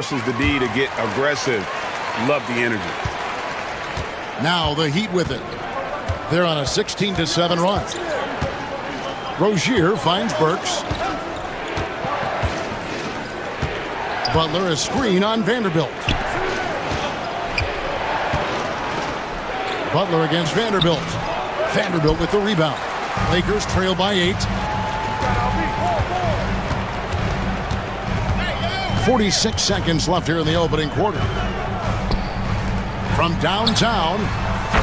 Is the D to get aggressive. Love the energy. Now the Heat with it. They're on a 16-7 run. Rozier finds Burks. Butler a screen on Vanderbilt. Butler against Vanderbilt. Vanderbilt with the rebound. Lakers trail by 8. 46 seconds left here in the opening quarter. From downtown,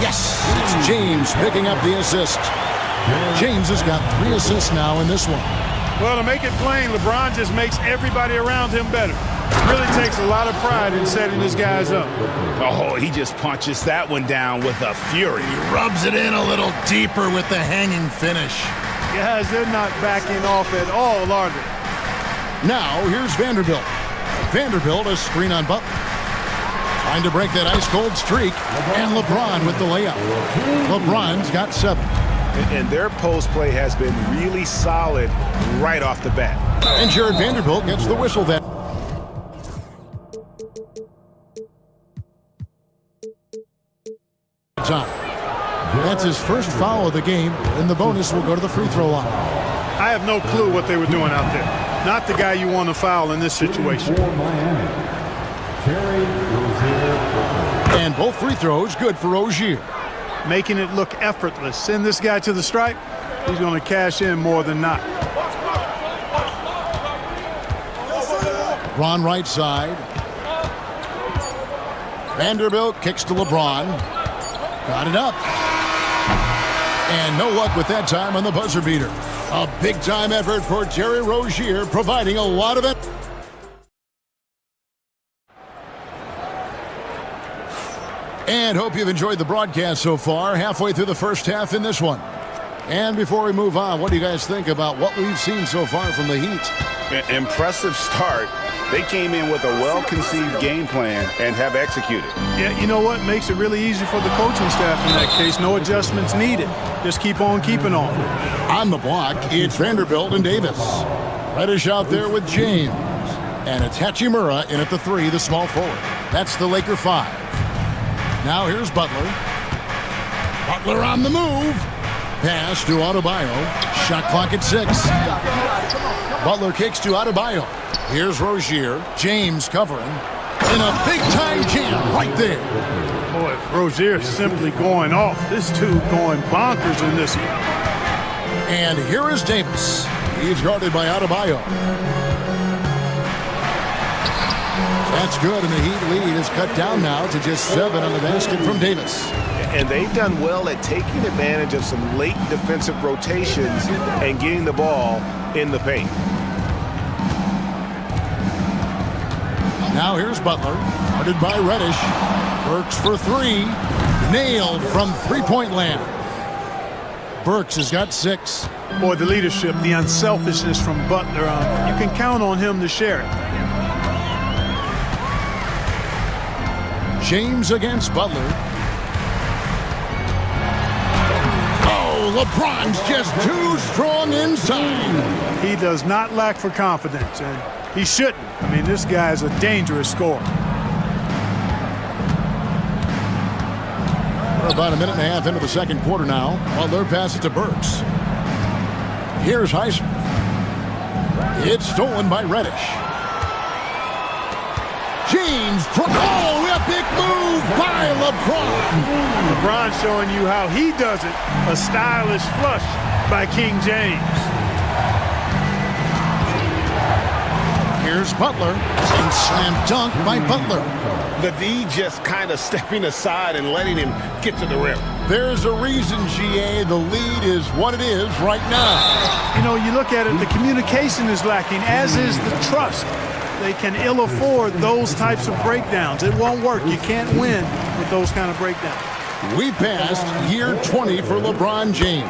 yes, it's James picking up the assist. James has got 3 assists now in this one. Well, to make it plain, LeBron just makes everybody around him better. Really takes a lot of pride in setting his guys up. Oh, he just punches that one down with a fury. He rubs it in a little deeper with the hanging finish. Guys, they're not backing off at all, are they? Now, here's Vanderbilt. Vanderbilt a screen on Butler. Trying to break that ice-cold streak. And LeBron with the layup. LeBron's got 7. And their post play has been really solid right off the bat. And Jared Vanderbilt gets the whistle then. That's his first foul of the game, and the bonus will go to the free throw line. I have no clue what they were doing out there. Not the guy you want to foul in this situation. And both free throws good for Rozier. Making it look effortless. Send this guy to the stripe, he's going to cash in more than not. LeBron right side. Vanderbilt kicks to LeBron. Got it up. And no luck with that time on the buzzer beater. A big-time effort for Terry Rozier, providing a lot of it. And hope you've enjoyed the broadcast so far. Halfway through the first half in this one. And before we move on, what do you guys think about what we've seen so far from the Heat? Impressive start. They came in with a well-conceived game plan and have executed. Yeah, you know what? Makes it really easy for the coaching staff in that case. No adjustments needed. Just keep on keeping on. On the block, it's Vanderbilt and Davis. Reddish out there with James. And it's Hachimura in at the 3, the small forward. That's the Laker 5. Now here's Butler. Butler on the move. Pass to Adebayo. Shot clock at 6. Butler kicks to Adebayo. Here's Rozier. James covering. In a big-time jam right there. Boy, Rozier simply going off. This dude going bonkers in this one. And here is Davis. He's guarded by Adebayo. That's good, and the Heat lead is cut down now to just 7 on the basket from Davis. And they've done well at taking advantage of some late defensive rotations and getting the ball in the paint. Now here's Butler, guarded by Reddish. Burks for 3. Nailed from three-point land. Burks has got 6. Boy, the leadership, the unselfishness from Butler, you can count on him to share it. James against Butler. Oh, LeBron's just too strong inside. He does not lack for confidence, and he shouldn't. I mean, this guy is a dangerous scorer. We're about a minute and a half into the second quarter now. Butler passes to Burks. Here's Highsmith. It's stolen by Reddish. James, oh, a big move by LeBron. LeBron showing you how he does it. A stylish flush by King James. Here's Butler, and slam dunk by Butler. The D just kind of stepping aside and letting him get to the rim. There's a reason, GA, the lead is what it is right now. You know, you look at it, the communication is lacking, as is the trust. They can ill afford those types of breakdowns. It won't work. You can't win with those kind of breakdowns. We passed year 20 for LeBron James.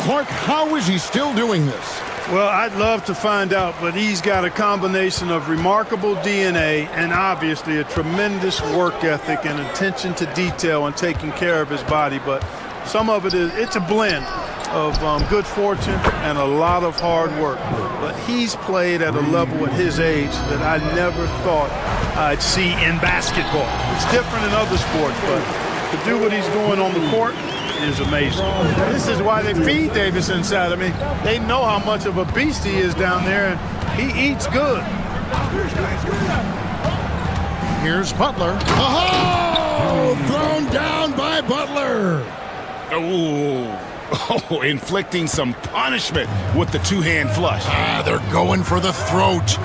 Clark, how is he still doing this? Well, I'd love to find out, but he's got a combination of remarkable DNA and obviously a tremendous work ethic and attention to detail and taking care of his body. But some of it is, it's a blend. of good fortune and a lot of hard work. But he's played at a level at his age that I never thought I'd see in basketball. It's different in other sports, but to do what he's doing on the court is amazing. This is why they feed Davis inside. I mean, they know how much of a beast he is down there, and he eats good. Here's Butler. Oh, thrown down by Butler. Oh, inflicting some punishment with the two-hand flush. They're going for the throat.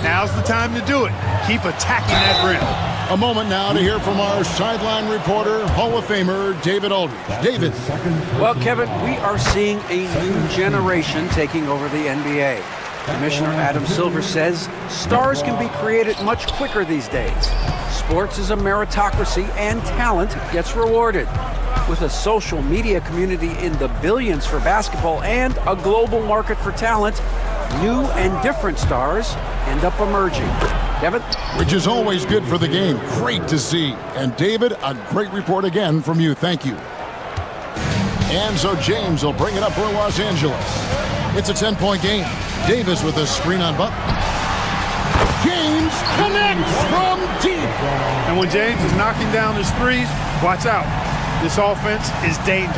Now's the time to do it. Keep attacking that rim. A moment now to hear from our sideline reporter, Hall of Famer David Aldridge. David. Well, Kevin, we are seeing a new generation taking over the NBA. Commissioner Adam Silver says stars can be created much quicker these days. Sports is a meritocracy and talent gets rewarded. With a social media community in the billions for basketball and a global market for talent, new and different stars end up emerging. Kevin? Which is always good for the game. Great to see. And David, a great report again from you. Thank you. And so James will bring it up for Los Angeles. It's a 10-point game. Davis with a screen on Butler. James connects from deep. And when James is knocking down his threes, watch out. This offense is dangerous.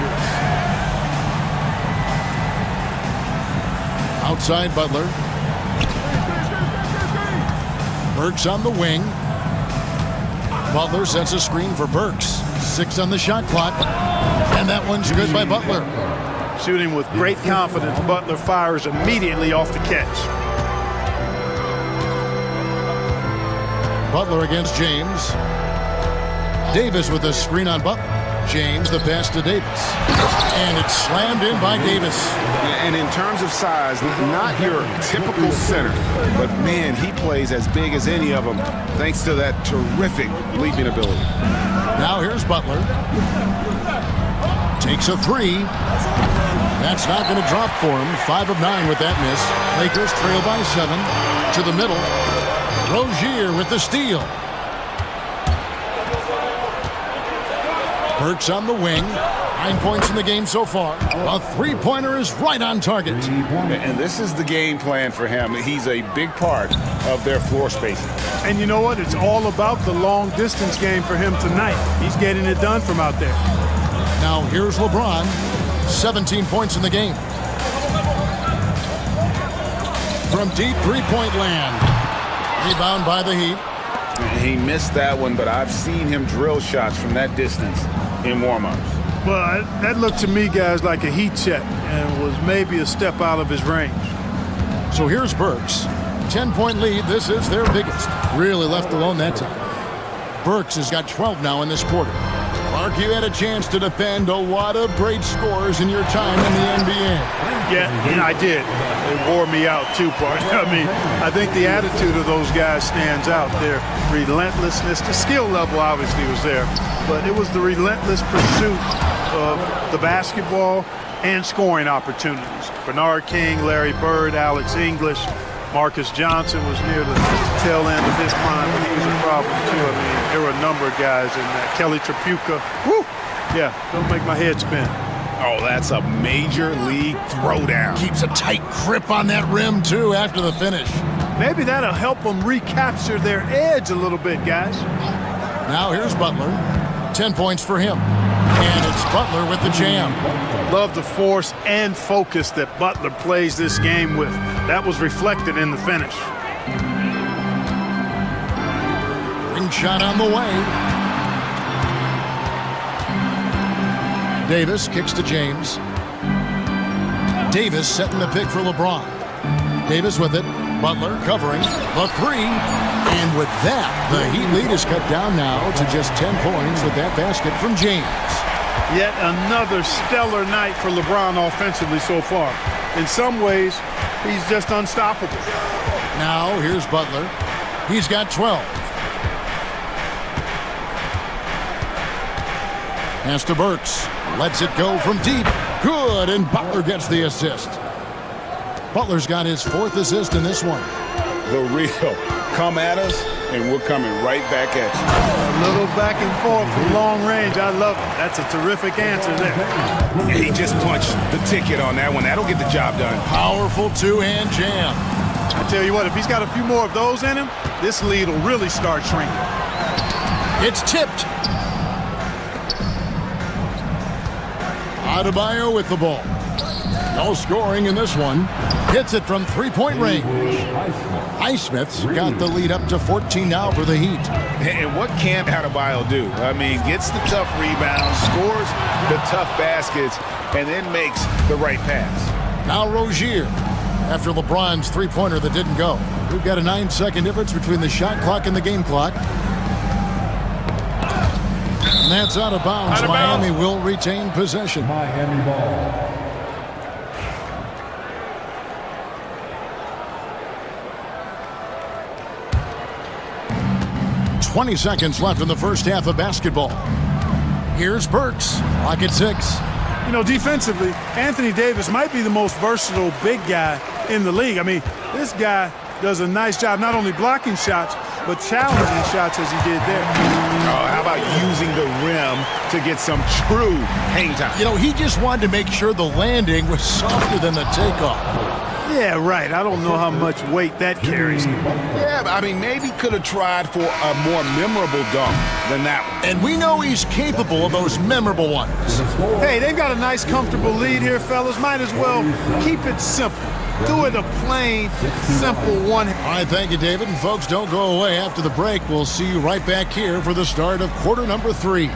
Outside Butler. Burks on the wing. Butler sets a screen for Burks. 6 on the shot clock. And that one's good by Butler. Shooting with great confidence, Butler fires immediately off the catch. Butler against James. Davis with a screen on Butler. James, the pass to Davis. And it's slammed in by Davis. And in terms of size, not your typical center, but man, he plays as big as any of them thanks to that terrific leaping ability. Now here's Butler. Takes a three. That's not going to drop for him. 5 of 9 with that miss. Lakers trail by 7. To the middle. Rozier with the steal. Burks on the wing. 9 points in the game so far. A three-pointer is right on target. And this is the game plan for him. He's a big part of their floor spacing. And you know what? It's all about the long-distance game for him tonight. He's getting it done from out there. Now here's LeBron. 17 points in the game. From deep three-point land. Rebound by the Heat. He missed that one, but I've seen him drill shots from that distance in warm-ups. Well, that looked to me, guys, like a heat check and was maybe a step out of his range. So here's Burks. 10-point lead. This is their biggest. Really left alone that time. Burks has got 12 now in this quarter. Mark, you had a chance to defend a lot of great scores in your time in the NBA. Yeah, I did. It wore me out too, partner. I mean, I think the attitude of those guys stands out. Their relentlessness, the skill level obviously was there, but it was the relentless pursuit of the basketball and scoring opportunities. Bernard King, Larry Bird, Alex English, Marcus Johnson was near the tail end of his prime, but he was a problem too. I mean, there were a number of guys in that. Kelly Tripucka, woo! Yeah, don't make my head spin. Oh, that's a major league throwdown. Keeps a tight grip on that rim, too, after the finish. Maybe that'll help them recapture their edge a little bit, guys. Now here's Butler. 10 points for him. And it's Butler with the jam. Love the force and focus that Butler plays this game with. That was reflected in the finish. Ring shot on the way. Davis kicks to James. Davis setting the pick for LeBron. Davis with it. Butler covering the three. And with that, the Heat lead is cut down now to just 10 points with that basket from James. Yet another stellar night for LeBron offensively so far. In some ways, he's just unstoppable. Now here's Butler. He's got 12. Pass to Burks. Lets it go from deep. Good, and Butler gets the assist. Butler's got his 4th assist in this one. The real come at us and we're coming right back at you. A little back and forth from long range. I love it. That's a terrific answer there. And he just punched the ticket on that one. That'll get the job done. Powerful two-hand jam. I tell you what, if he's got a few more of those in him, this lead will really start shrinking. It's tipped. Adebayo with the ball. No scoring in this one. Hits it from three-point range. Highsmith's got the lead up to 14 now for the Heat. And what can't Adebayo do? I mean, gets the tough rebounds, scores the tough baskets, and then makes the right pass. Now Rozier, after LeBron's three-pointer that didn't go. We've got a 9-second difference between the shot clock and the game clock. And that's out of bounds. Miami will retain possession. Miami ball. 20 seconds left in the first half of basketball. Here's Burks. Clock at 6. You know, defensively, Anthony Davis might be the most versatile big guy in the league. I mean, this guy does a nice job not only blocking shots, but challenging shots as he did there. Oh, how about using the rim to get some true hang time? You know, he just wanted to make sure the landing was softer than the takeoff. Yeah, right. I don't know how much weight that carries. Yeah, but I mean, maybe could have tried for a more memorable dunk than that one. And we know he's capable of those memorable ones. Hey, they've got a nice, comfortable lead here, fellas. Might as well keep it simple. Do it a plain, simple one. All right, thank you, David. And folks, don't go away after the break. We'll see you right back here for the start of quarter number 3.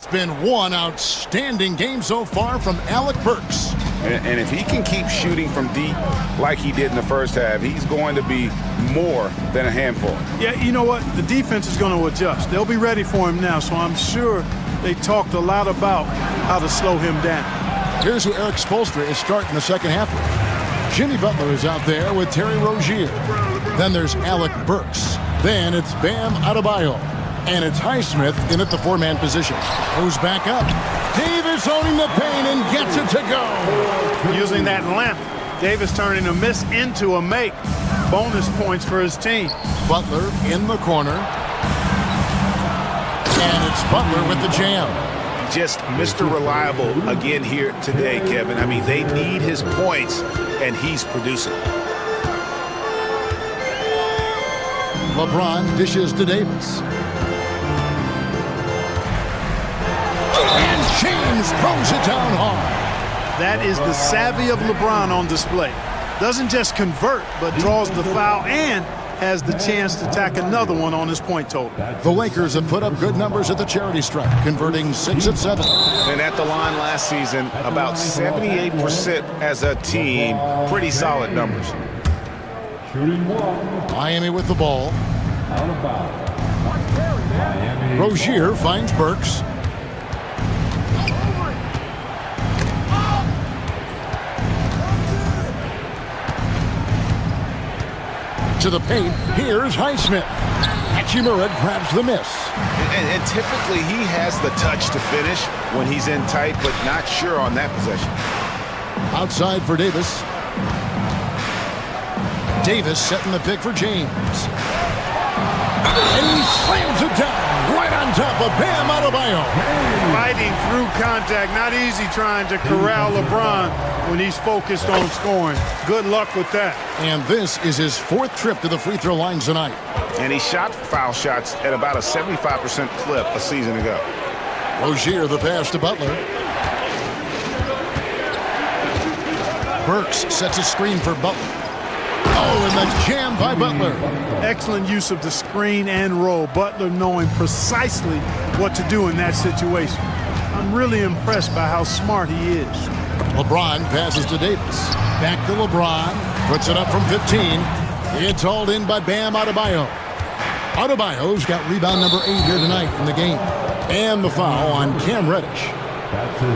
It's been one outstanding game so far from Alec Burks. And if he can keep shooting from deep like he did in the first half, he's going to be more than a handful. Yeah, you know what? The defense is going to adjust. They'll be ready for him now, so I'm sure they talked a lot about how to slow him down. Here's who Eric Spoelstra is starting the second half with. Jimmy Butler is out there with Terry Rozier. Then there's Alec Burks. Then it's Bam Adebayo. And it's Highsmith in at the 4-man position. Goes back up. Davis owning the paint and gets it to go. Using that length, Davis turning a miss into a make. Bonus points for his team. Butler in the corner. And it's Butler with the jam. Just Mr. Reliable again here today, Kevin. I mean, they need his points, and he's producing. LeBron dishes to Davis. James throws it down hard. That is the savvy of LeBron on display. Doesn't just convert, but draws the foul and has the chance to tack another one on his point total. The Lakers have put up good numbers at the charity stripe, converting 6 of 7. And at the line last season, about 78% as a team. Pretty solid numbers. Miami with the ball. Rozier finds Burks. To the paint, here's Highsmith. Hachimura grabs the miss. And typically he has the touch to finish when he's in tight, but not sure on that possession. Outside for Davis. Davis setting the pick for James. And he slams it down right on top of Bam Adebayo. Fighting through contact, not easy trying to corral LeBron when he's focused on scoring. Good luck with that. And this is his 4th trip to the free throw line tonight. And he shot foul shots at about a 75% clip a season ago. Rozier the pass to Butler. Burks sets a screen for Butler. Oh, and the jam by Butler. Excellent use of the screen and roll. Butler knowing precisely what to do in that situation. I'm really impressed by how smart he is. LeBron passes to Davis. Back to LeBron. Puts it up from 15. It's hauled in by Bam Adebayo. Adebayo's got rebound number 8 here tonight in the game. And the foul on Cam Reddish.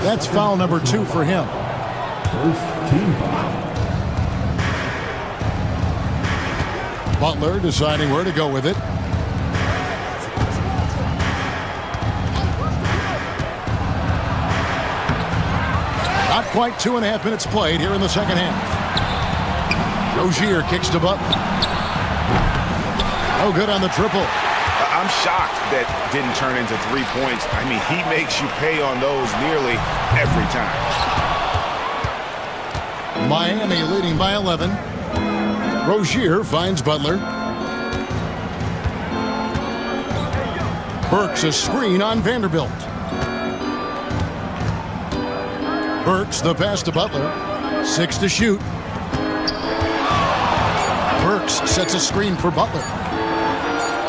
That's foul number 2 for him. First team foul. Butler deciding where to go with it. Not quite 2.5 minutes played here in the second half. Rozier kicks to Butler. No good on the triple. I'm shocked that didn't turn into 3 points. I mean, he makes you pay on those nearly every time. Miami leading by 11. Rozier finds Butler. Burks a screen on Vanderbilt. Burks the pass to Butler. 6 to shoot. Burks sets a screen for Butler.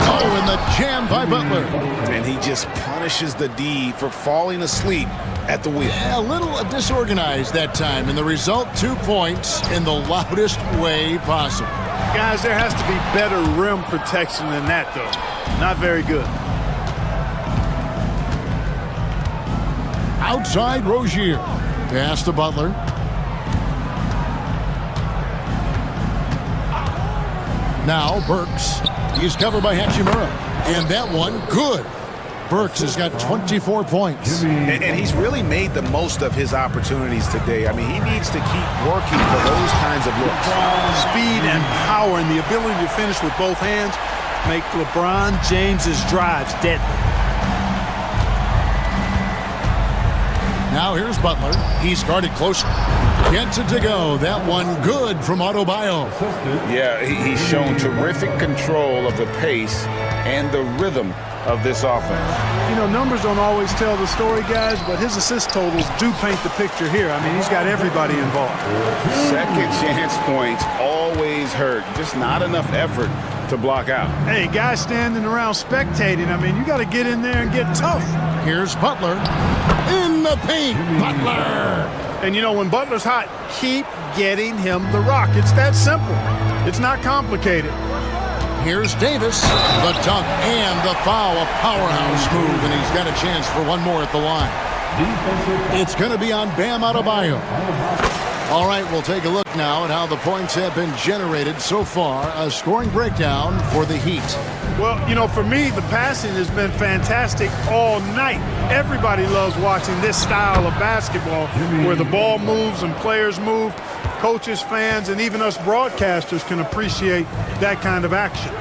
Oh, and the jam by Butler. And he just punishes the D for falling asleep at the wheel. A little disorganized that time, and the result 2 points in the loudest way possible. Guys, there has to be better rim protection than that, though. Not very good. Outside Rozier. Pass to Butler. Now Burks. He's covered by Hachimura. And that one, good. Burks has got 24 points. And he's really made the most of his opportunities today. I mean, he needs to keep working for those kinds of looks. Speed and power and the ability to finish with both hands make LeBron James's drives deadly. Now here's Butler. He's guarded closer. Gets it to go. That one good from Adebayo. Yeah, he's shown terrific control of the pace and the rhythm of this offense. You know, numbers don't always tell the story, guys, but his assist totals do paint the picture here. I mean, he's got everybody involved. Second chance points always hurt. Just not enough effort to block out. Hey, guys standing around spectating, I mean, you got to get in there and get tough. Here's Butler. In the paint, Butler. And, you know, when Butler's hot, keep getting him the rock. It's that simple. It's not complicated. Here's Davis. The dunk and the foul. A powerhouse move, and he's got a chance for one more at the line. It's going to be on Bam Adebayo. All right, we'll take a look now at how the points have been generated so far. A scoring breakdown for the Heat. Well, you know, for me, the passing has been fantastic all night. Everybody loves watching this style of basketball where the ball moves and players move. Coaches, fans, and even us broadcasters can appreciate that kind of action.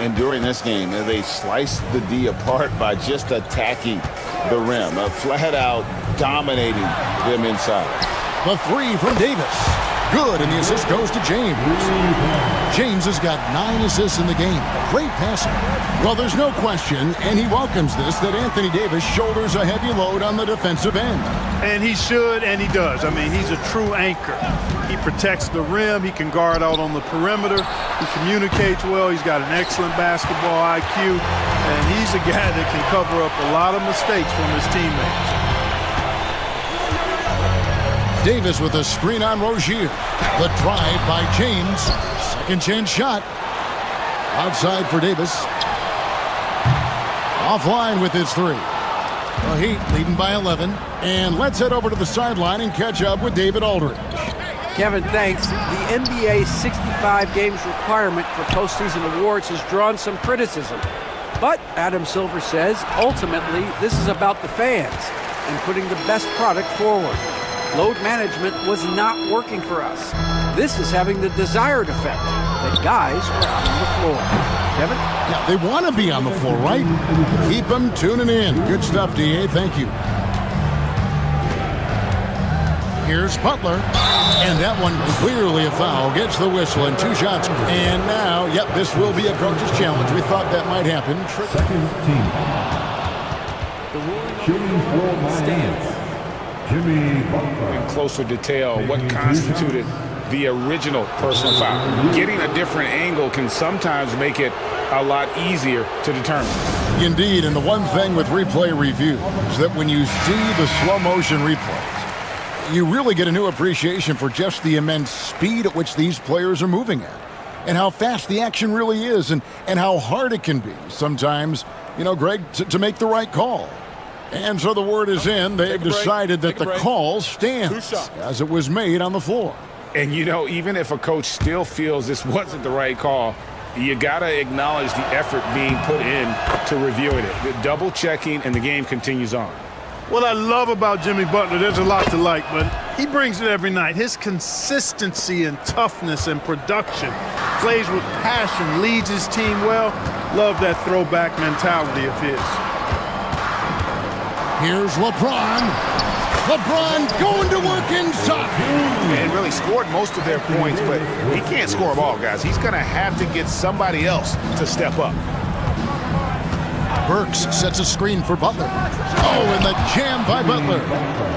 And during this game, they sliced the D apart by just attacking the rim, flat out dominating them inside. The three from Davis. Good, and the assist goes to James. James has got 9 assists in the game. Great passing. Well, there's no question, and he welcomes this, that Anthony Davis shoulders a heavy load on the defensive end. And he should, and he does. I mean, he's a true anchor. He protects the rim. He can guard out on the perimeter. He communicates well. He's got an excellent basketball IQ. And he's a guy that can cover up a lot of mistakes from his teammates. Davis with a screen on Rozier. The drive by James. Second chance shot. Outside for Davis. Offline with his three. The Heat leading by 11. And let's head over to the sideline and catch up with David Aldridge. Kevin, thanks. The NBA 65 games requirement for postseason awards has drawn some criticism. But Adam Silver says, ultimately, this is about the fans and putting the best product forward. Load management was not working for us. This is having the desired effect, that guys are out on the floor. Kevin? Yeah, they want to be on the floor, right? Keep them tuning in. Good stuff, DA. Thank you. Here's Butler. And that one clearly a foul. Gets the whistle and 2 shots. And now, yep, this will be a coach's challenge. We thought that might happen. Second team. Shooting for Miami. Jimmy Butler. In closer detail, what constituted the original personal foul. Getting a different angle can sometimes make it a lot easier to determine. Indeed, and the one thing with replay review is that when you see the slow motion replays, you really get a new appreciation for just the immense speed at which these players are moving at, and how fast the action really is, and how hard it can be sometimes, you know, Greg, to make the right call. And so the word is in. They've decided that the call stands as it was made on the floor. And, you know, even if a coach still feels this wasn't the right call, you got to acknowledge the effort being put in to reviewing it. The double checking, and the game continues on. What I love about Jimmy Butler, there's a lot to like, but he brings it every night. His consistency and toughness and production, plays with passion, leads his team well. Love that throwback mentality of his. Here's LeBron. LeBron going to work inside. And really scored most of their points, but he can't score them all, guys. He's going to have to get somebody else to step up. Burks sets a screen for Butler. Oh, and the jam by Butler.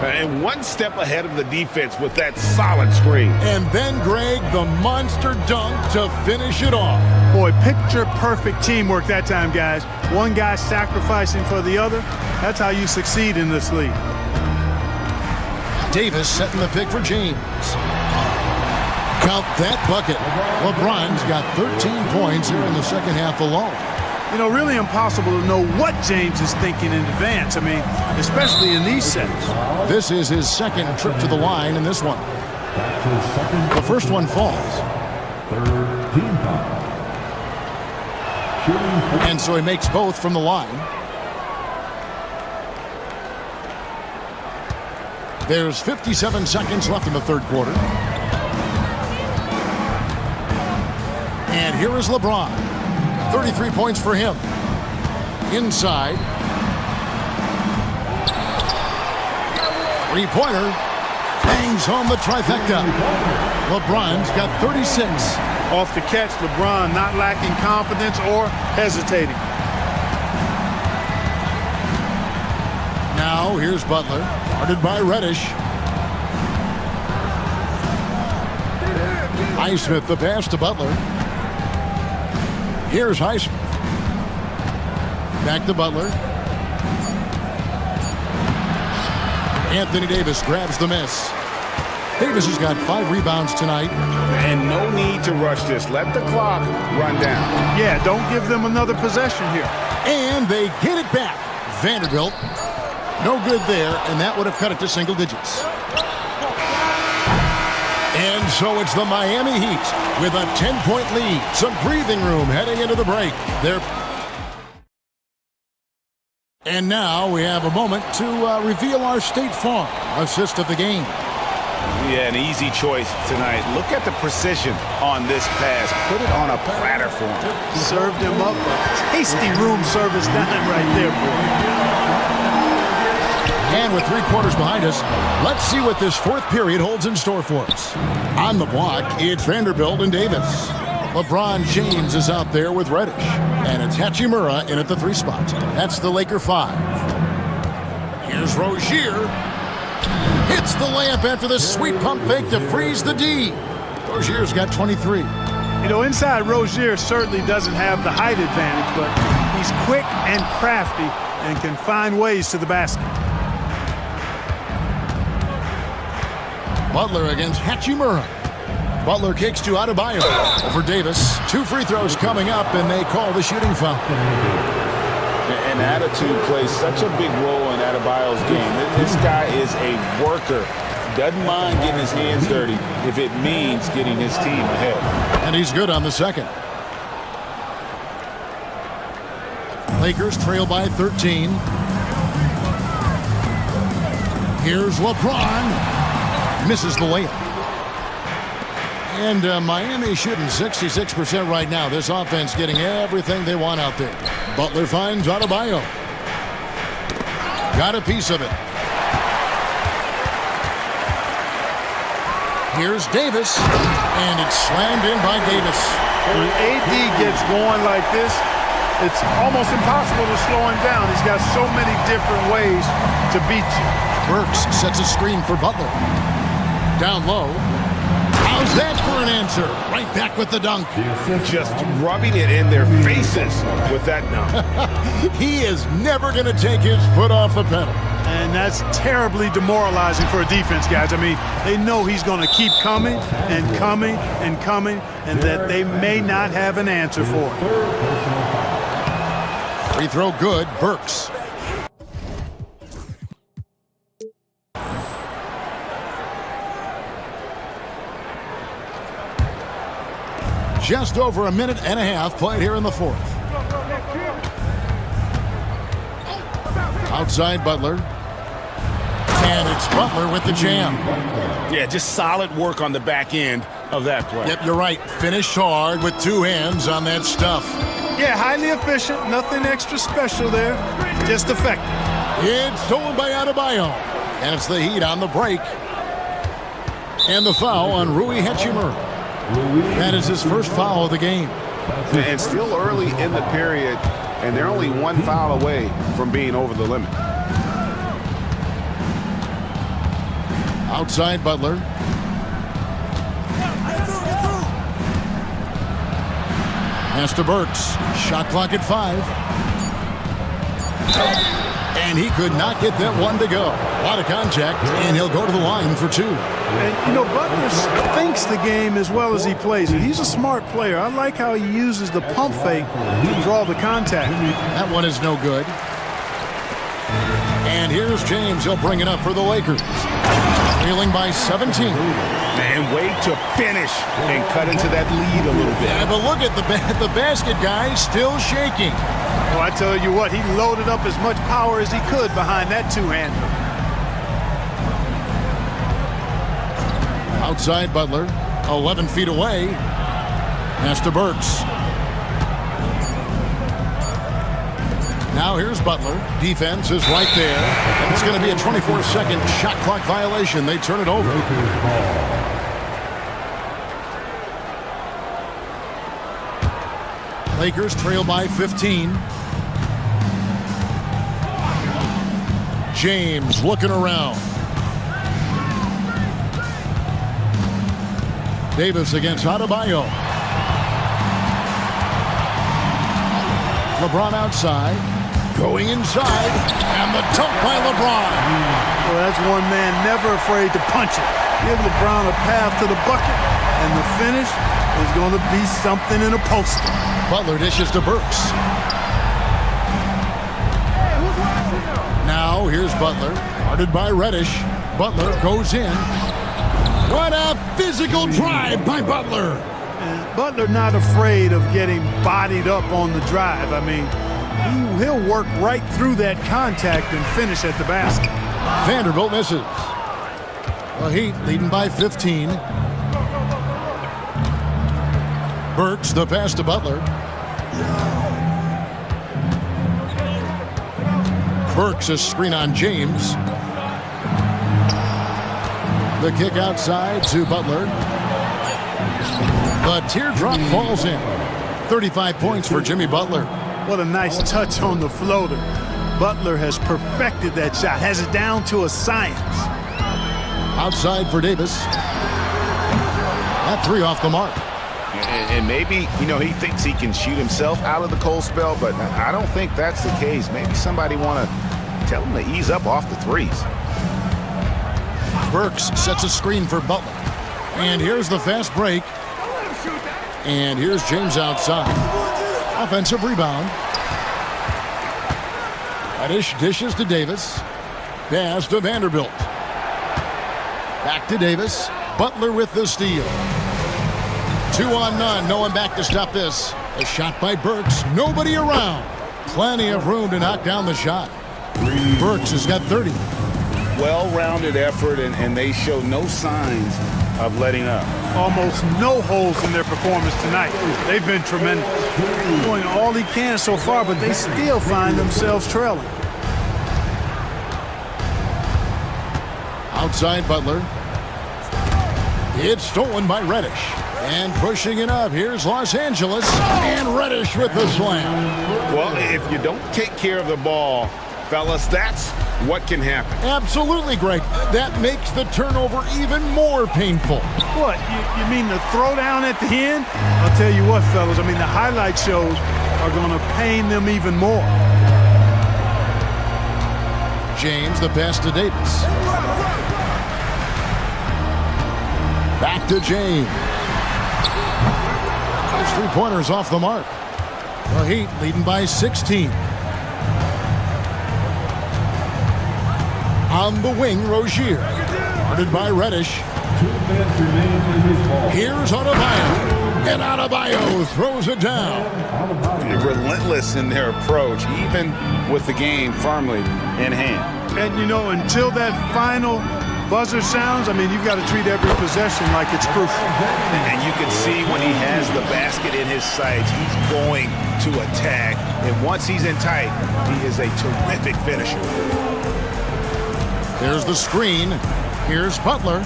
And one step ahead of the defense with that solid screen. And then, Greg, the monster dunk to finish it off. Boy, picture-perfect teamwork that time, guys. One guy sacrificing for the other. That's how you succeed in this league. Davis setting the pick for James. Count that bucket. LeBron's got 13 points here in the second half alone. You know, really impossible to know what James is thinking in advance. I mean, especially in these sets. This is his second trip to the line in this one. The first one falls. Third team foul. And so he makes both from the line. There's 57 seconds left in the third quarter. And here is LeBron. 33 points for him. Inside. Three-pointer. Bangs home the trifecta. LeBron's got 36. Off the catch, LeBron not lacking confidence or hesitating. Now here's Butler. Guarded by Reddish. Highsmith the pass to Butler. Here's Highsmith. Back to Butler. Anthony Davis grabs the miss. Davis has got 5 rebounds tonight. And no need to rush this. Let the clock run down. Yeah, don't give them another possession here. And they get it back. Vanderbilt. No good there, and that would have cut it to single digits. And so it's the Miami Heat with a 10-point lead. Some breathing room heading into the break. And now we have a moment to reveal our State Farm assist of the game. Yeah, an easy choice tonight. Look at the precision on this pass. Put it on a platter for him. Served him up a tasty room service dime right there, boy. And with 3 quarters behind us, let's see what this fourth period holds in store for us. On the block, it's Vanderbilt and Davis. LeBron James is out there with Reddish. And it's Hachimura in at the 3 spot. That's the Laker 5. Here's Rozier. Hits the layup after the sweet pump fake to freeze the D. Rozier's got 23. You know, inside Rozier certainly doesn't have the height advantage, but he's quick and crafty and can find ways to the basket. Butler against Hachimura. Butler kicks to Adebayo over Davis. 2 free throws coming up, and they call the shooting foul. And attitude plays such a big role in Adebayo's game. This guy is a worker. Doesn't mind getting his hands dirty if it means getting his team ahead. And he's good on the second. Lakers trail by 13. Here's LeBron. Misses the layup. And Miami shooting 66% right now. This offense getting everything they want out there. Butler finds Adebayo. Got a piece of it. Here's Davis. And it's slammed in by Davis. When AD gets going like this, it's almost impossible to slow him down. He's got so many different ways to beat you. Burks sets a screen for Butler. Down low. How's that for an answer? Right back with the dunk. Just rubbing it in their faces with that dunk. He is never going to take his foot off the pedal. And that's terribly demoralizing for a defense, guys. I mean, they know he's going to keep coming and coming and coming, and that they may not have an answer for it. Free throw good, Burks. Just over a minute and a half played here in the fourth. Outside Butler. And it's Butler with the jam. Yeah, just solid work on the back end of that play. Yep, you're right. Finished hard with 2 hands on that stuff. Yeah, highly efficient. Nothing extra special there. Just effective. It's stolen by Adebayo. And it's the Heat on the break. And the foul on Rui Hachimura. That is his first foul of the game. And still early in the period, and they're only 1 foul away from being over the limit. Outside Butler. Pass to Burks. Shot clock at 5. And he could not get that one to go. A lot of contact, and he'll go to the line for 2. And, you know, Butler thinks the game as well as he plays it. He's a smart player. I like how he uses the pump fake to draw the contact. That one is no good. And here's James. He'll bring it up for the Lakers. Trailing by 17. And wait to finish and cut into that lead a little bit. Yeah, but look at the basket guy still shaking. Well, I tell you what, he loaded up as much power as he could behind that 2-hander. Outside Butler, 11 feet away. Pass to Burks. Now here's Butler. Defense is right there. And it's going to be a 24-second shot clock violation. They turn it over. Lakers trail by 15. James looking around. Davis against Adebayo. LeBron outside. Going inside. And the dunk by LeBron. Well, that's one man never afraid to punch it. Give LeBron a path to the bucket, and the finish is going to be something in a poster. Butler dishes to Burks. Now here's Butler. Guarded by Reddish. Butler goes in. What a physical drive by Butler. And Butler not afraid of getting bodied up on the drive. I mean, he'll work right through that contact and finish at the basket. Vanderbilt misses. The Heat leading by 15. Burks, the pass to Butler. Burks, a screen on James. The kick outside to Butler. The teardrop falls in. 35 points for Jimmy Butler. What a nice touch on the floater. Butler has perfected that shot, has it down to a science. Outside for Davis. That three off the mark. And maybe, he thinks he can shoot himself out of the cold spell, but I don't think that's the case. Maybe somebody want to tell him to ease up off the threes. Burks sets a screen for Butler. And here's the fast break. And here's James outside. Offensive rebound. Reddish dishes to Davis. Pass to Vanderbilt. Back to Davis. Butler with the steal. 2 on none. No one back to stop this. A shot by Burks. Nobody around. Plenty of room to knock down the shot. Burks has got 30. Well-rounded effort, and they show no signs of letting up. Almost no holes in their performance tonight. They've been tremendous. Doing all he can so far, but they still find themselves trailing. Outside Butler. It's stolen by Reddish. And pushing it up, here's Los Angeles. And Reddish with the slam. Well, if you don't take care of the ball, fellas, that's what can happen. Absolutely, Greg. That makes the turnover even more painful. What, you mean the throwdown at the end? I'll tell you what, fellas, the highlight shows are going to pain them even more. James, the pass to Davis. Back to James. Those three-pointers off the mark. The Heat leading by 16. On the wing, Rozier. Guarded by Reddish. 2 minutes remain in this ball. Here's Adebayo. And Adebayo throws it down. Relentless in their approach, even with the game firmly in hand. And, until that final buzzer sounds, you've got to treat every possession like it's crucial. And you can see when he has the basket in his sights, he's going to attack. And once he's in tight, he is a terrific finisher. There's the screen. Here's Butler.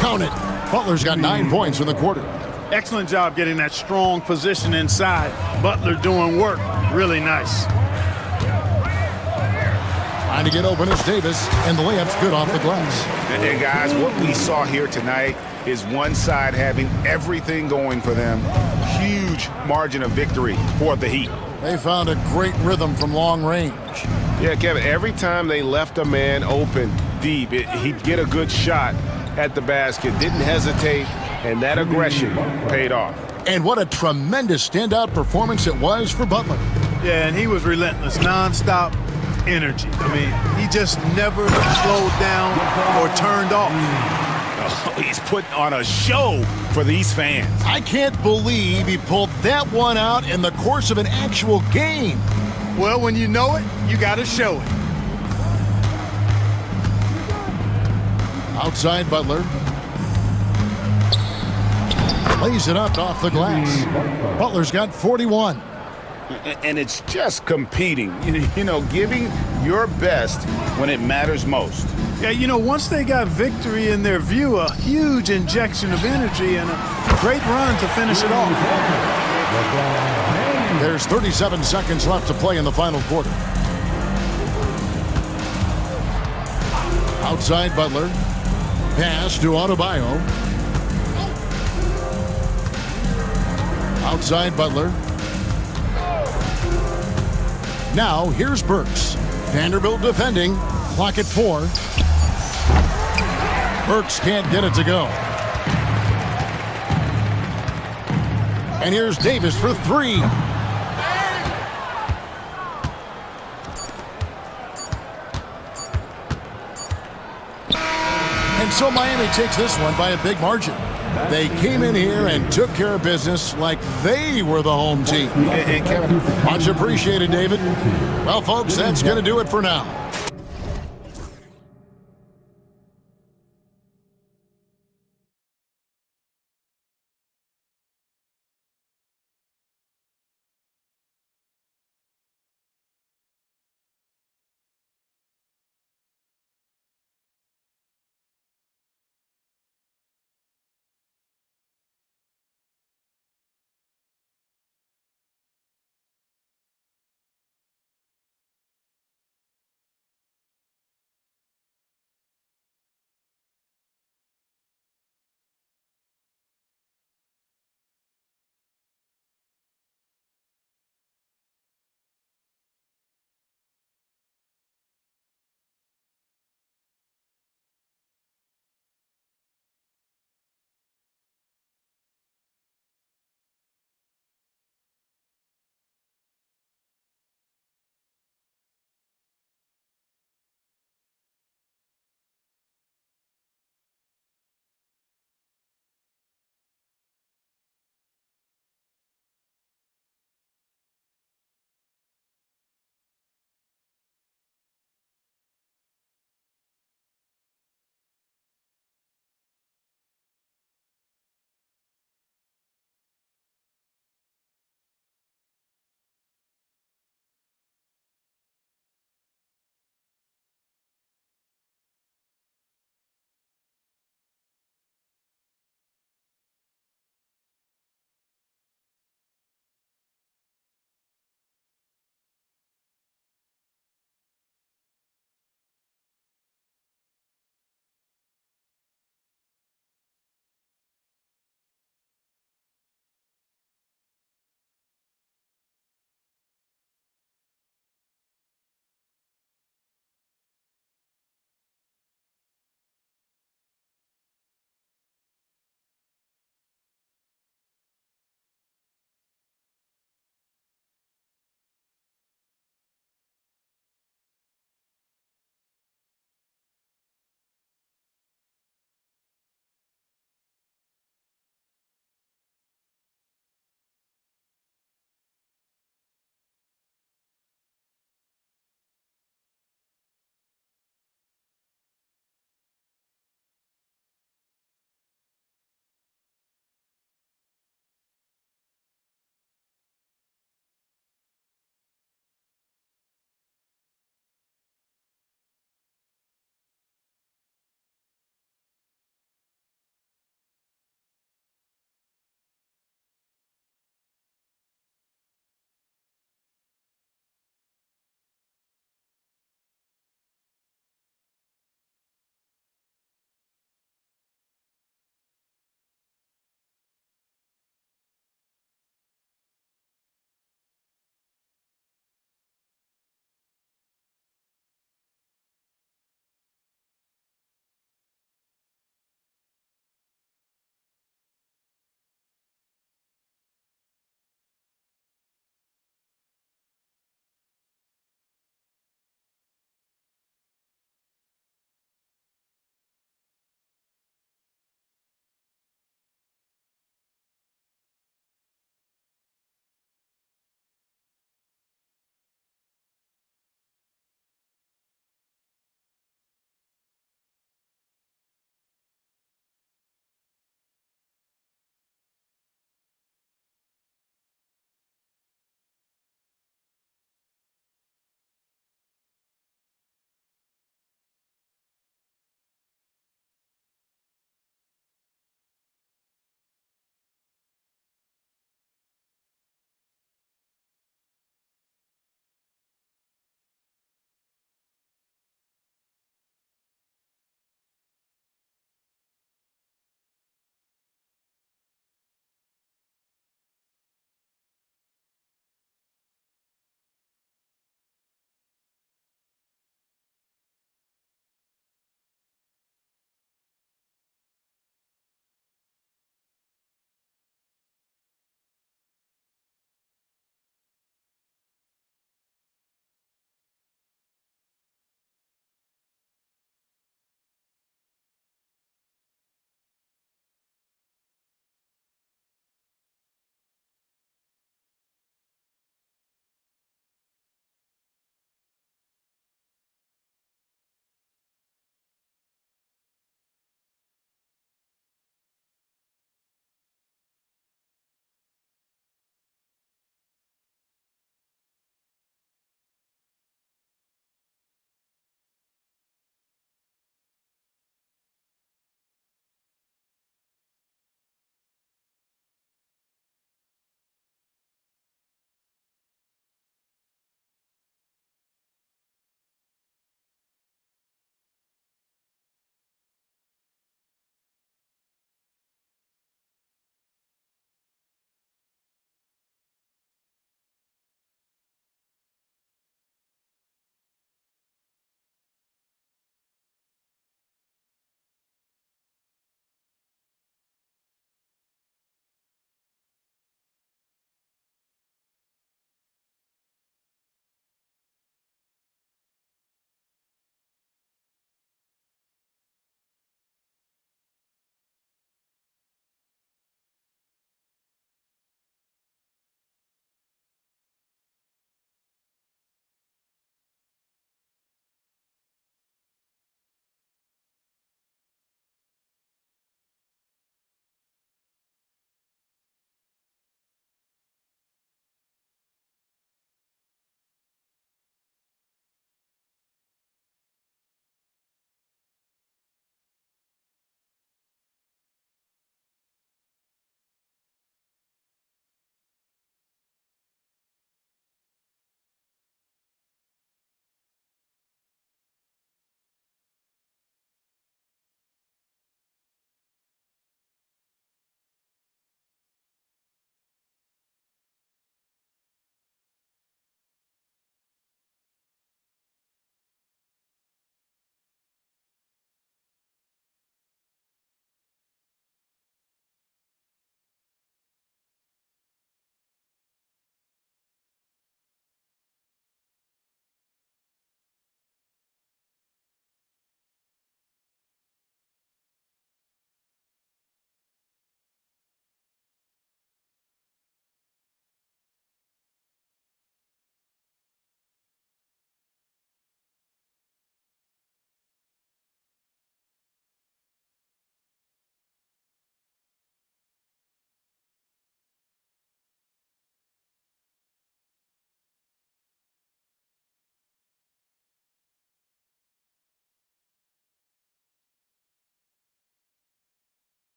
Count it. Butler's got 9 points in the quarter. Excellent job getting that strong position inside. Butler doing work. Really nice. Trying to get open is Davis, and the layup's good off the glass. And guys, what we saw here tonight is one side having everything going for them. Huge margin of victory for the Heat. They found a great rhythm from long range. Yeah, Kevin, every time they left a man open deep, he'd get a good shot at the basket. Didn't hesitate, and that aggression paid off. And what a tremendous standout performance it was for Butler. Yeah, and he was relentless, nonstop energy. He just never slowed down or turned off. Oh, he's putting on a show for these fans. I can't believe he pulled that one out in the course of an actual game. Well, when you know it, you got to show it. Outside Butler. Lays it up off the glass. Butler's got 41. And it's just competing, giving your best when it matters most. Yeah, once they got victory in their view, a huge injection of energy and a great run to finish it off. There's 37 seconds left to play in the final quarter. Outside Butler. Pass to Adebayo. Outside Butler. Now here's Burks. Vanderbilt defending. Clock at 4. Burks can't get it to go. And here's Davis for 3. And so Miami takes this one by a big margin. They came in here and took care of business like they were the home team. And Kevin, Much appreciated, David. Well, folks, that's going to do it for now.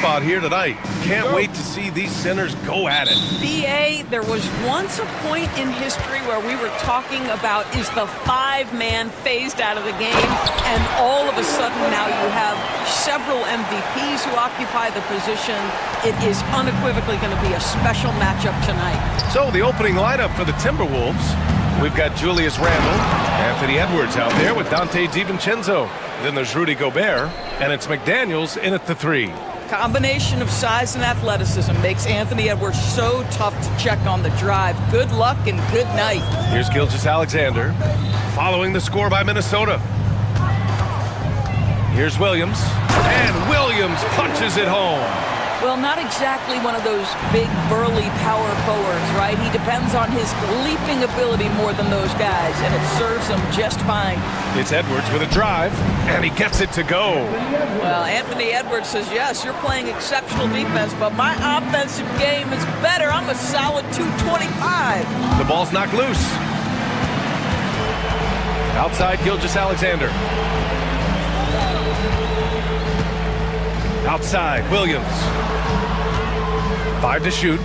spot here tonight. Can't wait to see these centers go at it. BA, there was once a point in history where we were talking about is the five-man phased out of the game, and all of a sudden now you have several MVPs who occupy the position. It is unequivocally going to be a special matchup tonight. So the opening lineup for the Timberwolves. We've got Julius Randle, Anthony Edwards out there with Dante DiVincenzo. Then there's Rudy Gobert, and it's McDaniels in at the 3. Combination of size and athleticism makes Anthony Edwards so tough to check on the drive. Good luck and good night. Here's Gilgeous-Alexander, following the score by Minnesota. Here's Williams, and Williams punches it home. Well, not exactly one of those big, burly power forwards, right? He depends on his leaping ability more than those guys, and it serves him just fine. It's Edwards with a drive, and he gets it to go. Well, Anthony Edwards says, yes, you're playing exceptional defense, but my offensive game is better. I'm a solid 225. The ball's knocked loose. Outside Gilgeous-Alexander. Outside, Williams. 5 to shoot.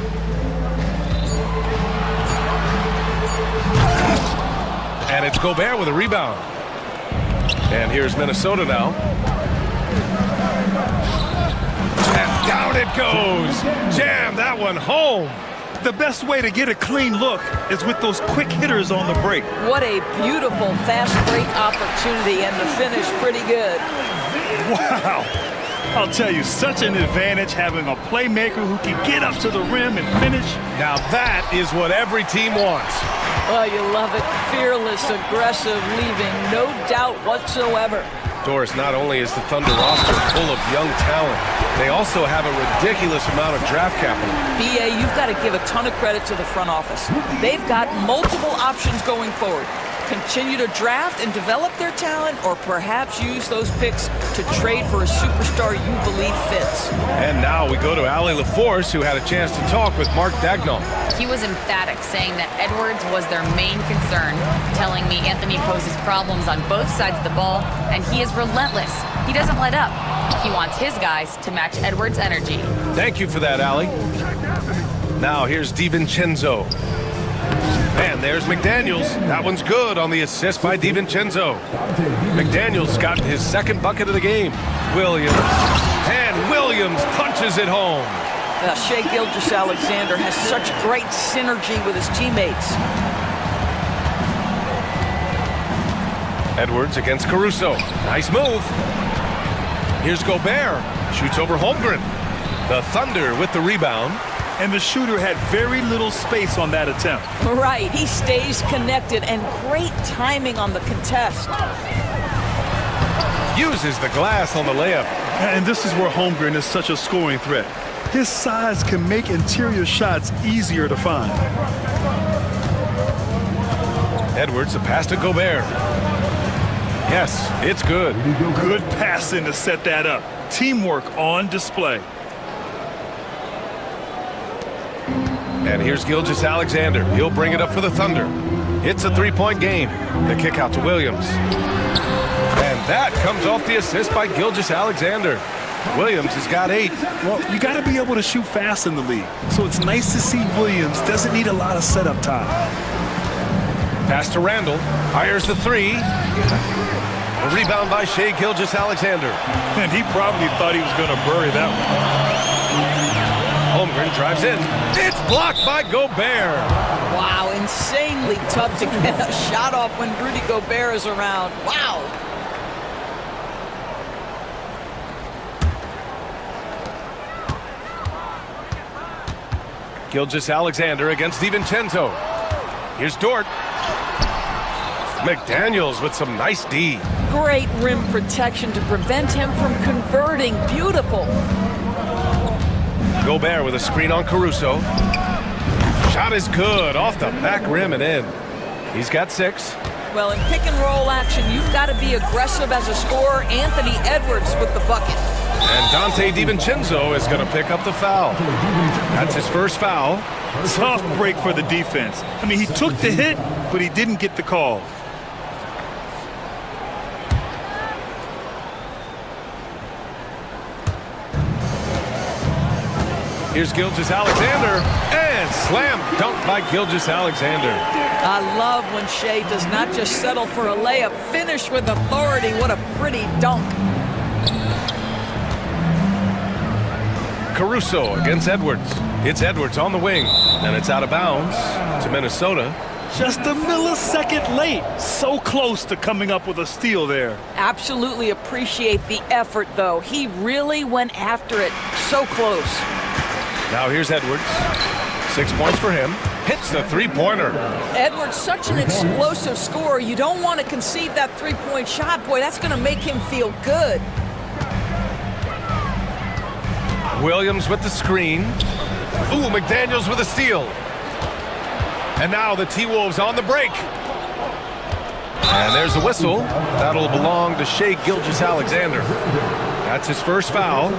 And it's Gobert with a rebound. And here's Minnesota now. And down it goes. Jam that one home. The best way to get a clean look is with those quick hitters on the break. What a beautiful fast break opportunity, and the finish pretty good. Wow. I'll tell you, such an advantage having a playmaker who can get up to the rim and finish. Now that is what every team wants. Oh, you love it. Fearless, aggressive, leaving no doubt whatsoever. Doris, not only is the Thunder roster full of young talent, they also have a ridiculous amount of draft capital. BA, you've got to give a ton of credit to the front office. They've got multiple options going forward. Continue to draft and develop their talent, or perhaps use those picks to trade for a superstar you believe fits. And now we go to Allie LaForce, who had a chance to talk with Mark Dagnall. He was emphatic, saying that Edwards was their main concern, telling me Anthony poses problems on both sides of the ball, and he is relentless. He doesn't let up. He wants his guys to match Edwards' energy. Thank you for that, Allie. Now here's DiVincenzo. And there's McDaniels. That one's good on the assist by DiVincenzo. McDaniels got his second bucket of the game. Williams. And Williams punches it home. Shai Gilgeous-Alexander has such great synergy with his teammates. Edwards against Caruso. Nice move. Here's Gobert. Shoots over Holmgren. The Thunder with the rebound. And the shooter had very little space on that attempt. Right, he stays connected, and great timing on the contest. Uses the glass on the layup. And this is where Holmgren is such a scoring threat. His size can make interior shots easier to find. Edwards, a pass to Gobert. Yes, it's good. Good passing to set that up. Teamwork on display. And here's Gilgeous-Alexander. He'll bring it up for the Thunder. It's a three-point game. The kick out to Williams. And that comes off the assist by Gilgeous-Alexander. Williams has got 8. Well, you got to be able to shoot fast in the league. So it's nice to see Williams doesn't need a lot of setup time. Pass to Randle. Fires the 3. A rebound by Shai Gilgeous-Alexander. And he probably thought he was going to bury that one. Holmgren drives in. It's blocked by Gobert. Wow, insanely tough to get a shot off when Rudy Gobert is around. Wow. Gilgeous-Alexander against DiVincenzo. Here's Dort. McDaniels with some nice D. Great rim protection to prevent him from converting. Beautiful. Gobert with a screen on Caruso. Shot is good off the back rim and in. He's got 6. Well, in pick and roll action, you've got to be aggressive as a scorer. Anthony Edwards with the bucket. And Dante DiVincenzo is going to pick up the foul. That's his first foul. Tough break for the defense. I mean, he took the hit, but he didn't get the call. Here's Gilgeous-Alexander, and slam dunk by Gilgeous-Alexander. I love when Shea does not just settle for a layup, finish with authority. What a pretty dunk. Caruso against Edwards. It's Edwards on the wing, and it's out of bounds to Minnesota. Just a millisecond late. So close to coming up with a steal there. Absolutely appreciate the effort, though. He really went after it. So close. Now here's Edwards. 6 points for him. Hits the three-pointer. Edwards, such an explosive scorer. You don't want to concede that three-point shot. Boy, that's going to make him feel good. Williams with the screen. Ooh, McDaniels with a steal. And now the T-Wolves on the break. And there's a whistle. That'll belong to Shea Gilgeous-Alexander. That's his first foul.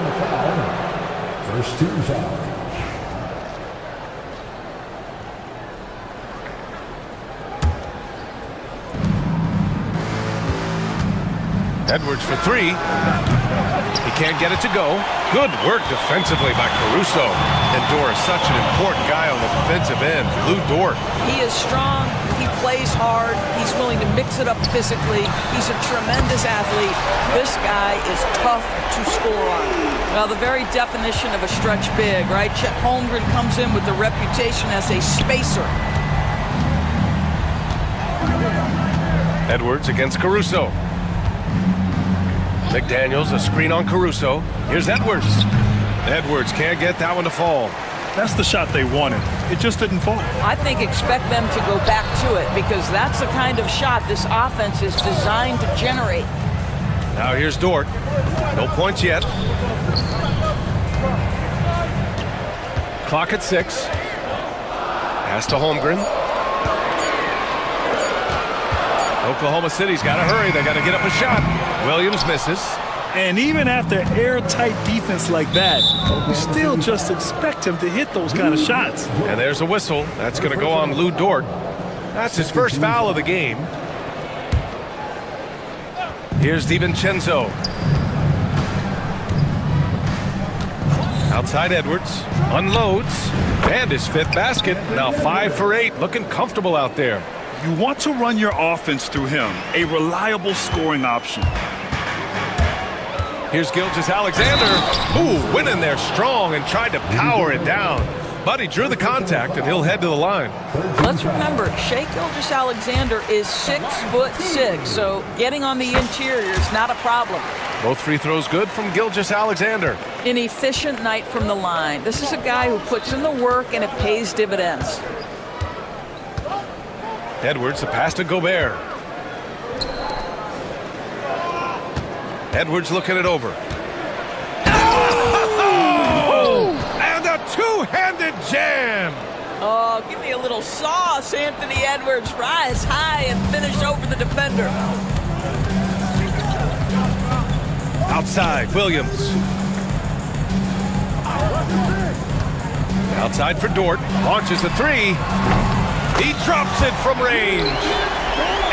First team foul. Edwards for three. He can't get it to go. Good work defensively by Caruso. And Dort is such an important guy on the defensive end. Lou Dort. He is strong. He plays hard. He's willing to mix it up physically. He's a tremendous athlete. This guy is tough to score on. Well, the very definition of a stretch big, right? Chet Holmgren comes in with the reputation as a spacer. Edwards against Caruso. McDaniels, a screen on Caruso. Here's Edwards. Edwards can't get that one to fall. That's the shot they wanted. It just didn't fall. I think expect them to go back to it because that's the kind of shot this offense is designed to generate. Now here's Dort. No points yet. Clock at 6. Pass to Holmgren. Oklahoma City's got to hurry. They got to get up a shot. Williams misses. And even after airtight defense like that, we still just expect him to hit those kind of shots. And there's a whistle. That's going to go on Lou Dort. That's his first foul of the game. Here's DiVincenzo. Outside Edwards. Unloads. And his fifth basket. Now 5 for 8. Looking comfortable out there. You want to run your offense through him. A reliable scoring option. Here's Gilgeous-Alexander. Ooh, went in there strong and tried to power it down. But he drew the contact, and he'll head to the line. Let's remember, Shea Gilgeous-Alexander is 6'6", so getting on the interior is not a problem. Both free throws good from Gilgeous-Alexander. An efficient night from the line. This is a guy who puts in the work, and it pays dividends. Edwards, the pass to Gobert. Edwards looking it over. Oh! And a two-handed jam! Oh, give me a little sauce, Anthony Edwards. Rise high and finish over the defender. Outside, Williams. Outside for Dort. Launches a three. He drops it from range.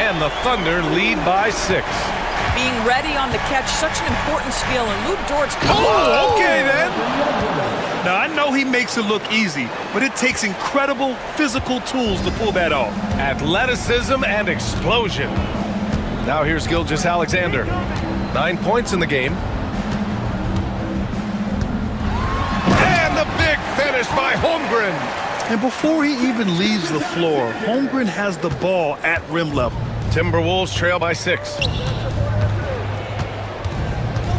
And the Thunder lead by 6. Being ready on the catch, such an important skill, and Lou Dort's... Oh, okay then. Now, I know he makes it look easy, but it takes incredible physical tools to pull that off. Athleticism and explosion. Now here's Gilgeous-Alexander. 9 points in the game. And the big finish by Holmgren. And before he even leaves the floor, Holmgren has the ball at rim level. Timberwolves trail by 6.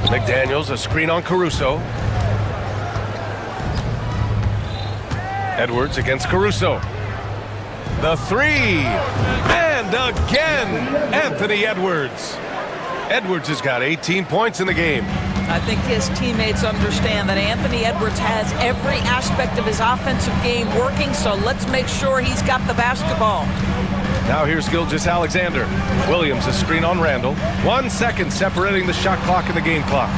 McDaniels, a screen on Caruso. Edwards against Caruso. The three. And again, Anthony Edwards. Edwards has got 18 points in the game. I think his teammates understand that Anthony Edwards has every aspect of his offensive game working, so let's make sure he's got the basketball. Now here's Gilgeous-Alexander. Williams, a screen on Randall. 1 second separating the shot clock and the game clock.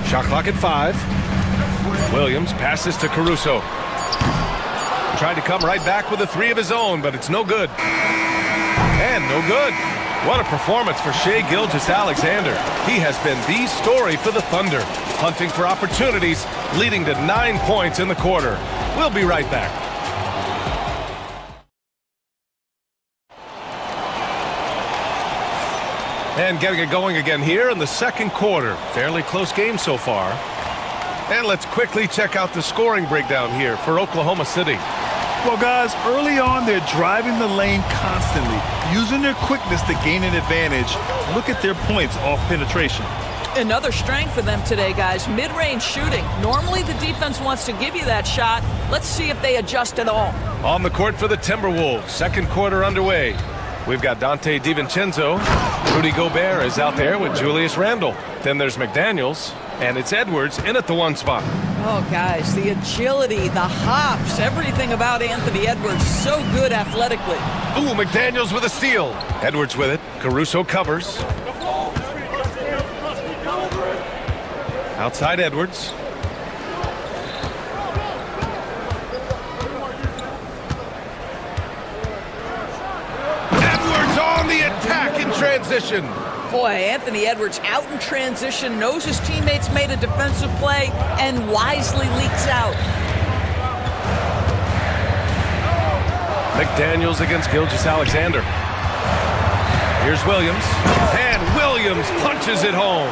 Shot clock at 5. Williams passes to Caruso. Tried to come right back with a three of his own, but it's no good. And no good. What a performance for Shai Gilgeous-Alexander. He has been the story for the Thunder, hunting for opportunities, leading to 9 points in the quarter. We'll be right back. And getting it going again here in the second quarter. Fairly close game so far. And let's quickly check out the scoring breakdown here for Oklahoma City. Well, guys, early on, they're driving the lane constantly, using their quickness to gain an advantage. Look at their points off penetration. Another strength for them today, guys, mid-range shooting. Normally the defense wants to give you that shot. Let's see if they adjust at all. On the court for the Timberwolves, second quarter underway. We've got Dante DiVincenzo. Rudy Gobert is out there with Julius Randle. Then there's McDaniels, and it's Edwards in at the 1 spot. Oh, guys, the agility, the hops, everything about Anthony Edwards, so good athletically. Ooh, McDaniels with a steal. Edwards with it. Caruso covers. Outside Edwards. Edwards on the attack in transition. Boy, Anthony Edwards out in transition, knows his teammates made a defensive play, and wisely leaks out. McDaniels against Gilgeous-Alexander. Here's Williams. And Williams punches it home.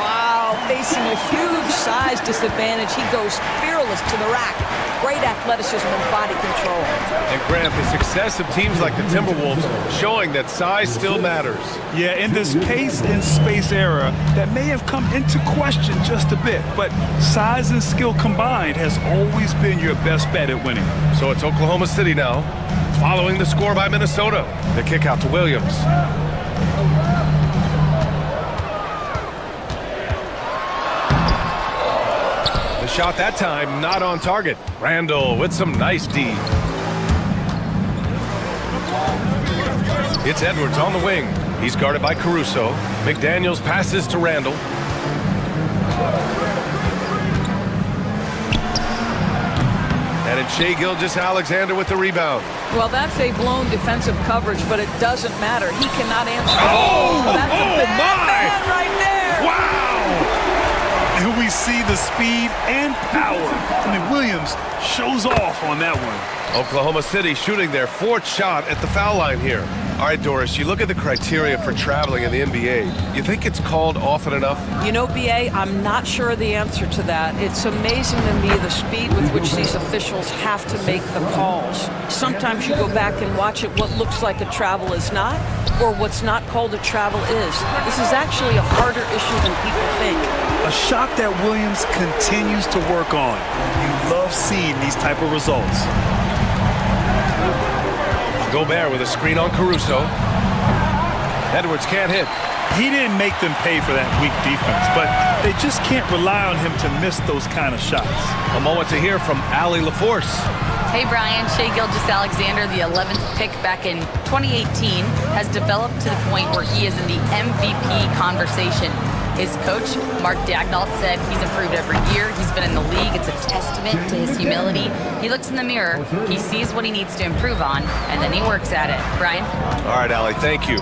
Wow, facing a huge size disadvantage, he goes fearless to the rack. Great athleticism and body control. And Grant, the success of teams like the Timberwolves showing that size still matters. Yeah, in this pace and space era, that may have come into question just a bit, but size and skill combined has always been your best bet at winning. So it's Oklahoma City now, following the score by Minnesota. The kick out to Williams. The shot that time not on target. Randle with some nice D. It's Edwards on the wing. He's guarded by Caruso. McDaniels passes to Randle. And it's Shai Gilgeous-Alexander with the rebound. Well, that's a blown defensive coverage, but it doesn't matter. He cannot answer. That's a bad man right there. Wow! And we see the speed and power. I mean, Williams shows off on that one. Oklahoma City shooting their 4th shot at the foul line here. All right, Doris, you look at the criteria for traveling in the NBA. You think it's called often enough? You know, BA, I'm not sure the answer to that. It's amazing to me the speed with which these officials have to make the calls. Sometimes you go back and watch it, what looks like a travel is not, or what's not called a travel is. This is actually a harder issue than people think. A shot that Williams continues to work on. You love seeing these type of results. Gobert with a screen on Caruso. Edwards can't hit. He didn't make them pay for that weak defense, but they just can't rely on him to miss those kind of shots. A moment to hear from Allie LaForce. Hey, Brian, Shai Gilgeous-Alexander, the 11th pick back in 2018, has developed to the point where he is in the MVP conversation. His coach, Mark Daignault, said he's improved every year. He's been in the league. It's a testament to his humility. He looks in the mirror, he sees what he needs to improve on, and then he works at it. Brian? All right, Allie, thank you.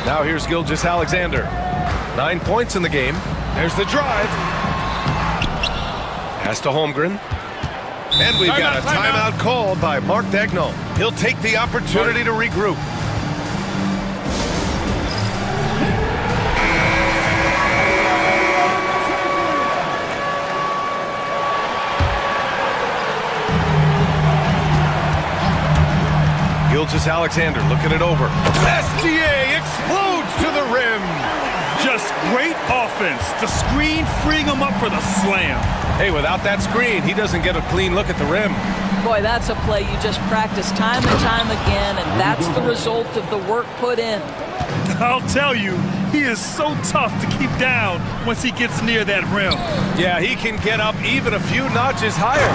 Now here's Gilgeous-Alexander. 9 points in the game. There's the drive. Pass to Holmgren. And we've got a timeout called by Mark Daignault. He'll take the opportunity to regroup. Gilgeous-Alexander looking it over. SGA explodes to the rim. Just great offense. The screen freeing him up for the slam. Hey, without that screen, he doesn't get a clean look at the rim. Boy, that's a play you just practice time and time again, and that's the result of the work put in. I'll tell you, he is so tough to keep down once he gets near that rim. Yeah, he can get up even a few notches higher.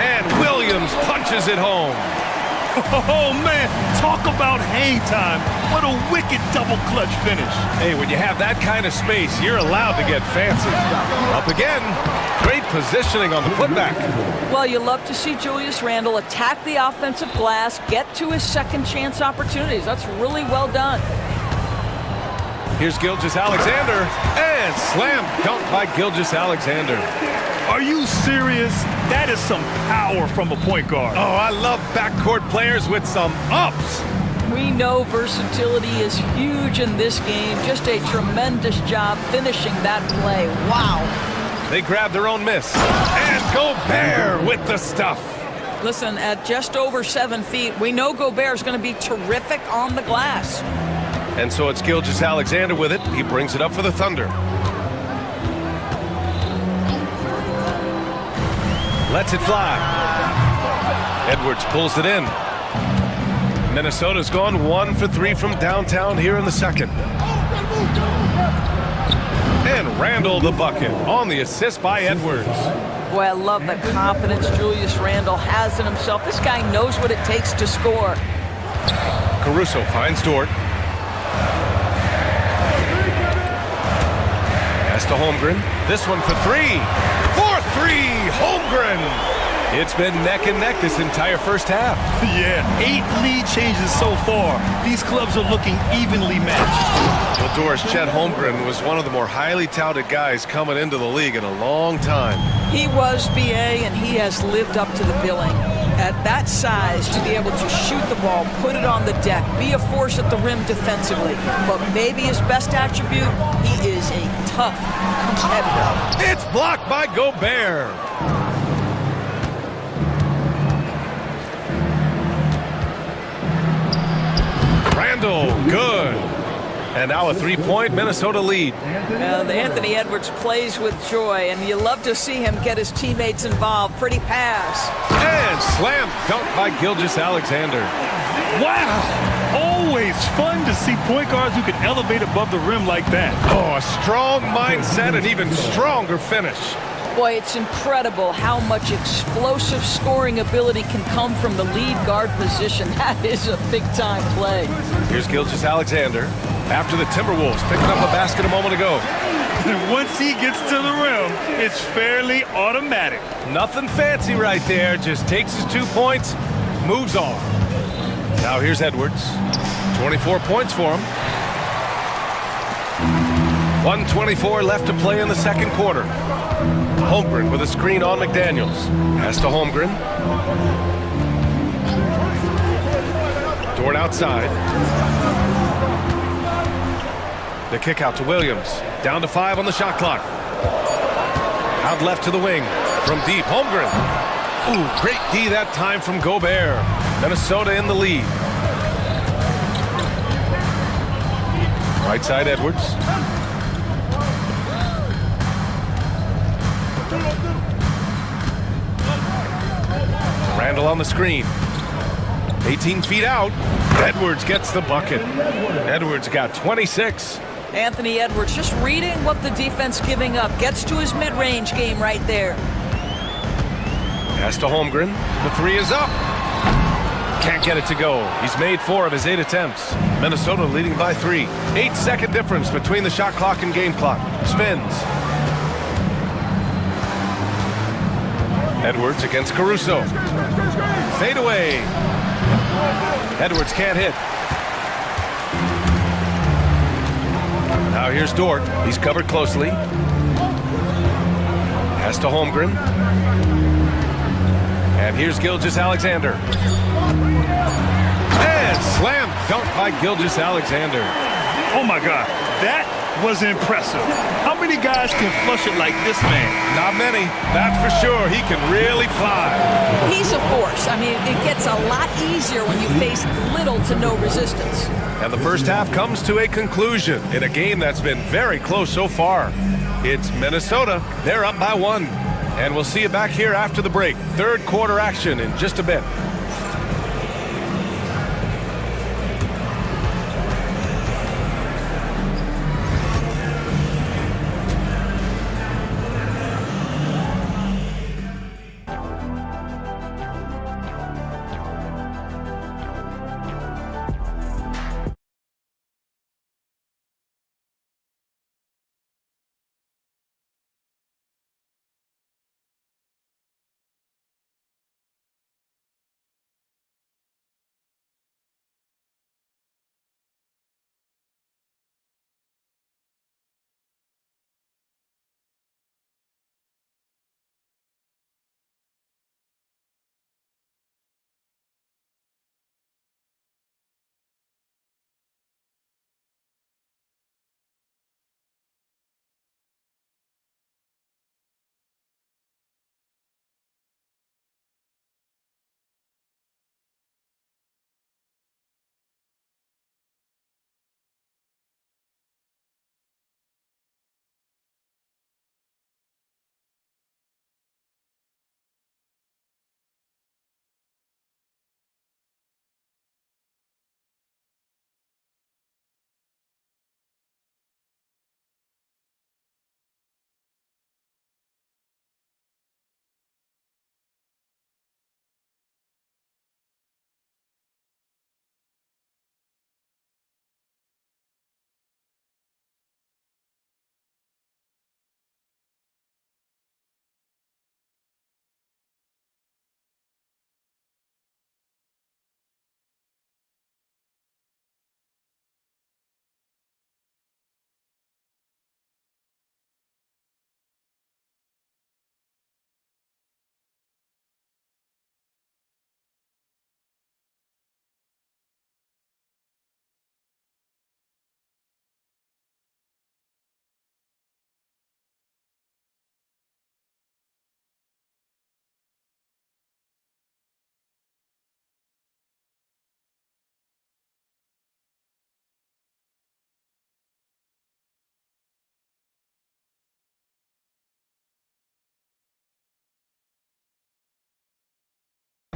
And Williams punches it home. Oh, man, talk about hang time. What a wicked double clutch finish. Hey, when you have that kind of space, you're allowed to get fancy. Up again. Great positioning on the putback. Well, you love to see Julius Randle attack the offensive glass, get to his second chance opportunities. That's really well done. Here's Gilgeous-Alexander, and slam dunk by Gilgeous-Alexander. Are you serious? That is some power from a point guard. Oh, I love backcourt players with some ups. We know versatility is huge in this game. Just a tremendous job finishing that play. Wow. They grab their own miss. And Gobert with the stuff. Listen, at just over 7 feet, we know Gobert is going to be terrific on the glass. And so it's Gilgeous-Alexander with it. He brings it up for the Thunder. Lets it fly. Edwards pulls it in. Minnesota's gone 1 for 3 from downtown here in the second. And Randall the bucket on the assist by Edwards. Boy, I love the confidence Julius Randle has in himself. This guy knows what it takes to score. Caruso finds Dort. Pass to Holmgren. This one for 3. For 3, Holmgren. It's been neck and neck this entire first half. Yeah, 8 lead changes so far. These clubs are looking evenly matched. Well, Doris, Chet Holmgren was one of the more highly touted guys coming into the league in a long time. He was BA, and he has lived up to the billing. At that size, to be able to shoot the ball, put it on the deck, be a force at the rim defensively. But maybe his best attribute, he is a tough competitor. It's blocked by Gobert. Randall, good. And now a 3-point Minnesota lead. Anthony Edwards plays with joy, and you love to see him get his teammates involved. Pretty pass. And slam dunk by Gilgeous-Alexander. Wow! Always fun to see point guards who can elevate above the rim like that. Oh, a strong mindset and even stronger finish. Boy, it's incredible how much explosive scoring ability can come from the lead guard position. That is a big-time play. Here's Gilgeous-Alexander after the Timberwolves picking up a basket a moment ago. And once he gets to the rim, it's fairly automatic. Nothing fancy right there. Just takes his 2 points, moves on. Now here's Edwards. 24 points for him. 1:24 left to play in the second quarter. Holmgren with a screen on McDaniels. Pass to Holmgren. Dort outside. The kick out to Williams. Down to 5 on the shot clock. Out left to the wing. From deep, Holmgren. Ooh, great D that time from Gobert. Minnesota in the lead. Right side, Edwards. Randall on the screen. 18 feet out. Edwards gets the bucket. Edwards got 26. Anthony Edwards just reading what the defense giving up. Gets to his mid-range game right there. Pass to Holmgren. The 3 is up. Can't get it to go. He's made 4 of his 8 attempts. Minnesota leading by 3. 8-second difference between the shot clock and game clock. Spins. Edwards against Caruso. Fade away. Edwards can't hit. Now here's Dort. He's covered closely. Pass to Holmgren. And here's Gilgeous-Alexander. And slam dunk by Gilgeous-Alexander. Oh my God, that was impressive. How many guys can flush it like this man? Not many, that's for sure. He can really fly. He's a force. I mean, it gets a lot easier when you face little to no resistance. And the first half comes to a conclusion in a game that's been very close so far. It's Minnesota. They're up by 1. And we'll see you back here after the break. Third quarter action in just a bit.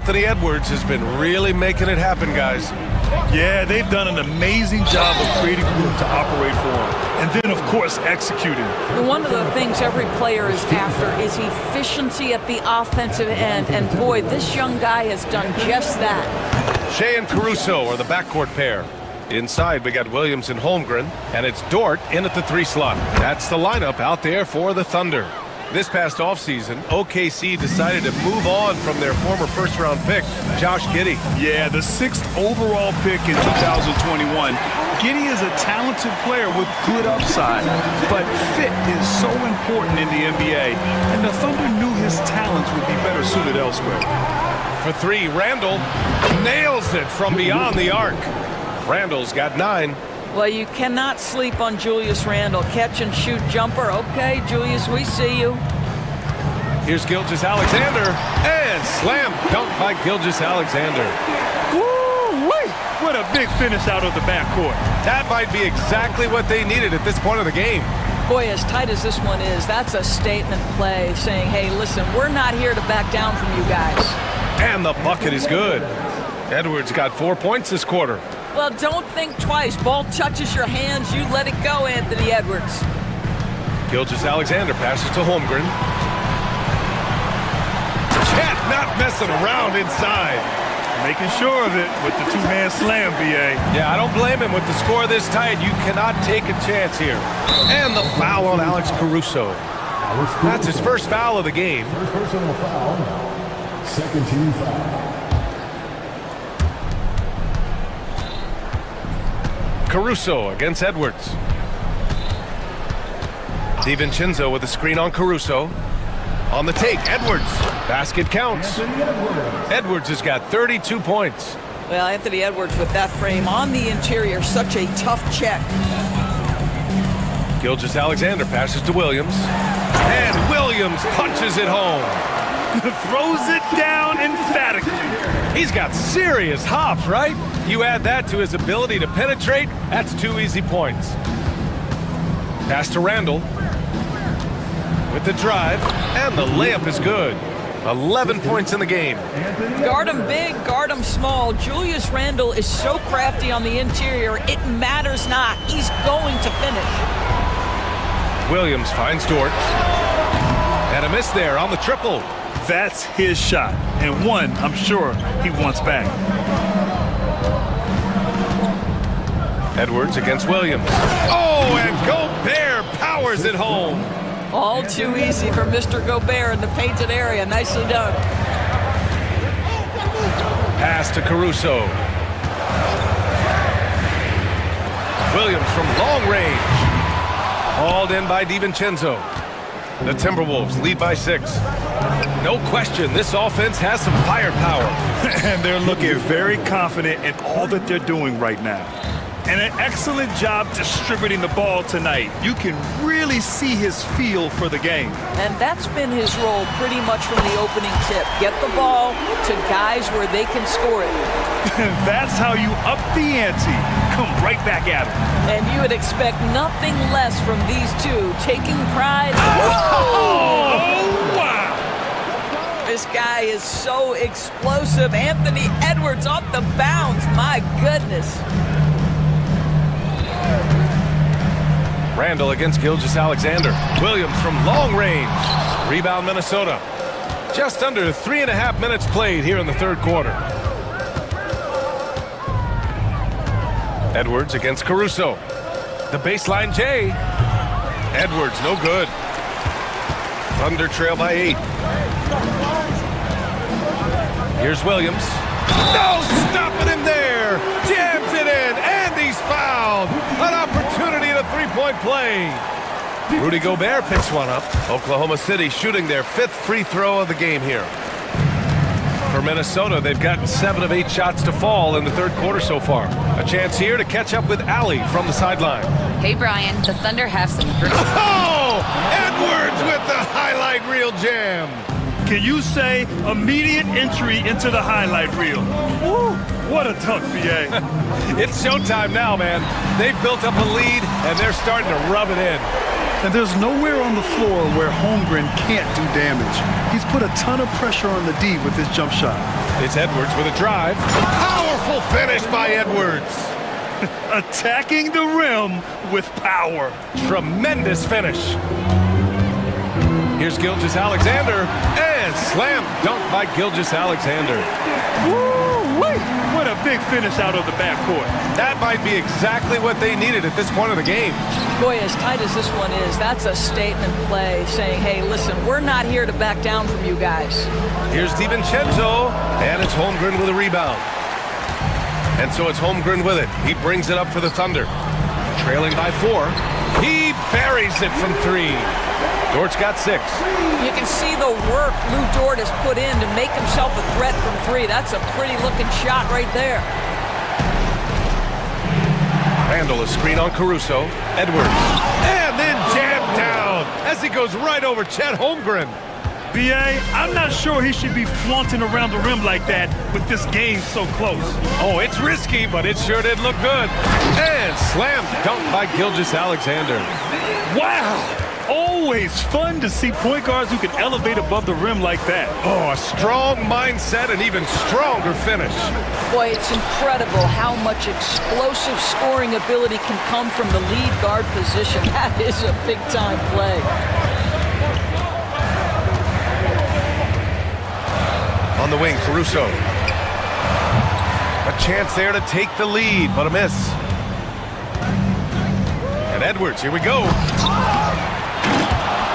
Anthony Edwards has been really making it happen, guys. Yeah, they've done an amazing job of creating room to operate for him. And then, of course, executing. One of the things every player is after is efficiency at the offensive end. And boy, this young guy has done just that. Shea and Caruso are the backcourt pair. Inside, we got Williams and Holmgren, and it's Dort in at the 3 slot. That's the lineup out there for the Thunder. This past offseason, OKC decided to move on from their former first-round pick, Josh Giddey. Yeah, the 6th overall pick in 2021. Giddey is a talented player with good upside, but fit is so important in the NBA, and the Thunder knew his talents would be better suited elsewhere. For 3, Randall nails it from beyond the arc. Randall's got 9. Well, you cannot sleep on Julius Randle. Catch and shoot jumper. Okay, Julius, we see you. Here's Gilgeous-Alexander, and slam dunk by Gilgeous-Alexander. Woo-wee! What a big finish out of the backcourt. That might be exactly what they needed at this point of the game. Boy, as tight as this one is, that's a statement play saying, hey, listen, we're not here to back down from you guys. And the bucket is good. Edwards got 4 points this quarter. Well, don't think twice. Ball touches your hands, you let it go, Anthony Edwards. Gilgeous-Alexander passes to Holmgren. Chet not messing around inside. Making sure of it with the 2-man slam, BA. Yeah, I don't blame him with the score this tight. You cannot take a chance here. And the foul on Alex Caruso. That's his first foul of the game. First personal foul. Second team foul. Caruso against Edwards. DiVincenzo with a screen on Caruso. On the take, Edwards. Basket counts. Edwards has got 32 points. Well, Anthony Edwards with that frame on the interior, such a tough check. Gilgeous-Alexander passes to Williams. And Williams punches it home. Throws it down emphatically. He's got serious hops, right? You add that to his ability to penetrate, that's 2 easy points. Pass to Randall. With the drive, and the layup is good. 11 points in the game. Guard him big, guard him small. Julius Randle is so crafty on the interior, it matters not. He's going to finish. Williams finds Dort. And a miss there on the triple. That's his shot, and one I'm sure he wants back. Edwards against Williams. Oh, and Gobert powers it home. All too easy for Mr. Gobert in the painted area. Nicely done. Pass to Caruso. Williams from long range. Hauled in by DiVincenzo. The Timberwolves lead by 6. No question, this offense has some firepower. And they're looking very confident in all that they're doing right now. And an excellent job distributing the ball tonight. You can really see his feel for the game. And that's been his role pretty much from the opening tip. Get the ball to guys where they can score it. That's how you up the ante. Come right back at him. And you would expect nothing less from these two, taking pride. Oh, wow. This guy is so explosive. Anthony Edwards off the bounce. My goodness. Randall against Gilgeous-Alexander. Williams from long range. Rebound Minnesota. Just under 3.5 minutes played here in the third quarter. Edwards against Caruso. The baseline J. Edwards, no good. Thunder trail by 8. Here's Williams. No stopping him there. Jams it in, and he's fouled. An opportunity at a three-point play. Rudy Gobert picks one up. Oklahoma City shooting their 5th free throw of the game here. For Minnesota, they've gotten 7 of 8 shots to fall in the third quarter so far. A chance here to catch up with Allie from the sideline. Hey, Brian, the Thunder have some... Oh! Edwards with the highlight reel jam. Can you say immediate entry into the highlight reel? Woo! What a dunk, BA. It's showtime now, man. They've built up a lead, and they're starting to rub it in. And there's nowhere on the floor where Holmgren can't do damage. He's put a ton of pressure on the D with his jump shot. It's Edwards with a drive. Powerful finish by Edwards. Attacking the rim with power. Tremendous finish. Here's Gilgeous-Alexander, and slam dunk by Gilgeous-Alexander. Woo-wee! What a big finish out of the backcourt. That might be exactly what they needed at this point of the game. Boy, as tight as this one is, that's a statement play saying, hey, listen, we're not here to back down from you guys. Here's DiVincenzo, and it's Holmgren with a rebound. And so it's Holmgren with it. He brings it up for the Thunder. Trailing by 4. He buries it from 3. Dort's got 6. You can see the work Lou Dort has put in to make himself a threat from 3. That's a pretty looking shot right there. Randall a screen on Caruso. Edwards. And then jammed down as he goes right over Chet Holmgren. B.A., I'm not sure he should be flaunting around the rim like that with this game so close. Oh, it's risky, but it sure did look good. And slam dunk by Gilgeous-Alexander. Wow! Always fun to see point guards who can elevate above the rim like that. Oh, a strong mindset and even stronger finish. Boy, it's incredible how much explosive scoring ability can come from the lead guard position. That is a big-time play. On the wing, Caruso. A chance there to take the lead, but a miss. And Edwards, here we go.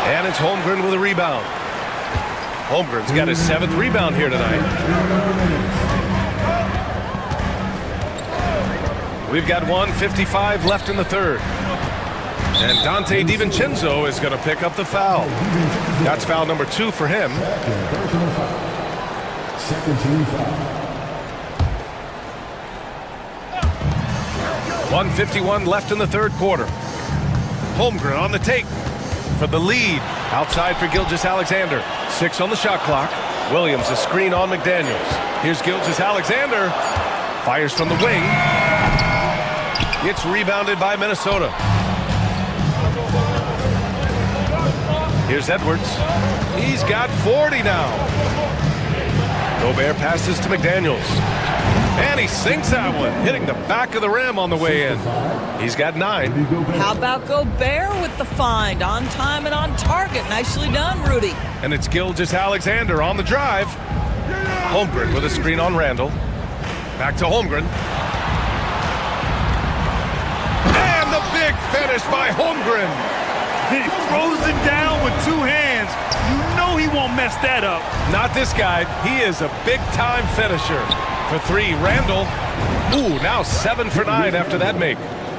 And it's Holmgren with a rebound. Holmgren's got his 7th rebound here tonight. We've got 1:55 left in the third. And Dante DiVincenzo is going to pick up the foul. That's foul number 2 for him. Second team foul. 1:51 left in the third quarter. Holmgren on the take for the lead. Outside for Gilgeous-Alexander. 6 on the shot clock. Williams a screen on McDaniels. Here's Gilgeous-Alexander. Fires from the wing. It's rebounded by Minnesota. Here's Edwards. He's got 40 now. Gobert passes to McDaniels. And he sinks that one, hitting the back of the rim on the way in. He's got 9. How about Gobert with the find? On time and on target. Nicely done, Rudy. And it's Gilgeous-Alexander on the drive. Holmgren with a screen on Randall. Back to Holmgren. And the big finish by Holmgren. He throws it down with 2 hands. You know he won't mess that up. Not this guy. He is a big-time finisher. For 3, Randall. Ooh, now 7 for 9 after that make.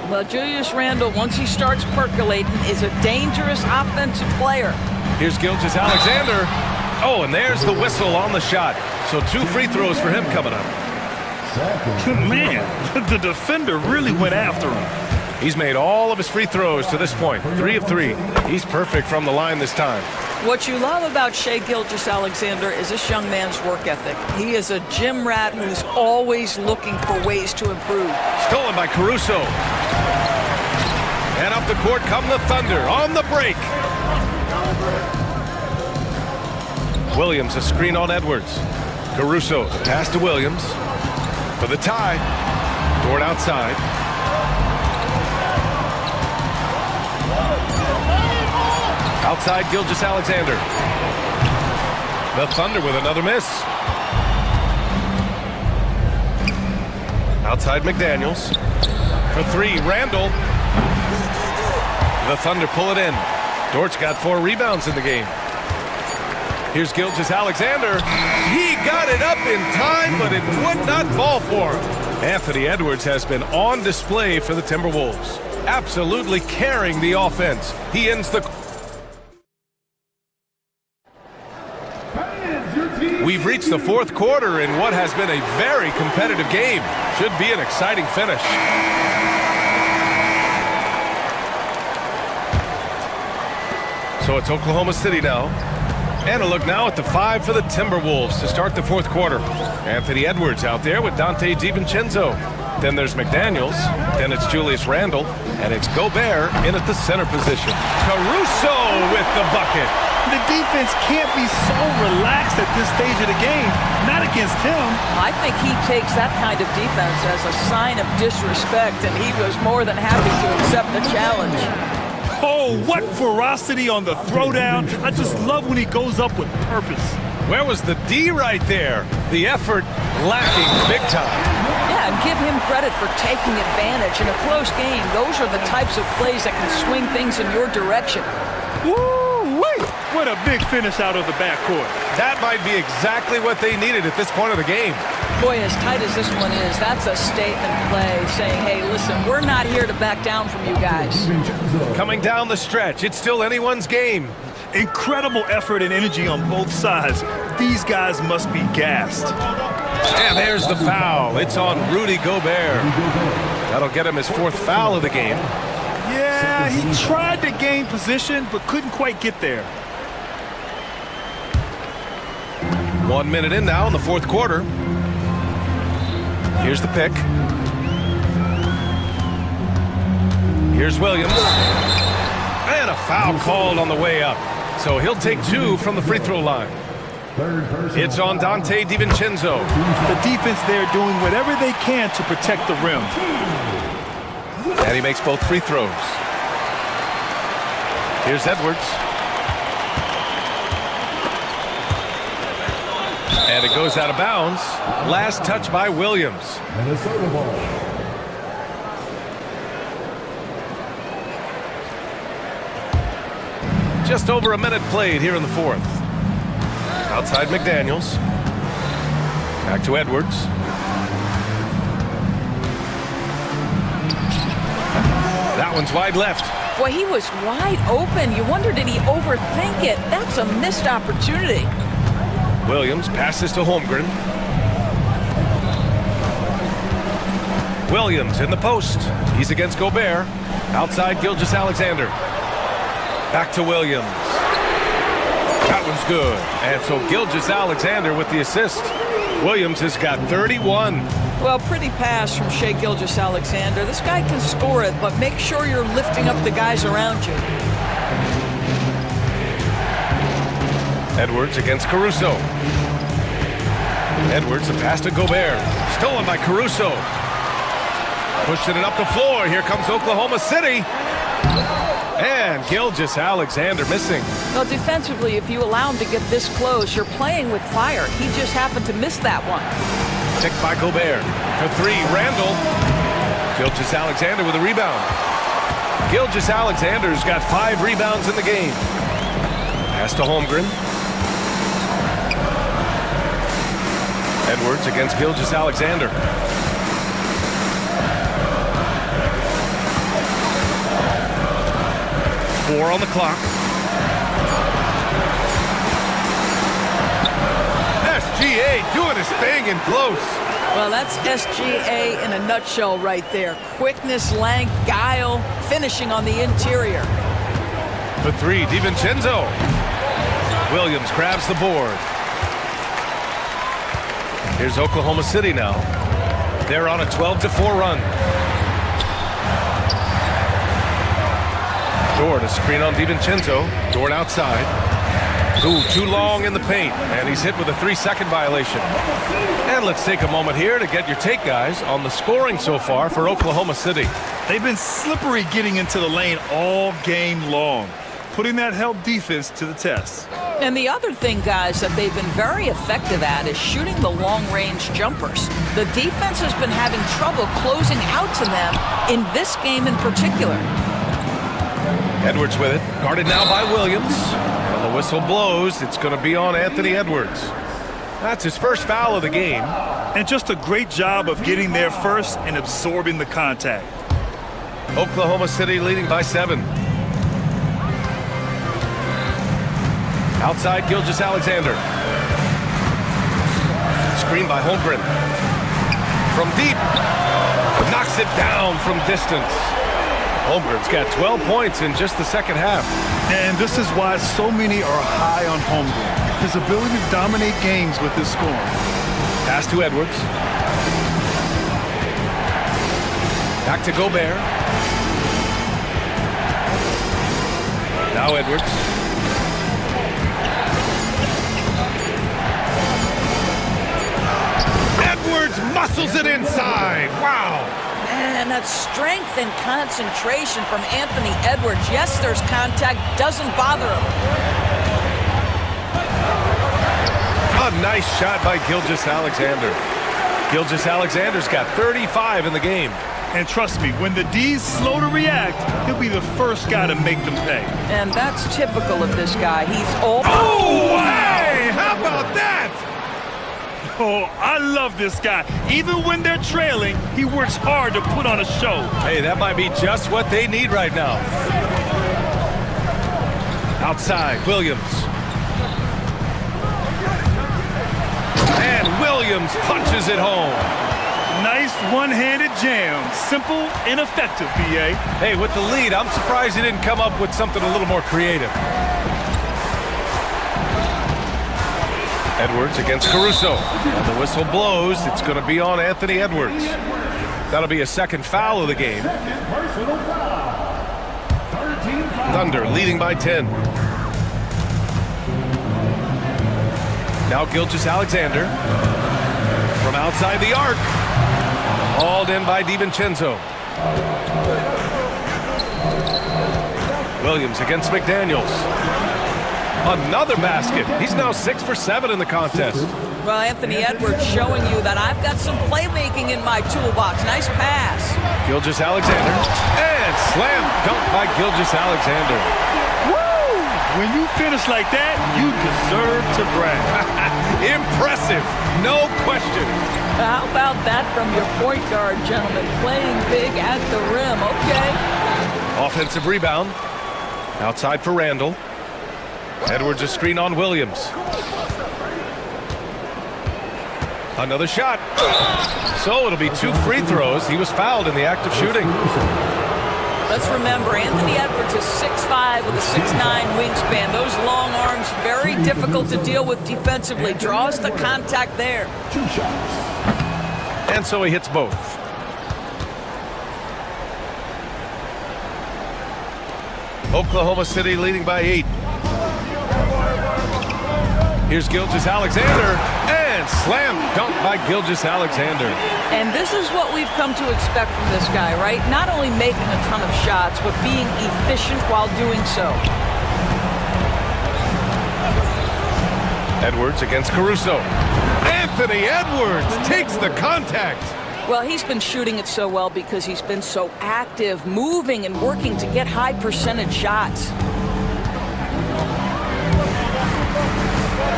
Well, Julius Randle, once he starts percolating, is a dangerous offensive player. Here's Gilgeous-Alexander. Oh, and there's the whistle on the shot. So 2 free throws for him coming up. Man, the defender really went after him. He's made all of his free throws to this point. 3 of 3. He's perfect from the line this time. What you love about Shai Gilgeous-Alexander is this young man's work ethic. He is a gym rat who's always looking for ways to improve. Stolen by Caruso. And up the court come the Thunder on the break. Williams a screen on Edwards. Caruso the pass to Williams for the tie. Dort outside. Outside Gilgeous-Alexander. The Thunder with another miss. Outside McDaniels. For 3, Randall. The Thunder pull it in. Dort's got 4 rebounds in the game. Here's Gilgeous-Alexander. He got it up in time, but it would not fall for him. Anthony Edwards has been on display for the Timberwolves. Absolutely carrying the offense. He ends the... We've reached the 4th quarter in what has been a very competitive game. Should be an exciting finish. So it's Oklahoma City now. And a look now at the 5 for the Timberwolves to start the 4th quarter. Anthony Edwards out there with Dante DiVincenzo. Then there's McDaniels. Then it's Julius Randle. And it's Gobert in at the center position. Caruso with the bucket. The defense can't be so relaxed at this stage of the game. Not against him. I think he takes that kind of defense as a sign of disrespect, and he was more than happy to accept the challenge. Oh, what ferocity on the throwdown. I just love when he goes up with purpose. Where was the D right there? The effort lacking big time. Yeah, and give him credit for taking advantage. In a close game, those are the types of plays that can swing things in your direction. Woo-wee! What a big finish out of the backcourt. That might be exactly what they needed at this point of the game. Boy, as tight as this one is, that's a statement play saying, hey, listen, we're not here to back down from you guys. Coming down the stretch, it's still anyone's game. Incredible effort and energy on both sides. These guys must be gassed. And there's the foul. It's on Rudy Gobert. That'll get him his fourth foul of the game. Yeah, he tried to gain position, but couldn't quite get there. 1 minute in now in the fourth quarter. Here's the pick. Here's Williams. And a foul called on the way up. So he'll take 2 from the free throw line. It's on Dante DiVincenzo. The defense there doing whatever they can to protect the rim. And he makes both free throws. Here's Edwards. And it goes out of bounds. Last touch by Williams. Minnesota ball. Just over a minute played here in the fourth. Outside McDaniels. Back to Edwards. That one's wide left. Boy, he was wide open. You wonder, did he overthink it? That's a missed opportunity. Williams passes to Holmgren. Williams in the post. He's against Gobert. Outside Gilgeous-Alexander. Back to Williams. That one's good. And so Gilgeous-Alexander with the assist. Williams has got 31. Well, pretty pass from Shai Gilgeous-Alexander. This guy can score it, but make sure you're lifting up the guys around you. Edwards against Caruso. Edwards, the pass to Gobert. Stolen by Caruso. Pushing it up the floor. Here comes Oklahoma City. And Gilgeous-Alexander missing. Well, defensively, if you allow him to get this close, you're playing with fire. He just happened to miss that one. Ticked by Gobert. For 3, Randle. Gilgeous-Alexander with a rebound. Gilgeous-Alexander's got 5 rebounds in the game. Pass to Holmgren. Edwards against Gilgeous-Alexander. Four on the clock. SGA doing his thing in close. Well, that's SGA in a nutshell right there. Quickness, length, guile, finishing on the interior. For 3, DiVincenzo. Williams grabs the board. Here's Oklahoma City now. They're on a 12-4 run. Dort, a screen on DiVincenzo. Dort outside. Ooh, too long in the paint. And he's hit with a 3-second violation. And let's take a moment here to get your take, guys, on the scoring so far for Oklahoma City. They've been slippery getting into the lane all game long, putting that help defense to the test. And the other thing, guys, that they've been very effective at is shooting the long-range jumpers. The defense has been having trouble closing out to them in this game in particular. Edwards with it. Guarded now by Williams. And the whistle blows. It's going to be on Anthony Edwards. That's his first foul of the game. And just a great job of getting there first and absorbing the contact. Oklahoma City leading by 7. Outside Gilgeous-Alexander. Screen by Holmgren. From deep. Knocks it down from distance. Holmgren's got 12 points in just the second half. And this is why so many are high on Holmgren. His ability to dominate games with his scoring. Pass to Edwards. Back to Gobert. Now Edwards. Edwards muscles it inside. Wow. And that strength and concentration from Anthony Edwards. Yes, there's contact, doesn't bother him. A nice shot by Gilgeous-Alexander. Gilgeous-Alexander's got 35 in the game. And trust me, when the D's slow to react, he'll be the first guy to make them pay. And that's typical of this guy. He's all... Oh, hey! How about that? Oh, I love this guy. Even when they're trailing, he works hard to put on a show. Hey, that might be just what they need right now. Outside, Williams. And Williams punches it home. Nice one-handed jam. Simple and effective, B.A. Hey, with the lead, I'm surprised he didn't come up with something a little more creative. Edwards against Caruso. And the whistle blows. It's going to be on Anthony Edwards. That'll be a second foul of the game. Thunder leading by 10. Now Gilgeous-Alexander from outside the arc. Hauled in by DiVincenzo. Williams against McDaniels. Another basket. He's now 6 for 7 in the contest. Well, Anthony Edwards showing you that I've got some playmaking in my toolbox. Nice pass. Gilgeous-Alexander. And slam dunk by Gilgeous-Alexander. Woo! When you finish like that, you deserve to brag. Impressive. No question. How about that from your point guard, gentlemen? Playing big at the rim. Okay. Offensive rebound. Outside for Randall. Edwards a screen on Williams. Another shot. So it'll be 2 free throws. He was fouled in the act of shooting. Let's remember, Anthony Edwards is 6'5" with a 6'9" wingspan. Those long arms, very difficult to deal with defensively. Draws the contact there. 2 shots. And so he hits both. Oklahoma City leading by 8. Here's Gilgeous-Alexander, and slam dunk by Gilgeous-Alexander. And this is what we've come to expect from this guy, right? Not only making a ton of shots, but being efficient while doing so. Edwards against Caruso. Anthony Edwards takes the contact. Well, he's been shooting it so well because he's been so active, moving and working to get high percentage shots.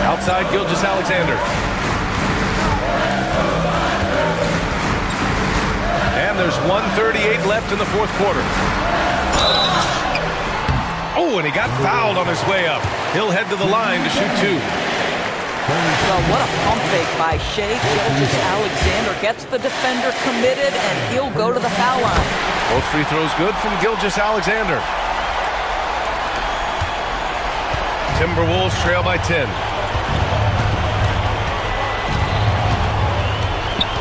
Outside Gilgeous-Alexander. And there's 1:38 left in the fourth quarter. Oh, and he got fouled on his way up. He'll head to the line to shoot 2. Well, what a pump fake by Shea. Gilgeous-Alexander gets the defender committed, and he'll go to the foul line. Both free throws good from Gilgeous-Alexander. Timberwolves trail by 10.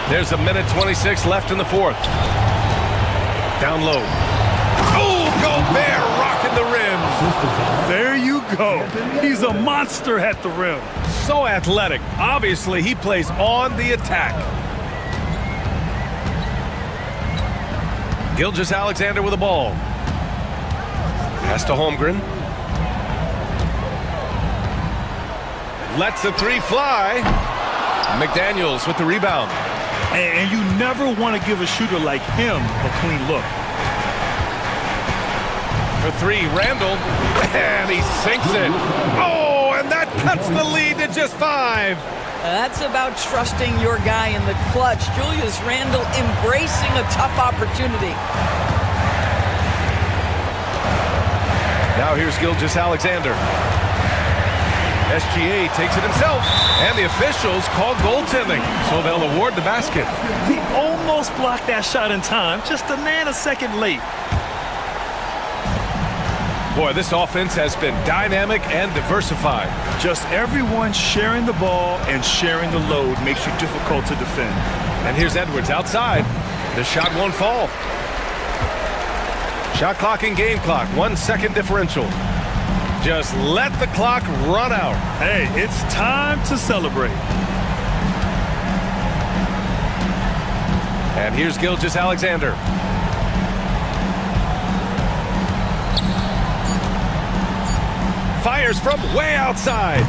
There's 1:26 left in the fourth. Down low. Oh, Gobert rocking the rim. There you go. He's a monster at the rim. So athletic. Obviously, he plays on the attack. Gilgeous-Alexander with the ball. Pass to Holmgren. Lets the 3 fly. McDaniels with the rebound. And you never want to give a shooter like him a clean look. For 3, Randall. And he sinks it. Oh, and that cuts the lead to just 5. That's about trusting your guy in the clutch. Julius Randle embracing a tough opportunity. Now here's Gilgeous-Alexander. SGA takes it himself, and the officials call goaltending, so they'll award the basket. He almost blocked that shot in time, just a nanosecond late. Boy, this offense has been dynamic and diversified. Just everyone sharing the ball and sharing the load makes you difficult to defend. And here's Edwards outside. The shot won't fall. Shot clock and game clock, 1 second differential. Just let the clock run out. Hey, it's time to celebrate. And here's Gilgeous-Alexander. Fires from way outside.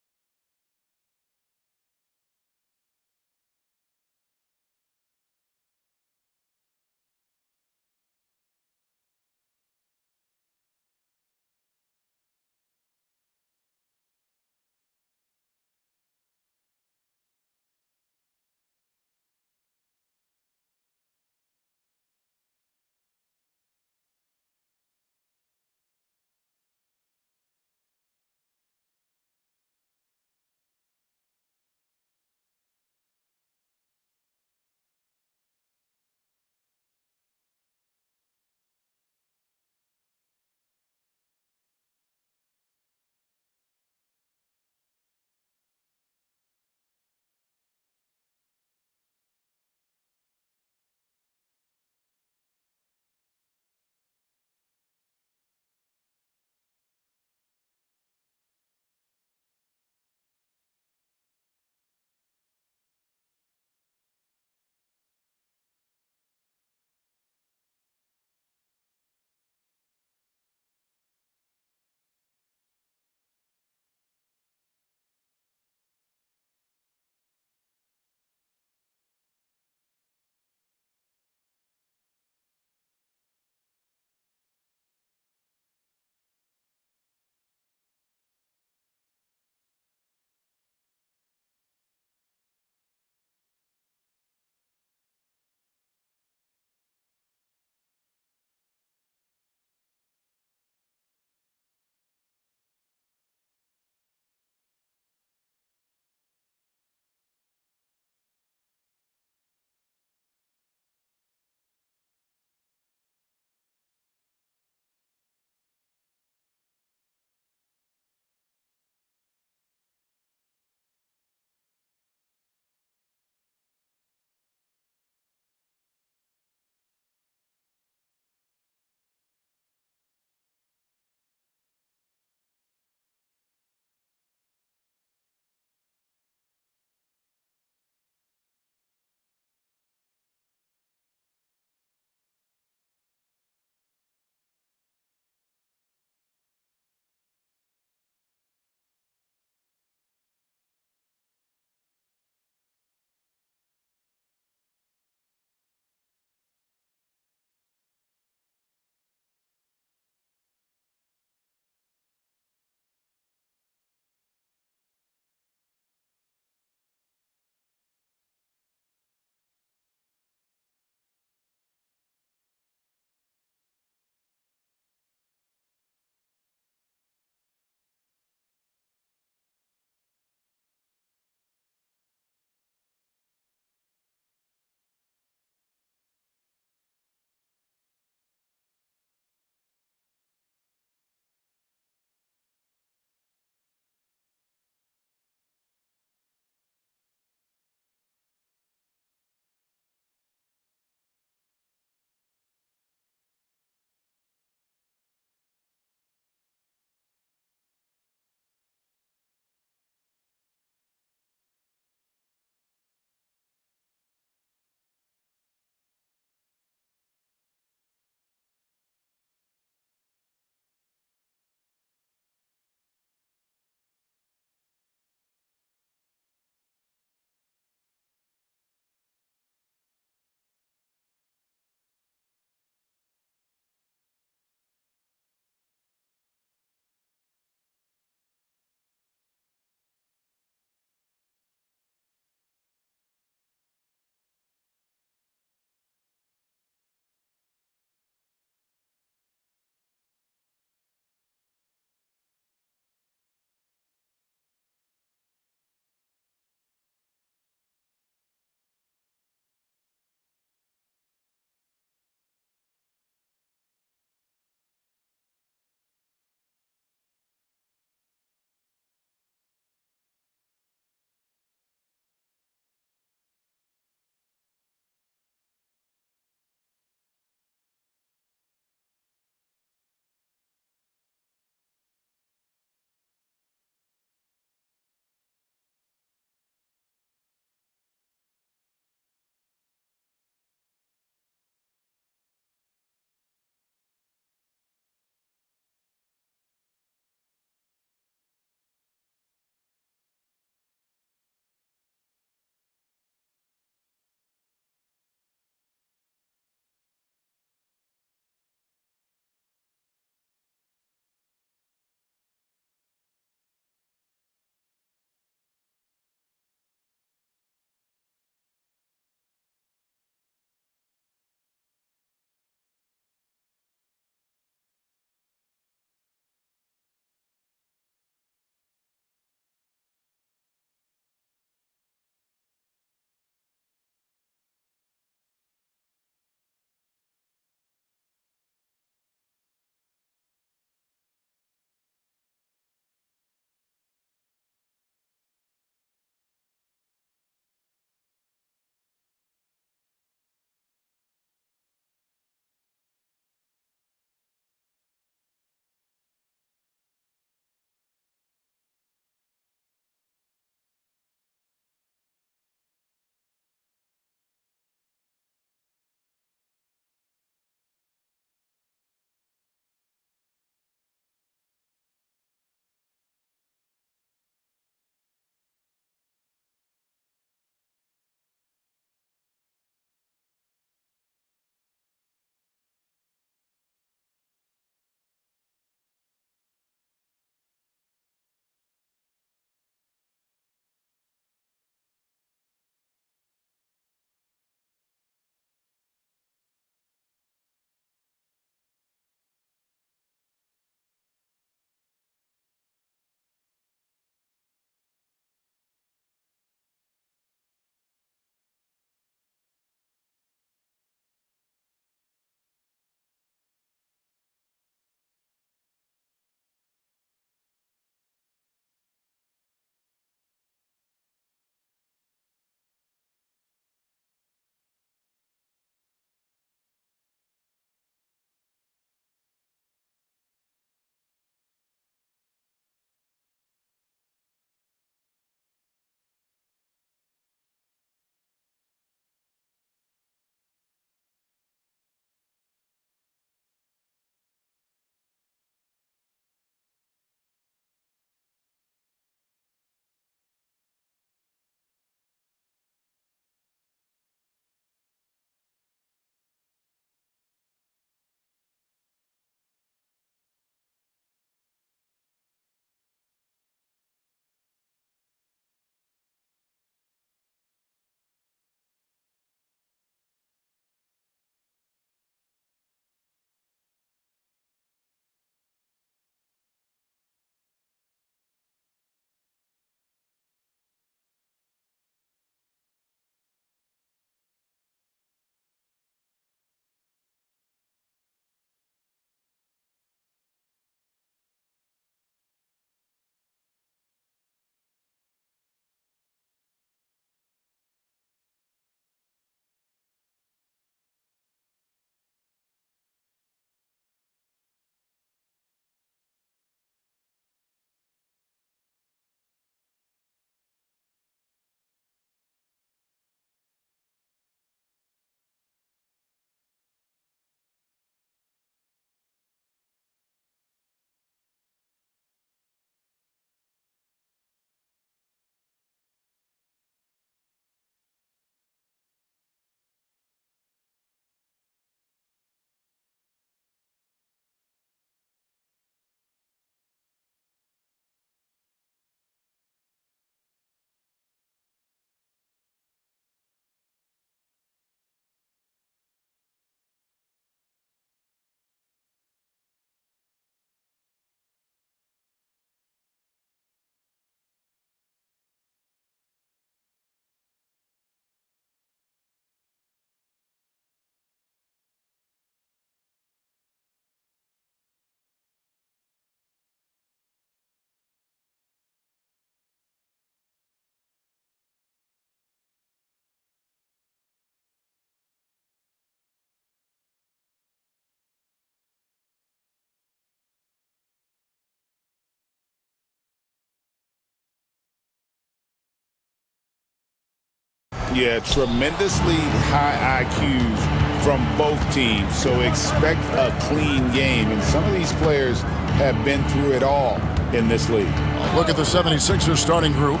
Yeah, tremendously high IQs from both teams, so expect a clean game. And some of these players have been through it all in this league. Look at the 76ers starting group.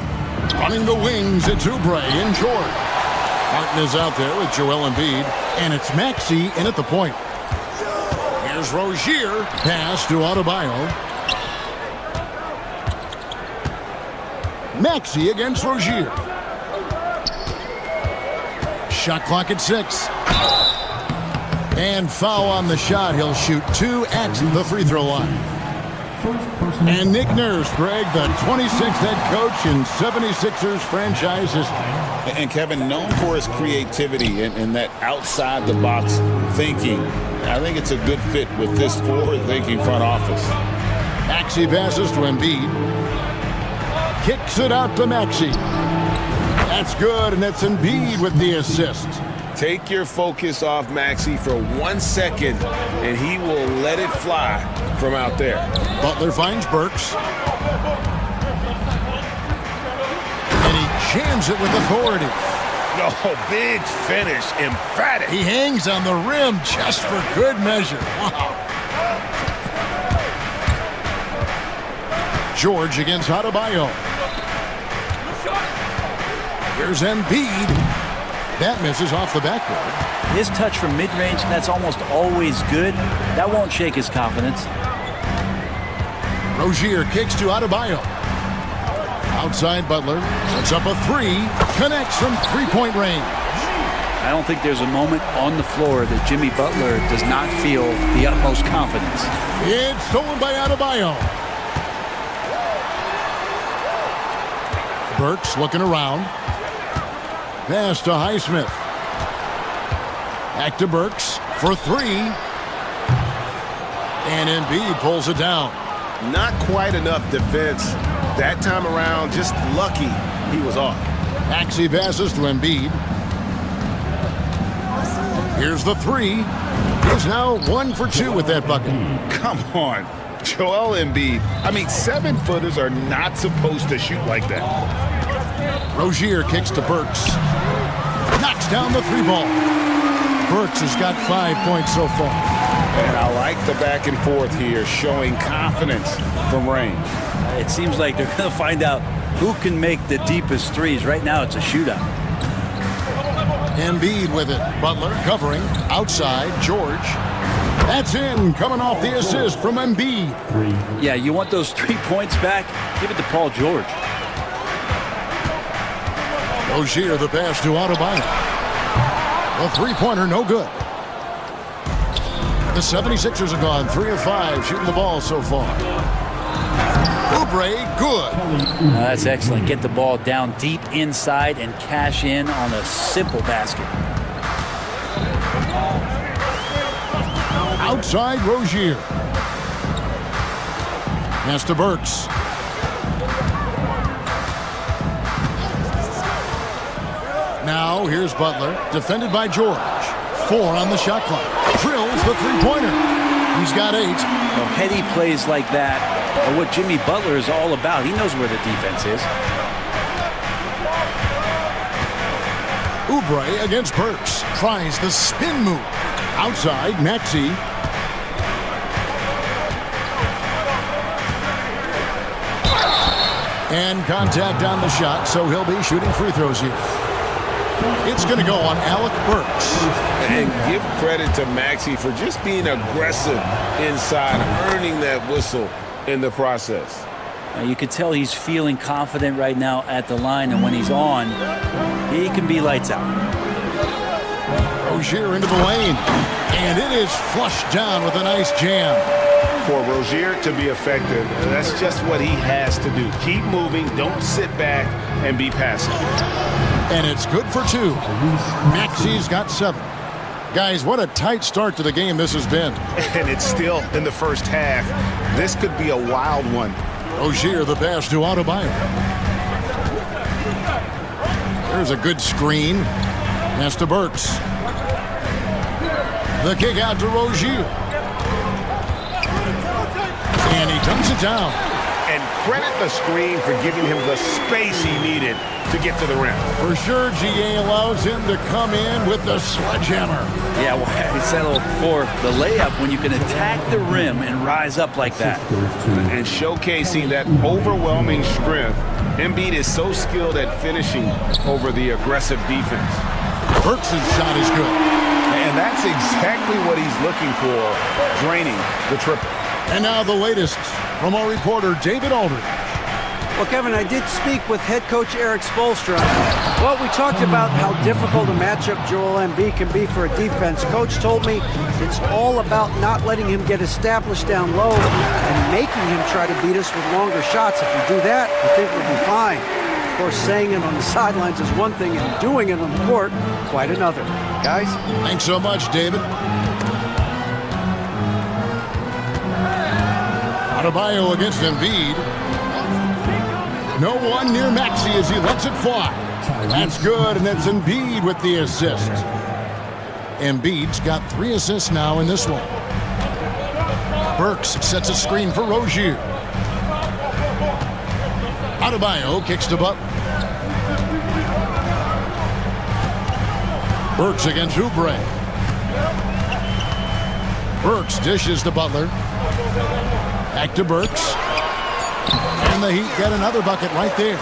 Running the wings, it's Oubre and George. Martin is out there with Joel Embiid, and it's Maxey in at the point. Here's Rozier, pass to Adebayo. Maxey against Rozier. Shot clock at 6. And foul on the shot. He'll shoot 2 at the free throw line. And Nick Nurse, Greg, the 26th head coach in 76ers franchise history. And Kevin, known for his creativity and that outside-the-box thinking, I think it's a good fit with this forward-thinking front office. Maxey passes to Embiid. Kicks it out to Maxey. That's good, and it's Embiid with the assist. Take your focus off Maxey for 1 second, and he will let it fly from out there. Butler finds Burks. And he jams it with authority. Oh, big finish, emphatic. He hangs on the rim just for good measure. Wow. George against Adebayo. Here's Embiid. That misses off the backboard. His touch from mid-range, that's almost always good. That won't shake his confidence. Rozier kicks to Adebayo. Outside Butler. Sets up a 3. Connects from three-point range. I don't think there's a moment on the floor that Jimmy Butler does not feel the utmost confidence. It's stolen by Adebayo. Burks looking around. Pass to Highsmith. Back to Burks for 3. And Embiid pulls it down. Not quite enough defense that time around. Just lucky he was off. Maxey passes to Embiid. Here's the 3. He's now 1 for 2 with that bucket. Come on, Joel Embiid. I mean, 7-footers are not supposed to shoot like that. Rozier kicks to Burks. Knocks down the 3 ball. Burks has got 5 points so far. And I like the back and forth here, showing confidence from range. It seems like they're going to find out who can make the deepest threes. Right now, it's a shootout. Embiid with it. Butler covering. Outside, George. That's in. Coming off the assist from Embiid. Yeah, you want those 3 points back? Give it to Paul George. Rozier the pass to Adebayo. The three-pointer no good. The 76ers have gone 3 of 5 shooting the ball so far. Oubre, good. That's excellent. Get the ball down deep inside and cash in on a simple basket. Outside Rozier. Pass to Burks. Now here's Butler, defended by George. 4 on the shot clock. Drills the three-pointer. He's got 8. Well, heady plays like that are what Jimmy Butler is all about. He knows where the defense is. Oubre against Burks. Tries the spin move. Outside, Maxey. And contact on the shot, so he'll be shooting free throws here. It's going to go on Alec Burks. And give credit to Maxey for just being aggressive inside, earning that whistle in the process. You can tell he's feeling confident right now at the line, and when he's on, he can be lights out. Rozier into the lane, and it is flushed down with a nice jam. For Rozier to be effective, that's just what he has to do. Keep moving, don't sit back and be passive. And it's good for 2. Maxey's got 7. Guys, what a tight start to the game this has been. And it's still in the first half. This could be a wild one. Rozier the pass to Adebayo. There's a good screen. Pass to Burks. The kick out to Rozier. And he dumps it down. And credit the screen for giving him the space he needed to get to the rim. For sure, GA allows him to come in with the sledgehammer. Yeah, well, I settled for the layup when you can attack the rim and rise up like that. And showcasing that overwhelming strength, Embiid is so skilled at finishing over the aggressive defense. Burks' shot is good. And that's exactly what he's looking for, draining the triple. And now the latest from our reporter, David Aldridge. Well, Kevin, I did speak with head coach Eric Spoelstra. Well, we talked about how difficult a matchup Joel Embiid can be for a defense. Coach told me it's all about not letting him get established down low and making him try to beat us with longer shots. If we do that, I think we'll be fine. Of course, saying it on the sidelines is one thing, and doing it on the court, quite another. Guys? Thanks so much, David. Adebayo against Embiid. No one near Maxey as he lets it fly. That's good, and it's Embiid with the assist. Embiid's got 3 assists now in this one. Burks sets a screen for Rozier. Adebayo kicks to Butler. Burks against Oubre. Burks dishes to Butler. Back to Burks. And the Heat get another bucket right there.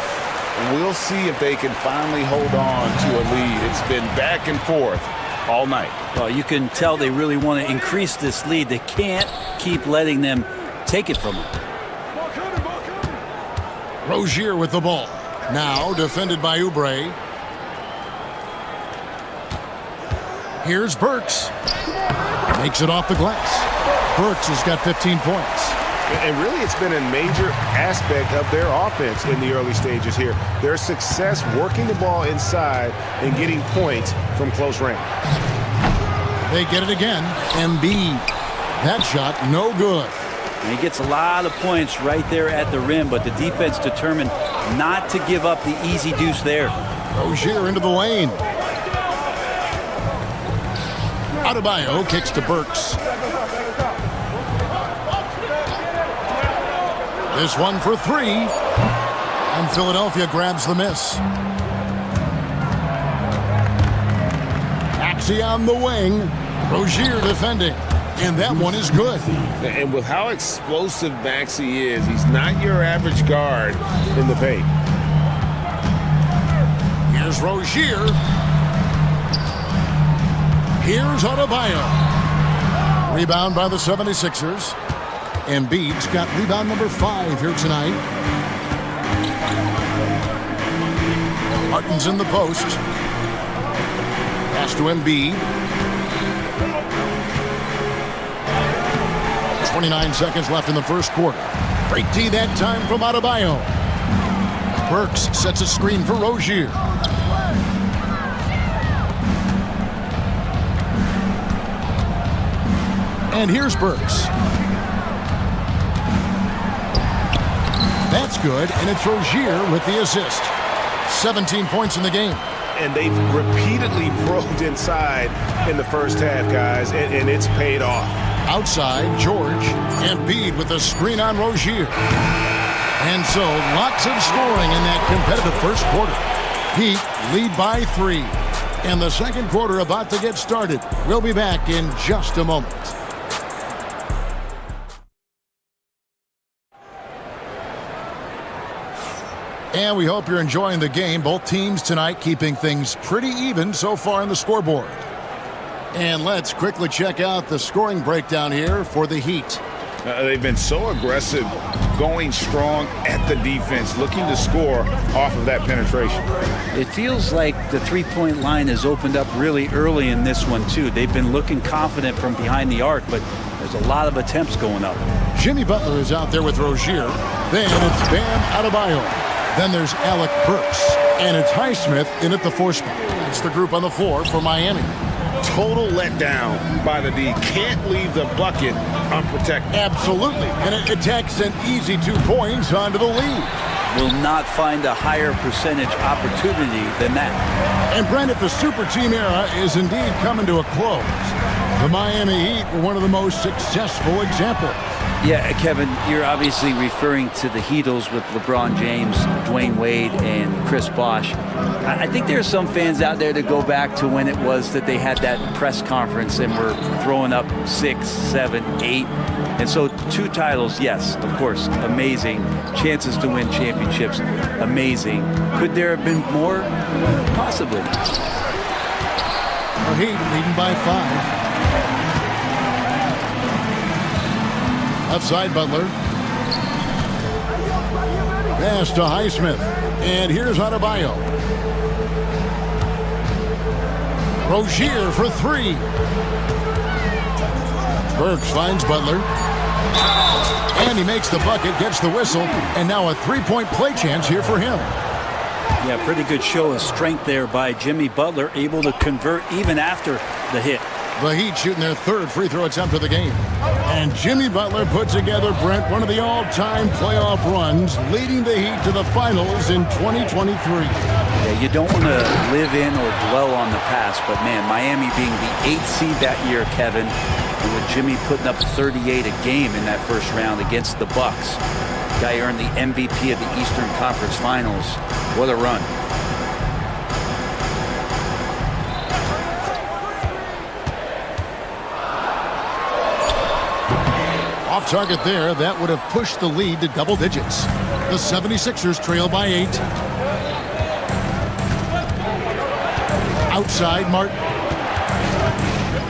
We'll see if they can finally hold on to a lead. It's been back and forth all night. Well, you can tell they really want to increase this lead. They can't keep letting them take it from them. Rozier with the ball. Now defended by Oubre. Here's Burks. Makes it off the glass. Burks has got 15 points. And really, it's been a major aspect of their offense in the early stages here. Their success working the ball inside and getting points from close range. They get it again. Embiid. That shot, no good. And he gets a lot of points right there at the rim, but the defense determined not to give up the easy deuce there. Rozier into the lane. Adebayo kicks to Burks. This one for 3. And Philadelphia grabs the miss. Maxey on the wing. Rozier defending. And that one is good. And with how explosive Maxey is, he's not your average guard in the paint. Here's Rozier. Here's Adebayo. Rebound by the 76ers. Embiid's got rebound number 5 here tonight. Martin's in the post. Pass to Embiid. 29 seconds left in the first quarter. Break D that time from Adebayo. Burks sets a screen for Rozier. And here's Burks. That's good, and it's Rozier with the assist. 17 points in the game. And they've repeatedly probed inside in the first half, guys, and it's paid off. Outside, George. Embiid with a screen on Rozier. And so, lots of scoring in that competitive first quarter. Heat lead by 3. And the second quarter about to get started. We'll be back in just a moment. And we hope you're enjoying the game. Both teams tonight keeping things pretty even so far on the scoreboard. And let's quickly check out the scoring breakdown here for the Heat. They've been so aggressive, going strong at the defense, looking to score off of that penetration. It feels like the three-point line has opened up really early in this one, too. They've been looking confident from behind the arc, but there's a lot of attempts going up. Jimmy Butler is out there with Rozier. Then it's Bam Adebayo. Then there's Alec Burks. And it's Highsmith in at the 4 spot. That's the group on the floor for Miami. Total letdown by the D. Can't leave the bucket unprotected. Absolutely. And it attacks an easy 2 points onto the lead. Will not find a higher percentage opportunity than that. And Brent, if the super team era is indeed coming to a close, the Miami Heat were one of the most successful examples. Yeah, Kevin, you're obviously referring to the Heatles with LeBron James, Dwayne Wade, and Chris Bosh. I think there are some fans out there that go back to when it was that they had that press conference and were throwing up 6, 7, 8. And so 2 titles, yes, of course, amazing. Chances to win championships, amazing. Could there have been more? Possibly. The Heat leading by 5. Left side, Butler. Pass to Highsmith. And here's Adebayo. Rozier for 3. Burks finds Butler. And he makes the bucket, gets the whistle, and now a 3-point play chance here for him. Yeah, pretty good show of strength there by Jimmy Butler, able to convert even after the hit. The Heat shooting their 3rd free throw attempt of the game. And Jimmy Butler put together, Brent, one of the all-time playoff runs, leading the Heat to the finals in 2023. Yeah, you don't want to live in or dwell on the past, but man, Miami being the 8th seed that year, Kevin, and with Jimmy putting up 38 a game in that first round against the Bucks. Guy earned the MVP of the Eastern Conference Finals. What a run. Off target there, that would have pushed the lead to double digits. The 76ers trail by 8. Outside, Martin.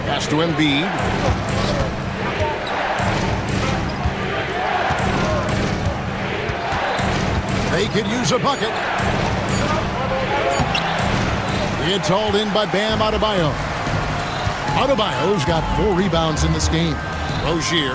Pass to Embiid. They could use a bucket. It's hauled in by Bam Adebayo. Adebayo's got 4 rebounds in this game. Rozier,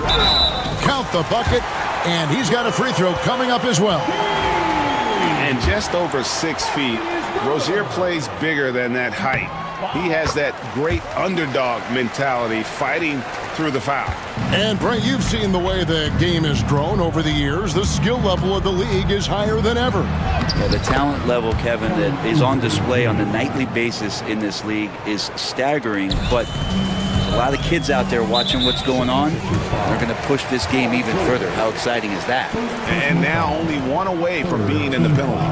count the bucket, and he's got a free throw coming up as well. And just over 6 feet, Rozier plays bigger than that height. He has that great underdog mentality, fighting through the foul. And Brent, you've seen the way the game has grown over the years. The skill level of the league is higher than ever. Yeah, the talent level, Kevin, that is on display on a nightly basis in this league is staggering, but a lot of kids out there watching what's going on. They're going to push this game even further. How exciting is that? And now only 1 away from being in the penalty.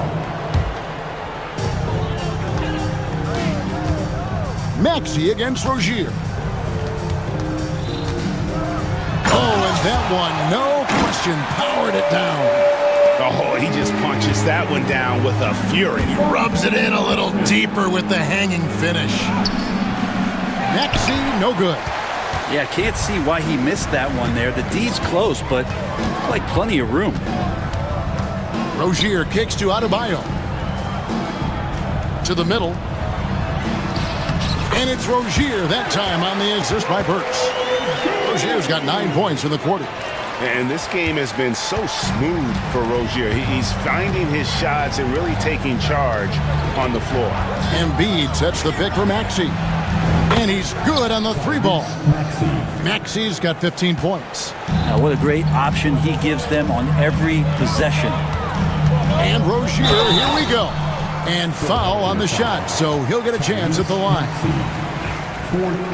Maxey against Rozier. Oh, and that one, no question, powered it down. Oh, he just punches that one down with a fury. He rubs it in a little deeper with the hanging finish. Maxey, no good. Yeah, can't see why he missed that one there. The D's close, but like plenty of room. Rozier kicks to Adebayo. To the middle. And it's Rozier that time on the assist by Burks. Rozier's got 9 points in the quarter. And this game has been so smooth for Rozier. He's finding his shots and really taking charge on the floor. Embiid sets the pick for Maxey. And he's good on the 3 ball. Maxey's got 15 points. Now, what a great option he gives them on every possession. And Rozier, here we go. And foul on the shot, so he'll get a chance at the line.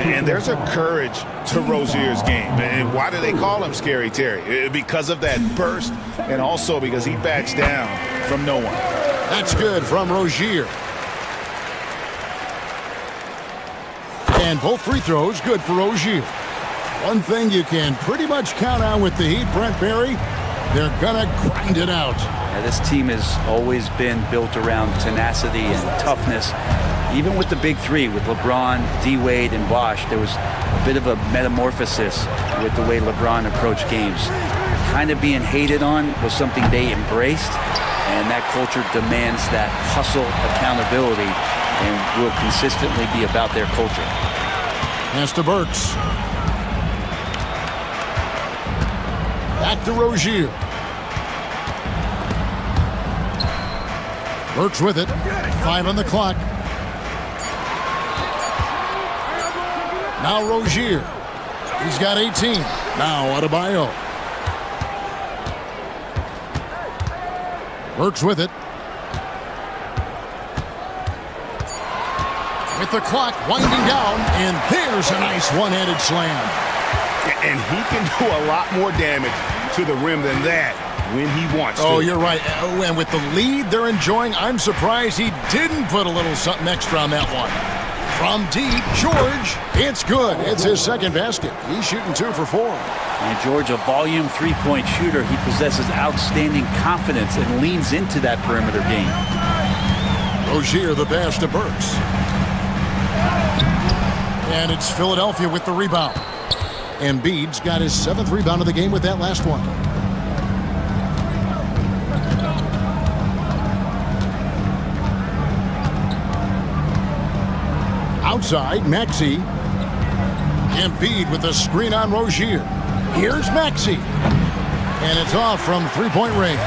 And there's a courage to Rozier's game. And why do they call him Scary Terry? Because of that burst, and also because he backs down from no one. That's good from Rozier. And both free throws good for Rozier. One thing you can pretty much count on with the Heat, Brent Barry, they're gonna grind it out. Now, this team has always been built around tenacity and toughness. Even with the big 3, with LeBron, D-Wade, and Bosh, there was a bit of a metamorphosis with the way LeBron approached games. Kind of being hated on was something they embraced, and that culture demands that hustle accountability and will consistently be about their culture. Pass to Burks. Back to Rozier. Burks with it. 5 on the clock. Now Rozier. He's got 18. Now Adebayo. Burks with it. With the clock winding down, and there's a nice one-handed slam. And he can do a lot more damage to the rim than that when he wants to. Oh, you're right. Oh, and with the lead they're enjoying, I'm surprised he didn't put a little something extra on that one. From deep, George, it's good. It's his second basket. He's shooting 2 for 4. And George, a volume three-point shooter, he possesses outstanding confidence and leans into that perimeter game. Rozier the pass to Burks. And it's Philadelphia with the rebound. Embiid's got his 7th rebound of the game with that last one. Outside, Maxey. Embiid with the screen on Rozier. Here's Maxey. And it's off from three-point range.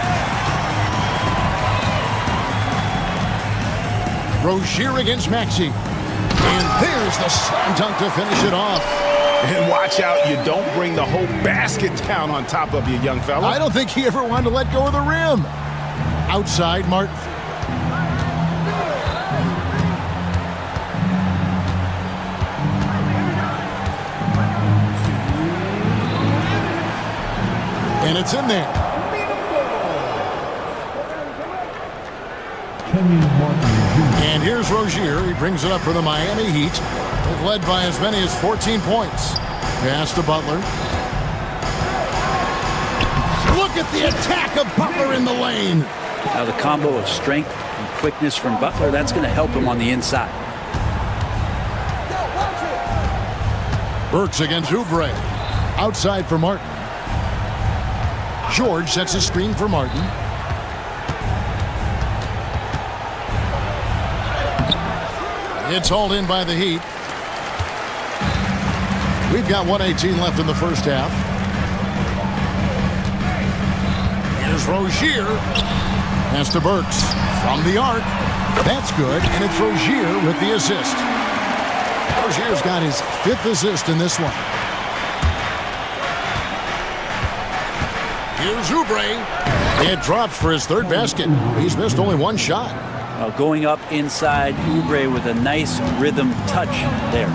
Rozier against Maxey. And there's the slam dunk to finish it off. And watch out, you don't bring the whole basket down on top of you, young fella. I don't think he ever wanted to let go of the rim. Outside, Martin. And it's in there. And here's Rozier. He brings it up for the Miami Heat. They've led by as many as 14 points. Pass to Butler. Look at the attack of Butler in the lane. Now the combo of strength and quickness from Butler, that's going to help him on the inside. Burks against Oubre. Outside for Martin. George sets a screen for Martin. It's hauled in by the Heat. We've got 1:18 left in the first half. Here's Rozier. Pass to Burks. From the arc. That's good, and it's Rozier with the assist. Rozier's got his 5th assist in this one. Here's Oubre. It drops for his 3rd basket. He's missed only 1 shot. Going up inside, Oubre with a nice rhythm touch there.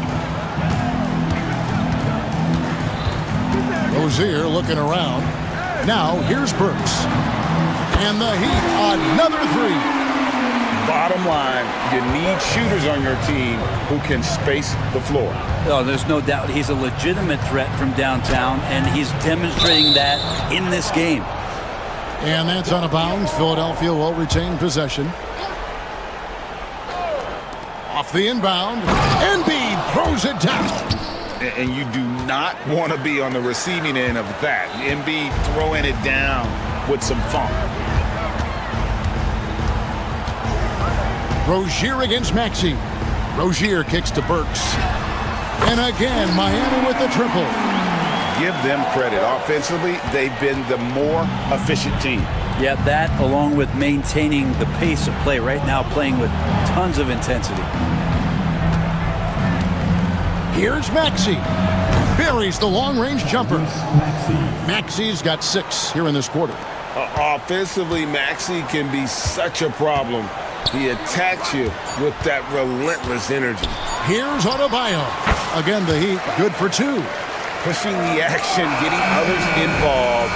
Rozier looking around. Now here's Burks. And the Heat, another 3. Bottom line, you need shooters on your team who can space the floor. Oh, there's no doubt he's a legitimate threat from downtown, and he's demonstrating that in this game. And that's out of bounds. Philadelphia will retain possession. Off the inbound. Embiid throws it down. And you do not want to be on the receiving end of that. Embiid throwing it down with some funk. Rozier against Maxey. Rozier kicks to Burks. And again, Miami with the triple. Give them credit. Offensively, they've been the more efficient team. Yeah, that along with maintaining the pace of play right now, playing with tons of intensity. Here's Maxey. Buries the long-range jumper. Maxey's got 6 here in this quarter. Offensively, Maxey can be such a problem. He attacks you with that relentless energy. Here's Adebayo. Again, the Heat good for 2. Pushing the action, getting others involved.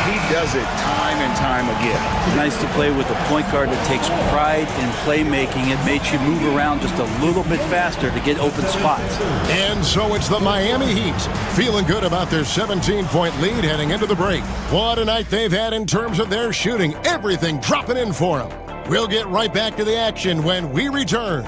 He does it time and time again. Nice to play with a point guard that takes pride in playmaking. It makes you move around just a little bit faster to get open spots. And so it's the Miami Heat feeling good about their 17-point lead heading into the break. What a night they've had in terms of their shooting. Everything dropping in for them. We'll get right back to the action when we return.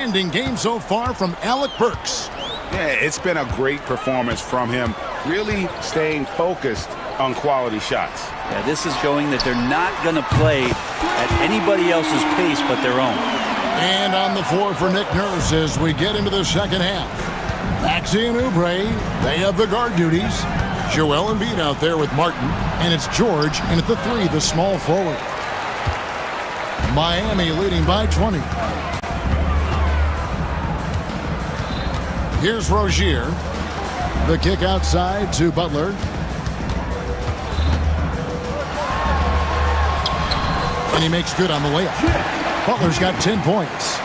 outstanding game so far from Alec Burks. Yeah, it's been a great performance from him, really staying focused on quality shots. Yeah, this is showing that they're not going to play at anybody else's pace but their own. And on the floor for Nick Nurse as we get into the second half. Maxey and Oubre, they have the guard duties. Joel Embiid out there with Martin, and it's George in at the 3, the small forward. Miami leading by 20. Here's Rozier. The kick outside to Butler. And he makes good on the layup. Butler's got 10 points.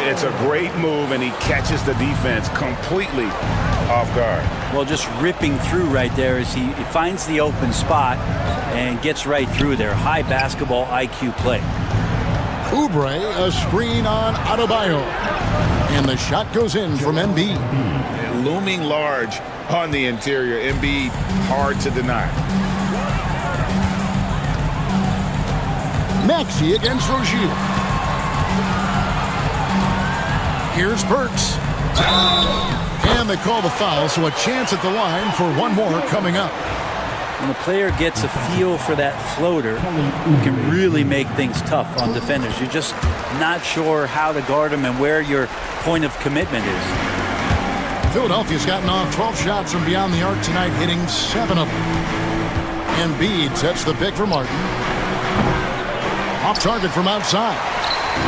It's a great move, and he catches the defense completely off guard. Well, just ripping through right there as he finds the open spot and gets right through there. High basketball IQ play. Oubre, a screen on Adebayo. And the shot goes in from Embiid. Looming large on the interior. Embiid, hard to deny. Maxey against Rozier. Here's Burks. And they call the foul, so a chance at the line for one more coming up. When a player gets a feel for that floater, it can really make things tough on defenders. You're just not sure how to guard them and where your point of commitment is. Philadelphia's gotten off 12 shots from beyond the arc tonight, hitting 7 of them. Embiid sets the pick for Martin. Off target from outside.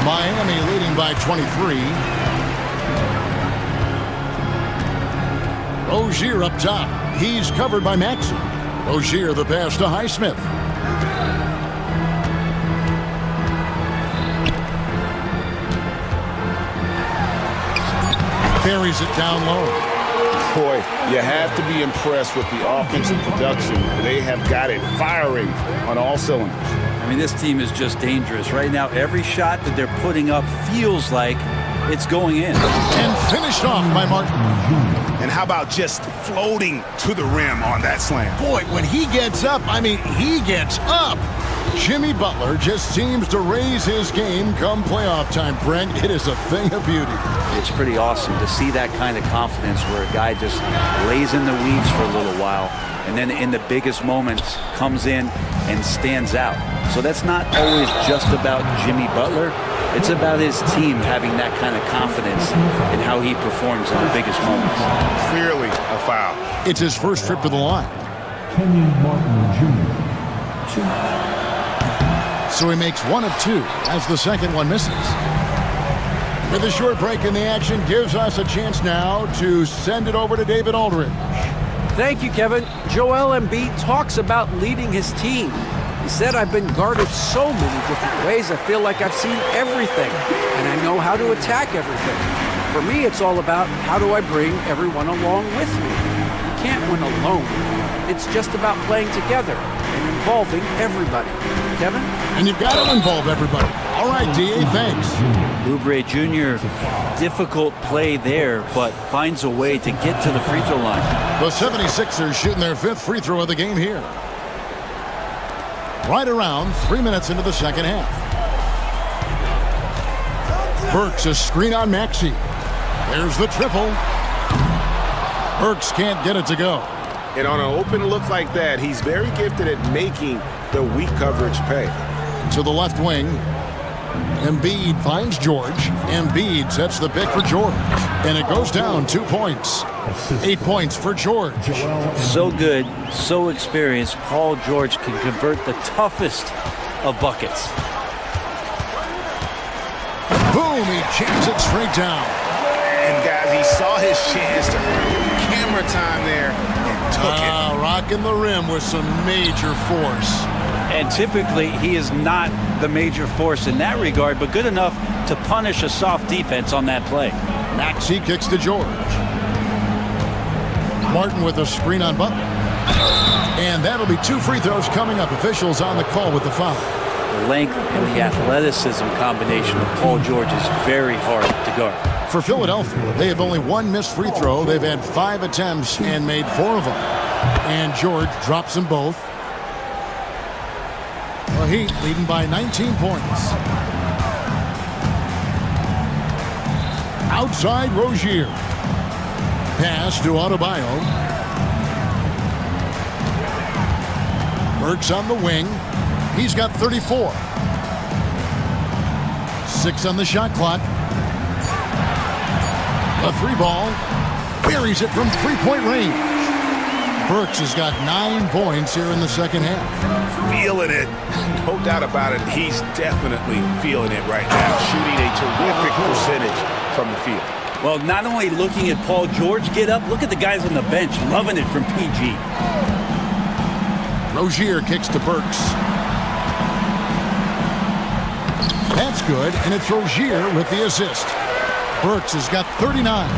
Miami leading by 23. Rozier up top. He's covered by Maxey. Rozier the pass to Highsmith. Carries it down low. Boy, you have to be impressed with the offensive production. They have got it firing on all cylinders. I mean, this team is just dangerous. Right now, every shot that they're putting up feels like it's going in. And finished off by Martin. And how about just floating to the rim on that slam? Boy, when he gets up, I mean, he gets up. Jimmy Butler just seems to raise his game come playoff time, Brent. It is a thing of beauty. It's pretty awesome to see that kind of confidence where a guy just lays in the weeds for a little while and then in the biggest moments comes in and stands out. So that's not always just about Jimmy Butler. It's about his team having that kind of confidence in how he performs in the biggest moments. Clearly a foul. It's his first trip to the line. Kenyon Martin Jr. 2. So he makes 1 of 2 as the second one misses. With a short break in the action gives us a chance now to send it over to David Aldridge. Thank you, Kevin. Joel Embiid talks about leading his team. He said, I've been guarded so many different ways, I feel like I've seen everything, and I know how to attack everything. For me, it's all about how do I bring everyone along with me. You can't win alone. It's just about playing together and involving everybody. Kevin? And you've got to involve everybody. All right, D.A., thanks. Oubre Jr., difficult play there, but finds a way to get to the free throw line. The 76ers shooting their 5th free throw of the game here. Right around 3 minutes into the second half. Burks a screen on Maxey. There's the triple. Burks can't get it to go. And on an open look like that, he's very gifted at making the weak coverage pay. To the left wing. Embiid finds George. Embiid sets the pick for George. And it goes down 2 points. 8 points for George. So good, so experienced. Paul George can convert the toughest of buckets. Boom, he jams it straight down. And guys, he saw his chance to earn camera time there and took it. Rocking the rim with some major force. And typically, he is not the major force in that regard, but good enough to punish a soft defense on that play. Maxey kicks to George. Martin with a screen on Butler. And that'll be 2 free throws coming up. Officials on the call with the foul. The length and the athleticism combination of Paul George is very hard to guard. For Philadelphia, they have only 1 missed free throw. They've had 5 attempts and made 4 of them. And George drops them both. The Heat leading by 19 points. Outside Rozier. Pass to Adebayo. Burks on the wing. He's got 34. 6 on the shot clock. A 3-ball. Buries it from 3-point range. Burks has got 9 points here in the second half. Feeling it. No doubt about it. He's definitely feeling it right now. Shooting a terrific percentage from the field. Well, not only looking at Paul George get up, look at the guys on the bench loving it from PG. Rozier kicks to Burks. That's good, and it's Rozier with the assist. Burks has got 39.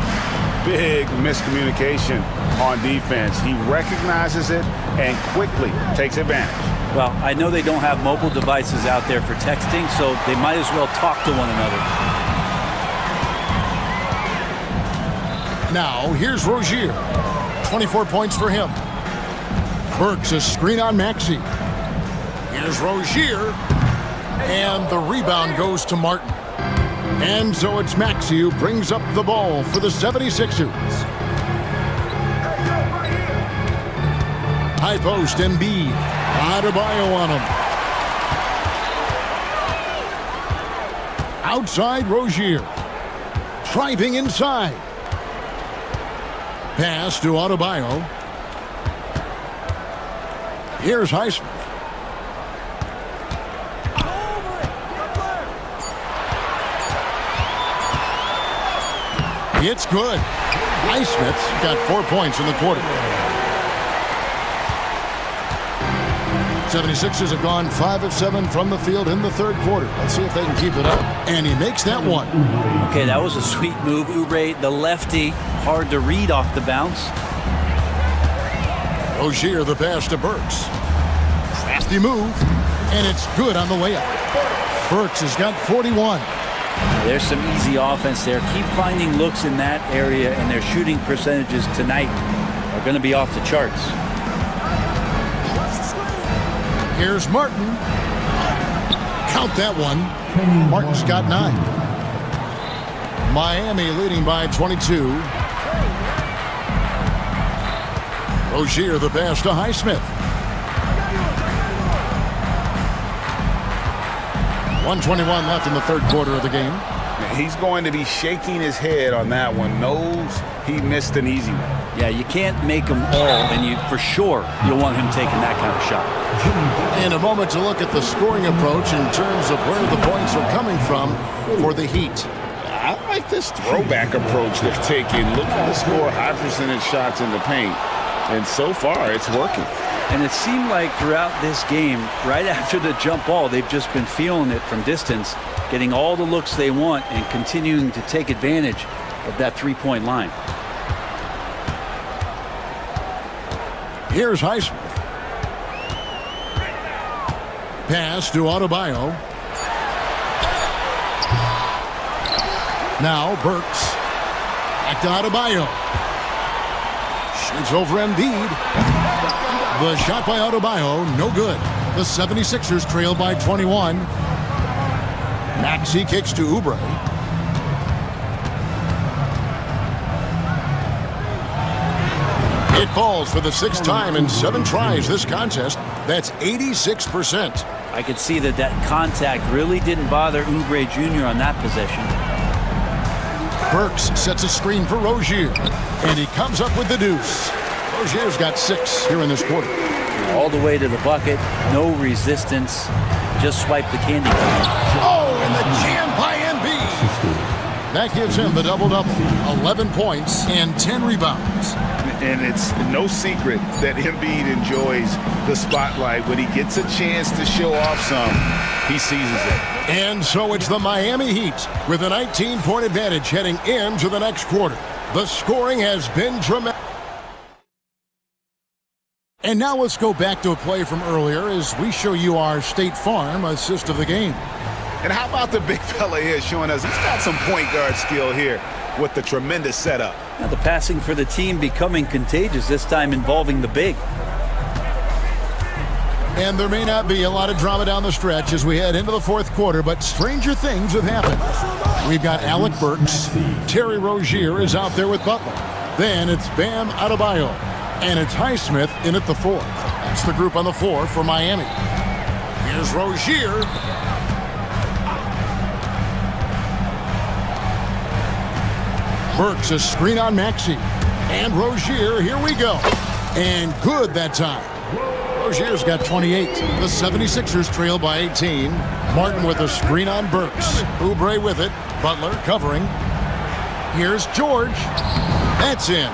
Big miscommunication on defense. He recognizes it and quickly takes advantage. Well, I know they don't have mobile devices out there for texting, so they might as well talk to one another. Now, here's Rozier. 24 points for him. Burks a screen on Maxey. Here's Rozier. And the rebound goes to Martin. And so it's Maxey who brings up the ball for the 76ers. High post, Embiid. Adebayo on him. Outside Rozier. Driving inside. Pass to Adebayo. Here's Highsmith. It's good. Highsmith's got 4 points in the quarter. 76ers have gone 5 of 7 from the field in the third quarter. Let's see if they can keep it up. And he makes that one. Okay, that was a sweet move. Oubre, the lefty, hard to read off the bounce. Rozier the pass to Burks. Crafty move, and it's good on the way up. Burks has got 41. There's some easy offense there. Keep finding looks in that area, and their shooting percentages tonight are going to be off the charts. Here's Martin. Count that one. Martin's got 9. Miami leading by 22. Rozier the pass to Highsmith. 1:21 left in the third quarter of the game. He's going to be shaking his head on that one. Knows he missed an easy one. Yeah, you can't make them all, and you for sure you'll want him taking that kind of shot. In a moment to look at the scoring approach in terms of where the points are coming from for the Heat. I like this throwback approach they're taking. Looking to score high percentage shots in the paint. And so far, it's working. And it seemed like throughout this game, right after the jump ball, they've just been feeling it from distance, getting all the looks they want and continuing to take advantage of that three-point line. Here's Highsmith. Pass to Adebayo. Now Burks. Back to Adebayo. Shoots over Embiid. The shot by Adebayo, no good. The 76ers trail by 21. Maxey kicks to Oubre. It falls for the 6th time in 7 tries this contest. That's 86%. I could see that contact really didn't bother Oubre Jr. on that possession. Burks sets a screen for Rozier, and he comes up with the deuce. Rozier's got 6 here in this quarter. All the way to the bucket, no resistance, just swipe the candy cane. Oh, and the jam by Embiid. That gives him the double-double, 11 points and 10 rebounds. And it's no secret that Embiid enjoys the spotlight. When he gets a chance to show off some, he seizes it. And so it's the Miami Heat with a 19-point advantage heading into the next quarter. The scoring has been dramatic. And now let's go back to a play from earlier as we show you our State Farm assist of the game. And how about the big fella here showing us he's got some point guard skill here with the tremendous setup. Now the passing for the team becoming contagious, this time involving the big. And there may not be a lot of drama down the stretch as we head into the fourth quarter, but stranger things have happened. We've got Alec Burks. Terry Rozier is out there with Butler. Then it's Bam Adebayo. And it's Highsmith in at the 4. That's the group on the 4 for Miami. Here's Rozier. Burks a screen on Maxey. And Rozier, here we go. And good that time. Rozier's got 28. The 76ers trail by 18. Martin with a screen on Burks. Oubre with it. Butler covering. Here's George. That's in.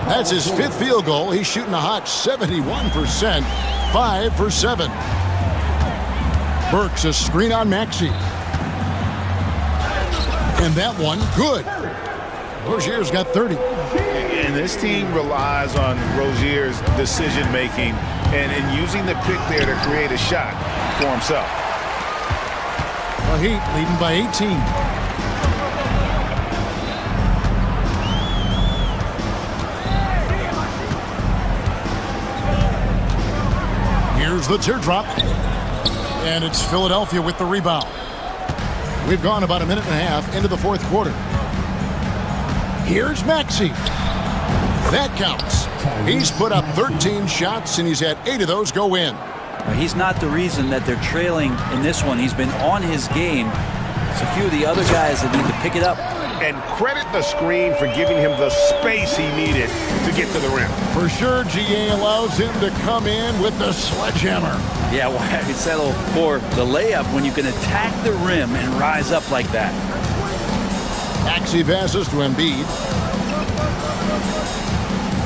That's his 5th field goal. He's shooting a hot 71%. 5 for 7. Burks a screen on Maxey. And that one, good. Rozier's got 30. And this team relies on Rozier's decision-making and using the pick there to create a shot for himself. The Heat leading by 18. Here's the teardrop. And it's Philadelphia with the rebound. We've gone about a minute and a half into the fourth quarter. Here's Maxey. That counts. He's put up 13 shots, and he's had 8 of those go in. He's not the reason that they're trailing in this one. He's been on his game. It's a few of the other guys that need to pick it up. And credit the screen for giving him the space he needed to get to the rim. For sure, GA allows him to come in with the sledgehammer. Yeah, why settle for the layup when you can attack the rim and rise up like that? Maxey passes to Embiid.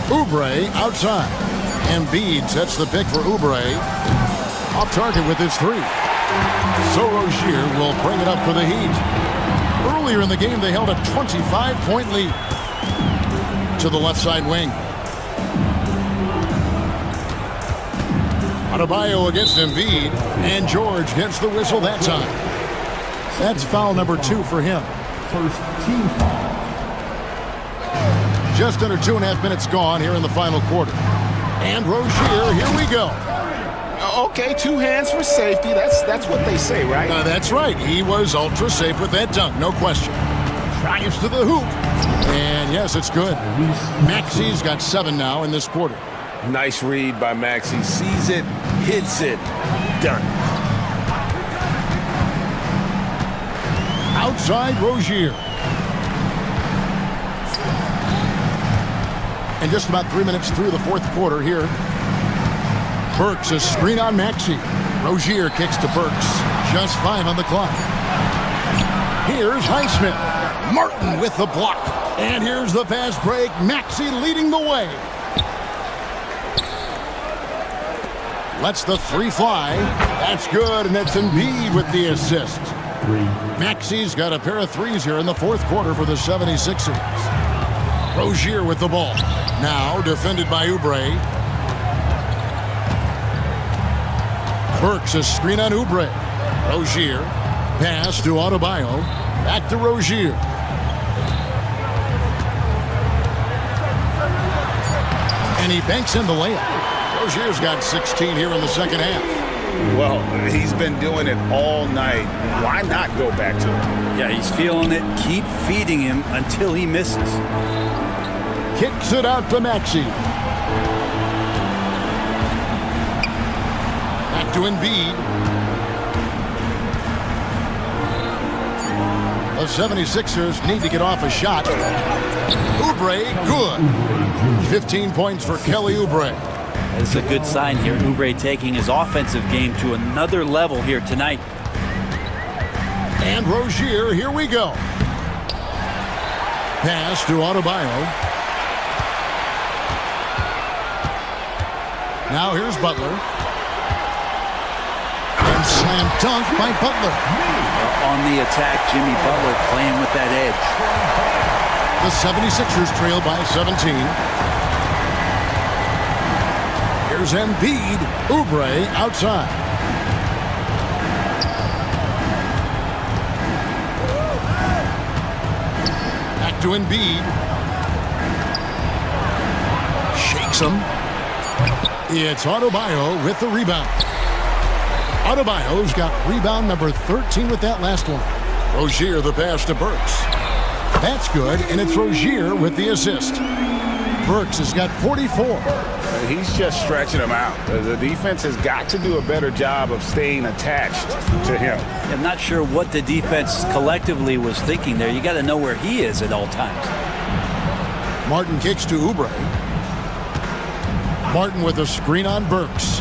Oubre outside. Embiid sets the pick for Oubre. Off target with his 3. So Rozier will bring it up for the Heat. Earlier in the game, they held a 25-point lead. To the left side wing. Adebayo against Embiid. And George gets the whistle that time. That's foul number 2 for him. First team foul. Just under 2.5 minutes gone here in the final quarter. And Rozier, here we go. Okay, 2 hands for safety. That's what they say, right? That's right. He was ultra safe with that dunk, no question. Drives to the hoop. And yes, it's good. Maxey's got 7 now in this quarter. Nice read by Maxey. Sees it, hits it, done. Outside Rozier. And just about 3 minutes through the fourth quarter here. Burks a screen on Maxey. Rozier kicks to Burks. Just 5 on the clock. Here's Highsmith. Martin with the block. And here's the fast break. Maxey leading the way. Lets the 3 fly. That's good, and it's Embiid with the assist. Maxey's got a pair of 3s here in the fourth quarter for the 76ers. Rozier with the ball. Now defended by Oubre. Burks a screen on Oubre. Rozier. Pass to Adebayo. Back to Rozier. And he banks in the layup. Rozier's got 16 here in the second half. Well, he's been doing it all night. Why not go back to it? Yeah, he's feeling it. Keep feeding him until he misses. Kicks it out to Maxey. Back to Embiid. The 76ers need to get off a shot. Oubre, good. 15 points for Kelly Oubre. That's a good sign here. Oubre taking his offensive game to another level here tonight. And Rozier, here we go. Pass to Adebayo. Now here's Butler. And slam dunk by Butler. On the attack, Jimmy Butler playing with that edge. The 76ers trail by 17. Here's Embiid. Oubre outside. Back to Embiid. Shakes him. It's Adebayo with the rebound. Adebayo's got rebound number 13 with that last one. Rozier the pass to Burks. That's good, and it's Rozier with the assist. Burks has got 44. He's just stretching him out. The defense has got to do a better job of staying attached to him. I'm not sure what the defense collectively was thinking there. You got to know where he is at all times. Martin kicks to Oubre. Martin with a screen on Burks.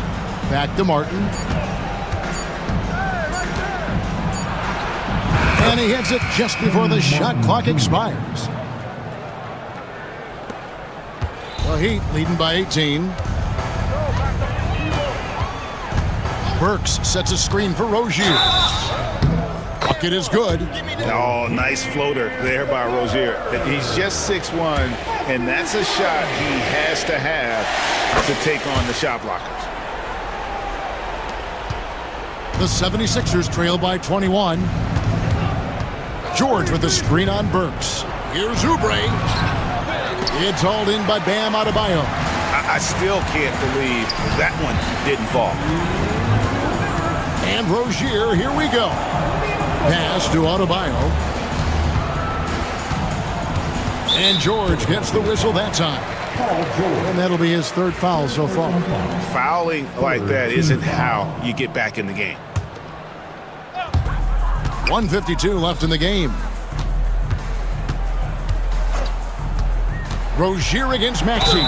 Back to Martin. And he hits it just before the shot clock expires. The Heat leading by 18. Burks sets a screen for Rozier. Bucket is good. Oh, nice floater there by Rozier. He's just 6'1", and that's a shot he has to have to take on the shot blockers. The 76ers trail by 21. George with the screen on Burks. Here's Oubre. It's hauled in by Bam Adebayo. I still can't believe that one didn't fall. And Rozier, here we go. Pass to Adebayo. And George gets the whistle that time. And that'll be his third foul so far. Fouling like that isn't how you get back in the game. 1:52 left in the game. Rozier against Maxey.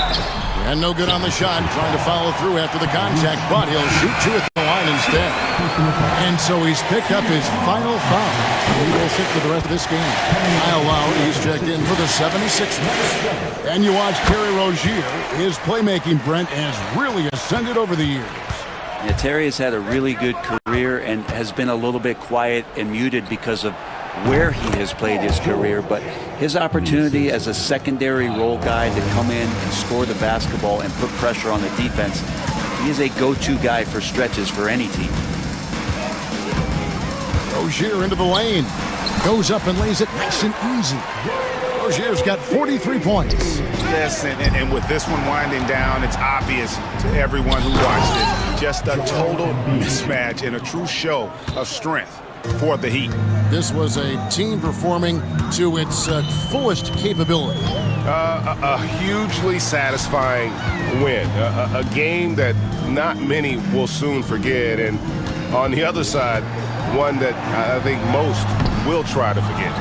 And no good on the shot. Trying to follow through after the contact, but he'll shoot two at the line instead. And so he's picked up his final foul. He will sit for the rest of this game. Kyle Lowry, he's checked in for the 76ers. And you watch Terry Rozier. His playmaking, Brent, has really ascended over the years. Yeah, Terry has had a really good career and has been a little bit quiet and muted because of where he has played his career, but his opportunity as a secondary role guy to come in and score the basketball and put pressure on the defense, he is a go-to guy for stretches for any team. Rozier into the lane. Goes up and lays it nice and easy. Rozier's got 43 points. Yes, and with this one winding down, it's obvious to everyone who watched it. Just a total mismatch and a true show of strength for the Heat. This was a team performing to its fullest capability. A hugely satisfying win. A game that not many will soon forget. And on the other side, one that I think most will try to forget.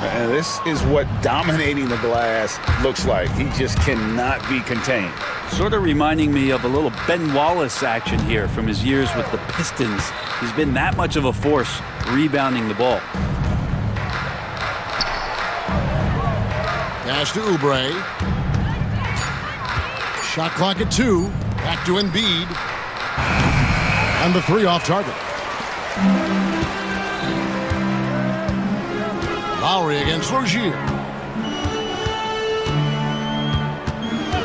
And this is what dominating the glass looks like. He just cannot be contained. Sort of reminding me of a little Ben Wallace action here from his years with the Pistons. He's been that much of a force rebounding the ball. Pass to Oubre. Shot clock at 2. Back to Embiid. And the 3 off target. Lowry against Rozier.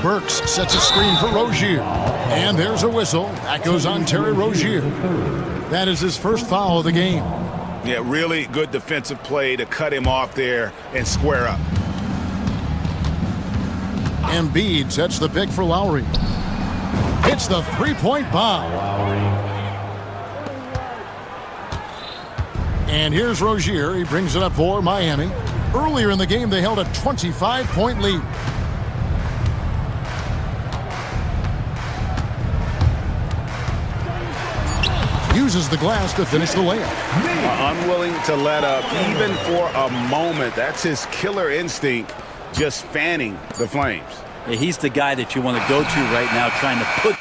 Burks sets a screen for Rozier. And there's a whistle. That goes on Terry Rozier. That is his first foul of the game. Yeah, really good defensive play to cut him off there and square up. Embiid sets the pick for Lowry. Hits the three-point bomb. And here's Rozier. He brings it up for Miami. Earlier in the game, they held a 25-point lead. Uses the glass to finish the layup. Unwilling to let up even for a moment. That's his killer instinct, just fanning the flames. Yeah, he's the guy that you want to go to right now, trying to put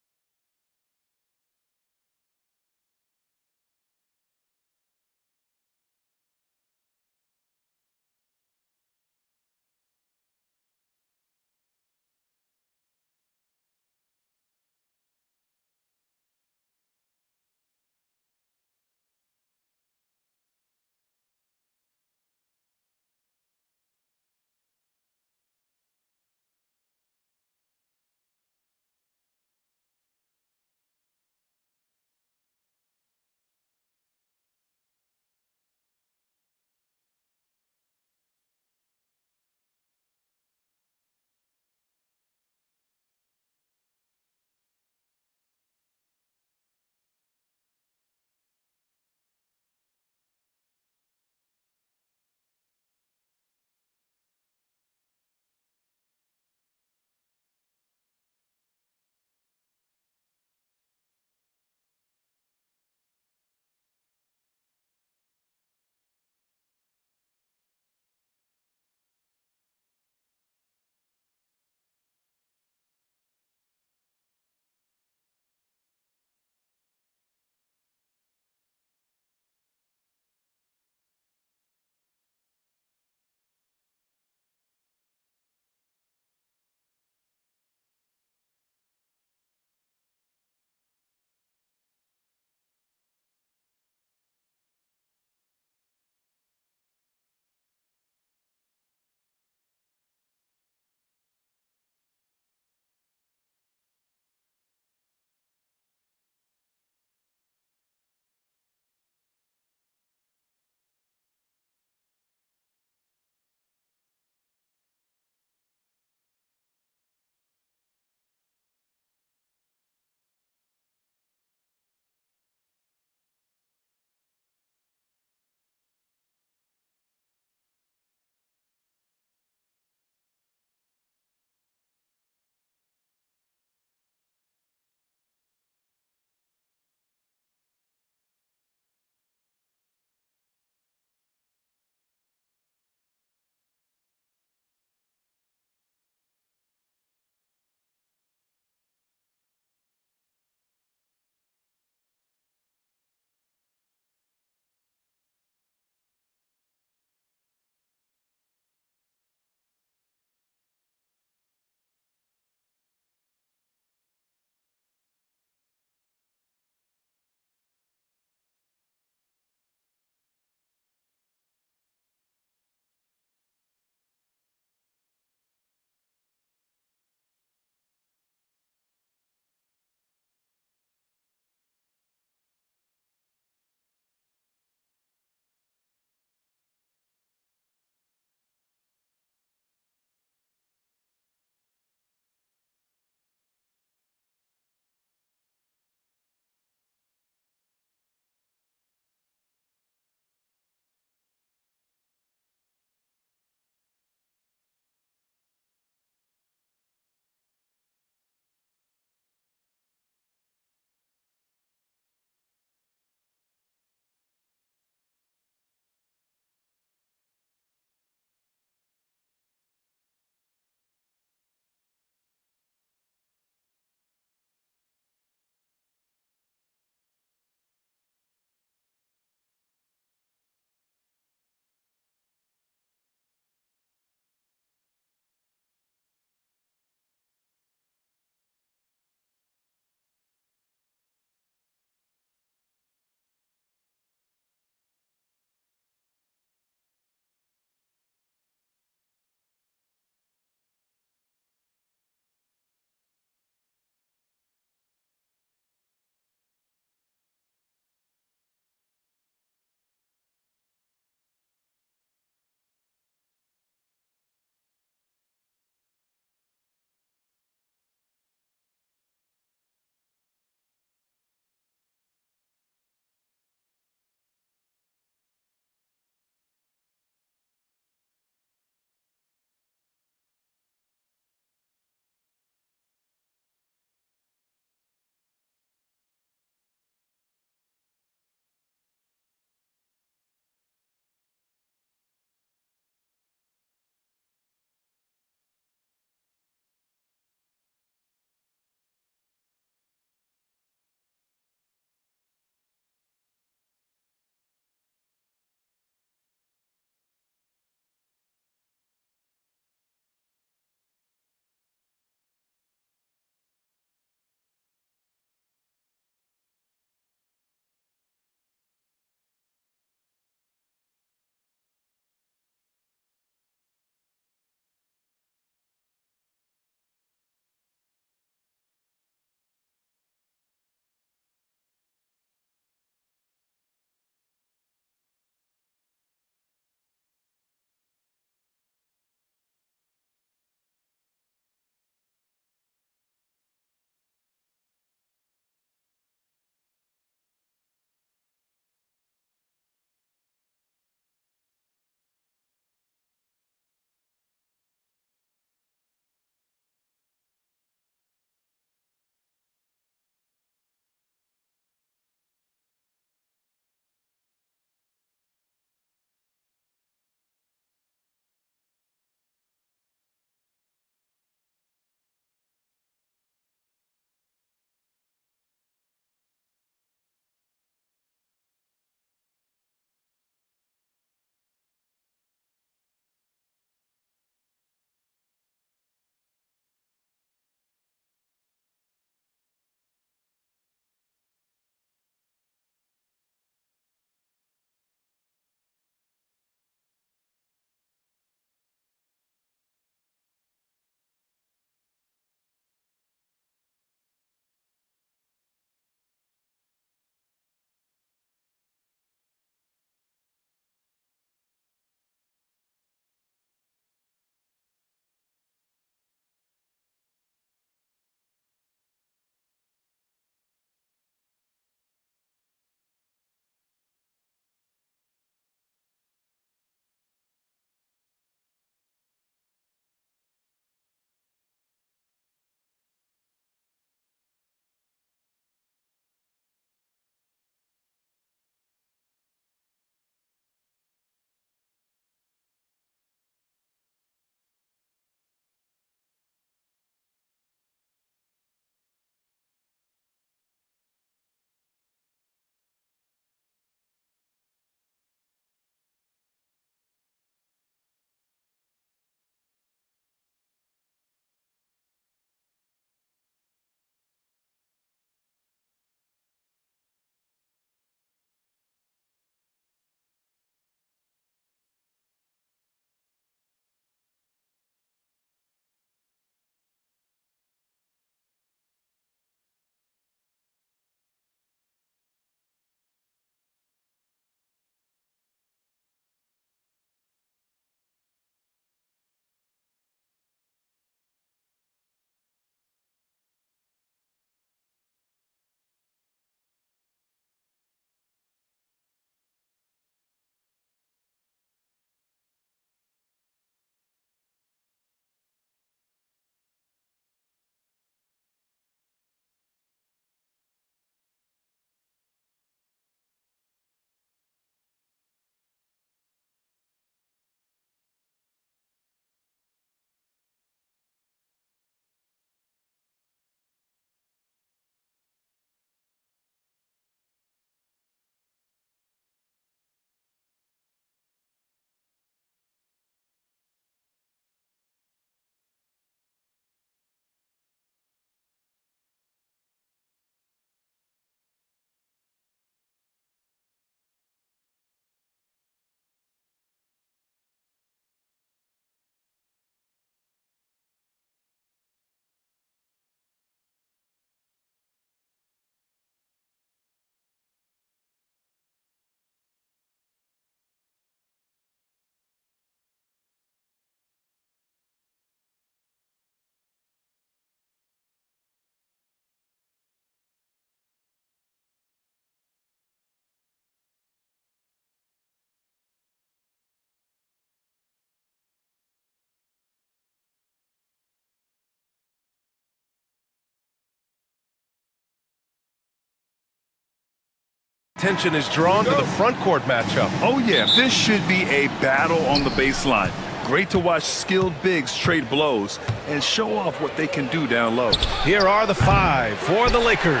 Attention is drawn to the front court matchup. Oh, yeah, this should be a battle on the baseline. Great to watch skilled bigs trade blows and show off what they can do down low. Here are the five for the Lakers.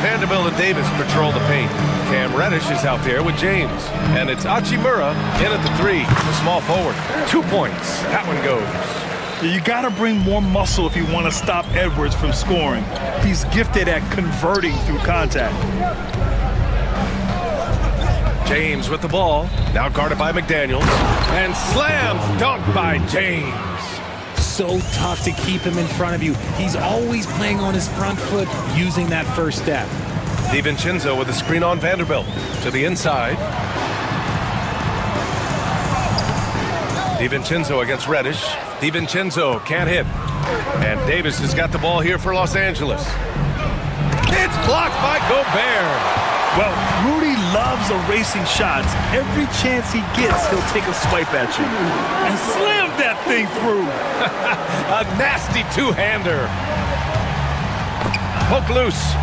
Vanderbilt and Davis patrol the paint. Cam Reddish is out there with James. And it's Hachimura in at the three, the small forward. 2 points. That one goes. You got to bring more muscle if you want to stop Edwards from scoring. He's gifted at converting through contact. James with the ball, now guarded by McDaniels, and slam dunk by James. So tough to keep him in front of you. He's always playing on his front foot, using that first step. DiVincenzo with the screen on Vanderbilt to the inside. DiVincenzo against Reddish. DiVincenzo can't hit. And Davis has got the ball here for Los Angeles. It's blocked by Gobert. Well, Rudy loves erasing shots. Every chance he gets, he'll take a swipe at you. And slam that thing through. A nasty two-hander. Poke loose.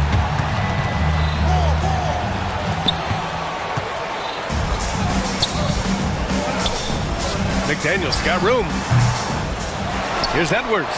McDaniels got room. Here's Edwards.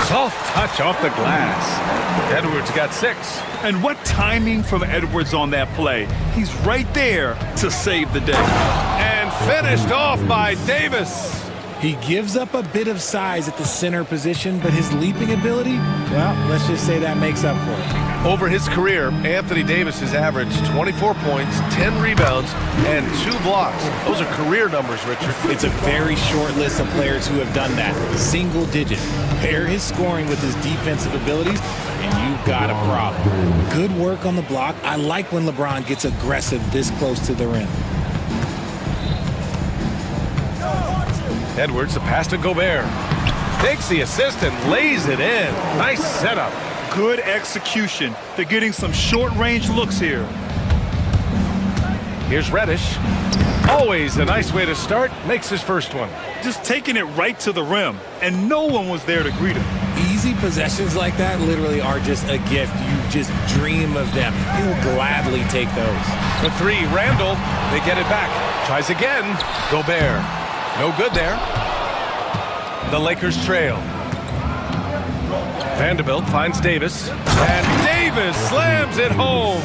Soft touch off the glass. Edwards got 6. And what timing from Edwards on that play. He's right there to save the day. And finished off by Davis. He gives up a bit of size at the center position, but his leaping ability, well, let's just say that makes up for it. Over his career, Anthony Davis has averaged 24 points, 10 rebounds, and 2 blocks. Those are career numbers, Richard. It's a very short list of players who have done that. Single digit. Pair his scoring with his defensive abilities, and you've got a problem. Good work on the block. I like when LeBron gets aggressive this close to the rim. Edwards, the pass to Gobert. Takes the assist and lays it in. Nice setup. Good execution. They're getting some short-range looks here. Here's Reddish. Always a nice way to start. Makes his first one. Just taking it right to the rim, and no one was there to greet him. Easy possessions like that literally are just a gift. You just dream of them. He'll gladly take those. The 3, Randall. They get it back. Tries again. Gobert. No good there. The Lakers trail. Vanderbilt finds Davis. And Davis slams it home.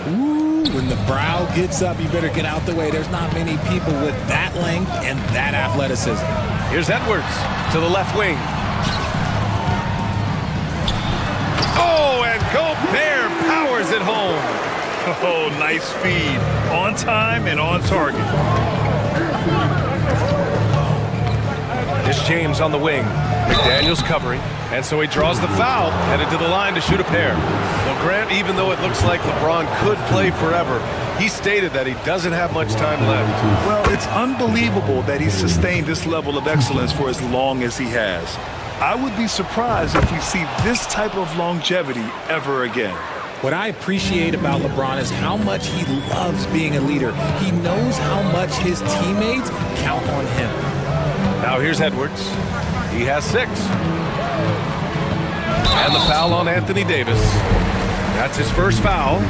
Ooh, when the brow gets up, you better get out the way. There's not many people with that length and that athleticism. Here's Edwards to the left wing. Oh, and Gobert powers it home. Oh, nice feed. On time and on target. It's James on the wing. McDaniels covering. And so he draws the foul, headed to the line to shoot a pair. Well, Grant, even though it looks like LeBron could play forever, he stated that he doesn't have much time left. Well, it's unbelievable that he's sustained this level of excellence for as long as he has. I would be surprised if we see this type of longevity ever again. What I appreciate about LeBron is how much he loves being a leader. He knows how much his teammates count on him. Now here's Edwards. He has 6. And the foul on Anthony Davis. That's his first foul.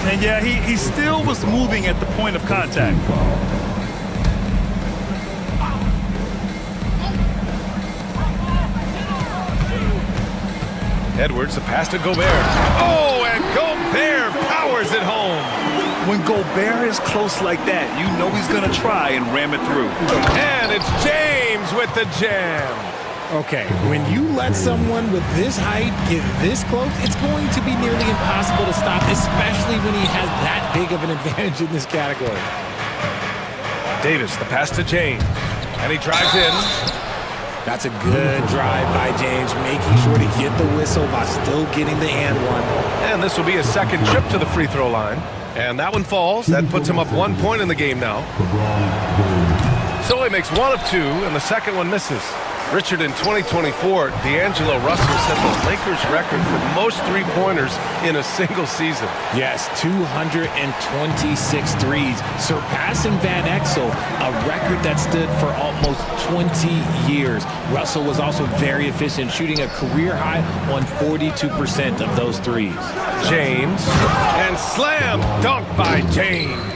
And yeah, he still was moving at the point of contact. Edwards, the pass to Gobert. Oh, and Gobert powers it home. When Gobert is close like that, you know he's going to try and ram it through. And it's James with the jam. Okay, when you let someone with this height get this close, it's going to be nearly impossible to stop, especially when he has that big of an advantage in this category. Davis, the pass to James. And he drives in. That's a good drive by James, making sure to get the whistle while still getting the and one. And this will be his second trip to the free throw line. And that one falls. That puts him up 1 point in the game now. So he makes 1 of 2, and the second one misses. Richard, in 2024, D'Angelo Russell set the Lakers record for most three-pointers in a single season. Yes, 226 threes, surpassing Van Exel, a record that stood for almost 20 years. Russell was also very efficient, shooting a career high on 42% of those threes. James, and slam dunk by James.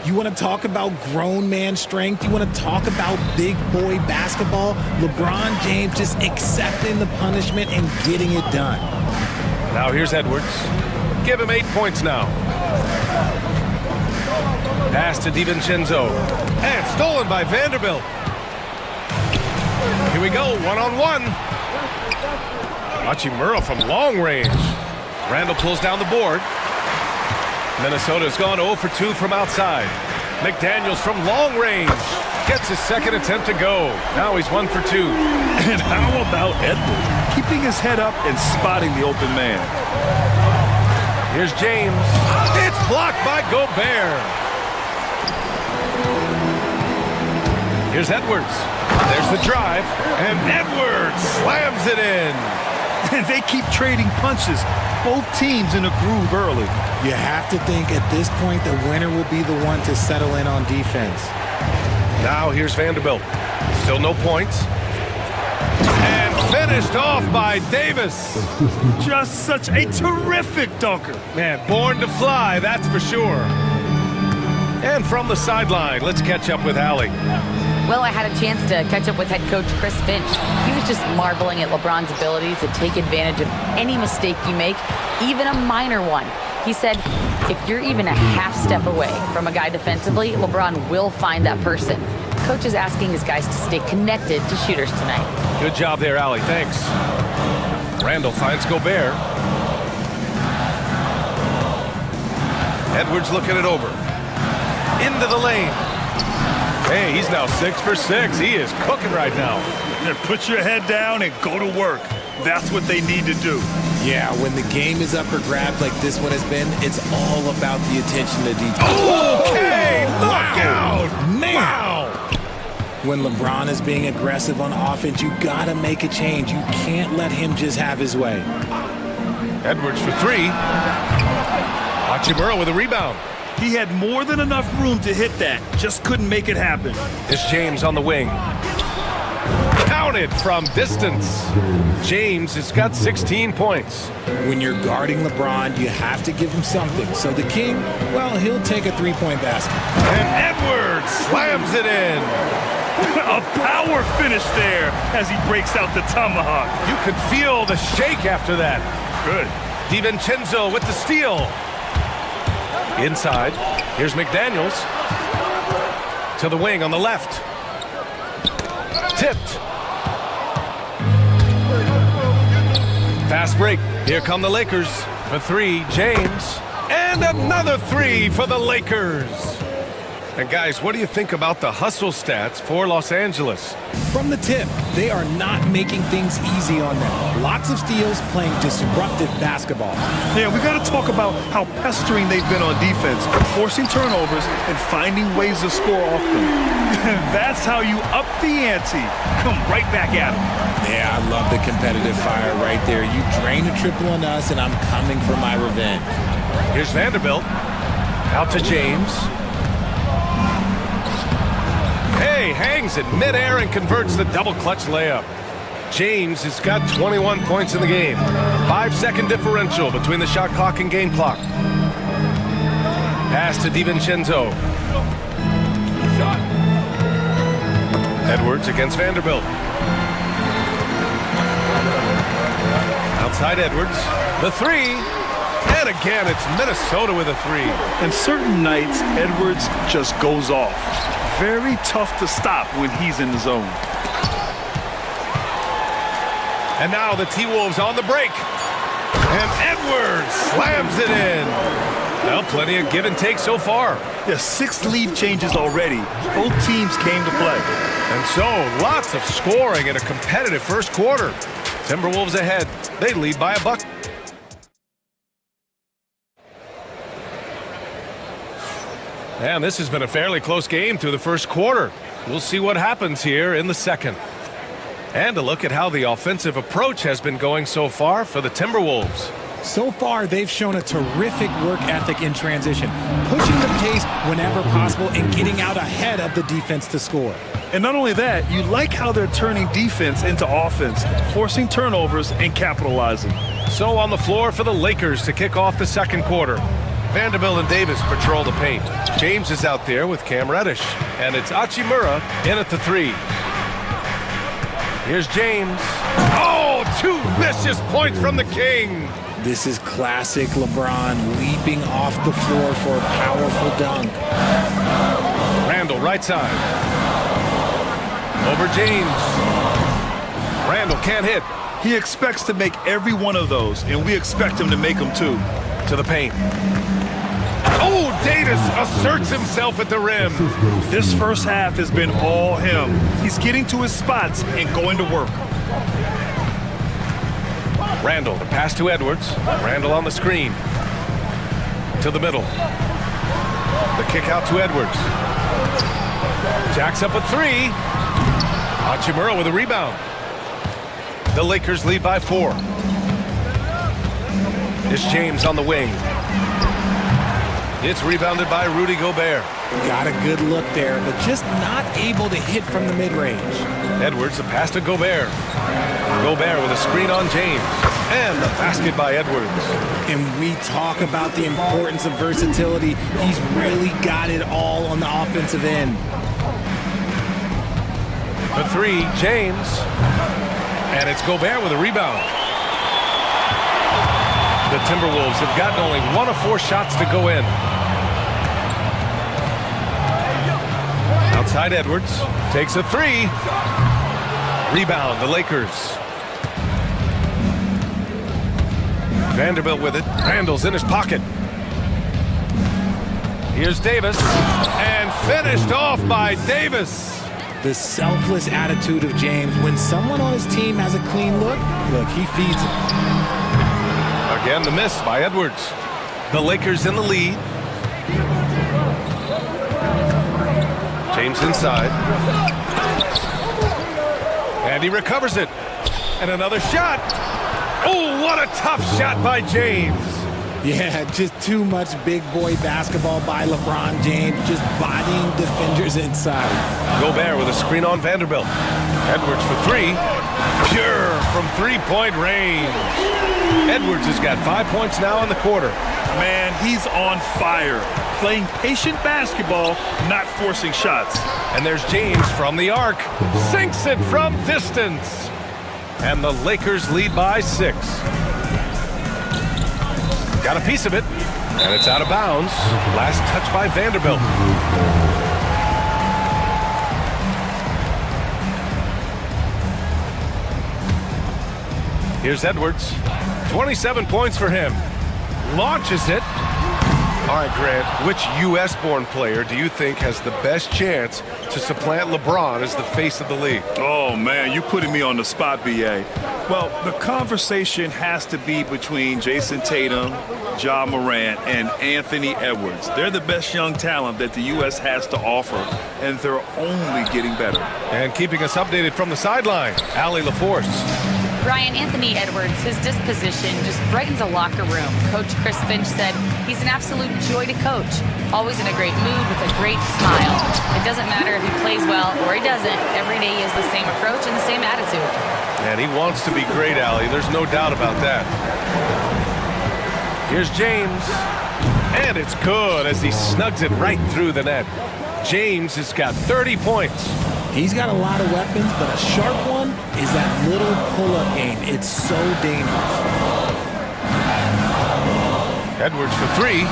You want to talk about grown man strength? You want to talk about big boy basketball? LeBron James just accepting the punishment and getting it done. Now here's Edwards. Give him 8 points now. Pass to DiVincenzo. And stolen by Vanderbilt. Here we go, one-on-one. Hachimura from long range. Randall pulls down the board. Minnesota's gone 0 for 2 from outside. McDaniels from long range gets his second attempt to go. Now he's 1 for 2. And how about Edwards? Keeping his head up and spotting the open man. Here's James. It's blocked by Gobert. Here's Edwards. There's the drive. And Edwards slams it in. And they keep trading punches. Both teams in a groove early. You have to think at this point the winner will be the one to settle in on defense. Now here's Vanderbilt. Still no points. And finished off by Davis. Just such a terrific dunker. Man, born to fly, that's for sure. And from the sideline, let's catch up with Allie. Well, I had a chance to catch up with head coach Chris Finch. He was just marveling at LeBron's ability to take advantage of any mistake you make, even a minor one. He said, if you're even a half step away from a guy defensively, LeBron will find that person. Coach is asking his guys to stay connected to shooters tonight. Good job there, Allie. Thanks. Randall finds Gobert. Edwards looking it over. Into the lane. Hey, he's now 6 for 6. He is cooking right now. Then put your head down and go to work. That's what they need to do. Yeah, when the game is up for grabs like this one has been, it's all about the attention to detail. Okay, knockout. Man. Wow. When LeBron is being aggressive on offense, you gotta make a change. You can't let him just have his way. Edwards for 3. Hachimura with a rebound. He had more than enough room to hit that. Just couldn't make it happen. It's James on the wing. Counted from distance. James has got 16 points. When you're guarding LeBron, you have to give him something. So the King, well, he'll take a three-point basket. And Edwards slams it in. A power finish there as he breaks out the tomahawk. You could feel the shake after that. Good. DiVincenzo with the steal. Inside, here's McDaniels. To the wing on the left. Tipped. Fast break. Here come the Lakers. For 3, James. And another 3 for the Lakers. And guys, what do you think about the hustle stats for Los Angeles? From the tip, they are not making things easy on them. Lots of steals, playing disruptive basketball. Yeah, we got to talk about how pestering they've been on defense, forcing turnovers and finding ways to score off them. That's how you up the ante. Come right back at them. Yeah, I love the competitive fire right there. You drain a triple on us, and I'm coming for my revenge. Here's Vanderbilt. Out to James. Hey, hangs in midair and converts the double clutch layup. James has got 21 points in the game. 5-second differential between the shot clock and game clock. Pass to DiVincenzo. Edwards against Vanderbilt. Outside Edwards. The 3. And again, it's Minnesota with a 3. And certain nights, Edwards just goes off. Very tough to stop when he's in the zone. And now the T-Wolves on the break. And Edwards slams it in. Well, plenty of give and take so far. There's 6 lead changes already. Both teams came to play. And so, lots of scoring in a competitive first quarter. Timberwolves ahead. They lead by a bucket. And this has been a fairly close game through the first quarter. We'll see what happens here in the second. And a look at how the offensive approach has been going so far for the Timberwolves. So far, they've shown a terrific work ethic in transition, pushing the pace whenever possible and getting out ahead of the defense to score. And not only that, you like how they're turning defense into offense, forcing turnovers and capitalizing. So on the floor for the Lakers to kick off the second quarter. Vanderbilt and Davis patrol the paint. James is out there with Cam Reddish. And it's Hachimura in at the three. Here's James. Oh, two vicious points from the King. This is classic LeBron leaping off the floor for a powerful dunk. Randall, right side. Over James. Randall can't hit. He expects to make every one of those, and we expect him to make them too. To the paint. Oh, Davis asserts himself at the rim. This first half has been all him. He's getting to his spots and going to work. Randall, the pass to Edwards. Randall on the screen. To the middle. The kick out to Edwards. Jacks up a three. Hachimura with a rebound. The Lakers lead by 4. It's James on the wing. It's rebounded by Rudy Gobert. Got a good look there, but just not able to hit from the mid-range. Edwards, the pass to Gobert. Gobert with a screen on James. And the basket by Edwards. And we talk about the importance of versatility. He's really got it all on the offensive end. The three, James. And it's Gobert with a rebound. The Timberwolves have gotten only 1 of 4 shots to go in. Outside Edwards. Takes a three. Rebound, the Lakers. Vanderbilt with it. Randall's in his pocket. Here's Davis. And finished off by Davis. The selfless attitude of James. When someone on his team has a clean look, he feeds it. Again, the miss by Edwards. The Lakers in the lead. James inside. And he recovers it. And another shot. Oh, what a tough shot by James. Yeah, just too much big boy basketball by LeBron James, just bodying defenders inside. Gobert with a screen on Vanderbilt. Edwards for three. Pure from three-point range. Edwards has got 5 points now in the quarter. Man, he's on fire. Playing patient basketball, not forcing shots. And there's James from the arc. Sinks it from distance. And the Lakers lead by 6. Got a piece of it. And it's out of bounds. Last touch by Vanderbilt. Here's Edwards. 27 points for him. Launches it. All right, Grant, which U.S.-born player do you think has the best chance to supplant LeBron as the face of the league? Oh, man, you're putting me on the spot, B.A. Well, the conversation has to be between Jason Tatum, Ja Morant, and Anthony Edwards. They're the best young talent that the U.S. has to offer, and they're only getting better. And keeping us updated from the sideline, Allie LaForce. Brian, Anthony Edwards, his disposition just brightens a locker room. Coach Chris Finch said he's an absolute joy to coach. Always in a great mood with a great smile. It doesn't matter if he plays well or he doesn't. Every day he has the same approach and the same attitude. And he wants to be great, Allie. There's no doubt about that. Here's James. And it's good as he snugs it right through the net. James has got 30 points. He's got a lot of weapons, but a sharp one is that little pull-up game. It's so dangerous. Edwards for three.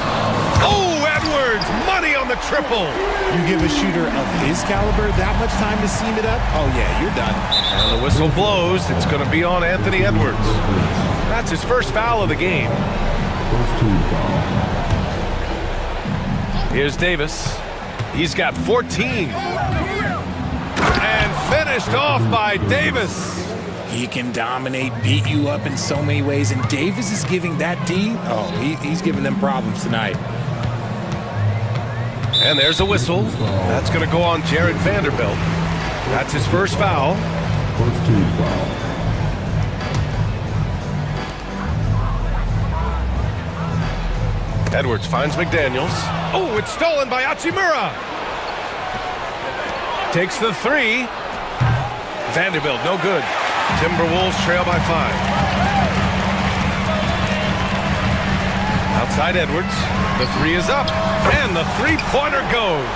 Oh, Edwards! Money on the triple! You give a shooter of his caliber that much time to seam it up, oh yeah, you're done. And the whistle blows. It's going to be on Anthony Edwards. That's his first foul of the game. Here's Davis. He's got 14. And finished off by Davis. He can dominate, beat you up in so many ways, and Davis is giving that D, he's giving them problems tonight. And there's a whistle. That's going to go on Jared Vanderbilt. That's his first foul. First team foul. Edwards finds McDaniels. Oh, it's stolen by Hachimura. Takes the three. Vanderbilt, no good. Timberwolves trail by 5. Outside Edwards. The three is up. And the three-pointer goes.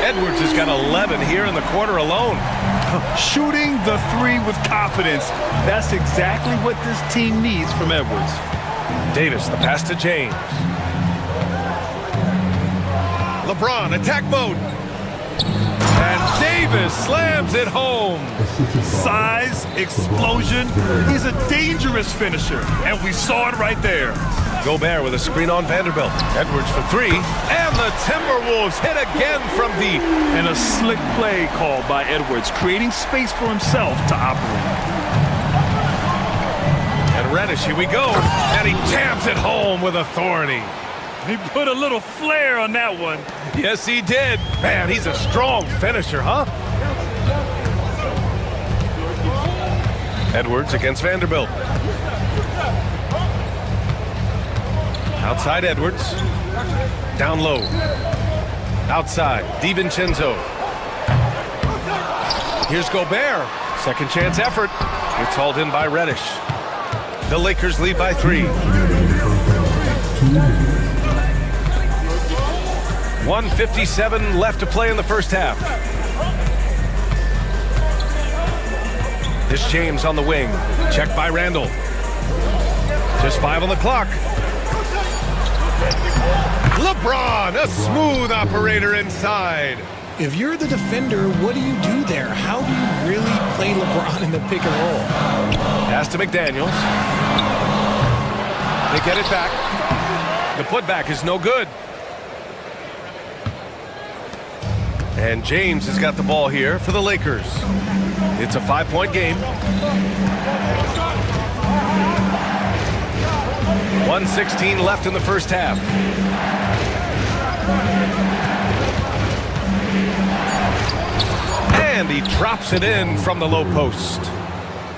Edwards has got 11 here in the quarter alone. Shooting the three with confidence. That's exactly what this team needs from Edwards. Davis, the pass to James. LeBron, attack mode. And Davis slams it home. Size, explosion. He's a dangerous finisher, and we saw it right there. Gobert with a screen on Vanderbilt. Edwards for three. And the Timberwolves hit again from deep. And a slick play called by Edwards, creating space for himself to operate. And Reddish, here we go. And he jams it home with authority. He put a little flair on that one. Yes, he did. Man, he's a strong finisher, huh? Edwards against Vanderbilt. Outside Edwards. Down low. Outside, DiVincenzo. Here's Gobert. Second chance effort. It's hauled in by Reddish. The Lakers lead by 3. 1:57 left to play in the first half. This James on the wing. Checked by Randall. Just 5 on the clock. LeBron, a smooth operator inside. If you're the defender, what do you do there? How do you really play LeBron in the pick and roll? Pass to McDaniels. They get it back. The putback is no good. And James has got the ball here for the Lakers. It's a 5-point game. 1:16 left in the first half. And he drops it in from the low post.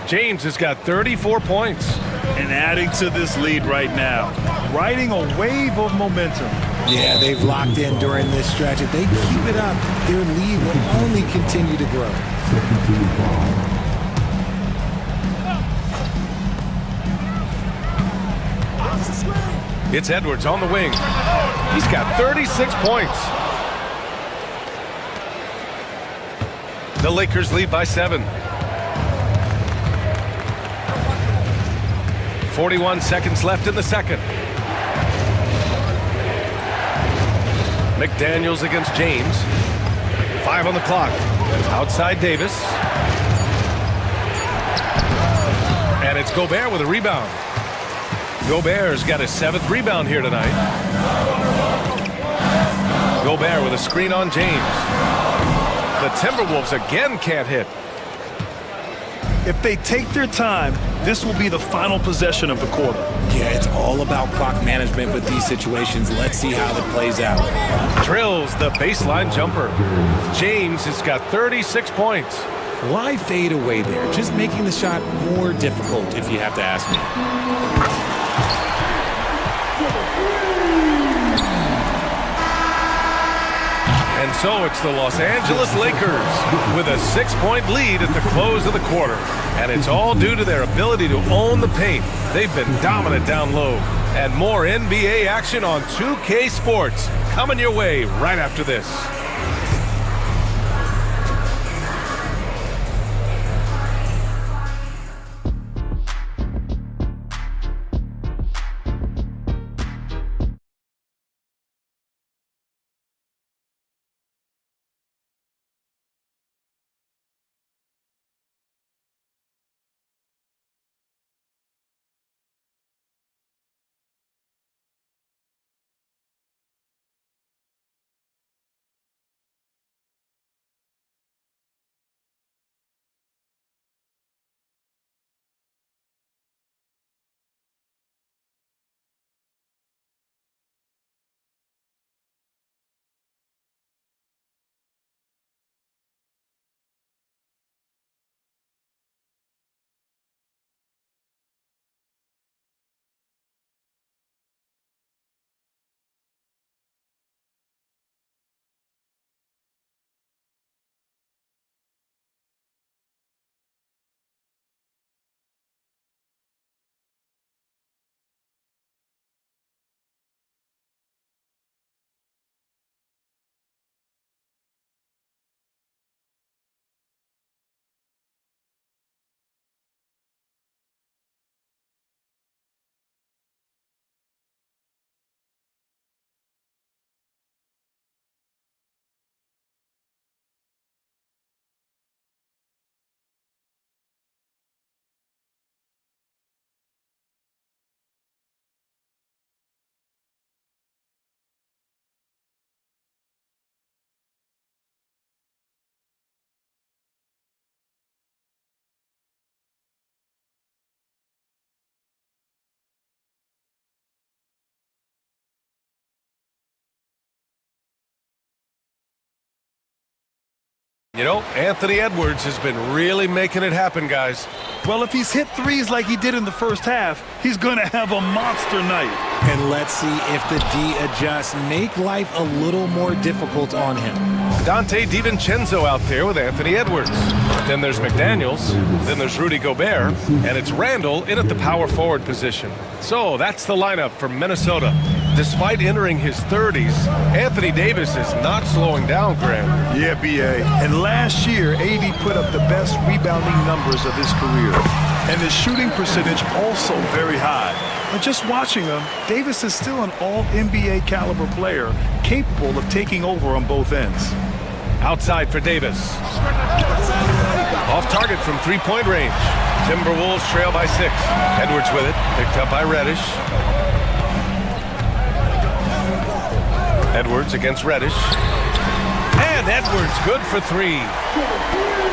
James has got 34 points. And adding to this lead right now, riding a wave of momentum. Yeah, they've locked in during this stretch. If they keep it up, their lead will only continue to grow. Second team foul. It's Edwards on the wing. He's got 36 points. The Lakers lead by 7. 41 seconds left in the second. McDaniels against James. 5 on the clock. Outside Davis. And it's Gobert with a rebound. Gobert's got his 7th rebound here tonight. Gobert with a screen on James. The Timberwolves again can't hit. If they take their time, this will be the final possession of the quarter. Yeah, it's all about clock management with these situations. Let's see how it plays out. Drills the baseline jumper. James has got 36 points. Why fade away there? Just making the shot more difficult, if you have to ask me. And so it's the Los Angeles Lakers with a 6-point lead at the close of the quarter. And it's all due to their ability to own the paint. They've been dominant down low. And more NBA action on 2K Sports coming your way right after this. You know, Anthony Edwards has been really making it happen, guys. Well, if he's hit threes like he did in the first half, he's going to have a monster night. And let's see if the D adjusts, make life a little more difficult on him. Dante DiVincenzo out there with Anthony Edwards. Then there's McDaniels. Then there's Rudy Gobert. And it's Randall in at the power forward position. So that's the lineup for Minnesota. Despite entering his 30s, Anthony Davis is not slowing down, Graham. Yeah, B.A. And last year, AD put up the best rebounding numbers of his career. And his shooting percentage also very high. And just watching him, Davis is still an all-NBA caliber player, capable of taking over on both ends. Outside for Davis. Off target from three-point range. Timberwolves trail by 6. Edwards with it, picked up by Reddish. Edwards against Reddish. And Edwards good for 3.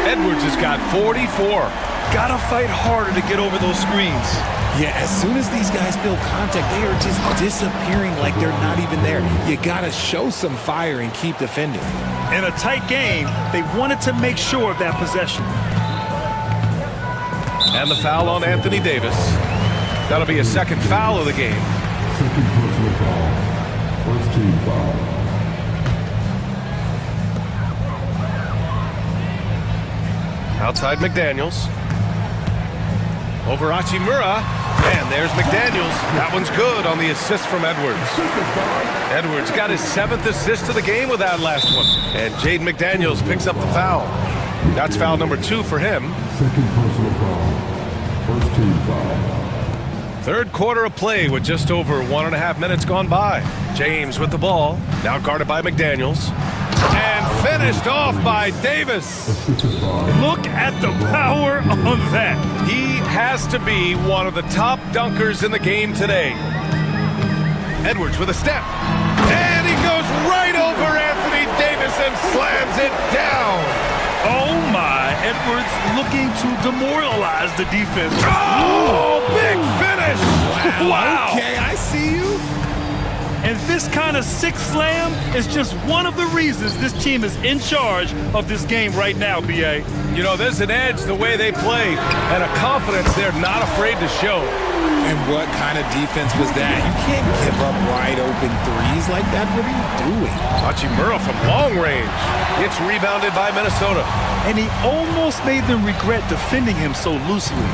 Edwards has got 44. Gotta fight harder to get over those screens. Yeah, as soon as these guys feel contact, they are just disappearing like they're not even there. You gotta show some fire and keep defending. In a tight game, they wanted to make sure of that possession. And the foul on Anthony Davis. That'll be a second foul of the game. Second personal foul. First team foul. Outside McDaniels. Over Hachimura. And there's McDaniels. That one's good on the assist from Edwards. Edwards got his 7th assist of the game with that last one. And Jaden McDaniels picks up the foul. That's foul number 2 for him. Second personal foul. First team foul. Third quarter of play with just over 1.5 minutes gone by. James with the ball. Now guarded by McDaniels. And finished off by Davis. Look at the power on that. He has to be one of the top dunkers in the game today. Edwards with a step. And he goes right over Anthony Davis and slams it down. Oh my, Edwards looking to demoralize the defense. Oh, big finish. Wow. Okay, I see you. And this kind of sick slam is just one of the reasons this team is in charge of this game right now, B.A. You know, there's an edge the way they play and a confidence they're not afraid to show. And what kind of defense was that? You can't give up wide open threes like that. What are you doing? Hachimura from long range. It's rebounded by Minnesota. And he almost made them regret defending him so loosely.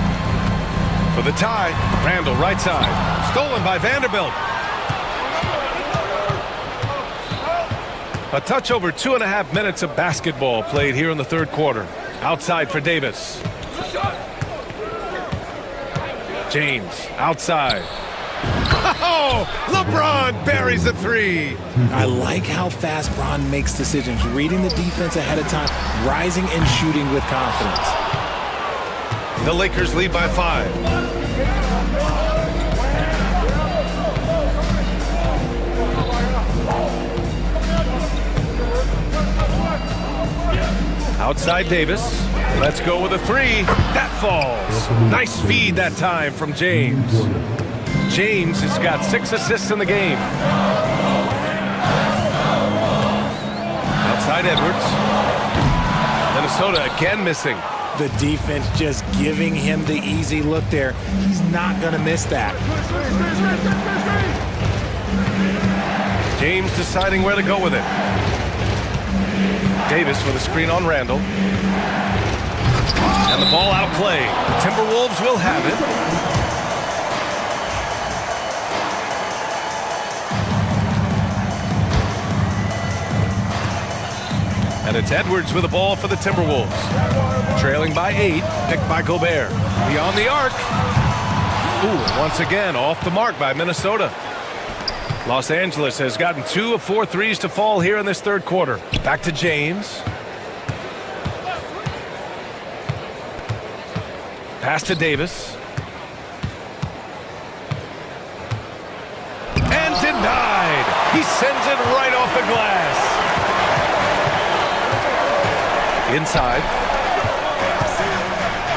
For the tie, Randall right side. Stolen by Vanderbilt. A touch over 2.5 minutes of basketball played here in the third quarter. Outside for Davis. James outside. Oh, LeBron buries a 3. I like how fast Bron makes decisions, reading the defense ahead of time, rising and shooting with confidence. The Lakers lead by 5. Outside Davis. Let's go with a 3. That falls. Nice feed that time from James. James has got 6 assists in the game. Outside Edwards. Minnesota again missing. The defense just giving him the easy look there. He's not going to miss that. James deciding where to go with it. Davis with a screen on Randall. And the ball out of play. The Timberwolves will have it. And it's Edwards with the ball for the Timberwolves. Trailing by 8, picked by Gobert. Beyond the arc. Ooh, once again, off the mark by Minnesota. Los Angeles has gotten 2 of 4 threes to fall here in this third quarter. Back to James. Pass to Davis. And denied. He sends it right off the glass. Inside.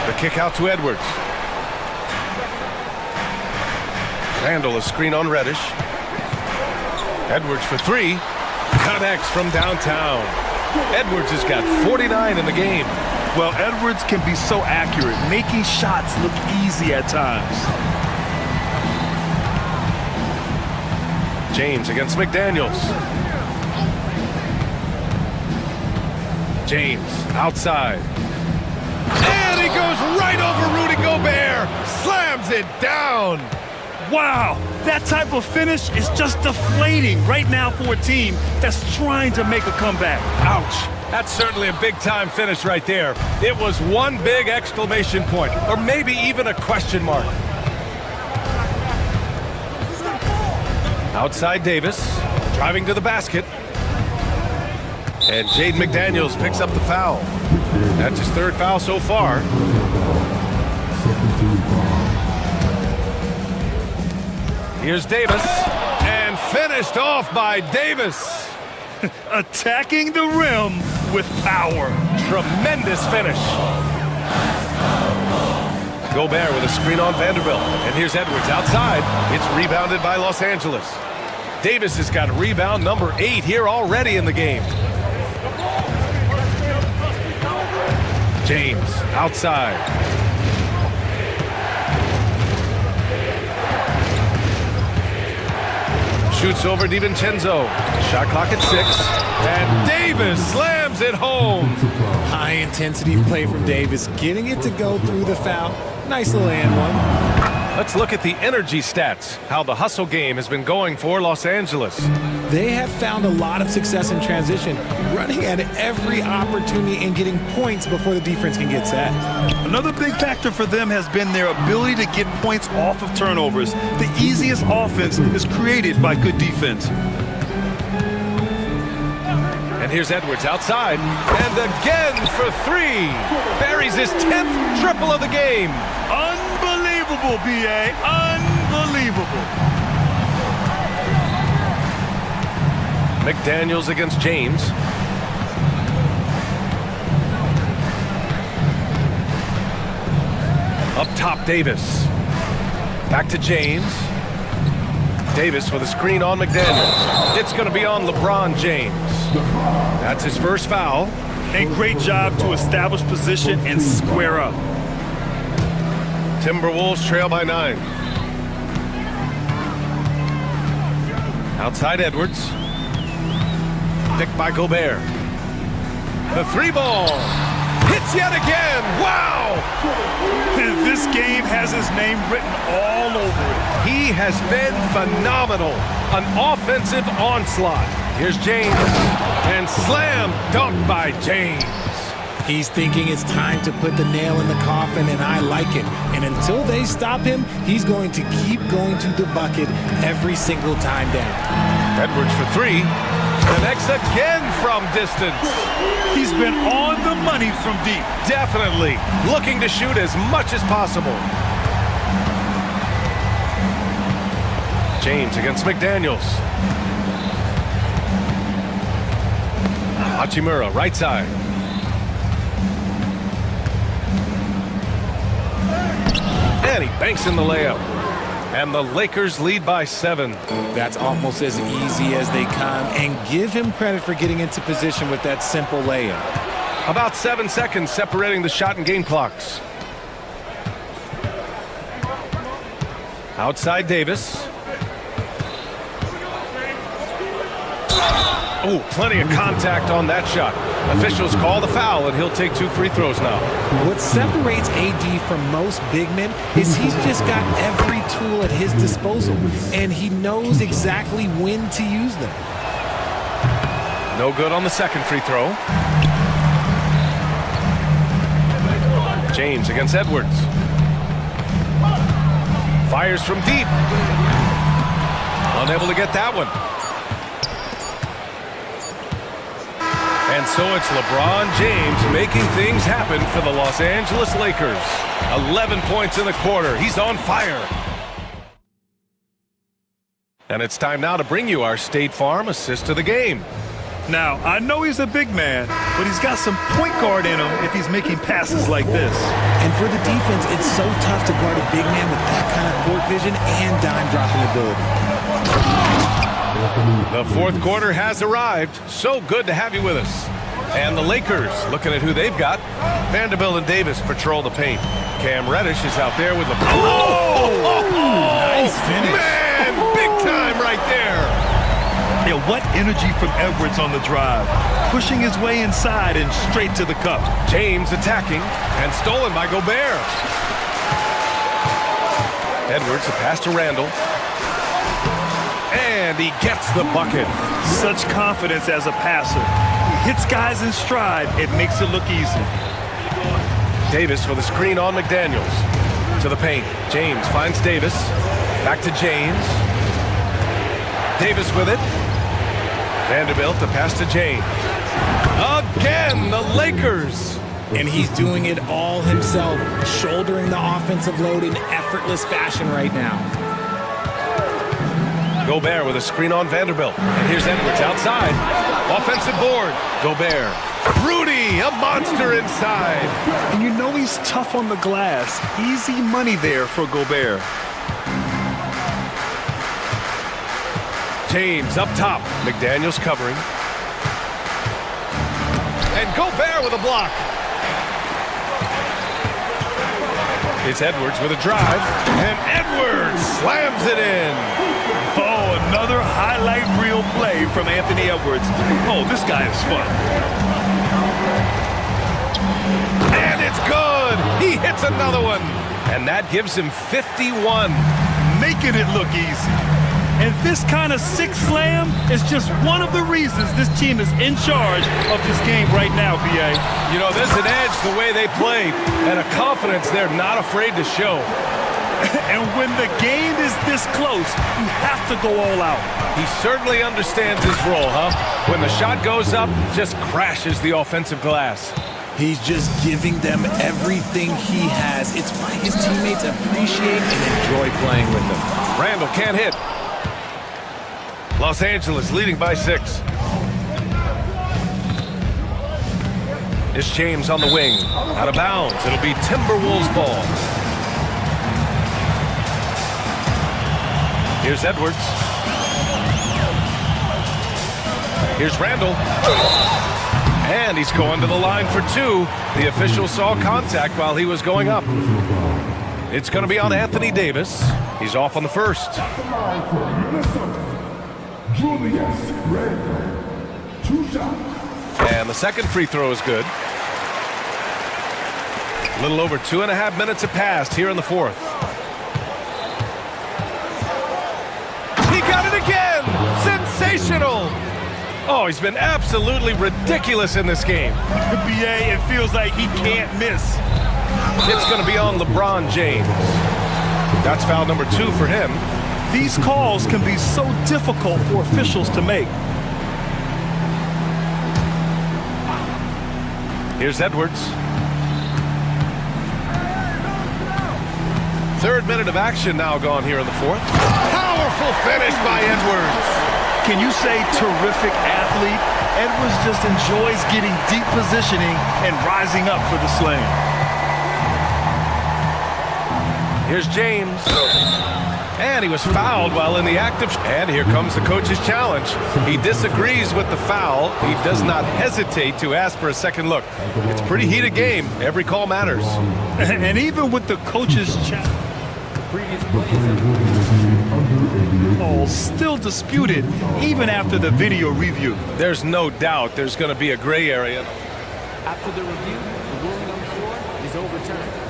The kick out to Edwards. Randall, a screen on Reddish. Edwards for 3. Connects from downtown. Edwards has got 49 in the game. Well, Edwards can be so accurate, making shots look easy at times. James against McDaniels. James outside. And he goes right over Rudy Gobert. Slams it down. Wow, that type of finish is just deflating right now for a team that's trying to make a comeback. Ouch. That's certainly a big-time finish right there. It was one big exclamation point, or maybe even a question mark. Outside Davis, driving to the basket. And Jaden McDaniels picks up the foul. That's his third foul so far. Here's Davis, and finished off by Davis. Attacking the rim with power. Tremendous finish. Gobert with a screen on Vanderbilt. And here's Edwards outside. It's rebounded by Los Angeles. Davis has got rebound number 8 here already in the game. James outside. Shoots over DiVincenzo. Shot clock at 6. And Davis slams it home. High intensity play from Davis, getting it to go through the foul. Nice little and one. Let's look at the energy stats, how the hustle game has been going for Los Angeles. They have found a lot of success in transition, running at every opportunity and getting points before the defense can get set. Another big factor for them has been their ability to get points off of turnovers. The easiest offense is created by good defense. And here's Edwards outside, and again for 3. Buries his 10th triple of the game. Unbelievable, B.A. Unbelievable. McDaniels against James. Up top, Davis. Back to James. Davis with a screen on McDaniels. It's going to be on LeBron James. That's his first foul. A great job to establish position and square up. Timberwolves trail by 9. Outside Edwards. Picked by Gobert. The 3 ball. Hits yet again. Wow! This game has his name written all over it. He has been phenomenal. An offensive onslaught. Here's James. And slam dunk by James. He's thinking it's time to put the nail in the coffin, and I like it. And until they stop him, he's going to keep going to the bucket every single time down. Edwards for 3. Connects again from distance. He's been on the money from deep. Definitely. Looking to shoot as much as possible. James against McDaniels. Hachimura, right side. And he banks in the layup. And the Lakers lead by 7. That's almost as easy as they come, and give him credit for getting into position with that simple layup. About 7 seconds separating the shot and game clocks. Outside Davis. Oh, plenty of contact on that shot. Officials call the foul, and he'll take 2 free throws now. What separates AD from most big men is he's just got every tool at his disposal, and he knows exactly when to use them. No good on the second free throw. James against Edwards. Fires from deep. Unable to get that one. And so it's LeBron James making things happen for the Los Angeles Lakers. 11 points in the quarter. He's on fire. And it's time now to bring you our State Farm assist of the game. Now, I know he's a big man, but he's got some point guard in him if he's making passes like this. And for the defense, it's so tough to guard a big man with that kind of court vision and dime dropping ability. The fourth quarter has arrived. So good to have you with us. And the Lakers looking at who they've got. Vanderbilt and Davis patrol the paint. Cam Reddish is out there with LeBron. Nice finish. Man, big time right there. Yeah, what energy from Edwards on the drive. Pushing his way inside and straight to the cup. James attacking and stolen by Gobert. Edwards, a pass to Randall. And he gets the bucket. Such confidence as a passer. He hits guys in stride. It makes it look easy. Davis with a screen on McDaniels. To the paint. James finds Davis. Back to James. Davis with it. Vanderbilt, the pass to James. Again, the Lakers. And he's doing it all himself, shouldering the offensive load in effortless fashion right now. Gobert with a screen on Vanderbilt. And here's Edwards outside. Offensive board. Gobert. Rudy, a monster inside. And you know he's tough on the glass. Easy money there for Gobert. James up top. McDaniels covering. And Gobert with a block. It's Edwards with a drive. And Edwards slams it in. Oh, another highlight reel play from Anthony Edwards. Oh, this guy is fun. And it's good. He hits another one. And that gives him 51. Making it look easy. And this kind of sick slam is just one of the reasons this team is in charge of this game right now, B.A. You know, there's an edge the way they play and a confidence they're not afraid to show. And when the game is this close, you have to go all out. He certainly understands his role, huh? When the shot goes up, just crashes the offensive glass. He's just giving them everything he has. It's why his teammates appreciate and enjoy playing with him. Randall can't hit. Los Angeles leading by 6. It's James on the wing. Out of bounds. It'll be Timberwolves ball. Here's Edwards. Here's Randall. And he's going to the line for 2. The official saw contact while he was going up. It's going to be on Anthony Davis. He's off on the first. And the second free throw is good. A little over 2.5 minutes have passed here in the fourth. He got it again! Sensational! Oh, he's been absolutely ridiculous in this game. BA, it feels like he can't miss. It's going to be on LeBron James. That's foul number 2 for him. These calls can be so difficult for officials to make. Here's Edwards. Third minute of action now gone here in the fourth. Powerful finish by Edwards. Can you say terrific athlete? Edwards just enjoys getting deep positioning and rising up for the slam. Here's James. And he was fouled while in the act of... And here comes the coach's challenge. He disagrees with the foul. He does not hesitate to ask for a second look. It's a pretty heated game. Every call matters. And even with the coach's challenge, calls still disputed even after the video review. There's no doubt there's going to be a gray area. After the review, the ruling on the floor is overturned.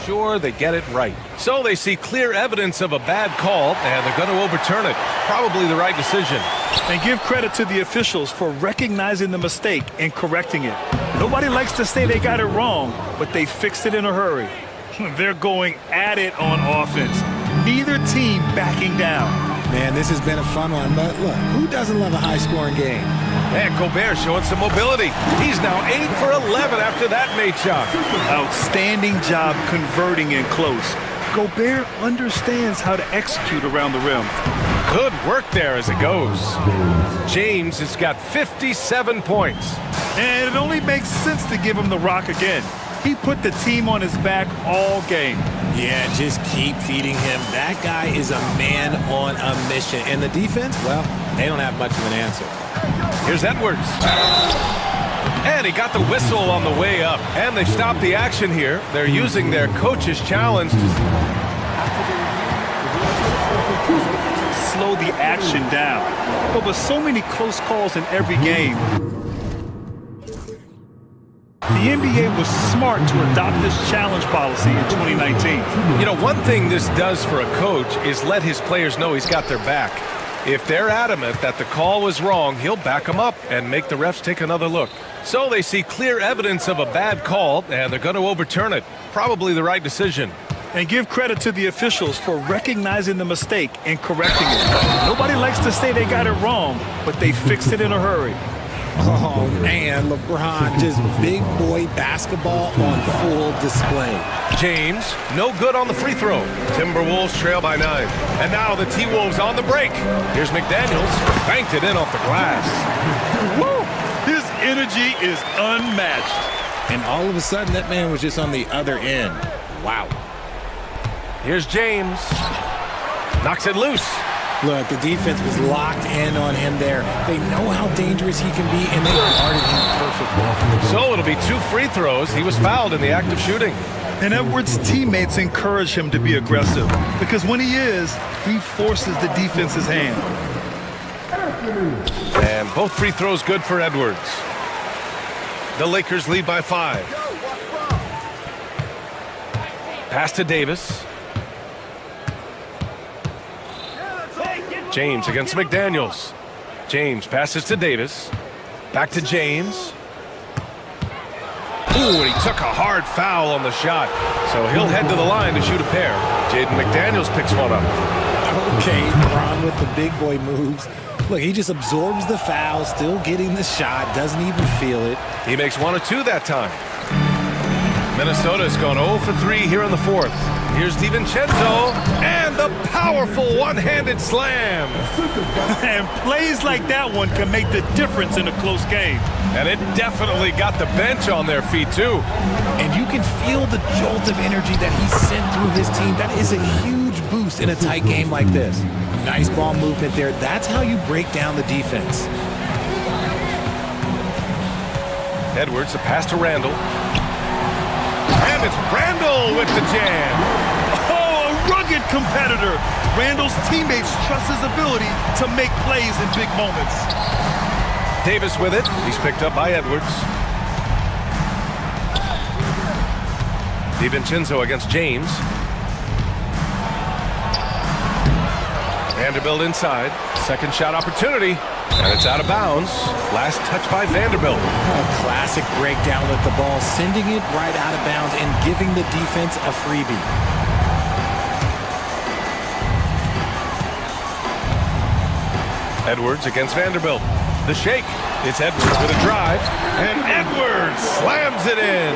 Sure, they get it right. So they see clear evidence of a bad call, and they're going to overturn it. Probably the right decision. And give credit to the officials for recognizing the mistake and correcting it. Nobody likes to say they got it wrong, but they fixed it in a hurry. They're going at it on offense. Neither team backing down. Man, this has been a fun one, but look, who doesn't love a high-scoring game? And Gobert showing some mobility. He's now 8 for 11 after that made shot. Outstanding job converting in close. Gobert understands how to execute around the rim. Good work there as it goes. James has got 57 points. And it only makes sense to give him the rock again. He put the team on his back all game. Yeah, just keep feeding him. That guy is a man on a mission. And the defense, well, they don't have much of an answer. Here's Edwards. And he got the whistle on the way up. And they've stopped the action here. They're using their coach's challenge to slow the action down. But with so many close calls in every game, the NBA was smart to adopt this challenge policy in 2019. You know, one thing this does for a coach is let his players know he's got their back. If they're adamant that the call was wrong, he'll back them up and make the refs take another look. So they see clear evidence of a bad call, and they're going to overturn it. Probably the right decision. And give credit to the officials for recognizing the mistake and correcting it. Nobody likes to say they got it wrong, but they fixed it in a hurry. Oh, man, LeBron, just big boy basketball on full display. James, no good on the free throw. Timberwolves trail by 9. And now the T-Wolves on the break. Here's McDaniels, banked it in off the glass. Woo! His energy is unmatched. And all of a sudden, that man was just on the other end. Wow. Here's James. Knocks it loose. Look, the defense was locked in on him there. They know how dangerous he can be, and they guarded him perfectly. So it'll be 2 free throws. He was fouled in the act of shooting. And Edwards' teammates encourage him to be aggressive because when he is, he forces the defense's hand. And both free throws good for Edwards. The Lakers lead by 5. Pass to Davis. James against McDaniels. James passes to Davis. Back to James. Ooh, and he took a hard foul on the shot. So he'll head to the line to shoot a pair. Jaden McDaniels picks one up. Okay, LeBron with the big boy moves. Look, he just absorbs the foul, still getting the shot, doesn't even feel it. He makes 1 of 2 that time. Minnesota's gone 0 for 3 here in the 4th. Here's DiVincenzo, and the powerful one-handed slam. And plays like that one can make the difference in a close game. And it definitely got the bench on their feet, too. And you can feel the jolt of energy that he sent through his team. That is a huge boost in a tight game like this. Nice ball movement there. That's how you break down the defense. Edwards, a pass to Randall. And it's Randall with the jam. Oh, a rugged competitor. Randall's teammates trust his ability to make plays in big moments. Davis with it. He's picked up by Edwards. DiVincenzo against James. Vanderbilt inside. Second shot opportunity. And it's out of bounds. Last touch by Vanderbilt. A classic breakdown with the ball, sending it right out of bounds and giving the defense a freebie. Edwards against Vanderbilt. The shake. It's Edwards with a drive. And Edwards slams it in.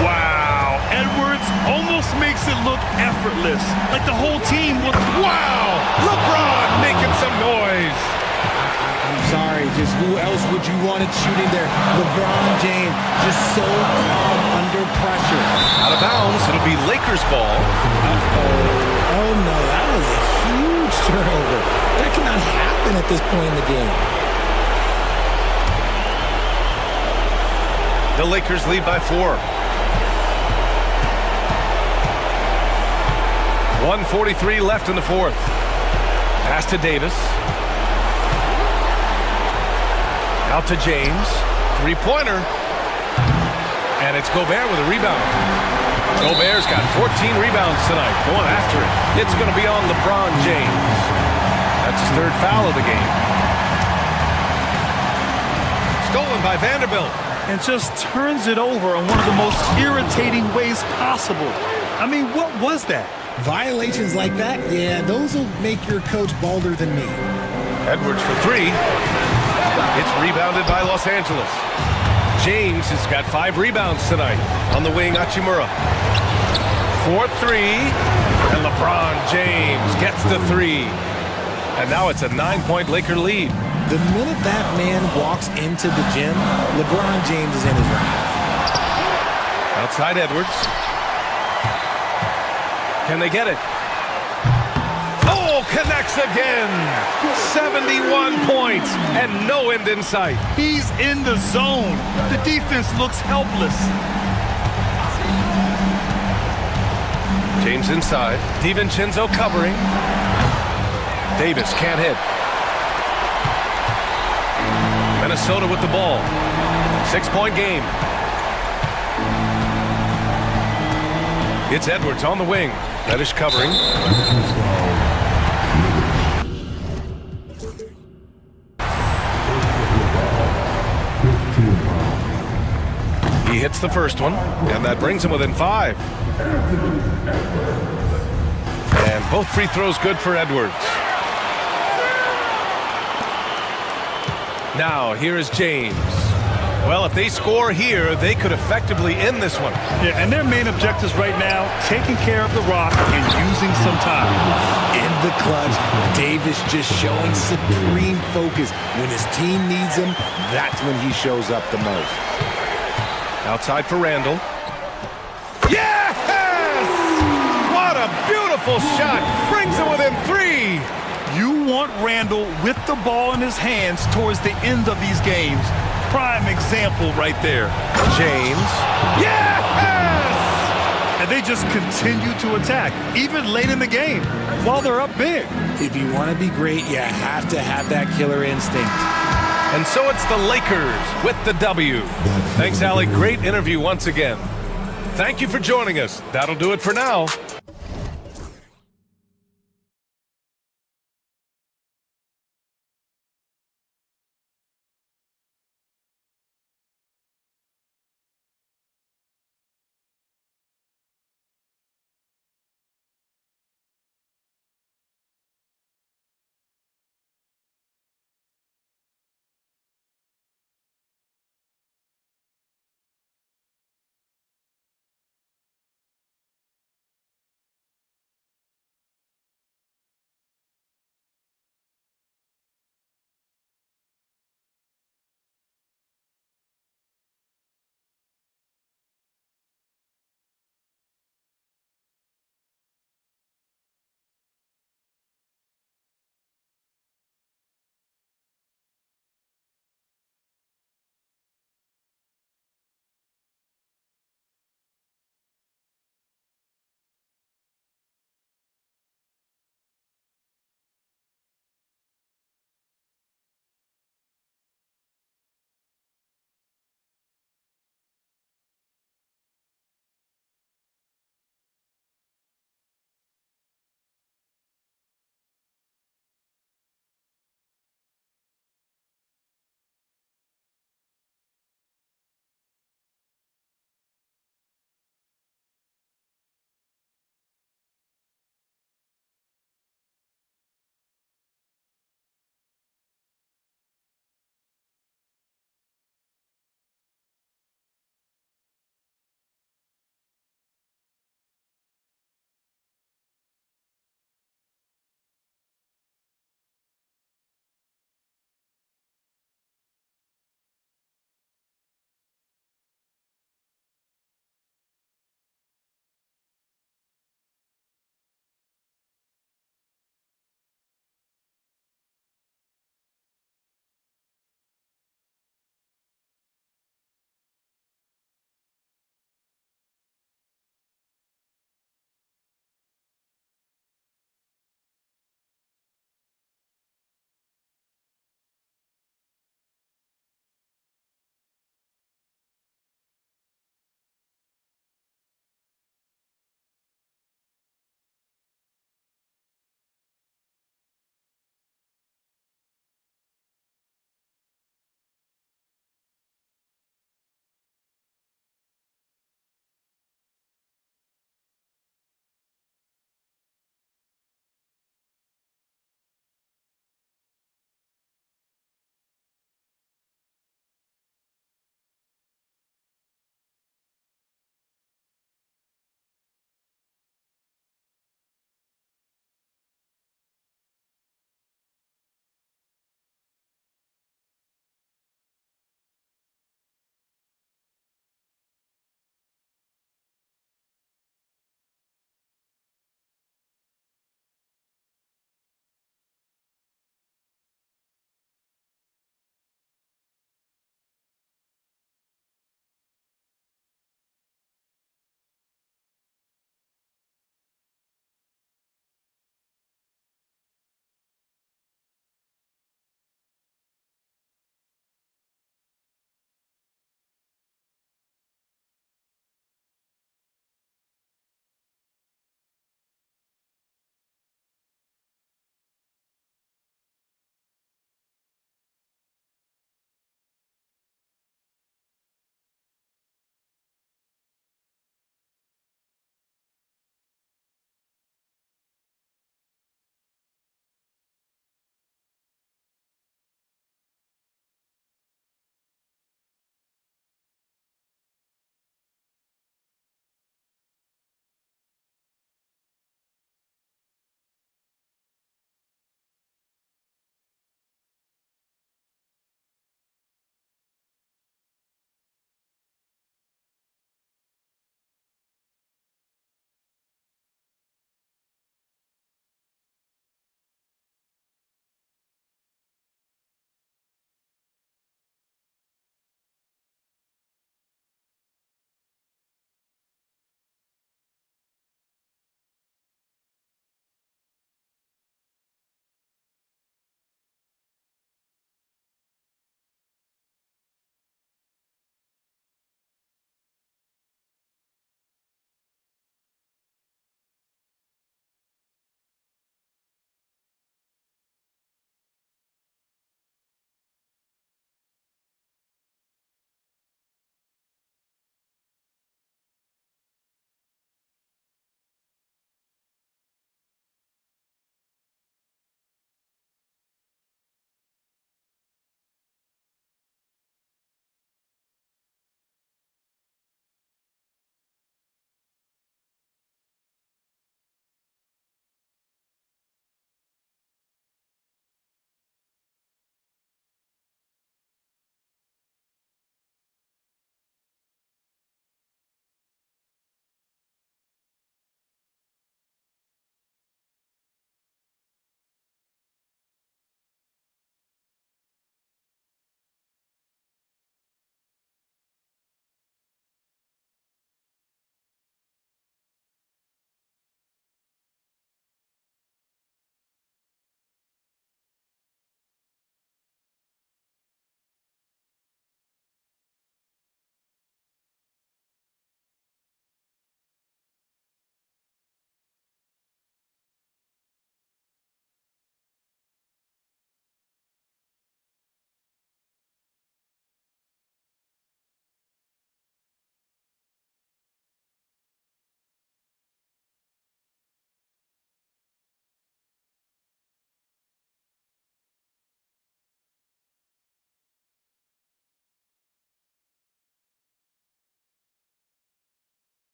Wow. Edwards almost makes it look effortless. Like the whole team was... Wow! LeBron making some noise. I'm sorry, just who else would you want it shooting there? LeBron James, just so calm under pressure. Out of bounds, it'll be Lakers ball. Oh no, that was a huge turnover. That cannot happen at this point in the game. The Lakers lead by 4. 1:43 left in the 4th. Pass to Davis. Out to James. 3-pointer. And it's Gobert with a rebound. Gobert's got 14 rebounds tonight. Going after it. It's going to be on LeBron James. That's his 3rd foul of the game. Stolen by Vanderbilt. And just turns it over in one of the most irritating ways possible. I mean, what was that? Violations like that, yeah, those will make your coach bolder than me. Edwards for 3. It's rebounded by Los Angeles. James has got 5 rebounds tonight. On the wing, Hachimura. 4-3. And LeBron James gets the 3. And now it's a 9-point Laker lead. The minute that man walks into the gym, LeBron James is in his room. Outside Edwards. Can they get it? Oh, connects again. 71 points and no end in sight. He's in the zone. The defense looks helpless. James inside. DiVincenzo covering. Davis can't hit. Minnesota with the ball. 6-point game. It's Edwards on the wing. Reddish covering. He hits the first one, and that brings him within 5. And both free throws good for Edwards. Now, here is James. Well, if they score here, they could effectively end this one. Yeah, and their main objectives right now, taking care of the rock and using some time. In the clutch, Davis just showing supreme focus. When his team needs him, that's when he shows up the most. Outside for Randall. Yes! What a beautiful shot. Brings him within 3. You want Randall with the ball in his hands towards the end of these games. Prime example right there. James. Yes! And they just continue to attack, even late in the game, while they're up big. If you want to be great, you have to have that killer instinct. And so it's the Lakers with the W. Thanks, Allie. Great interview once again. Thank you for joining us. That'll do it for now.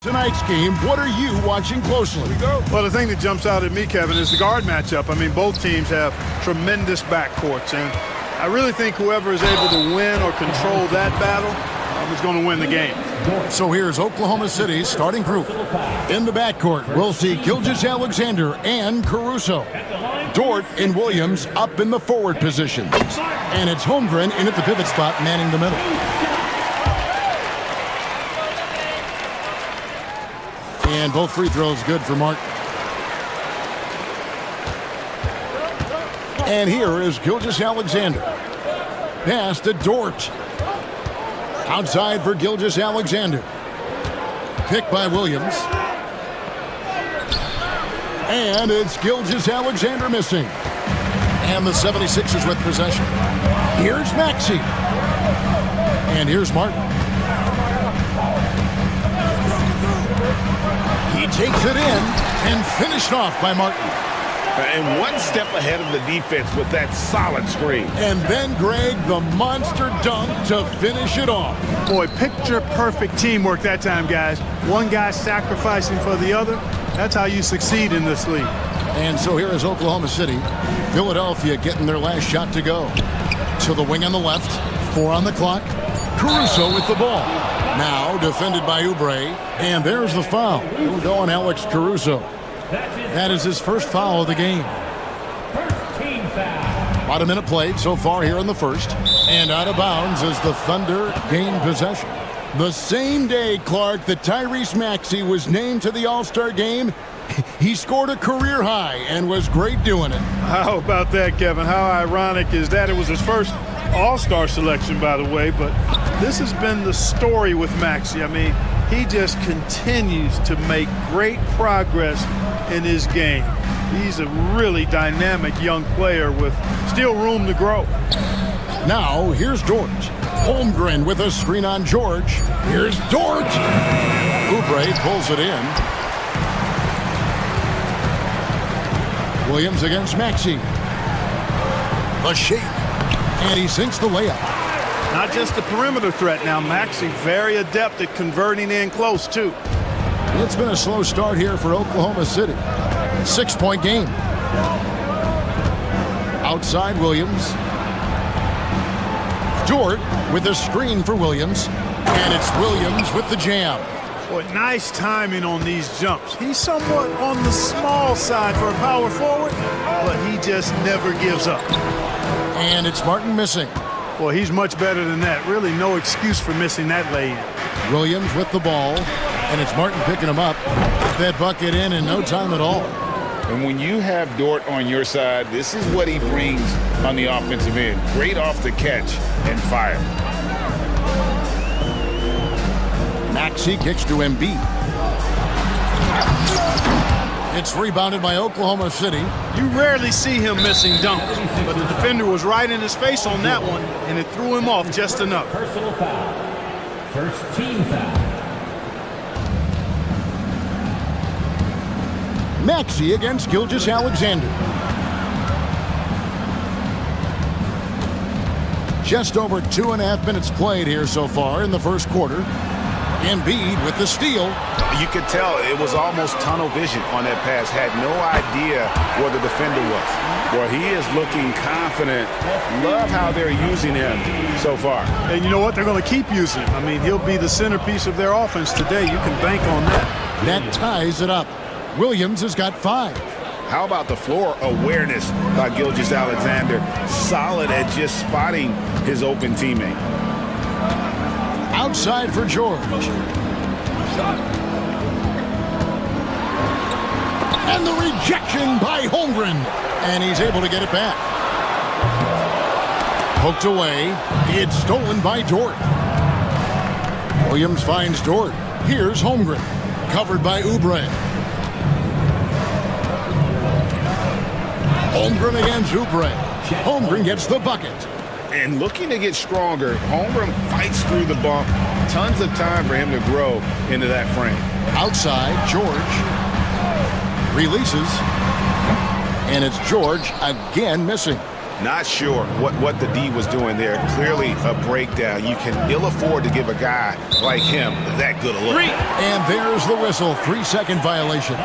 Tonight's game, what are you watching closely? Well, the thing that jumps out at me, Kevin, is the guard matchup. I mean, both teams have tremendous backcourts, and I really think whoever is able to win or control that battle is going to win the game. So here's Oklahoma City's starting group. In the backcourt, we'll see Gilgeous-Alexander and Caruso. Dort and Williams up in the forward position. And it's Holmgren in at the pivot spot, manning the middle. And both free throws good for Martin. And here is Gilgeous-Alexander. Pass to Dort. Outside for Gilgeous-Alexander. Picked by Williams. And it's Gilgeous-Alexander missing. And the 76ers with possession. Here's Maxey. And here's Martin. He takes it in and finished off by Martin. And one step ahead of the defense with that solid screen. And then Greg, the monster dunk to finish it off. Boy, picture-perfect teamwork that time, guys. One guy sacrificing for the other. That's how you succeed in this league. And so here is Oklahoma City. Philadelphia getting their last shot to go. To the wing on the left. 4 on the clock. Caruso with the ball. Now defended by Oubre. And there's the foul. It'll go on Alex Caruso. That is his first foul of the game. About a minute played so far here in the first. And out of bounds as the Thunder gain possession. The same day, Clark, that Tyrese Maxey was named to the All-Star game, he scored a career high and was great doing it. How about that, Kevin? How ironic is that? It was his first All-Star selection, by the way, but this has been the story with Maxey. I mean, he just continues to make great progress in his game. He's a really dynamic young player with still room to grow. Now, here's Dort. Holmgren with a screen on George. Here's Dort. Oubre pulls it in. Williams against Maxey. The shake. And he sinks the layup. Not just a perimeter threat now. Maxey very adept at converting in close, too. It's been a slow start here for Oklahoma City. 6-point game. Outside Williams. Dort with a screen for Williams. And it's Williams with the jam. Boy, nice timing on these jumps. He's somewhat on the small side for a power forward, but he just never gives up. And it's Martin missing. Boy, he's much better than that. Really no excuse for missing that lay-in. Williams with the ball. And it's Martin picking him up. Put that bucket in no time at all. And when you have Dort on your side, this is what he brings on the offensive end. Great off the catch and fire. Maxey kicks to Embiid. It's rebounded by Oklahoma City. You rarely see him missing dunks, but the defender was right in his face on that one, and it threw him off just enough. Personal foul. First team foul. Maxey against Gilgeous-Alexander. Just over 2.5 minutes played here so far in the first quarter. Embiid with the steal. You could tell it was almost tunnel vision on that pass. Had no idea where the defender was. Well, he is looking confident. Love how they're using him so far. And you know what? They're going to keep using him. I mean, he'll be the centerpiece of their offense today. You can bank on that. That ties it up. Williams has got 5. How about the floor awareness by Gilgeous-Alexander? Solid at just spotting his open teammate. Outside for George. And the rejection by Holmgren. And he's able to get it back. Poked away. It's stolen by Dort. Williams finds Dort. Here's Holmgren. Covered by Oubre. Holmgren against Oubre. Holmgren gets the bucket. And looking to get stronger, Holmgren fights through the bump. Tons of time for him to grow into that frame. Outside, George releases. And it's George again missing. Not sure what the D was doing there. Clearly a breakdown. You can ill afford to give a guy like him that good a look. And there's the whistle. 3-second violation.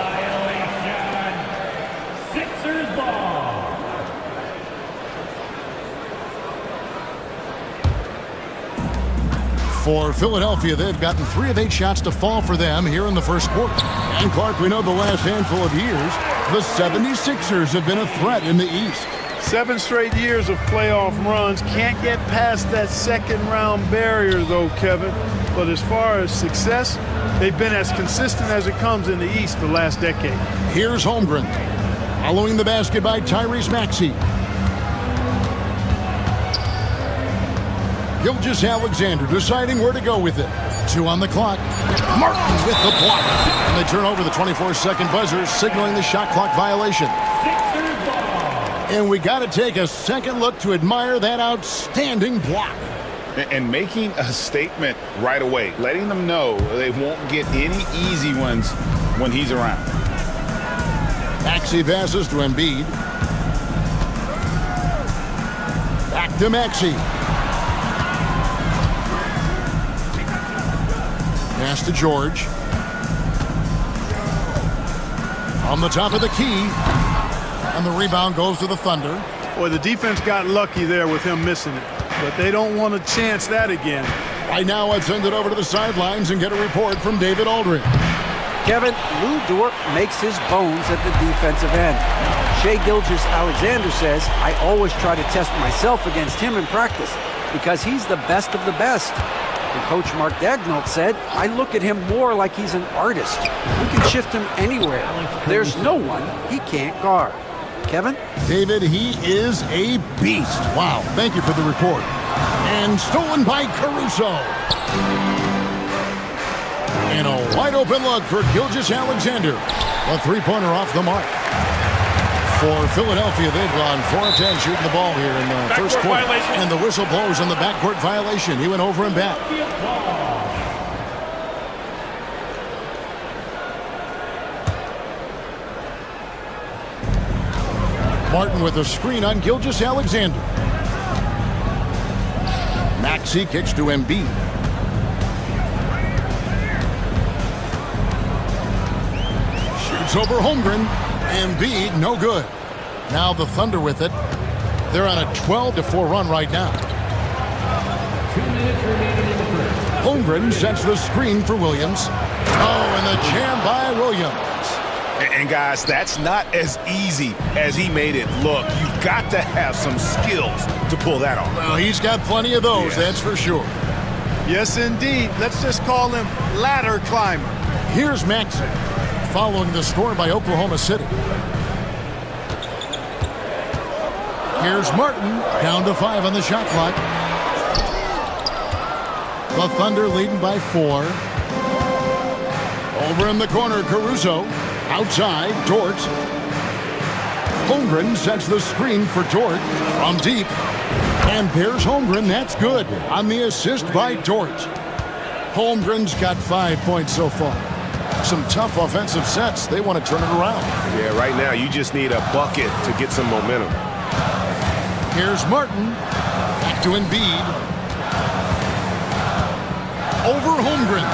Sixers ball. For Philadelphia, they've gotten 3 of 8 shots to fall for them here in the first quarter. And Clark, we know the last handful of years, the 76ers have been a threat in the East. 7 straight years of playoff runs. Can't get past that second round barrier though, Kevin. But as far as success, they've been as consistent as it comes in the East the last decade. Here's Holmgren. Following the basket by Tyrese Maxey. Gilgeous-Alexander deciding where to go with it. 2 on the clock. Martin with the block. And they turn over the 24-second buzzer, signaling the shot clock violation. And we got to take a second look to admire that outstanding block. And making a statement right away, letting them know they won't get any easy ones when he's around. Maxey passes to Embiid. Back to Maxey. Pass to George. On the top of the key. And the rebound goes to the Thunder. Boy, the defense got lucky there with him missing it. But they don't want to chance that again. Right now, I'd send it over to the sidelines and get a report from David Aldridge. Kevin, Lou Dort makes his bones at the defensive end. Shai Gilgeous-Alexander says, I always try to test myself against him in practice because he's the best of the best. And Coach Mark Daigneault said, I look at him more like he's an artist. We can shift him anywhere. There's no one he can't guard. Kevin? David, he is a beast. Wow, thank you for the report. And stolen by Caruso. And a wide open look for Gilgeous-Alexander. A three-pointer off the mark. For Philadelphia, they've gone 4 of 10 shooting the ball here in the first quarter. And the whistle blows on the backcourt violation. He went over and back. Martin with a screen on Gilgeous-Alexander. Maxey kicks to Embiid. Shoots over Holmgren. Embiid, no good. Now the Thunder with it. They're on a 12-4 run right now. 2 minutes remaining in the first. Holmgren sets the screen for Williams. Oh, and the jam by Williams. And guys, that's not as easy as he made it look. You've got to have some skills to pull that off. Well, he's got plenty of those, that's for sure. Yes, indeed. Let's just call him ladder climber. Here's Maxey, following the score by Oklahoma City. Here's Martin, down to 5 on the shot clock. The Thunder leading by 4. Over in the corner, Caruso. Outside, Dort. Holmgren sets the screen for Dort from deep. And there's Holmgren, that's good, on the assist by Dort. Holmgren's got 5 points so far. Some tough offensive sets. They want to turn it around. Yeah, right now you just need a bucket to get some momentum. Here's Martin. Back to Embiid. Over Holmgren.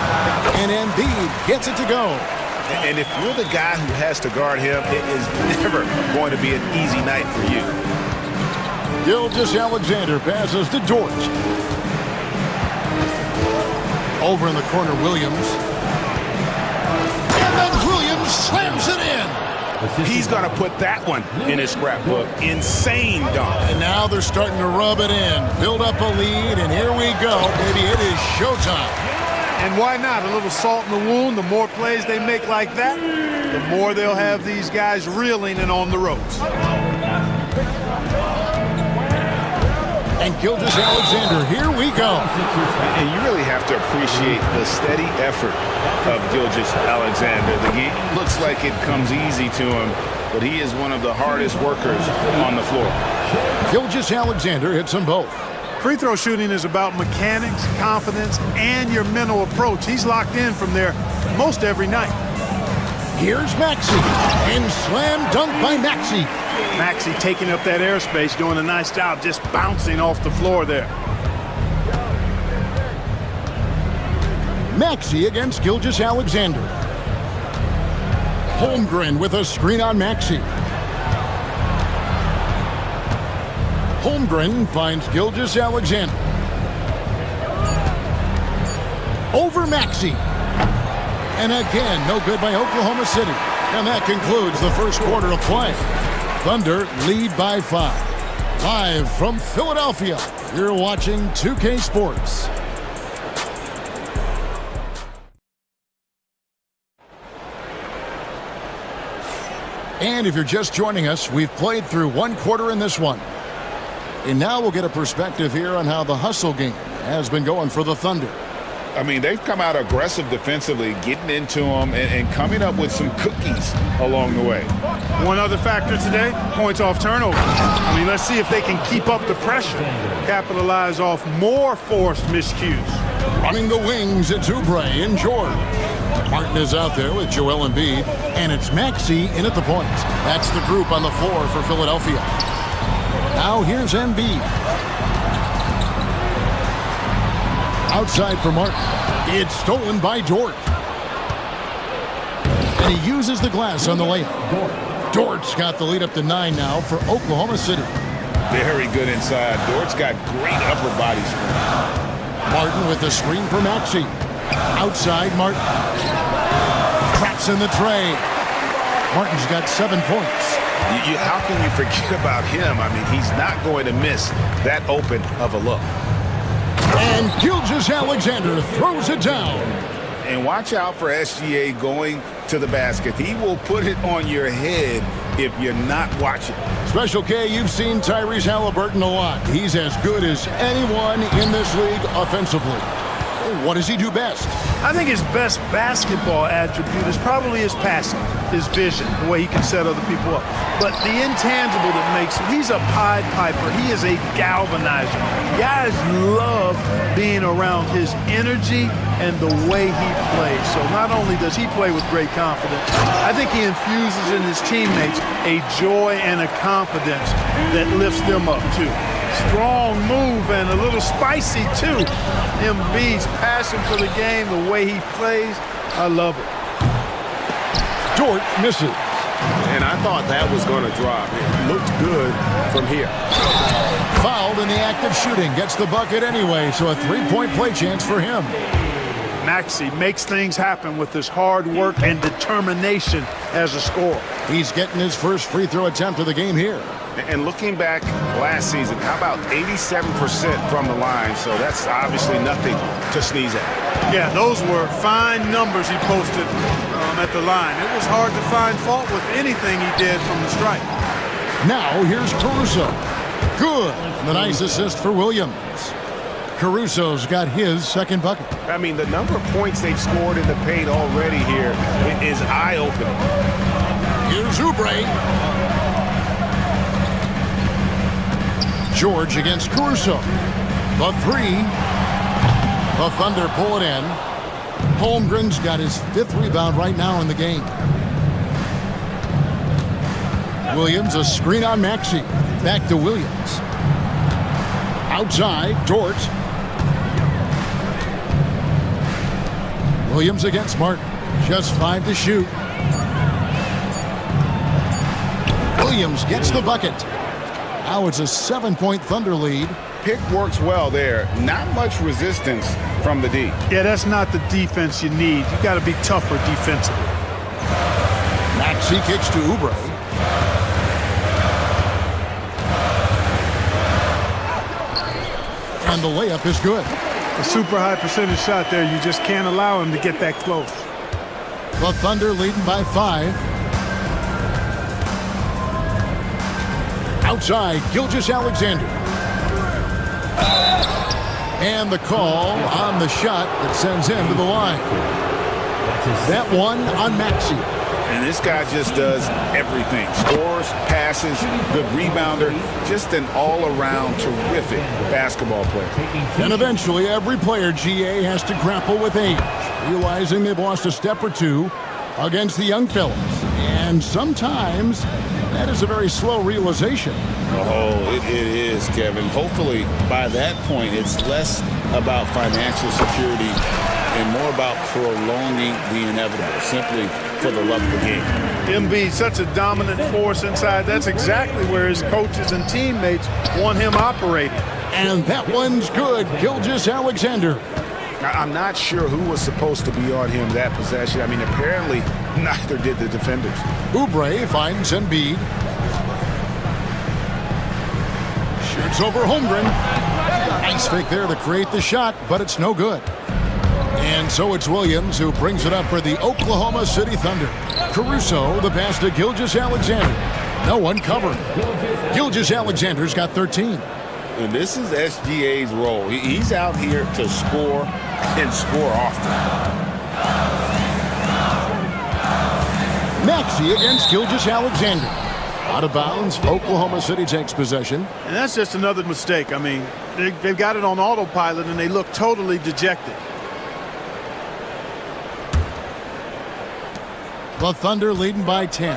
And Embiid gets it to go. And if you're the guy who has to guard him, it is never going to be an easy night for you. Gilgeous-Alexander passes to Dort. Over in the corner, Williams. And then Williams slams it in. He's going to put that one in his scrapbook. Insane dunk. And now they're starting to rub it in. Build up a lead, and here we go. Baby, it is showtime. And why not? A little salt in the wound. The more plays they make like that, the more they'll have these guys reeling and on the ropes. And Gilgeous-Alexander, here we go. And you really have to appreciate the steady effort of Gilgeous-Alexander. The game looks like it comes easy to him, but he is one of the hardest workers on the floor. Gilgeous-Alexander hits them both. Free throw shooting is about mechanics, confidence, and your mental approach. He's locked in from there most every night. Here's Maxey. And slam dunk by Maxey. Maxey taking up that airspace, doing a nice job just bouncing off the floor there. Maxey against Gilgeous-Alexander. Holmgren with a screen on Maxey. Holmgren finds Gilgeous-Alexander. Over Maxey. And again, no good by Oklahoma City. And that concludes the first quarter of play. Thunder lead by 5. Live from Philadelphia, you're watching 2K Sports. And if you're just joining us, we've played through one quarter in this one. And now we'll get a perspective here on how the hustle game has been going for the Thunder. I mean, they've come out aggressive defensively, getting into them and coming up with some cookies along the way. One other factor today, points off turnover. I mean, let's see if they can keep up the pressure, capitalize off more forced miscues. Running the wings, it's Oubre and George. Martin is out there with Joel Embiid, and it's Maxey in at the point. That's the group on the floor for Philadelphia. Now here's Embiid. Outside for Martin. It's stolen by Dort. And he uses the glass on the layup. Dort's got the lead up to 9 now for Oklahoma City. Very good inside. Dort's got great upper body strength. Martin with the screen for Maxey. Outside, Martin. Cracks in the tray. Martin's got 7 points. How can you forget about him? I mean, he's not going to miss that open of a look. And Gilgeous-Alexander throws it down. And watch out for SGA going to the basket. He will put it on your head if you're not watching. Special K, you've seen Tyrese Halliburton a lot. He's as good as anyone in this league offensively. What does he do best? I think his best basketball attribute is probably his passing, his vision, the way he can set other people up. But the intangible that makes him, he's a Pied Piper. He is a galvanizer. Guys love being around his energy and the way he plays. So not only does he play with great confidence, I think he infuses in his teammates a joy and a confidence that lifts them up too. Strong move and a little spicy too. Embiid's passion for the game, the way he plays, I love it. Dort misses. And I thought that was going to drop. It looked good from here. Fouled in the act of shooting. Gets the bucket anyway, so a 3-point play chance for him. Maxey makes things happen with his hard work and determination as a scorer. He's getting his first free throw attempt of the game here. And looking back last season, how about 87% from the line? So that's obviously nothing to sneeze at. Yeah, those were fine numbers he posted at the line. It was hard to find fault with anything he did from the stripe. Now here's Caruso. Good. And a nice assist for Williams. Caruso's got his second bucket. I mean, the number of points they've scored in the paint already here is eye-opening. Here's Oubre. George against Caruso. The 3. The Thunder pull it in. Holmgren's got his 5th rebound right now in the game. Williams, a screen on Maxey. Back to Williams. Outside, Dort. Williams against Martin. Just 5 to shoot. Williams gets the bucket. Now it's a 7-point Thunder lead. Pick works well there. Not much resistance from the D. Yeah, that's not the defense you need. You got to be tougher defensively. Maxey kicks to Oubre. And the layup is good. A super high percentage shot there. You just can't allow him to get that close. The Thunder leading by 5. Outside, Gilgeous-Alexander. And the call on the shot that sends him to the line. That one on Maxey. And this guy just does everything. Scores, passes, good rebounder. Just an all-around terrific basketball player. And eventually, every player, GA, has to grapple with age, realizing they've lost a step or two against the young fellas. And sometimes that is a very slow realization. Oh, it is, Kevin. Hopefully, by that point, it's less about financial security and more about prolonging the inevitable, simply for the love of the game. Embiid, such a dominant force inside. That's exactly where his coaches and teammates want him operating. And that one's good. Gilgeous-Alexander. I'm not sure who was supposed to be on him that possession. I mean, apparently neither did the defenders. Oubre finds Embiid. Shoots over Holmgren. Nice fake there to create the shot, but it's no good. And so it's Williams who brings it up for the Oklahoma City Thunder. Caruso, the pass to Gilgeous-Alexander. No one covering. Gilgeous-Alexander's got 13. And this is SGA's role. He's out here to score and score often. Maxey against Gilgeous-Alexander. Out of bounds, Oklahoma City takes possession. And that's just another mistake. I mean, they've got it on autopilot, and they look totally dejected. The Thunder leading by 10.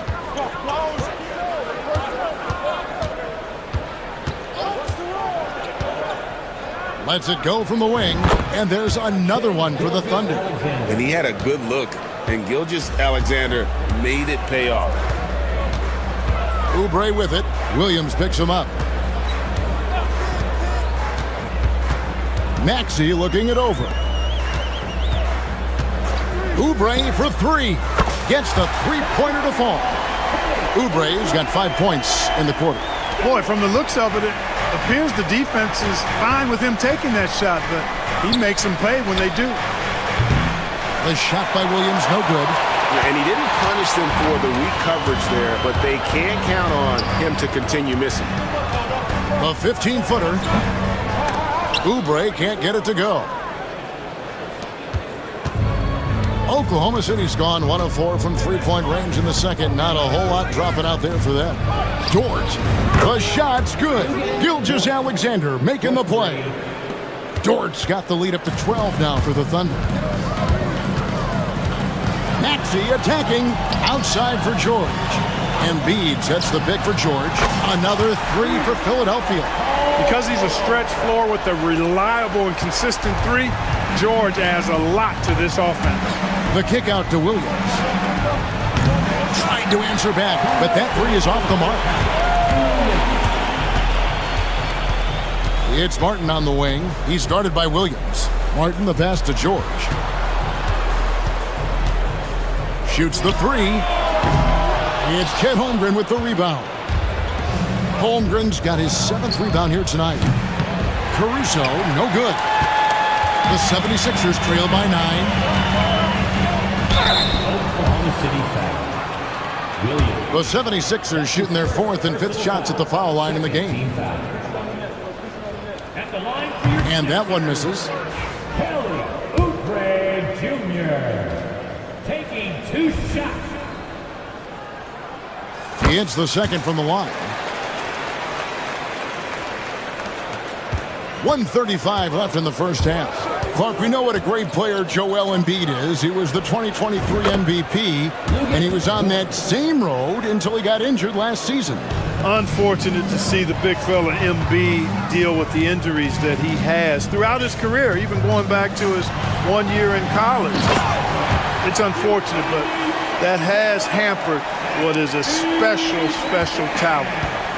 Lets it go from the wing, and there's another one for the Thunder. And he had a good look, and Gilgeous-Alexander made it pay off. Oubre with it. Williams picks him up. Maxey looking it over. Oubre for three. Gets the three-pointer to fall. Oubre's got 5 points in the quarter. Boy, from the looks of it, it appears the defense is fine with him taking that shot, but he makes them pay when they do. The shot by Williams, no good. And he didn't punish them for the weak coverage there, but they can't count on him to continue missing. A 15-footer. Oubre can't get it to go. Oklahoma City's gone 1 of 4 from three-point range in the second. Not a whole lot dropping out there for them. Dort. The shot's good. Gilgeous-Alexander making the play. Dort's got the lead up to 12 now for the Thunder. Maxey attacking outside for George. Embiid sets the pick for George. Another three for Philadelphia. Because he's a stretch floor with a reliable and consistent three, George adds a lot to this offense. The kick out to Williams. Tried to answer back, but that three is off the mark. It's Martin on the wing. He's guarded by Williams. Martin the pass to George. Shoots the three. It's Chet Holmgren with the rebound. Holmgren's got his 7th rebound here tonight. Caruso, no good. The 76ers trail by 9. The 76ers shooting their 4th and 5th shots at the foul line in the game. And that one misses. Kelly Oubre Jr. taking 2 shots. He hits the second from the line. 1:35 left in the first half. Clark, we know what a great player Joel Embiid is. He was the 2023 MVP, and he was on that same road until he got injured last season. Unfortunate to see the big fella Embiid deal with the injuries that he has throughout his career, even going back to his 1 year in college. It's unfortunate, but that has hampered what is a special, special talent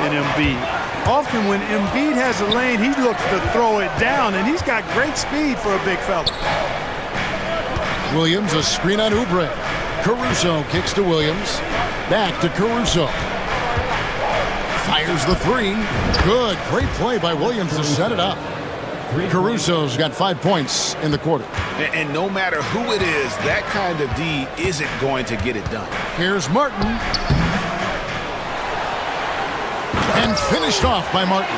in Embiid. Often when Embiid has a lane, he looks to throw it down, and he's got great speed for a big fella. Williams, a screen on Oubre. Caruso kicks to Williams. Back to Caruso. Fires the three. Good. Great play by Williams to set it up. Caruso's got 5 points in the quarter. And no matter who it is, that kind of D isn't going to get it done. Here's Martin. And finished off by Martin.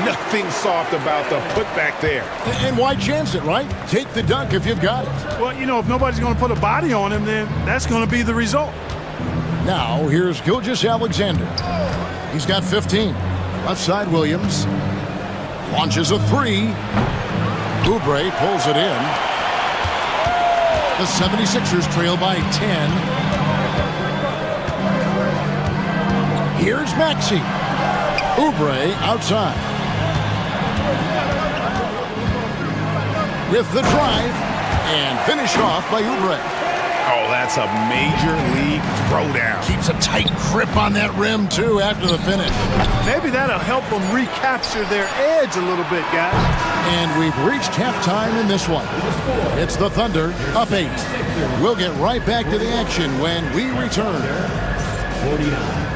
Nothing soft about the putback there. And why chance it, right? Take the dunk if you've got it. Well, you know, if nobody's going to put a body on him, then that's going to be the result. Now, here's Gilgeous-Alexander. He's got 15. Left side, Williams. Launches a three. Oubre pulls it in. The 76ers trail by 10. Here's Maxey. Oubre outside. With the drive, and finished off by Oubre. Oh, that's a major league throwdown. Keeps a tight grip on that rim, too, after the finish. Maybe that'll help them recapture their edge a little bit, guys. And we've reached halftime in this one. It's the Thunder up 8. We'll get right back to the action when we return. 49.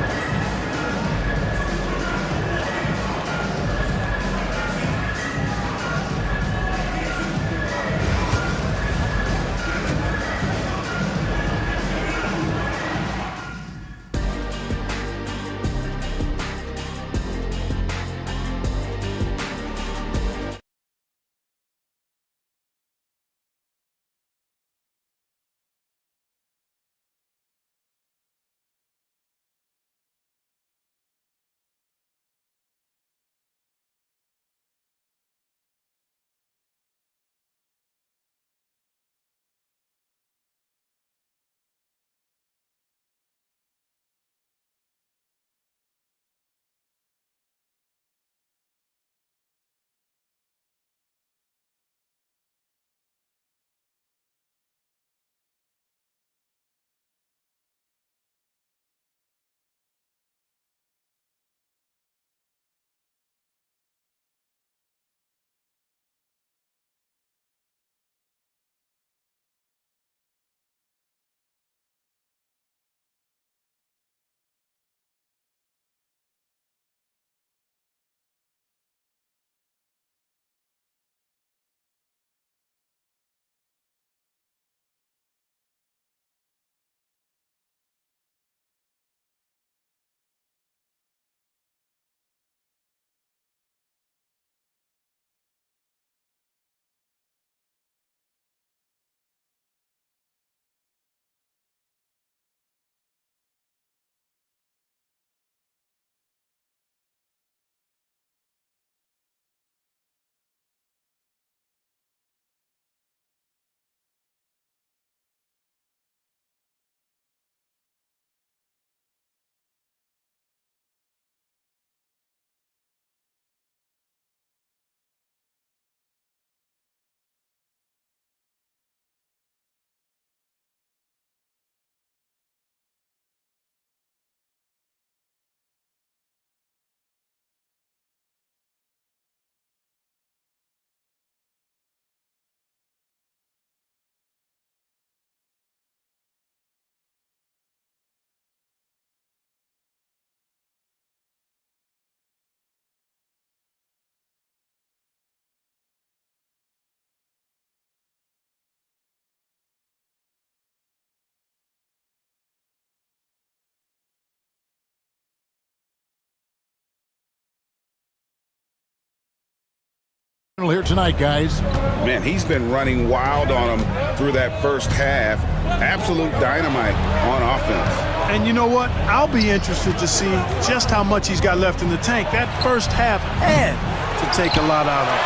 Here tonight, guys. Man, he's been running wild on him through that first half. Absolute dynamite on offense. And you know what? I'll be interested to see just how much he's got left in the tank. That first half had to take a lot out of it.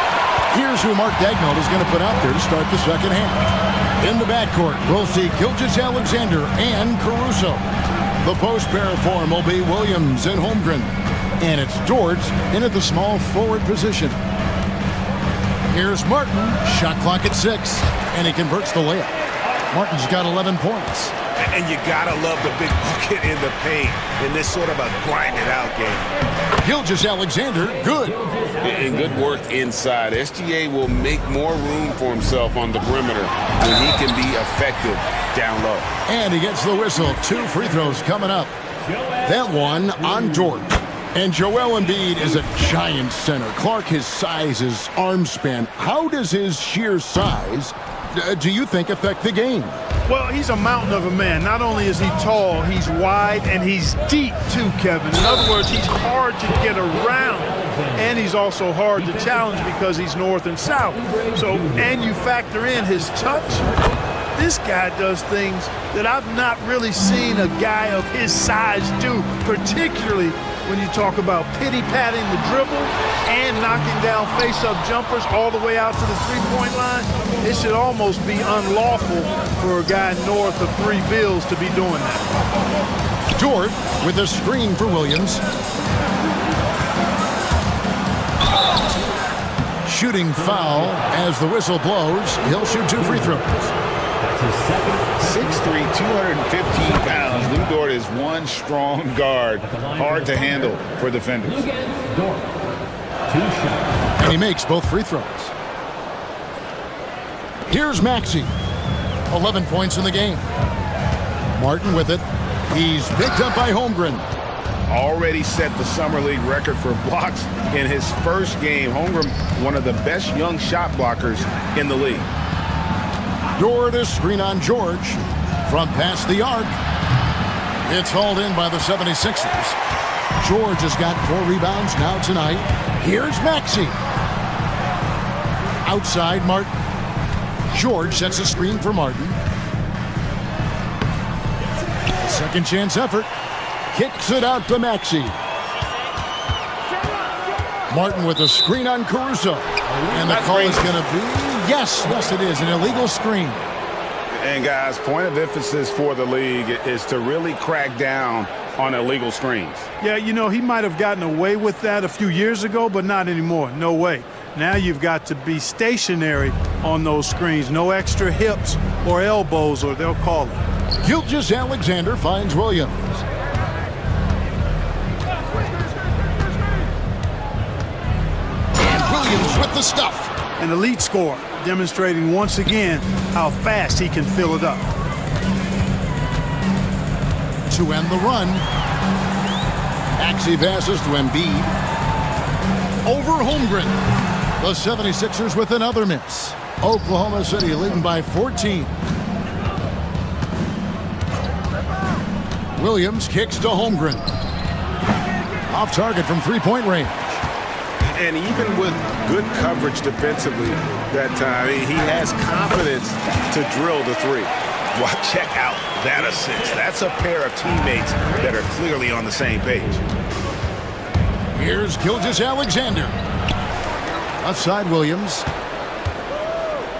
Here's who Mark Daigneault is going to put out there to start the second half. In the backcourt, we'll see Gilgeous-Alexander and Caruso. The post pair for him will be Williams and Holmgren. And it's Dort in at the small forward position. Here's Martin, shot clock at 6, and he converts the layup. Martin's got 11 points. And you gotta love the big bucket in the paint in this sort of a grind-it-out game. Gilgeous-Alexander, good. And good work inside. SGA will make more room for himself on the perimeter when he can be effective down low. And he gets the whistle. 2 free throws coming up. That one on Dort. And Joel Embiid is a giant center. Clark, his size, his arm span. How does his sheer size, do you think, affect the game? Well, he's a mountain of a man. Not only is he tall, he's wide, and he's deep too, Kevin. In other words, he's hard to get around. And he's also hard to challenge because he's north and south. So, and you factor in his touch. This guy does things that I've not really seen a guy of his size do, particularly when you talk about pity-patting the dribble and knocking down face-up jumpers all the way out to the three-point line. It should almost be unlawful for a guy north of 3 bills to be doing that. Dort with a screen for Williams. Shooting foul as the whistle blows. He'll shoot 2 free throws. 6'3", 215 pounds. Lou Dort is one strong guard. Hard to handle for defenders. And he makes both free throws. Here's Maxey. 11 points in the game. Martin with it. He's picked up by Holmgren. Already set the Summer League record for blocks in his first game. Holmgren, one of the best young shot blockers in the league. Dort is screen on George. From past the arc. It's hauled in by the 76ers. George has got 4 rebounds now tonight. Here's Maxey. Outside Martin. George sets a screen for Martin. Second chance effort. Kicks it out to Maxey. Martin with a screen on Caruso. And the call is going to be, yes, it is, an illegal screen. And guys, point of emphasis for the league is to really crack down on illegal screens. Yeah, you know, he might have gotten away with that a few years ago, but not anymore. No way. Now you've got to be stationary on those screens. No extra hips or elbows, or they'll call it. Gilgeous-Alexander finds Williams. And Williams with the stuff. An elite scorer, demonstrating once again how fast he can fill it up. To end the run. Maxey passes to Embiid. Over Holmgren. The 76ers with another miss. Oklahoma City leading by 14. Williams kicks to Holmgren. Off target from three-point range. And even with good coverage defensively that time, he has confidence to drill the three. Well, check out that assist. That's a pair of teammates that are clearly on the same page. Here's Gilgeous-Alexander. Outside Williams.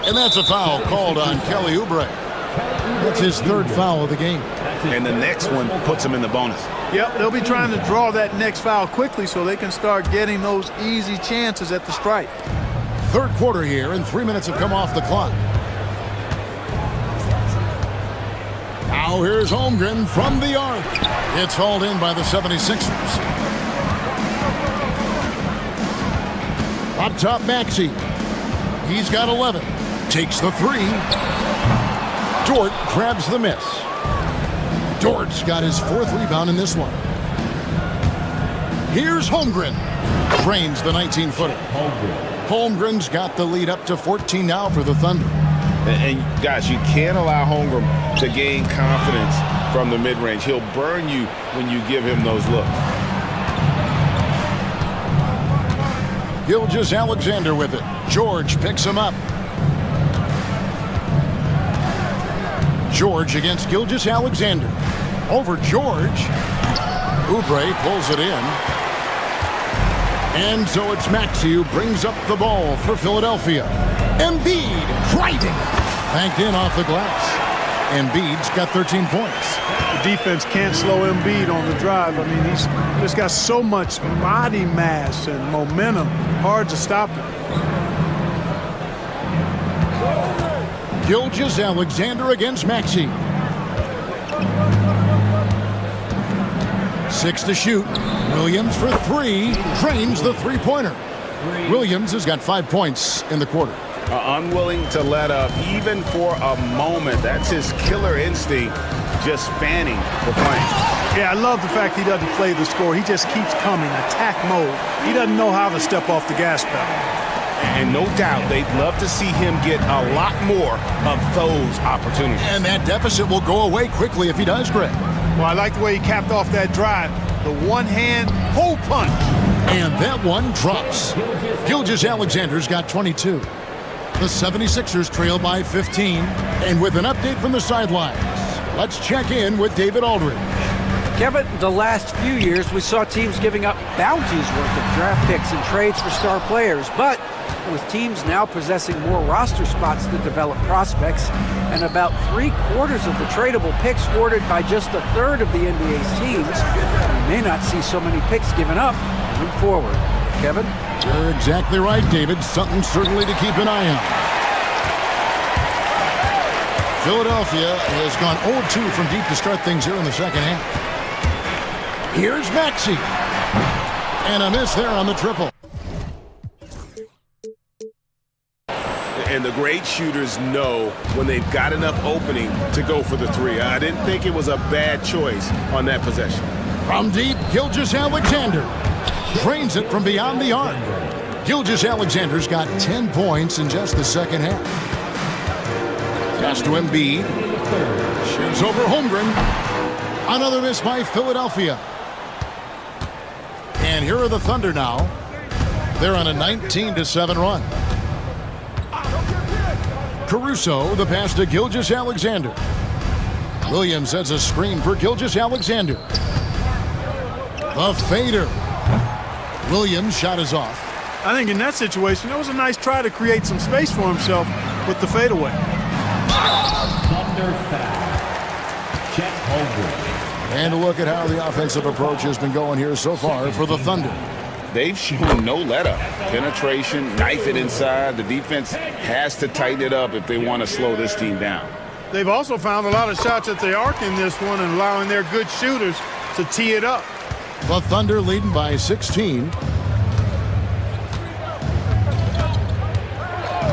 And that's a foul called on Kelly Oubre. That's his 3rd foul of the game. And the next one puts him in the bonus. Yep, they'll be trying to draw that next foul quickly so they can start getting those easy chances at the stripe. 3rd quarter here, and 3 minutes have come off the clock. Now here's Holmgren from the arc. It's hauled in by the 76ers. Up top, Maxey. He's got 11. Takes the 3. Dort grabs the miss. Dort's got his 4th rebound in this one. Here's Holmgren. Drains the 19-footer. Holmgren's got the lead up to 14 now for the Thunder. And guys, you can't allow Holmgren to gain confidence from the mid-range. He'll burn you when you give him those looks. Gilgeous-Alexander with it. George picks him up. George against Gilgeous-Alexander. Over George. Oubre pulls it in. And so it's Maxey who brings up the ball for Philadelphia. Embiid driving. Banked in off the glass. Embiid's got 13 points. The defense can't slow Embiid on the drive. I mean, he's just got so much body mass and momentum. Hard to stop him. Gilgeous-Alexander against Maxey. 6 to shoot. Williams for 3. Drains the three-pointer. Williams has got 5 points in the quarter. Unwilling to let up even for a moment. That's his killer instinct, just fanning the flame. Yeah, I love the fact he doesn't play the score. He just keeps coming, attack mode. He doesn't know how to step off the gas pedal. And no doubt they'd love to see him get a lot more of those opportunities. And that deficit will go away quickly if he does, Greg. Well, I like the way he capped off that drive. The one-hand hole punch. And that one drops. Gilgeous-Alexander's got 22. The 76ers trail by 15. And with an update from the sidelines, let's check in with David Aldridge. Kevin, the last few years we saw teams giving up bounties worth of draft picks and trades for star players, but with teams now possessing more roster spots to develop prospects and about 3/4 of the tradable picks hoarded by just a third of the NBA's teams, we may not see so many picks given up moving forward. Kevin? You're exactly right, David. Something certainly to keep an eye on. Philadelphia has gone 0-2 from deep to start things here in the second half. Here's Maxey. And a miss there on the triple. And the great shooters know when they've got enough opening to go for the three. I didn't think it was a bad choice on that possession. From deep, Gilgeous-Alexander drains it from beyond the arc. Gilgeous-Alexander's got 10 points in just the second half. Pass to Embiid. Shoots over Holmgren. Another miss by Philadelphia. And here are the Thunder now. They're on a 19-7 run. Caruso, the pass to Gilgeous-Alexander. Williams has a screen for Gilgeous-Alexander. The fader. Williams' shot is off. I think in that situation, that was a nice try to create some space for himself with the fadeaway. Thunder foul. Chet Holmgren. And a look at how the offensive approach has been going here so far for the Thunder. They've shown no let-up. Penetration, knife it inside. The defense has to tighten it up if they want to slow this team down. They've also found a lot of shots at the arc in this one and allowing their good shooters to tee it up. The Thunder leading by 16.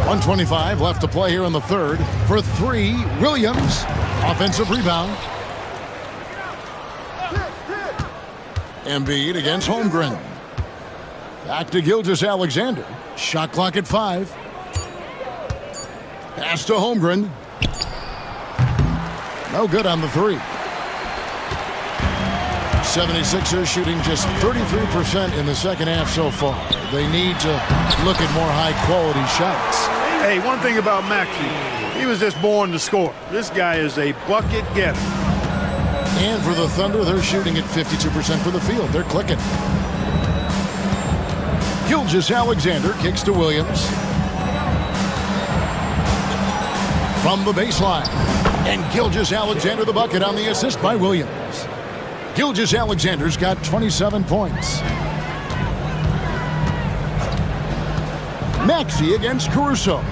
1:25 left to play here in the third. For three, Williams. Offensive rebound. Embiid against Holmgren. Back to Gilgeous-Alexander. Shot clock at 5. Pass to Holmgren. No good on the three. 76ers shooting just 33% in the second half so far. They need to look at more high-quality shots. Hey, one thing about Maxey, he was just born to score. This guy is a bucket getter. And for the Thunder, they're shooting at 52% for the field. They're clicking. Gilgeous-Alexander kicks to Williams. From the baseline. And Gilgeous-Alexander the bucket on the assist by Williams. Gilgeous-Alexander's got 27 points. Maxey against Caruso.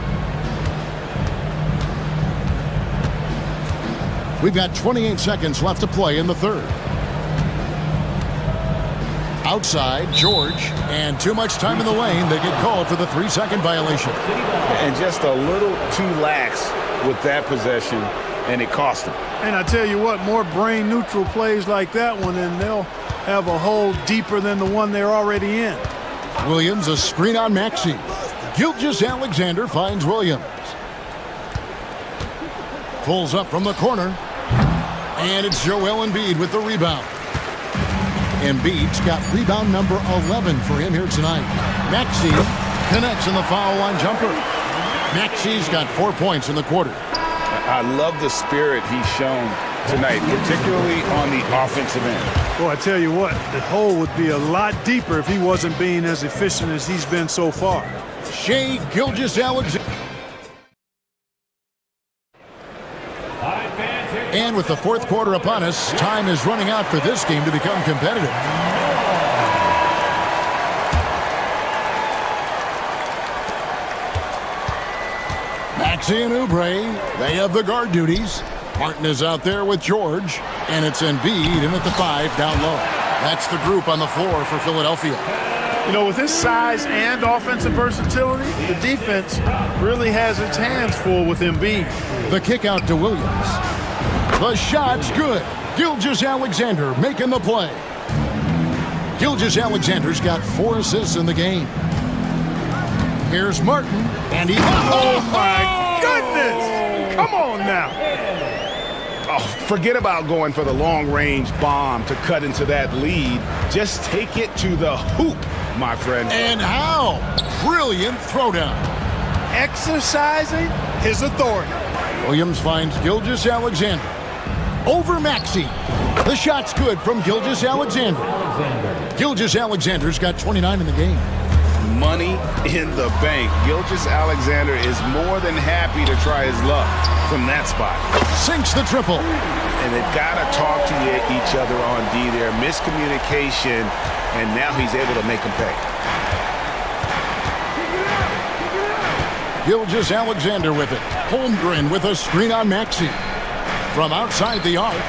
We've got 28 seconds left to play in the third. Outside, George, and too much time in the lane. They get called for the 3-second violation. And just a little too lax with that possession, and it cost them. And I tell you what, more brain-neutral plays like that one, and they'll have a hole deeper than the one they're already in. Williams, a screen on Maxey. Gilgeous-Alexander finds Williams. Pulls up from the corner. And it's Joel Embiid with the rebound. Embiid's got rebound number 11 for him here tonight. Maxey connects in the foul line jumper. Maxey's got 4 points in the quarter. I love the spirit he's shown tonight, particularly on the offensive end. Well, I tell you what, the hole would be a lot deeper if he wasn't being as efficient as he's been so far. Shai Gilgeous-Alexander. And with the fourth quarter upon us, time is running out for this game to become competitive. Maxey and Oubre, they have the guard duties. Martin is out there with George, and it's Embiid in at the 5 down low. That's the group on the floor for Philadelphia. You know, with his size and offensive versatility, the defense really has its hands full with Embiid. The kick out to Williams. The shot's good. Gilgeous-Alexander making the play. Gilgeous-Alexander's got 4 assists in the game. Here's Martin, and he... Oh, my goodness! Come on now. Oh, forget about going for the long-range bomb to cut into that lead. Just take it to the hoop, my friend. And how? Brilliant throwdown. exercising his authority. Williams finds Gilgeous-Alexander. Over Maxey. The shot's good from Gilgeous-Alexander. Gilgeous-Alexander's got 29 in the game. Money in the bank. Gilgeous-Alexander is more than happy to try his luck from that spot. Sinks the triple. And they've got to talk to each other on D there. Miscommunication, and now he's able to make them pay. Gilgeous-Alexander with it. Holmgren with a screen on Maxey. From outside the arc.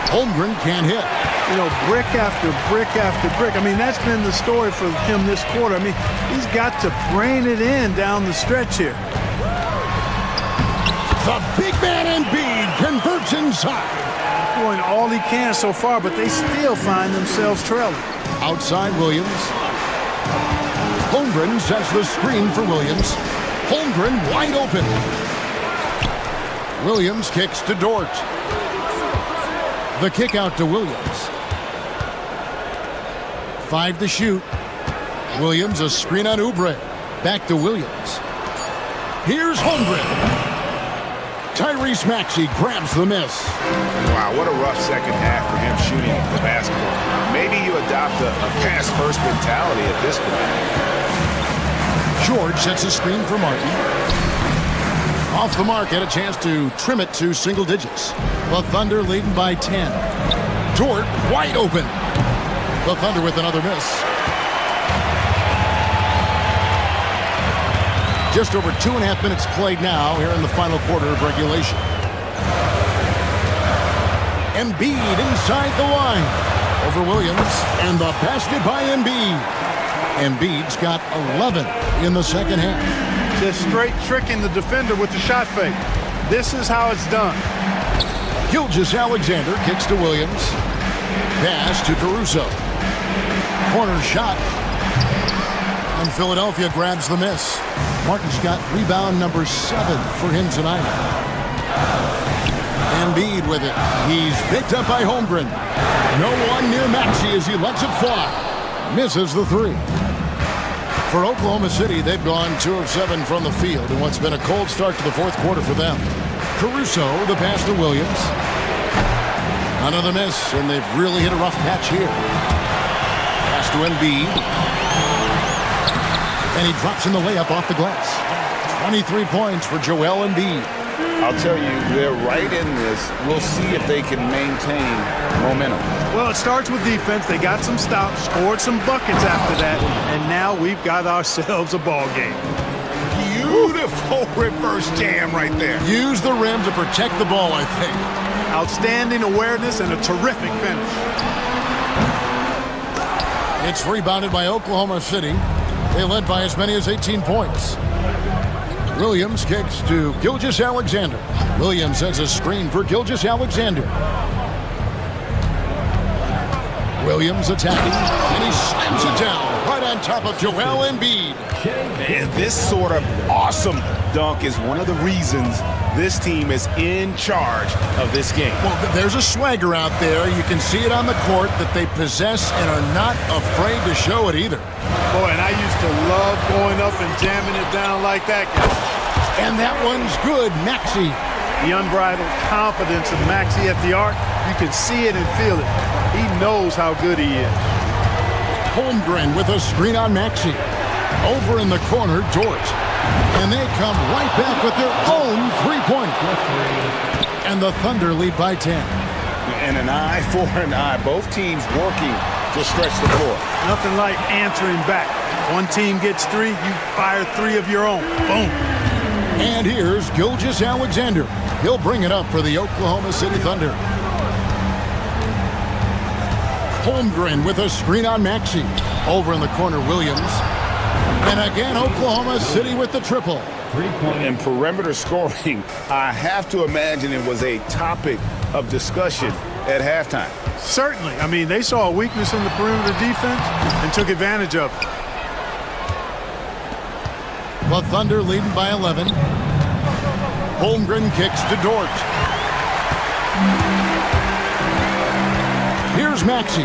Holmgren can't hit. You know, brick after brick after brick. I mean, that's been the story for him this quarter. I mean, he's got to brain it in down the stretch here. The big man Embiid converts inside. Doing all he can so far, but they still find themselves trailing. Outside Williams. Holmgren sets the screen for Williams. Holmgren wide open. Williams kicks to Dort. The kick out to Williams. 5 to shoot. Williams a screen on Oubre. Back to Williams. Here's Holmgren. Tyrese Maxey grabs the miss. Wow, what a rough second half for him shooting the basketball. Maybe you adopt a pass-first mentality at this point. George sets a screen for Martin. Off the mark, had a chance to trim it to single digits. The Thunder leading by 10. Dort wide open. The Thunder with another miss. Just over 2.5 minutes played now here in the final quarter of regulation. Embiid inside the line. Over Williams, and the basket by Embiid. Embiid's got 11 in the second half. Just straight tricking the defender with the shot fake. This is how it's done. Gilgeous-Alexander kicks to Williams. Pass to Caruso. Corner shot. And Philadelphia grabs the miss. Martin's got rebound number 7 for him tonight. Embiid with it. He's picked up by Holmgren. No one near Maxey as he lets it fly. Misses the 3. For Oklahoma City, they've gone 2 of 7 from the field in what's been a cold start to the fourth quarter for them. Caruso, the pass to Williams. Another miss, and they've really hit a rough patch here. Pass to Embiid. And he drops in the layup off the glass. 23 points for Joel Embiid. I'll tell you, they're right in this. We'll see if they can maintain momentum. Well, it starts with defense. They got some stops, scored some buckets after that, and now we've got ourselves a ball game. Beautiful reverse jam right there. Use the rim to protect the ball, I think. Outstanding awareness and a terrific finish. It's rebounded by Oklahoma City. They led by as many as 18 points. Williams kicks to Gilgeous-Alexander. Williams sets a screen for Gilgeous-Alexander. Williams attacking, and he slams it down right on top of Joel Embiid. And this sort of awesome dunk is one of the reasons this team is in charge of this game. Well, there's a swagger out there. You can see it on the court that they possess and are not afraid to show it either. Boy, and I used to love going up and jamming it down like that, guy. And that one's good, Maxey. The unbridled confidence of Maxey at the arc, you can see it and feel it. He knows how good he is. Holmgren with a screen on Maxey. Over in the corner, Dort. And they come right back with their own three-pointer. And the Thunder lead by 10. And an eye for an eye. Both teams working to stretch the floor. Nothing like answering back. One team gets 3, you fire 3 of your own. Boom. And here's Gilgeous-Alexander. He'll bring it up for the Oklahoma City Thunder. Holmgren with a screen on Maxey. Over in the corner, Williams. And again, Oklahoma City with the triple. And perimeter scoring, I have to imagine it was a topic of discussion at halftime. Certainly. I mean, they saw a weakness in the perimeter defense and took advantage of it. The Thunder leading by 11. Holmgren kicks to Dort. Here's Maxey.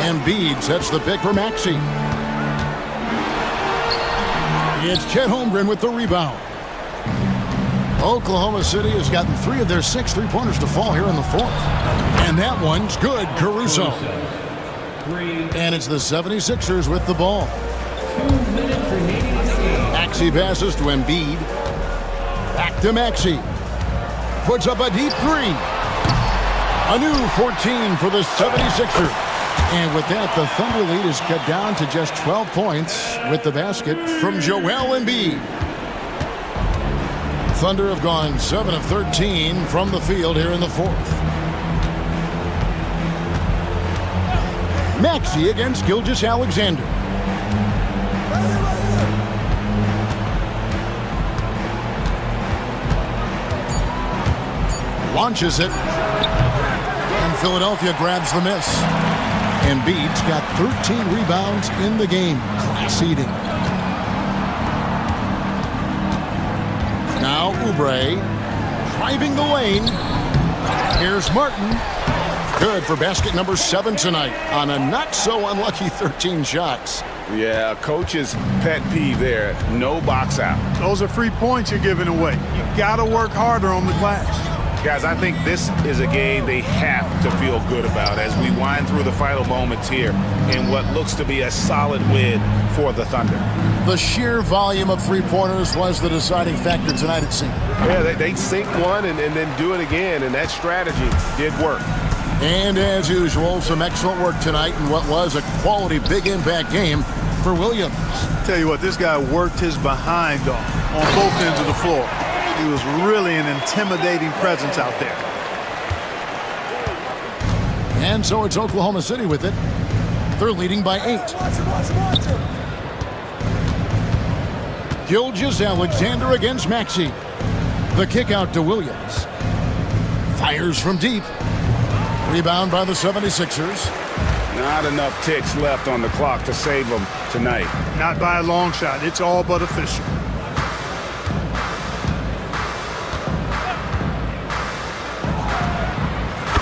Embiid sets the pick for Maxey. It's Chet Holmgren with the rebound. Oklahoma City has gotten 3 of their 6 three-pointers to fall here in the fourth. And that one's good, Caruso. And it's the 76ers with the ball. Maxey passes to Embiid. Back to Maxey. Puts up a deep 3. A new 14 for the 76ers. And with that, the Thunder lead is cut down to just 12 points with the basket from Joel Embiid. Thunder have gone 7 of 13 from the field here in the fourth. Maxey against Gilgeous-Alexander. Launches it. And Philadelphia grabs the miss. Embiid's got 13 rebounds in the game. Class eating. Now Oubre driving the lane. Here's Martin. Good for basket number 7 tonight on a not-so-unlucky 13 shots. Yeah, coach's pet peeve there. No box out. Those are free points you're giving away. You got to work harder on the glass. Guys, I think this is a game they have to feel good about as we wind through the final moments here in what looks to be a solid win for the Thunder. The sheer volume of three-pointers was the deciding factor tonight, it seemed. Yeah, they sink one and then do it again, and that strategy did work. And as usual, some excellent work tonight in what was a quality big impact game for Williams. Tell you what, this guy worked his behind off on both ends of the floor. He was really an intimidating presence out there. And so it's Oklahoma City with it. They're leading by 8. Gilgeous-Alexander against Maxey. The kick out to Williams. Fires from deep. Rebound by the 76ers. Not enough ticks left on the clock to save them tonight. Not by a long shot. It's all but official.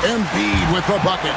Embiid with the bucket.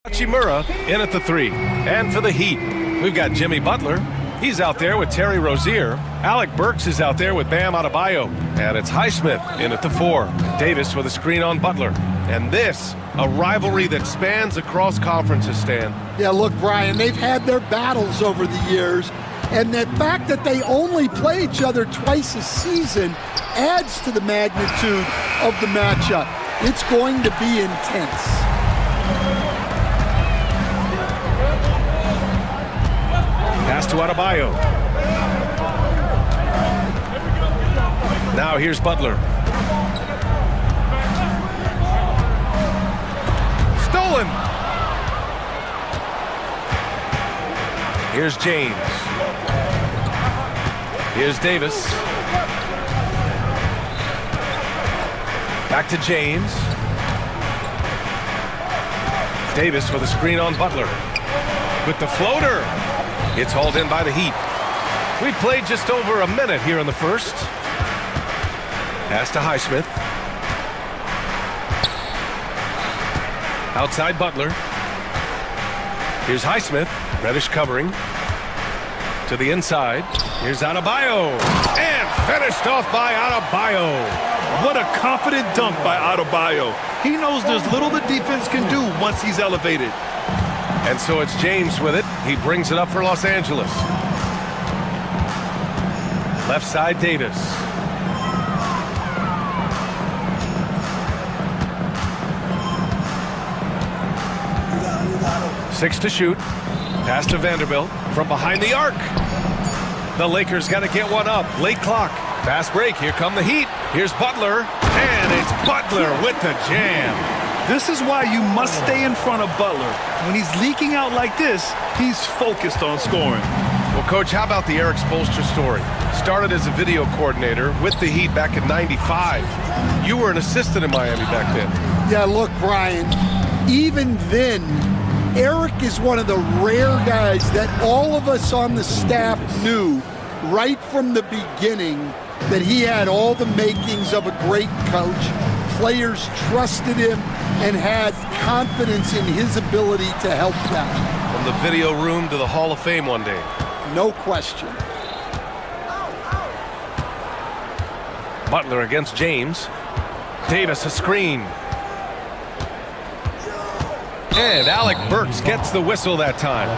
Hachimura in at the 3. And for the Heat, we've got Jimmy Butler. He's out there with Terry Rozier. Alec Burks is out there with Bam Adebayo. And it's Highsmith in at the 4. Davis with a screen on Butler. And this, a rivalry that spans across conferences, Stan. Yeah, look, Brian, they've had their battles over the years. And the fact that they only play each other twice a season adds to the magnitude of the matchup. It's going to be intense. Pass to Adebayo. Now here's Butler. Stolen. Here's James. Here's Davis. Back to James. Davis with a screen on Butler. With the floater. It's hauled in by the Heat. We played just over a minute here in the first. Pass to Highsmith. Outside Butler. Here's Highsmith. Reddish covering. To the inside. Here's Adebayo. And finished off by Adebayo. What a confident dunk by Adebayo. He knows there's little the defense can do once he's elevated. And so it's James with it. He brings it up for Los Angeles. Left side, Davis. Six to shoot. Pass to Vanderbilt from behind the arc. The Lakers got to get one up. Late clock. Fast break. Here come the Heat. Here's Butler. And it's Butler with the jam. This is why you must stay in front of Butler. When he's leaking out like this, he's focused on scoring. Well, Coach, how about the Eric Spoelstra story? Started as a video coordinator with the Heat back in '95. You were an assistant in Miami back then. Yeah, look, Brian, even then, Eric is one of the rare guys that all of us on the staff knew right from the beginning that he had all the makings of a great coach. Players trusted him and had confidence in his ability to help them. From the video room to the Hall of Fame one day. No question. Butler against James. Davis a screen. And Alec Burks gets the whistle that time.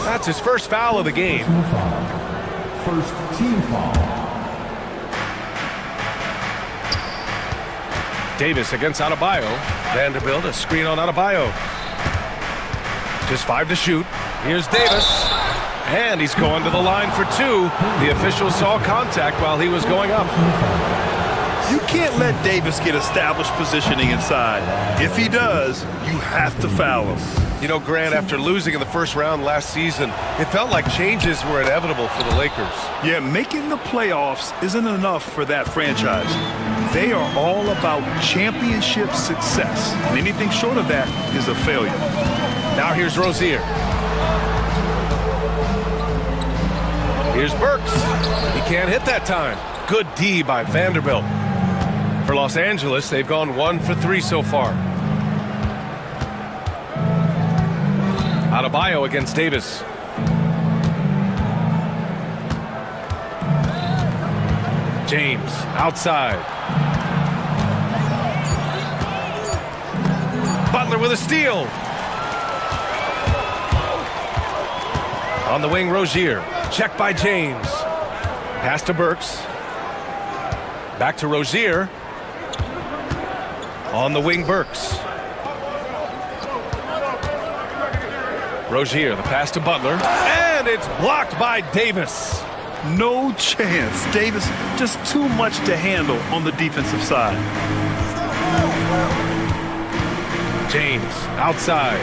That's his first foul of the game. First team foul. Davis against Adebayo. Vanderbilt, a screen on Adebayo. Just 5 to shoot. Here's Davis. And he's going to the line for 2. The official saw contact while he was going up. You can't let Davis get established positioning inside. If he does, you have to foul him. You know, Grant, after losing in the first round last season, it felt like changes were inevitable for the Lakers. Yeah, making the playoffs isn't enough for that franchise. They are all about championship success. And anything short of that is a failure. Now here's Rozier. Here's Burks. He can't hit that time. Good D by Vanderbilt. For Los Angeles, they've gone 1 for 3 so far. Adebayo against Davis. James outside. Butler with a steal. On the wing, Rozier. Check by James. Pass to Burks. Back to Rozier. On the wing, Burks. Rozier, the pass to Butler. And it's blocked by Davis. No chance. Davis just too much to handle on the defensive side. James outside.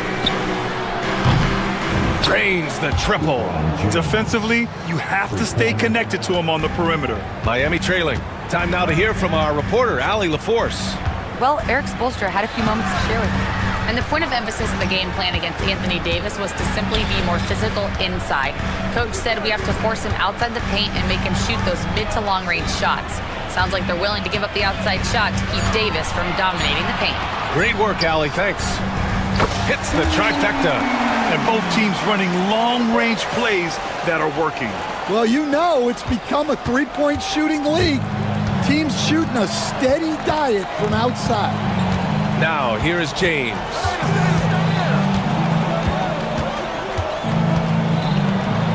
Drains the triple. Defensively, you have to stay connected to him on the perimeter. Miami trailing. Time now to hear from our reporter, Allie LaForce. Well, Eric Spoelstra had a few moments to share with me. And the point of emphasis in the game plan against Anthony Davis was to simply be more physical inside. Coach said we have to force him outside the paint and make him shoot those mid to long range shots. Sounds like they're willing to give up the outside shot to keep Davis from dominating the paint. Great work, Allie. Thanks. Hits the trifecta. And both teams running long-range plays that are working. Well, you know it's become a three-point shooting league. Teams shooting a steady diet from outside. Now, here is James.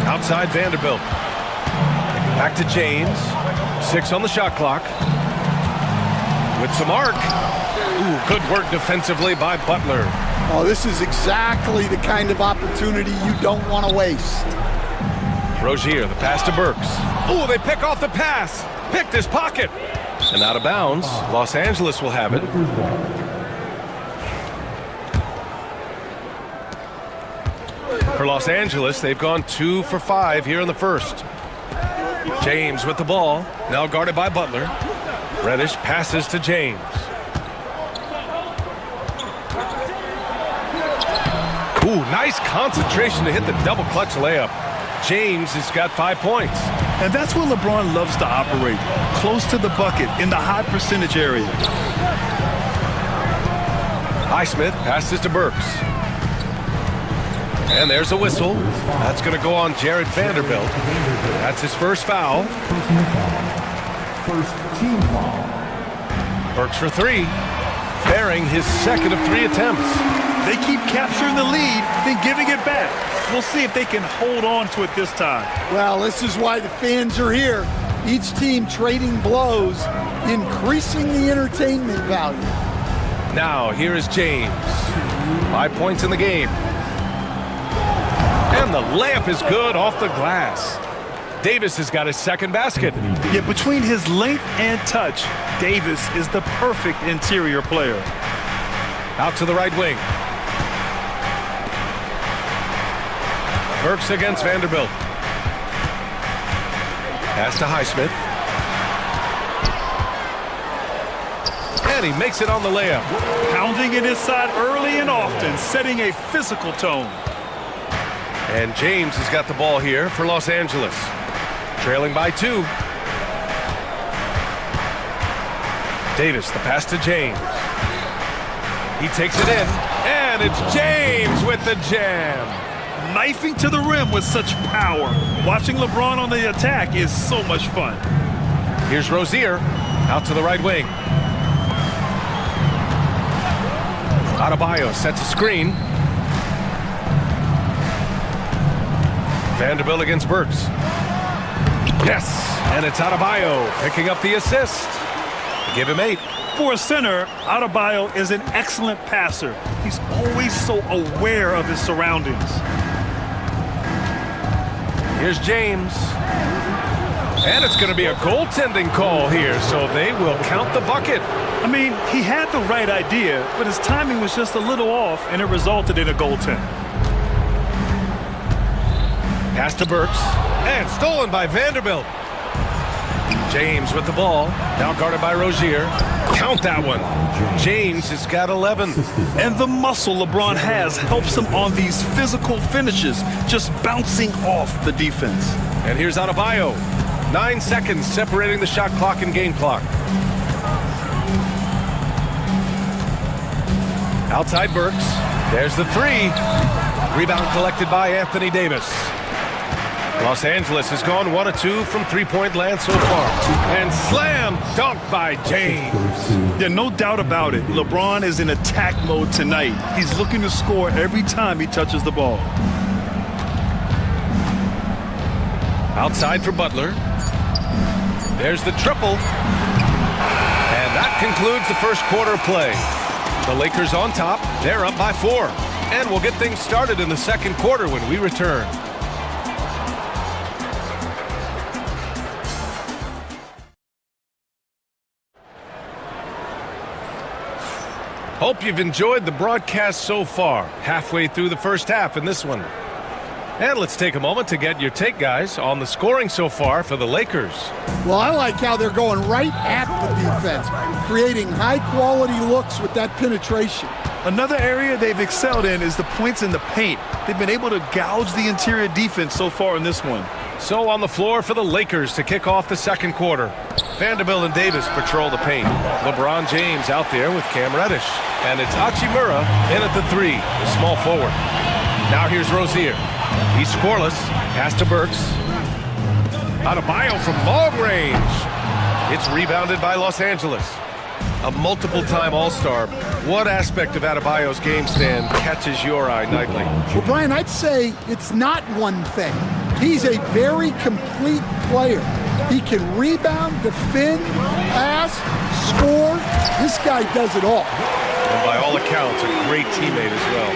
Outside Vanderbilt. Back to James. 6 on the shot clock. With some arc. Ooh, good work defensively by Butler. Oh, this is exactly the kind of opportunity you don't want to waste. Rozier, the pass to Burks. Ooh, they pick off the pass. Picked his pocket. And out of bounds. Los Angeles will have it. For Los Angeles, they've gone 2 for 5 here in the first. James with the ball, now guarded by Butler. Reddish passes to James. Ooh, nice concentration to hit the double clutch layup. James has got 5 points. And that's where LeBron loves to operate, close to the bucket in the high percentage area. Highsmith passes to Burks. And there's a whistle. That's going to go on Jared Vanderbilt. That's his first foul. First team foul. Burks for 3. Bearing his second of 3 attempts. They keep capturing the lead, then giving it back. We'll see if they can hold on to it this time. Well, this is why the fans are here. Each team trading blows, increasing the entertainment value. Now, here is James. 5 points in the game. And the layup is good off the glass. Davis has got his second basket. Yet between his length and touch, Davis is the perfect interior player. Out to the right wing. Burks against Vanderbilt. Pass to Highsmith. And he makes it on the layup. Pounding it inside early and often, setting a physical tone. And James has got the ball here for Los Angeles. Trailing by 2. Davis, the pass to James. He takes it in, and it's James with the jam. Knifing to the rim with such power. Watching LeBron on the attack is so much fun. Here's Rozier, out to the right wing. Adebayo sets a screen. Vanderbilt against Burks. Yes, and it's Adebayo picking up the assist. Give him 8. For a center, Adebayo is an excellent passer. He's always so aware of his surroundings. Here's James. And it's going to be a goaltending call here, so they will count the bucket. I mean, he had the right idea, but his timing was just a little off, and it resulted in a goaltend. Pass to Burks, and stolen by Vanderbilt. James with the ball, now guarded by Rozier. Count that one. James has got 11. And the muscle LeBron has helps him on these physical finishes, just bouncing off the defense. And here's Adebayo. 9 seconds separating the shot clock and game clock. Outside Burks. There's the 3. Rebound collected by Anthony Davis. Los Angeles has gone 1 of 2 from three-point land so far. And slam dunk by James. Yeah, no doubt about it. LeBron is in attack mode tonight. He's looking to score every time he touches the ball. Outside for Butler. There's the triple. And that concludes the first quarter of play. The Lakers on top. They're up by 4. And we'll get things started in the second quarter when we return. Hope you've enjoyed the broadcast so far. Halfway through the first half in this one. And let's take a moment to get your take, guys, on the scoring so far for the Lakers. Well, I like how they're going right at the defense, creating high-quality looks with that penetration. Another area they've excelled in is the points in the paint. They've been able to gouge the interior defense so far in this one. So on the floor for the Lakers to kick off the second quarter. Vanderbilt and Davis patrol the paint. LeBron James out there with Cam Reddish. And it's Hachimura in at the 3, the small forward. Now here's Rozier. He's scoreless. Pass to Burks. Adebayo from long range. It's rebounded by Los Angeles. A multiple-time All-Star. What aspect of Adebayo's game stand catches your eye nightly? Well, Brian, I'd say it's not one thing. He's a very complete player. He can rebound, defend, pass, score. This guy does it all. And by all accounts, a great teammate as well.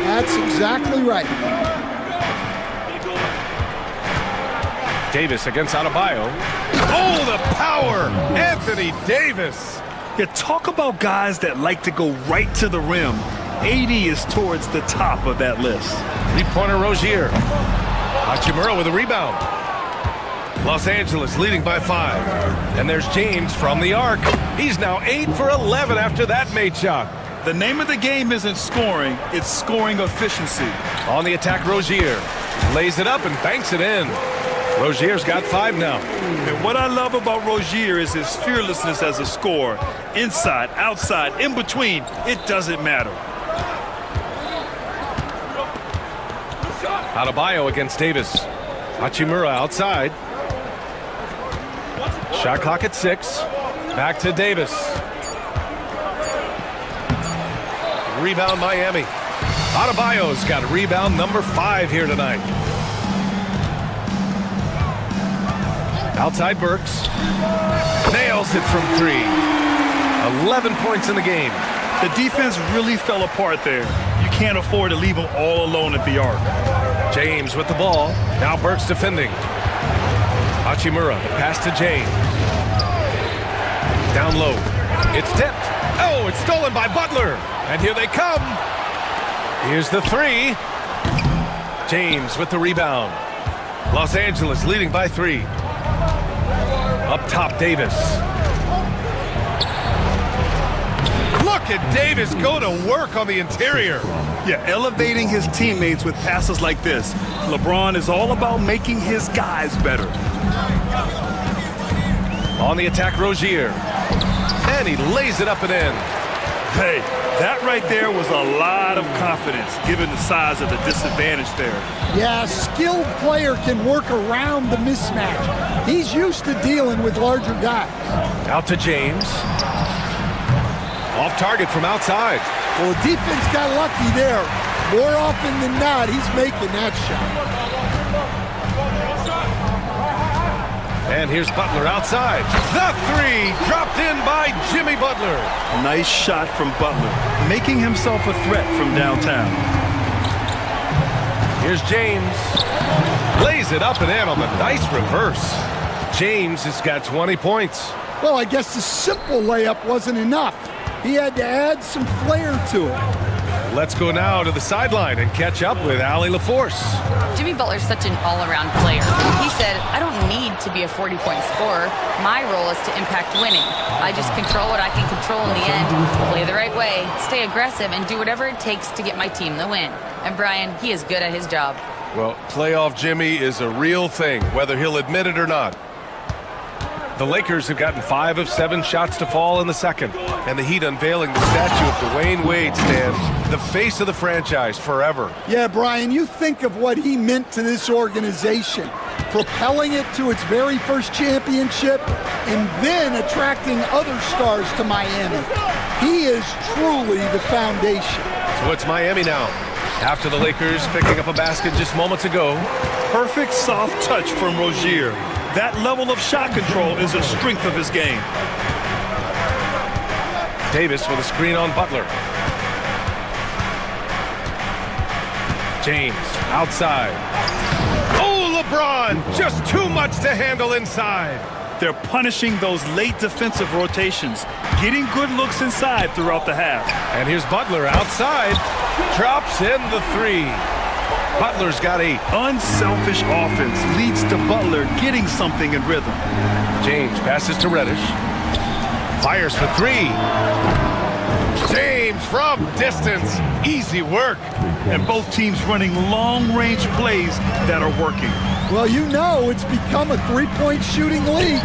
That's exactly right. Davis against Adebayo. Oh, the power! Anthony Davis! Yeah, talk about guys that like to go right to the rim. AD is towards the top of that list. Three-pointer Rozier. Hachimura with a rebound. Los Angeles leading by 5. And there's James from the arc. He's now 8 for 11 after that made shot. The name of the game isn't scoring, it's scoring efficiency. On the attack, Rozier lays it up and banks it in. Rozier's got 5 now. And what I love about Rozier is his fearlessness as a scorer. Inside, outside, in between, it doesn't matter. Adebayo against Davis. Hachimura outside. Shot clock at 6. Back to Davis. Rebound Miami. Adebayo's got rebound number 5 here tonight. Outside Burks. Nails it from 3. 11 points in the game. The defense really fell apart there. You can't afford to leave them all alone at the arc. James with the ball. Now Burks defending. Hachimura, the pass to James. Down low. It's tipped. Oh, it's stolen by Butler. And here they come. Here's the 3. James with the rebound. Los Angeles leading by 3. Up top, Davis. Look at Davis go to work on the interior. Yeah, elevating his teammates with passes like this. LeBron is all about making his guys better. On the attack, Rozier. And he lays it up and in. Hey, that right there was a lot of confidence, given the size of the disadvantage there. Yeah, a skilled player can work around the mismatch. He's used to dealing with larger guys. Out to James. Off target from outside. Well, the defense got lucky there. More often than not, he's making that shot. And here's Butler outside. The 3 dropped in by Jimmy Butler. Nice shot from Butler, making himself a threat from downtown. Here's James. Lays it up and in on the nice reverse. James has got 20 points. Well, I guess the simple layup wasn't enough. He had to add some flair to it. Let's go now to the sideline and catch up with Allie LaForce. Jimmy Butler's such an all-around player. He said, I don't need to be a 40-point scorer. My role is to impact winning. I just control what I can control in the end, play the right way, stay aggressive, and do whatever it takes to get my team the win. And Brian, he is good at his job. Well, playoff Jimmy is a real thing, whether he'll admit it or not. The Lakers have gotten 5 of 7 shots to fall in the second. And the Heat unveiling the statue of Dwayne Wade, Stan, the face of the franchise forever. Yeah, Brian, you think of what he meant to this organization, propelling it to its very first championship, and then attracting other stars to Miami. He is truly the foundation. So it's Miami now. After the Lakers picking up a basket just moments ago. Perfect soft touch from Rozier. That level of shot control is a strength of his game. Davis with a screen on Butler. James outside. Oh, LeBron, just too much to handle inside. They're punishing those late defensive rotations, getting good looks inside throughout the half. And here's Butler outside. Drops in the 3. Butler's got 8. Unselfish offense leads to Butler getting something in rhythm. James passes to Reddish. Fires for 3. James from distance. Easy work. And both teams running long-range plays that are working. Well, you know it's become a three-point shooting league.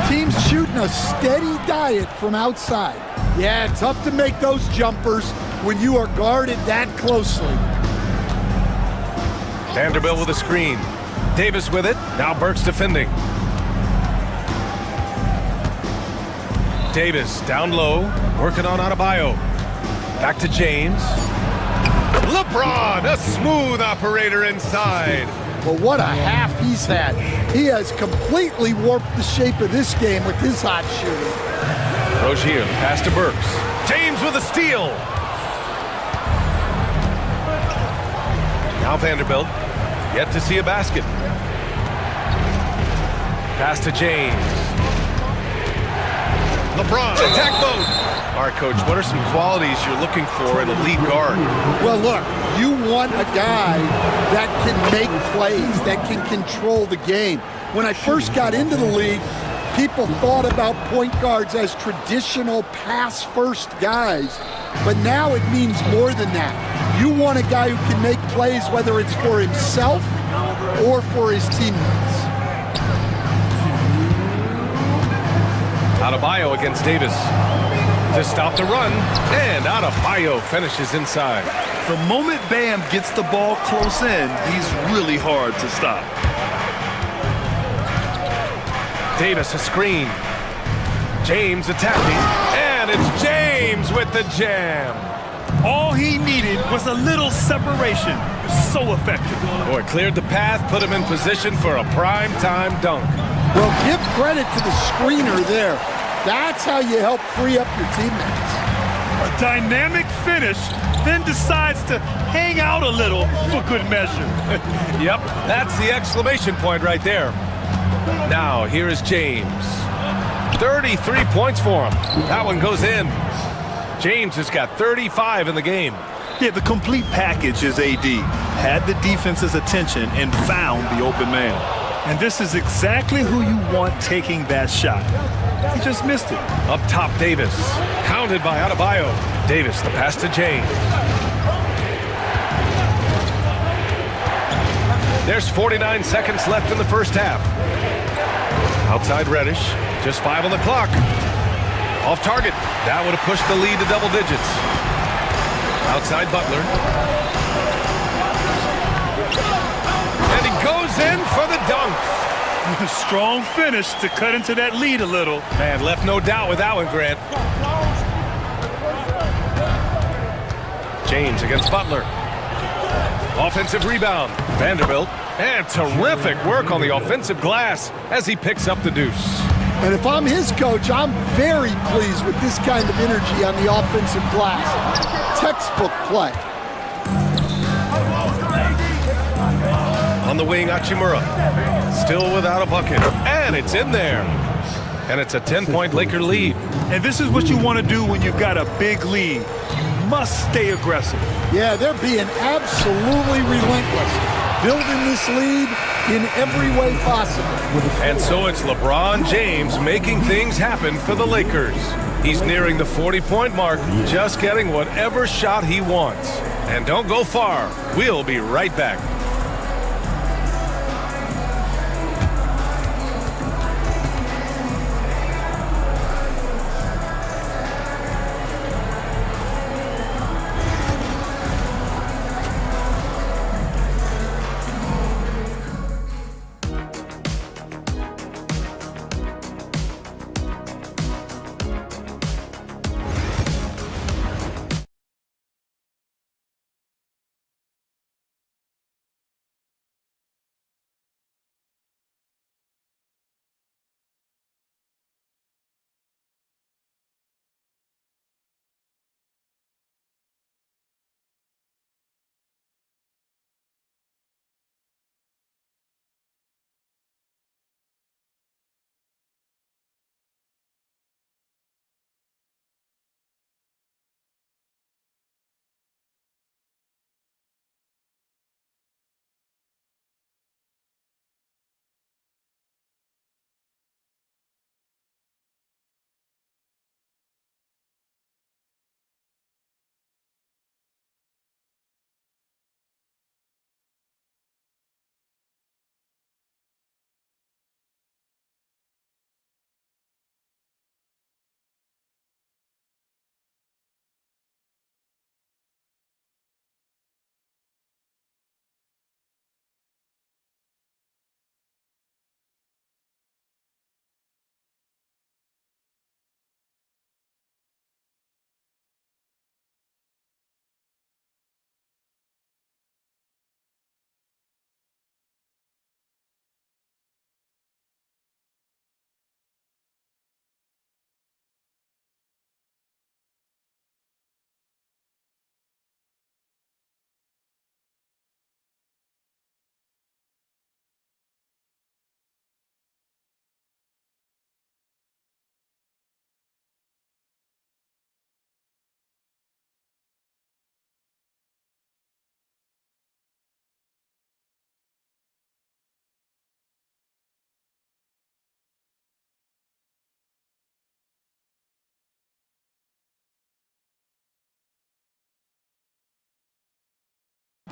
Team's shooting a steady diet from outside. Yeah, tough to make those jumpers when you are guarded that closely. Vanderbilt with a screen. Davis with it. Now Burks defending. Davis down low, working on Adebayo. Back to James. LeBron, a smooth operator inside. Well, what a half he's had. He has completely warped the shape of this game with his hot shooting. Rozier, pass to Burks. James with a steal. Now Vanderbilt, yet to see a basket. Pass to James. LeBron, attack mode. All right, Coach, what are some qualities you're looking for in a lead guard? Well, look, you want a guy that can make plays, that can control the game. When I first got into the league, people thought about point guards as traditional pass-first guys, but now it means more than that. You want a guy who can make plays, whether it's for himself or for his teammates. Adebayo against Davis to stop the run, and Adebayo finishes inside. The moment Bam gets the ball close in, he's really hard to stop. Davis a screen. James attacking, and it's James with the jam. All he needed was a little separation. So effective. Boy, cleared the path, put him in position for a prime-time dunk. Well, give credit to the screener there. That's how you help free up your teammates. A dynamic finish, then decides to hang out a little for good measure. Yep, that's the exclamation point right there. Now, here is James. 33 points for him. That one goes in. James has got 35 in the game. Yeah, the complete package is AD. Had the defense's attention and found the open man. And this is exactly who you want taking that shot. He just missed it. Up top, Davis. Counted by Adebayo. Davis, the pass to James. There's 49 seconds left in the first half. Outside Reddish. Just 5 on the clock. Off target. That would have pushed the lead to double digits. Outside Butler. And he goes in for the dunk. Strong finish to cut into that lead a little. Man, left no doubt with that one, Grant. James against Butler. Offensive rebound. Vanderbilt. And terrific work on the offensive glass as he picks up the deuce. And if I'm his coach, I'm very pleased with this kind of energy on the offensive glass. Textbook play. On the wing, Hachimura. Still without a bucket. And it's in there. And it's a 10-point Laker lead. And this is what you want to do when you've got a big lead. You must stay aggressive. Yeah, they're being absolutely relentless. Building this lead in every way possible. And so it's LeBron James making things happen for the Lakers. He's nearing the 40-point mark, just getting whatever shot he wants. And don't go far. We'll be right back.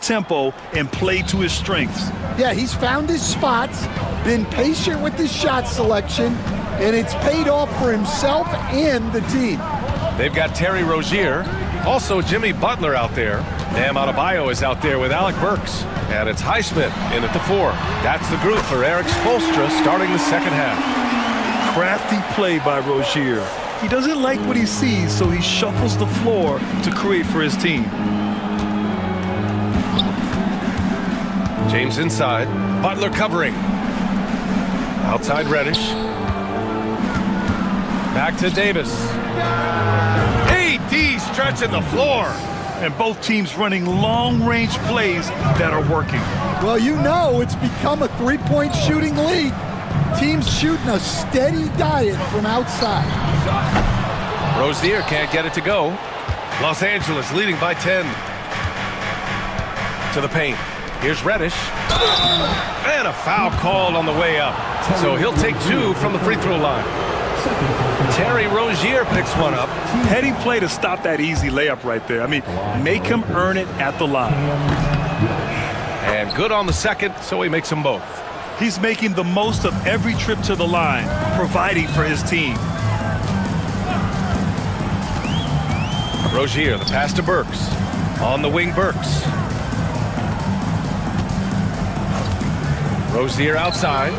tempo and play to his strengths. Yeah, he's found his spots, been patient with his shot selection, and it's paid off for himself and the team. They've got Terry Rozier, also Jimmy Butler out there. Bam Adebayo is out there with Alec Burks. And it's Highsmith in at the 4. That's the group for Eric Spoelstra starting the second half. Crafty play by Rozier. He doesn't like what he sees, so he shuffles the floor to create for his team. James inside. Butler covering. Outside Reddish. Back to Davis. AD stretching the floor. And both teams running long-range plays that are working. Well, you know it's become a three-point shooting league. Teams shooting a steady diet from outside. Rozier can't get it to go. Los Angeles leading by 10. To the paint. Here's Reddish. And a foul called on the way up. So he'll take 2 from the free throw line. Terry Rozier picks one up. Heady play to stop that easy layup right there. I mean, make him earn it at the line. And good on the second, so he makes them both. He's making the most of every trip to the line, providing for his team. Rozier, the pass to Burks. On the wing, Burks. Rozier outside.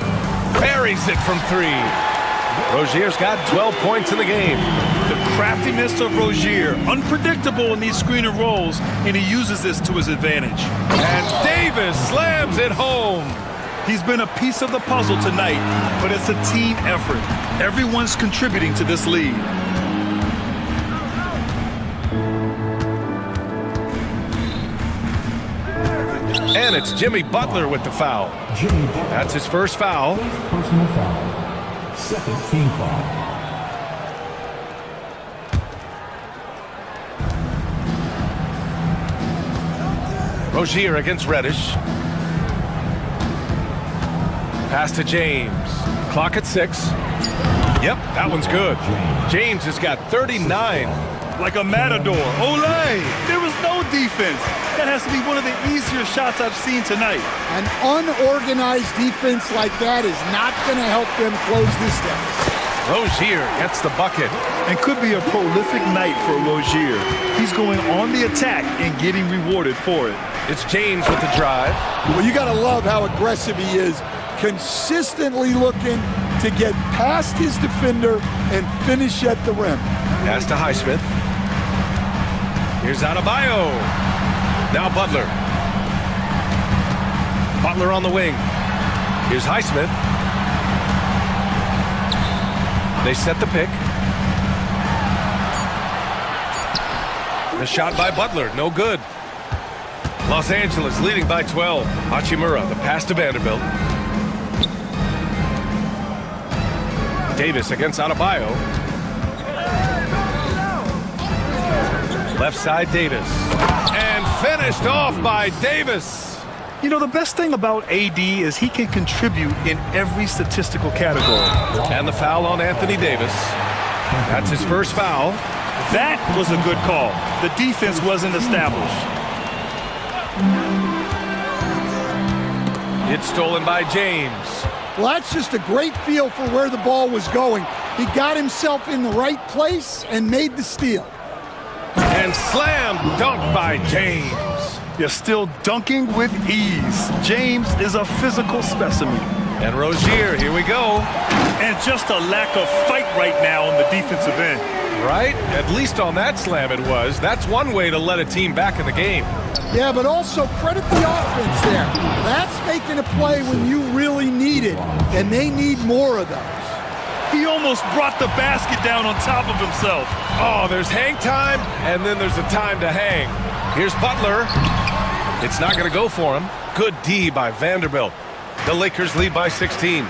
Buries it from 3. Rozier's got 12 points in the game. The craftiness of Rozier, unpredictable in these screen and rolls, and he uses this to his advantage. And Davis slams it home. He's been a piece of the puzzle tonight, but it's a team effort. Everyone's contributing to this lead. And it's Jimmy Butler with the foul. That's his first foul. Personal foul. Second team foul. Rozier against Reddish. Pass to James. Clock at 6. Yep, that one's good. James has got 39. Like a matador. Olay! There was no defense. That has to be one of the easier shots I've seen tonight. An unorganized defense like that is not going to help them close this deficit. Rozier gets the bucket. And could be a prolific night for Rozier. He's going on the attack and getting rewarded for it. It's James with the drive. Well, you got to love how aggressive he is, consistently looking to get past his defender and finish at the rim. Pass to Highsmith. Here's Adebayo. Now Butler. Butler on the wing. Here's Highsmith. They set the pick. The shot by Butler, no good. Los Angeles leading by 12. Hachimura, the pass to Vanderbilt. Davis against Adebayo. Left side, Davis. And finished off by Davis. You know, the best thing about AD is he can contribute in every statistical category. And the foul on Anthony Davis. That's his first foul. That was a good call. The defense wasn't established. It's stolen by James. Well, that's just a great feel for where the ball was going. He got himself in the right place and made the steal. And slam dunk by James. You're still dunking with ease. James is a physical specimen. And Rozier, here we go. And just a lack of fight right now on the defensive end. Right? At least on that slam it was. That's one way to let a team back in the game. Yeah, but also credit the offense there. That's making a play when you really need it, and they need more of those. He almost brought the basket down on top of himself. Oh, there's hang time, and then there's a time to hang. Here's Butler. It's not going to go for him. Good D by Vanderbilt. The Lakers lead by 16.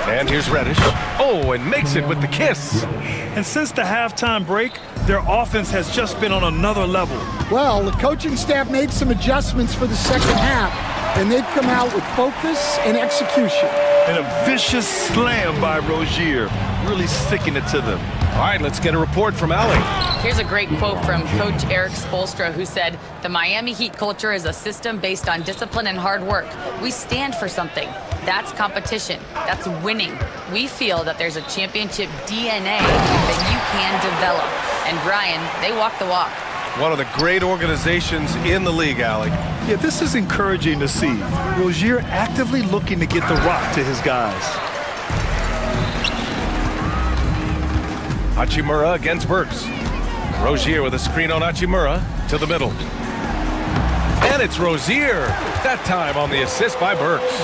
And here's Reddish. Oh, and makes it with the kiss. And since the halftime break, their offense has just been on another level. Well, the coaching staff made some adjustments for the second half, and they've come out with focus and execution. And a vicious slam by Rozier, really sticking it to them. All right, let's get a report from Allie. Here's a great quote from Coach Eric Spoelstra, who said, "The Miami Heat culture is a system based on discipline and hard work. We stand for something. That's competition. That's winning. We feel that there's a championship DNA that you can develop." And Brian, they walk the walk. One of the great organizations in the league, Allie. Yeah, this is encouraging to see. Rozier actively looking to get the rock to his guys. Hachimura against Burks. Rozier with a screen on Hachimura to the middle. And it's Rozier, that time on the assist by Burks.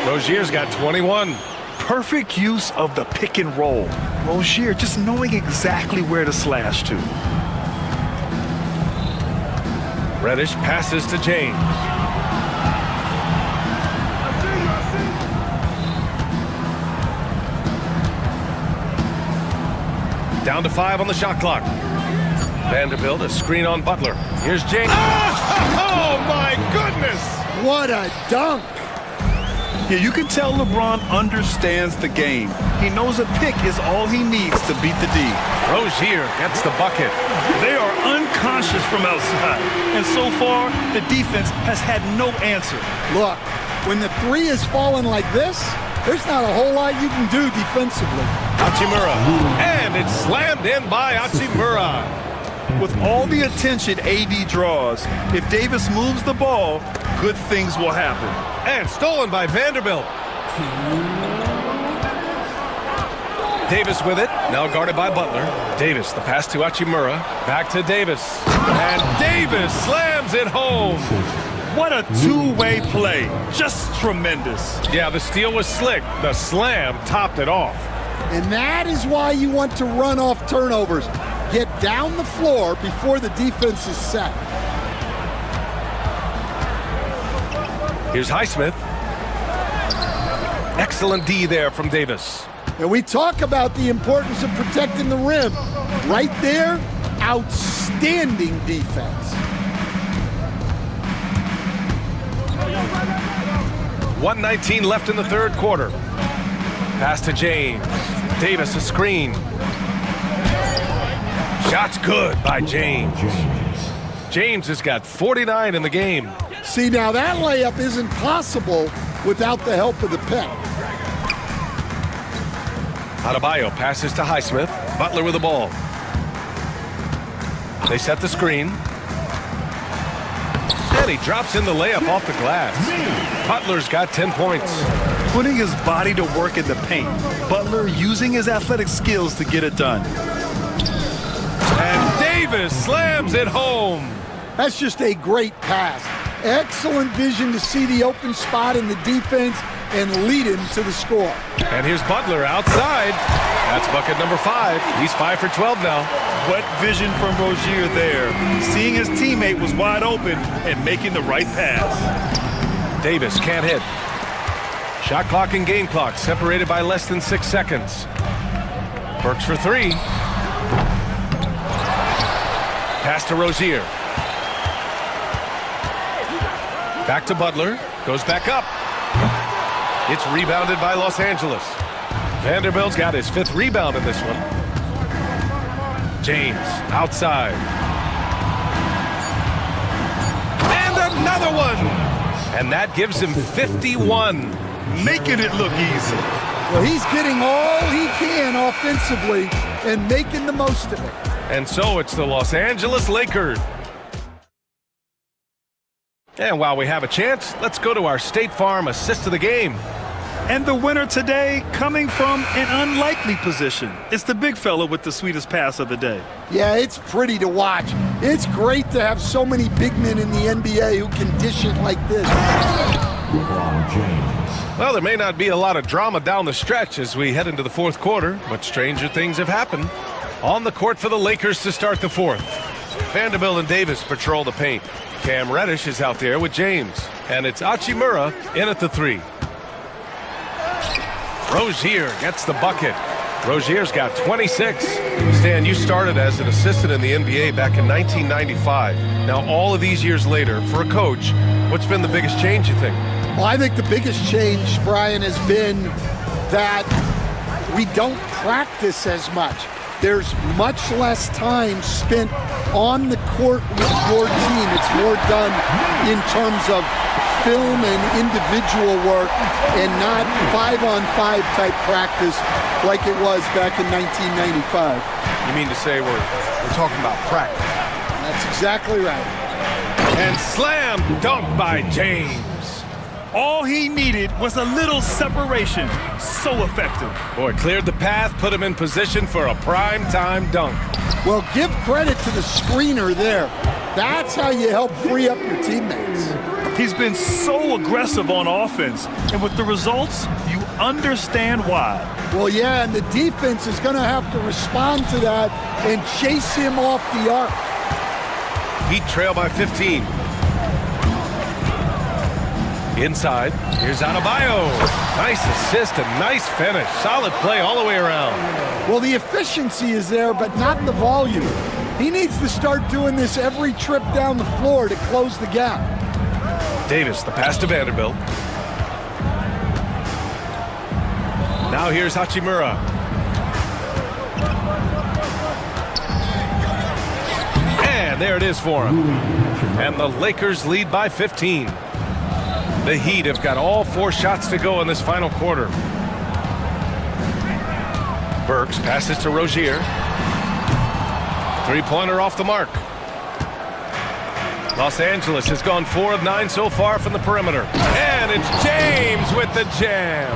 Rozier's got 21. Perfect use of the pick and roll. Rozier just knowing exactly where to slash to. Reddish passes to James. Down to 5 on the shot clock. Vanderbilt, a screen on Butler. Here's James. Oh my goodness! What a dunk! Yeah, you can tell LeBron understands the game. He knows a pick is all he needs to beat the D. Rozier gets the bucket. They are unconscious from outside, and so far, the defense has had no answer. Look, when the three is falling like this, there's not a whole lot you can do defensively. Hachimura, and it's slammed in by Hachimura. With all the attention AD draws, if Davis moves the ball, good things will happen. And stolen by Vanderbilt. Davis with it, now guarded by Butler. Davis, the pass to Hachimura, back to Davis. And Davis slams it home. What a two-way play, just tremendous. Yeah, the steal was slick. The slam topped it off. And that is why you want to run off turnovers. Get down the floor before the defense is set. Here's Highsmith. Excellent D there from Davis. And we talk about the importance of protecting the rim. Right there, outstanding defense. 1:19 left in the third quarter. Pass to James. Davis a screen. Shot's good by James. James has got 49 in the game. See, now that layup isn't possible without the help of the pick. Adebayo passes to Highsmith. Butler with the ball. They set the screen. And he drops in the layup off the glass. Butler's got 10 points. Putting his body to work in the paint. Butler using his athletic skills to get it done. And Davis slams it home. That's just a great pass. Excellent vision to see the open spot in the defense and lead him to the score. And here's Butler outside. That's bucket number 5. He's 5 for 12 now. What vision from Rozier there. Seeing his teammate was wide open and making the right pass. Davis can't hit. Shot clock and game clock separated by less than 6 seconds. Burks for 3. Pass to Rozier. Back to Butler. Goes back up. It's rebounded by Los Angeles. Vanderbilt's got his 5th rebound in this one. James outside. And another one. And that gives him 51. Making it look easy. Well, he's getting all he can offensively and making the most of it. And so it's the Los Angeles Lakers. And while we have a chance, let's go to our State Farm assist of the game. And the winner today coming from an unlikely position. It's the big fella with the sweetest pass of the day. Yeah, it's pretty to watch. It's great to have so many big men in the NBA who can dish it like this. LeBron James. Well, there may not be a lot of drama down the stretch as we head into the fourth quarter, but stranger things have happened. On the court for the Lakers to start the fourth. Vanderbilt and Davis patrol the paint. Cam Reddish is out there with James. And it's Hachimura in at the 3. Rozier gets the bucket. Rozier's got 26. Stan, you started as an assistant in the NBA back in 1995. Now, all of these years later, for a coach, what's been the biggest change, you think? Well, I think the biggest change, Brian, has been that we don't practice as much. There's much less time spent on the court with your team. It's more done in terms of film and individual work and not 5-on-5 type practice like it was back in 1995. You mean to say we're talking about practice? That's exactly right. And slam dunk by James. All he needed was a little separation. So effective. Boy, cleared the path, put him in position for a prime-time dunk. Well, give credit to the screener there. That's how you help free up your teammates. He's been so aggressive on offense, and with the results, you understand why. Well, yeah, and the defense is going to have to respond to that and chase him off the arc. Heat trail by 15. Inside, here's Adebayo. Nice assist and nice finish. Solid play all the way around. Well, the efficiency is there, but not the volume. He needs to start doing this every trip down the floor to close the gap. Davis, the pass to Vanderbilt. Now here's Hachimura. And there it is for him. And the Lakers lead by 15. The Heat have got all 4 shots to go in this final quarter. Burks passes to Rozier. Three-pointer off the mark. Los Angeles has gone 4 of 9 so far from the perimeter. And it's James with the jam.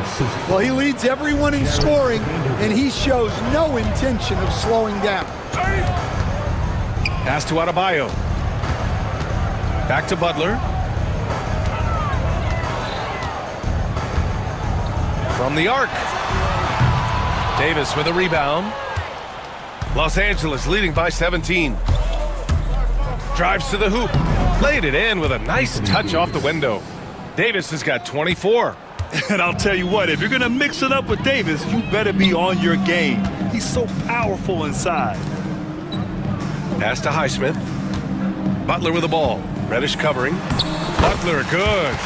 Well, he leads everyone in scoring, and he shows no intention of slowing down. Pass to Adebayo. Back to Butler. From the arc. Davis with a rebound. Los Angeles leading by 17. Drives to the hoop. Laid it in with a nice touch off the window. Davis has got 24. And I'll tell you what, if you're going to mix it up with Davis, you better be on your game. He's so powerful inside. Pass to Highsmith. Butler with the ball. Reddish covering. Butler good.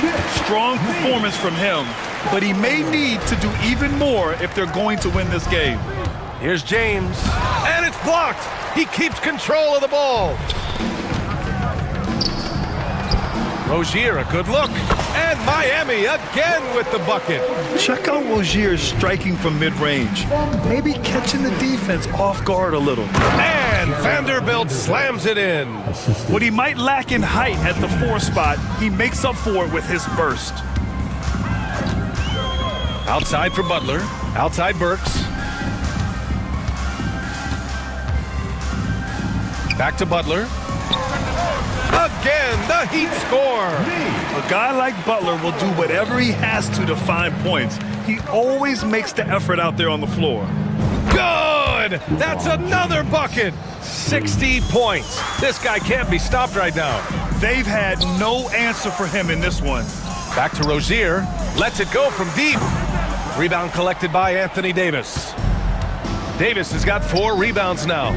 Strong performance from him, but he may need to do even more if they're going to win this game. Here's James. And it's blocked. He keeps control of the ball. Rozier, a good look. And Miami again with the bucket. Check out Rozier's striking from mid-range. Maybe catching the defense off guard a little. And Vanderbilt slams it in. What he might lack in height at the 4 spot, he makes up for it with his burst. Outside for Butler. Outside Burks. Back to Butler. Again, the Heat score. A guy like Butler will do whatever he has to find points. He always makes the effort out there on the floor. Good! That's another bucket. 60 points. This guy can't be stopped right now. They've had no answer for him in this one. Back to Rozier. Lets it go from deep. Rebound collected by Anthony Davis. Davis has got 4 rebounds now.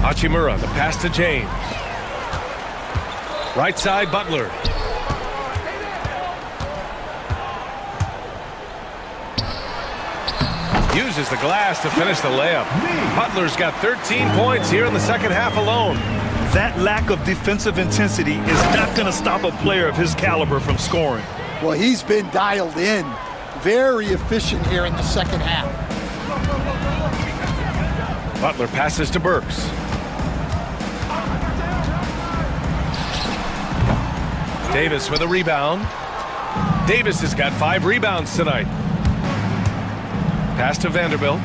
Hachimura, the pass to James. Right side, Butler. Uses the glass to finish the layup. Butler's got 13 points here in the second half alone. That lack of defensive intensity is not going to stop a player of his caliber from scoring. Well, he's been dialed in. Very efficient here in the second half. Butler passes to Burks. Davis with a rebound. Davis has got 5 rebounds tonight. Pass to Vanderbilt.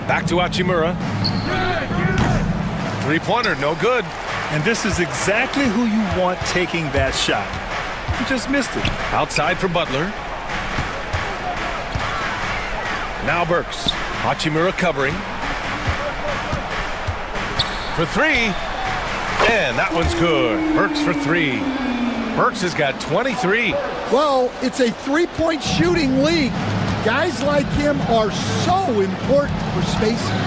Back to Hachimura. Three-pointer, no good. And this is exactly who you want taking that shot. He just missed it. Outside for Butler. Now Burks. Hachimura covering. For 3. And that one's good. Burks for 3. Burks has got 23. Well, it's a 3-point shooting league. Guys like him are so important for spacing.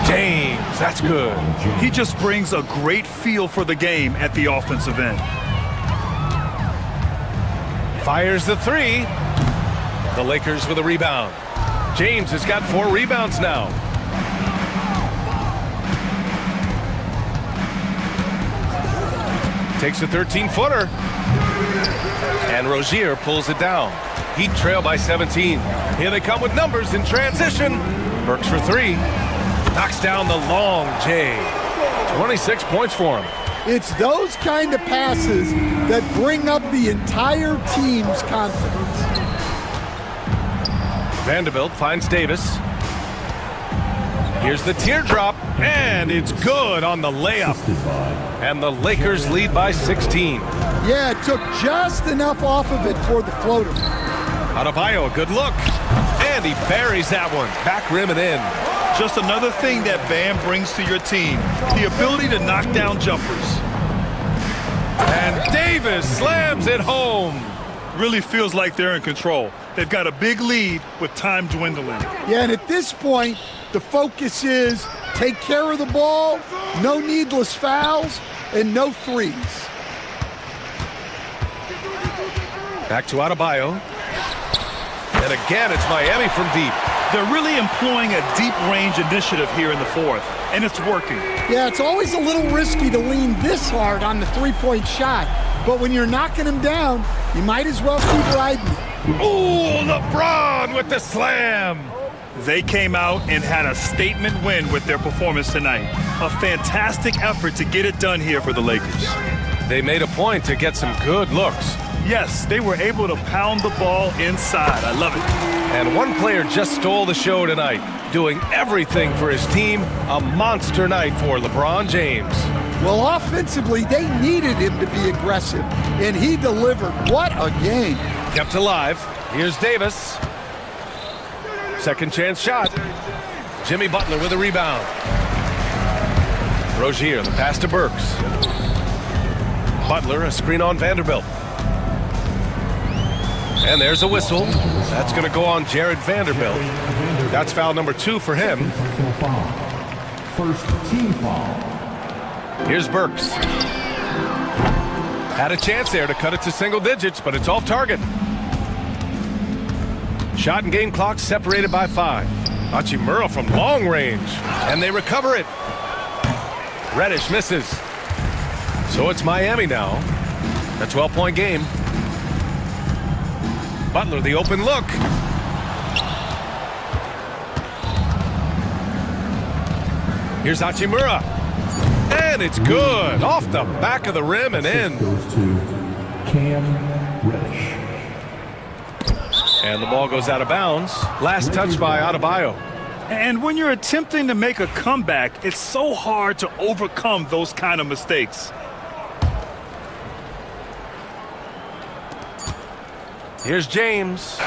James, that's good. He just brings a great feel for the game at the offensive end. Fires the three. The Lakers with a rebound. James has got 4 rebounds now. Takes a 13-footer. And Rozier pulls it down. Heat trail by 17. Here they come with numbers in transition. Burks for 3. Knocks down the long J. 26 points for him. It's those kind of passes that bring up the entire team's confidence. Vanderbilt finds Davis. Here's the teardrop, and it's good on the layup. And the Lakers lead by 16. Yeah, it took just enough off of it for the floater. Adebayo, a good look. And he buries that one. Back rim and in. Just another thing that Bam brings to your team, the ability to knock down jumpers. And Davis slams it home. Really feels like they're in control. They've got a big lead with time dwindling. Yeah, and at this point, the focus is take care of the ball, no needless fouls, and no threes. Back to Adebayo. And again, it's Miami from deep. They're really employing a deep-range initiative here in the fourth, and it's working. Yeah, it's always a little risky to lean this hard on the three-point shot, but when you're knocking them down, you might as well keep riding it. Ooh, LeBron with the slam. They came out and had a statement win with their performance tonight. A fantastic effort to get it done here for the Lakers. They made a point to get some good looks. Yes, they were able to pound the ball inside. I love it. And one player just stole the show tonight, doing everything for his team. A monster night for LeBron James. Well, offensively, they needed him to be aggressive, and he delivered. What a game. Kept alive. Here's Davis. Second chance shot. Jimmy Butler with a rebound. Rozier, the pass to Burks. Butler, a screen on Vanderbilt. And there's a whistle. That's going to go on Jared Vanderbilt. That's foul number 2 for him. First team foul. Here's Burks. Had a chance there to cut it to single digits, but it's off target. Shot and game clock separated by 5. Hachimura from long range, and they recover it. Reddish misses. So it's Miami now. A 12-point game. Butler, the open look. Here's Hachimura. And it's good. Off the back of the rim and in. Goes to Cam Reddish. And the ball goes out of bounds. Last touch by Adebayo. And when you're attempting to make a comeback, it's so hard to overcome those kind of mistakes. Here's James.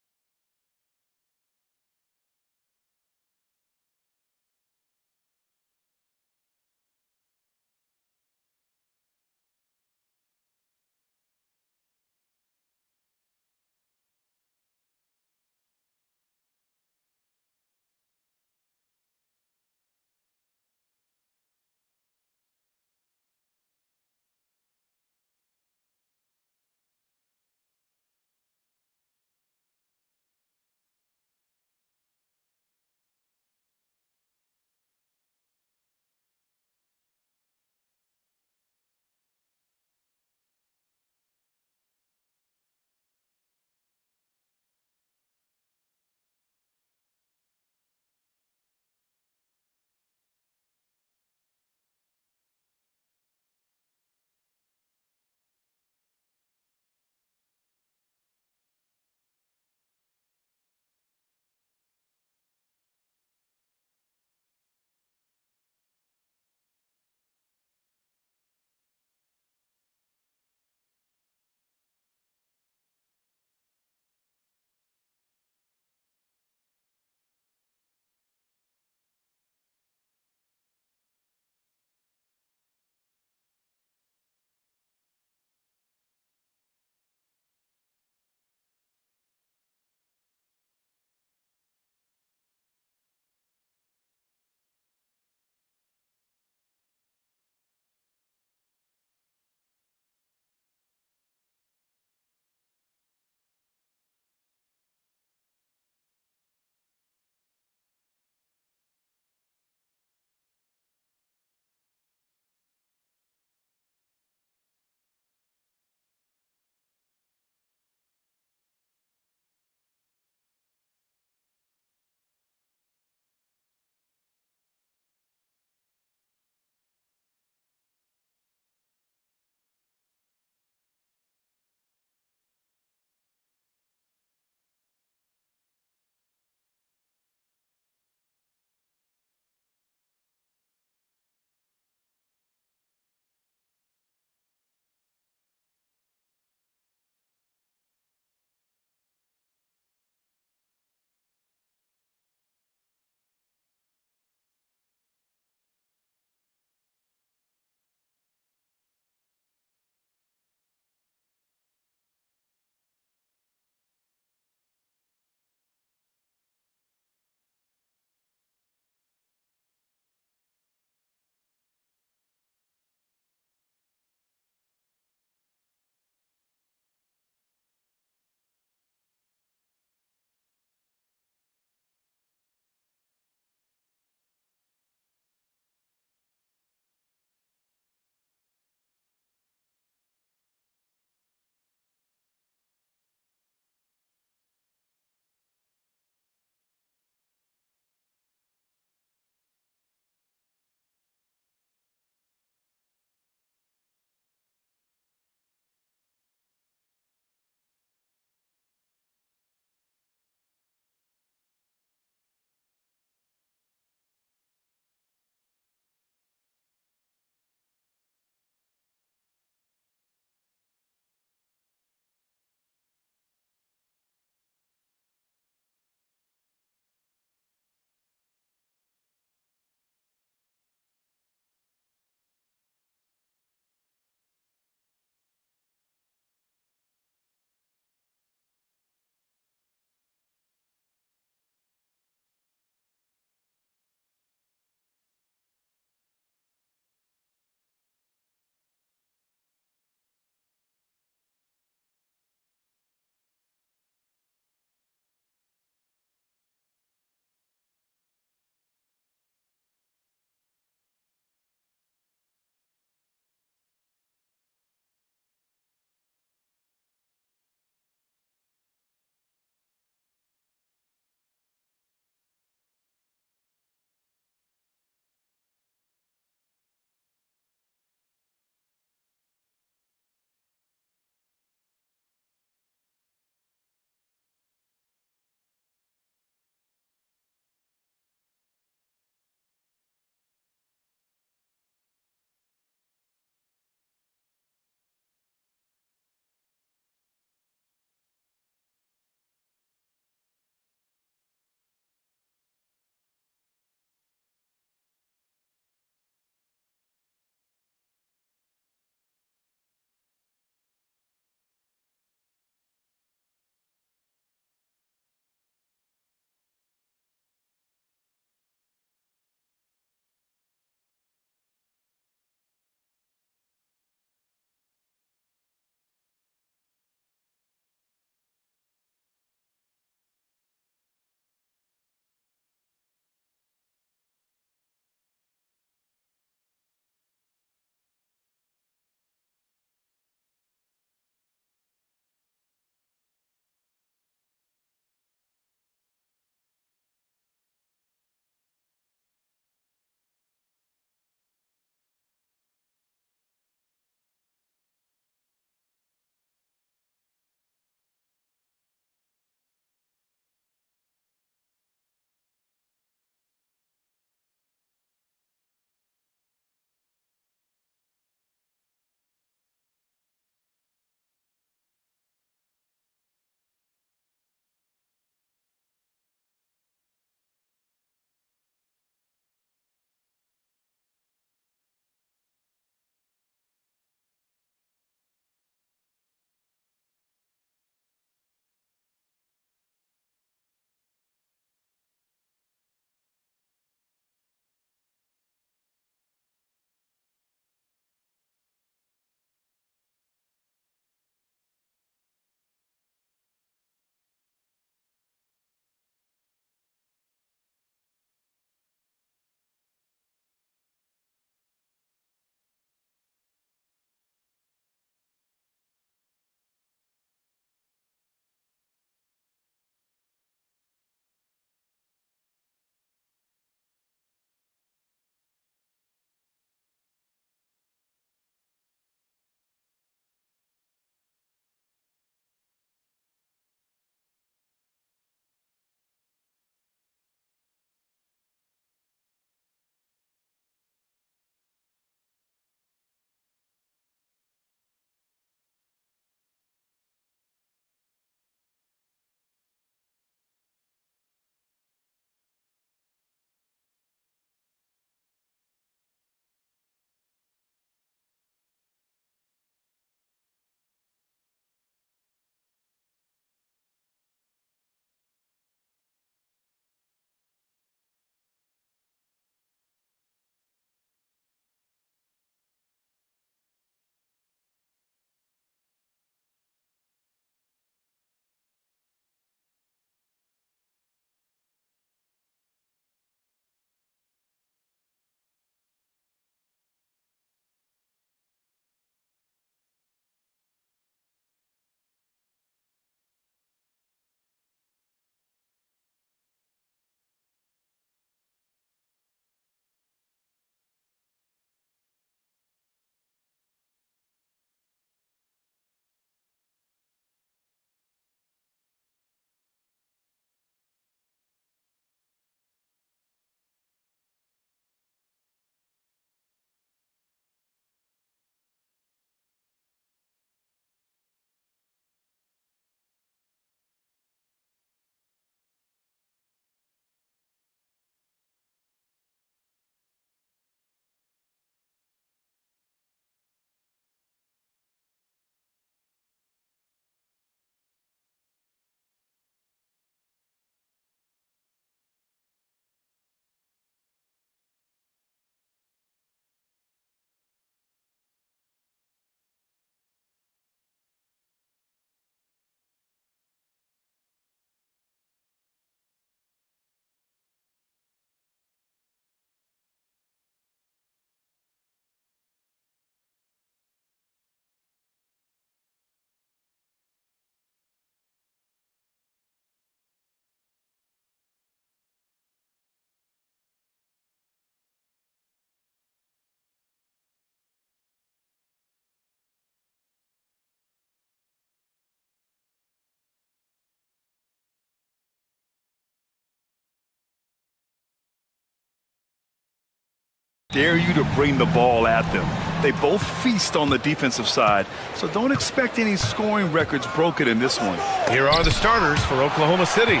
dare you to bring the ball at them. They both feast on the defensive side, so don't expect any scoring records broken in this one. Here are the starters for Oklahoma City.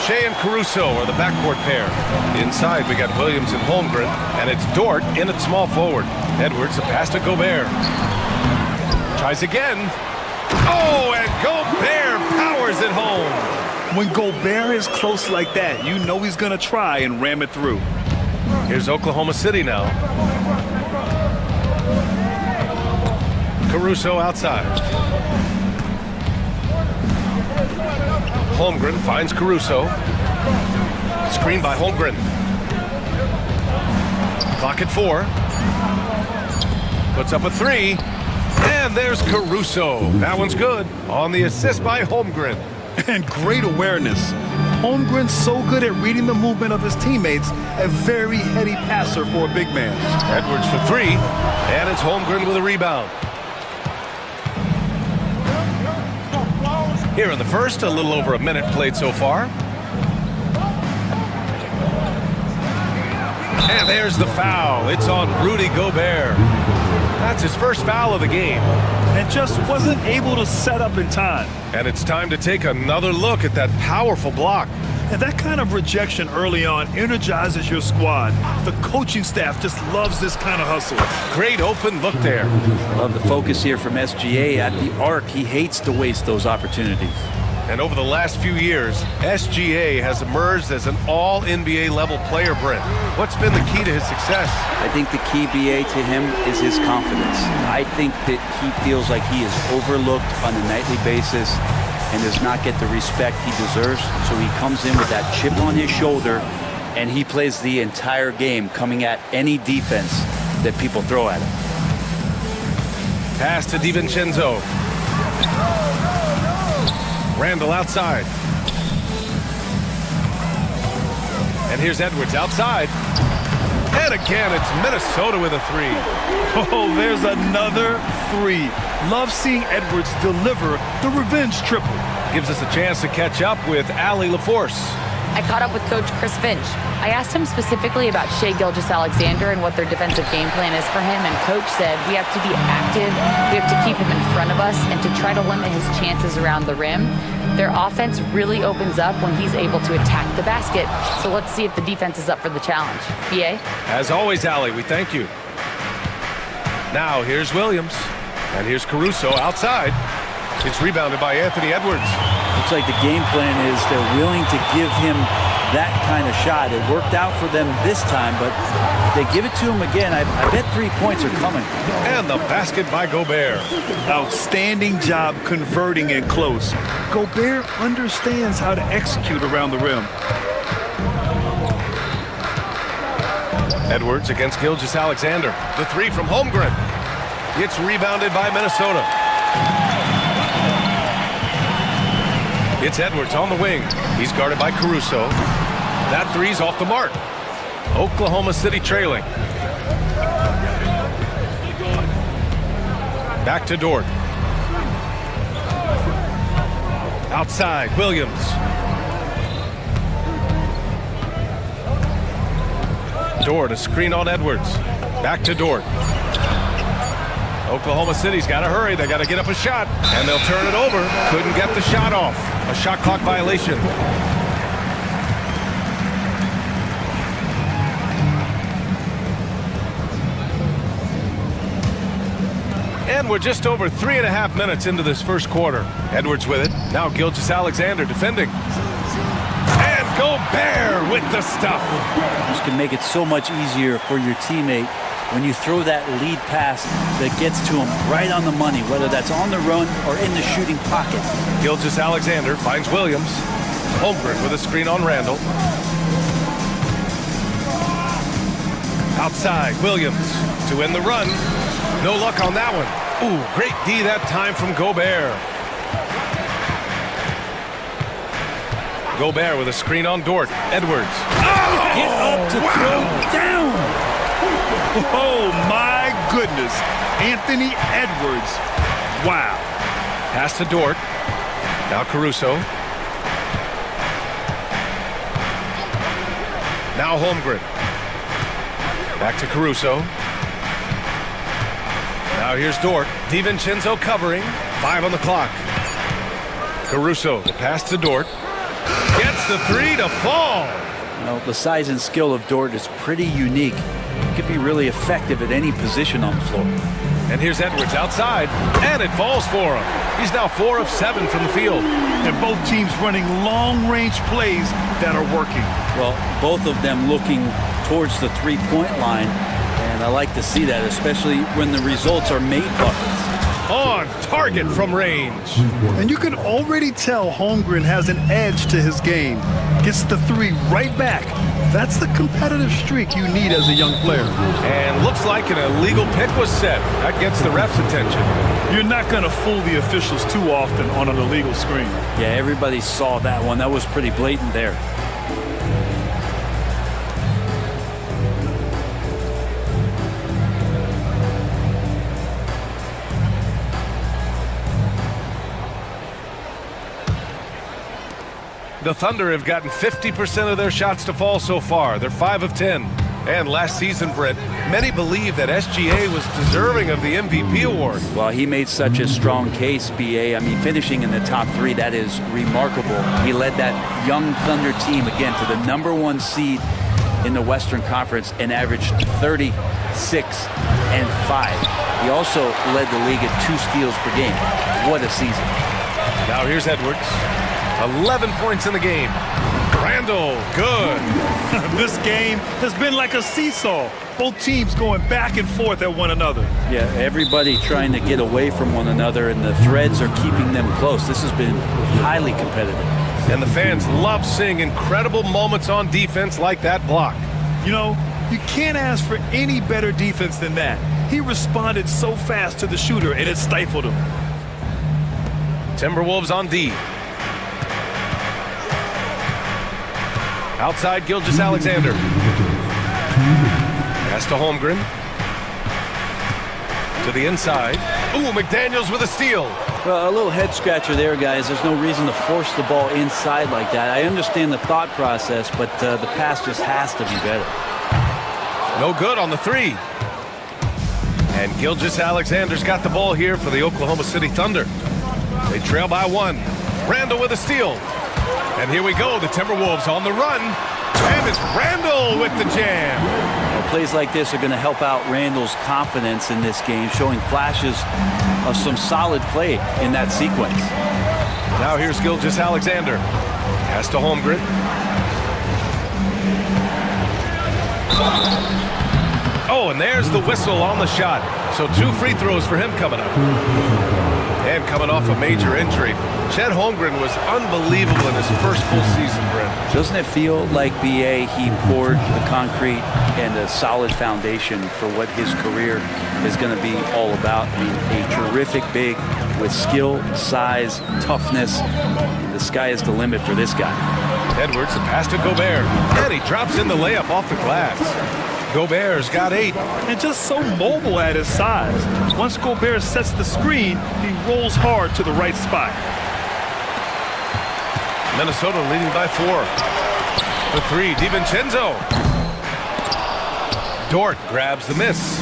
Shea and Caruso are the backcourt pair. Inside, we got Williams and Holmgren, and it's Dort in at small forward. Edwards, a pass to Gobert. Tries again. Oh, and Gobert powers it home. When Gobert is close like that, you know he's going to try and ram it through. Here's Oklahoma City now. Caruso outside. Holmgren finds Caruso. Screen by Holmgren. Clock at 4. Puts up a 3. And there's Caruso. That one's good. On the assist by Holmgren. And great awareness. Holmgren's so good at reading the movement of his teammates, a very heady passer for a big man. Edwards for 3. And it's Holmgren with a rebound. Here in the first, a little over a minute played so far. And there's the foul. It's on Rudy Gobert. That's his first foul of the game. And just wasn't able to set up in time. And it's time to take another look at that powerful block. And that kind of rejection early on energizes your squad. The coaching staff just loves this kind of hustle. Great open look there. Love the focus here from SGA at the arc. He hates to waste those opportunities. And over the last few years, SGA has emerged as an all-NBA level player, Brent. What's been the key to his success? I think the key, BA, to him is his confidence. I think that he feels like he is overlooked on a nightly basis and does not get the respect he deserves. So he comes in with that chip on his shoulder, and he plays the entire game coming at any defense that people throw at him. Pass to DiVincenzo. Randall outside. And here's Edwards outside. And again, it's Minnesota with a 3. Oh, there's another 3. Love seeing Edwards deliver the revenge triple. Gives us a chance to catch up with Allie LaForce. I caught up with Coach Chris Finch. I asked him specifically about Shai Gilgeous-Alexander and what their defensive game plan is for him, and Coach said we have to be active, we have to keep him in front of us, and to try to limit his chances around the rim. Their offense really opens up when he's able to attack the basket, so let's see if the defense is up for the challenge. BA? As always, Allie, we thank you. Now, here's Williams, and here's Caruso outside. It's rebounded by Anthony Edwards. Looks like the game plan is they're willing to give him that kind of shot. It worked out for them this time, but if they give it to him again, I bet 3 points are coming. And the basket by Gobert. Outstanding job converting it close. Gobert understands how to execute around the rim. Edwards against Gilgeous-Alexander. The 3 from Holmgren. It's rebounded by Minnesota. It's Edwards on the wing. He's guarded by Caruso. That 3's off the mark. Oklahoma City trailing. Back to Dort. Outside, Williams. Dort, a screen on Edwards. Back to Dort. Oklahoma City's got to hurry. They got to get up a shot, and they'll turn it over. Couldn't get the shot off. A shot clock violation. And we're just over 3.5 minutes into this first quarter. Edwards with it. Now Gilgeous-Alexander defending. And Gobert with the stuff. This can make it so much easier for your teammate when you throw that lead pass that gets to him right on the money, whether that's on the run or in the shooting pocket. Gilgeous-Alexander finds Williams. Holmgren with a screen on Randall. Outside, Williams to end the run. No luck on that one. Ooh, great D that time from Gobert. Gobert with a screen on Dort. Edwards. Oh, get up to throw down. Oh, my goodness. Anthony Edwards. Wow. Pass to Dort. Now Caruso. Now Holmgren. Back to Caruso. Now here's Dort. DiVincenzo covering. 5 on the clock. Caruso, the pass to Dort. Gets the three to fall. Well, the size and skill of Dort is pretty unique. He could be really effective at any position on the floor. And here's Edwards outside, and it falls for him. He's now 4 of 7 from the field. And both teams running long-range plays that are working. Well, both of them looking towards the three-point line, and I like to see that, especially when the results are made buckets. On target from range. And you can already tell Holmgren has an edge to his game. Gets the three right back. That's the competitive streak you need as a young player. And looks like an illegal pick was set. That gets the ref's attention. You're not going to fool the officials too often on an illegal screen. Yeah, everybody saw that one. That was pretty blatant there. The Thunder have gotten 50% of their shots to fall so far. They're 5 of 10. And last season, Brett, many believe that SGA was deserving of the MVP award. Well, he made such a strong case, BA. I mean, finishing in the top 3, that is remarkable. He led that young Thunder team, again, to the #1 seed in the Western Conference and averaged 36 and 5. He also led the league at 2 steals per game. What a season. Now here's Edwards. 11 points in the game. Randall, good. This game has been like a seesaw. Both teams going back and forth at one another. Yeah, everybody trying to get away from one another, and the threads are keeping them close. This has been highly competitive. And the fans love seeing incredible moments on defense like that block. You know, you can't ask for any better defense than that. He responded so fast to the shooter, and it stifled him. Timberwolves on D. Outside Gilgeous-Alexander. Pass to Holmgren. To the inside. Ooh, McDaniels with a steal. Well, a little head scratcher there, guys. There's no reason to force the ball inside like that. I understand the thought process, but the pass just has to be better. No good on the 3. And Gilgeous-Alexander's got the ball here for the Oklahoma City Thunder. They trail by 1. Randall with a steal. And here we go, the Timberwolves on the run. And it's Randall with the jam. Well, plays like this are going to help out Randall's confidence in this game, showing flashes of some solid play in that sequence. Now here's Gilgeous-Alexander. Pass to Holmgren. Oh, and there's the whistle on the shot. So 2 free throws for him coming up. And coming off a major injury, Chet Holmgren was unbelievable in his first full season, Brent. Doesn't it feel like, BA, he poured the concrete and a solid foundation for what his career is going to be all about? I mean, a terrific big with skill, size, toughness. The sky is the limit for this guy. Edwards, the pass to Gobert. And he drops in the layup off the glass. Gobert's got 8. And just so mobile at his size. Once Gobert sets the screen, he rolls hard to the right spot. Minnesota leading by 4. The 3, DiVincenzo. Dort grabs the miss.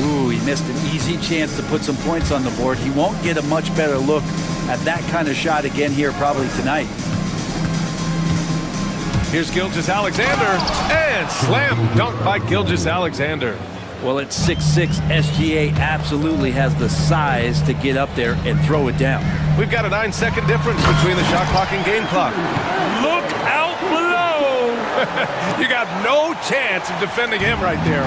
Ooh, he missed an easy chance to put some points on the board. He won't get a much better look at that kind of shot again here probably tonight. Here's Gilgeous-Alexander, and slam dunk by Gilgeous-Alexander. Well, at 6'6", SGA absolutely has the size to get up there and throw it down. We've got a 9-second difference between the shot clock and game clock. Look out below! You got no chance of defending him right there.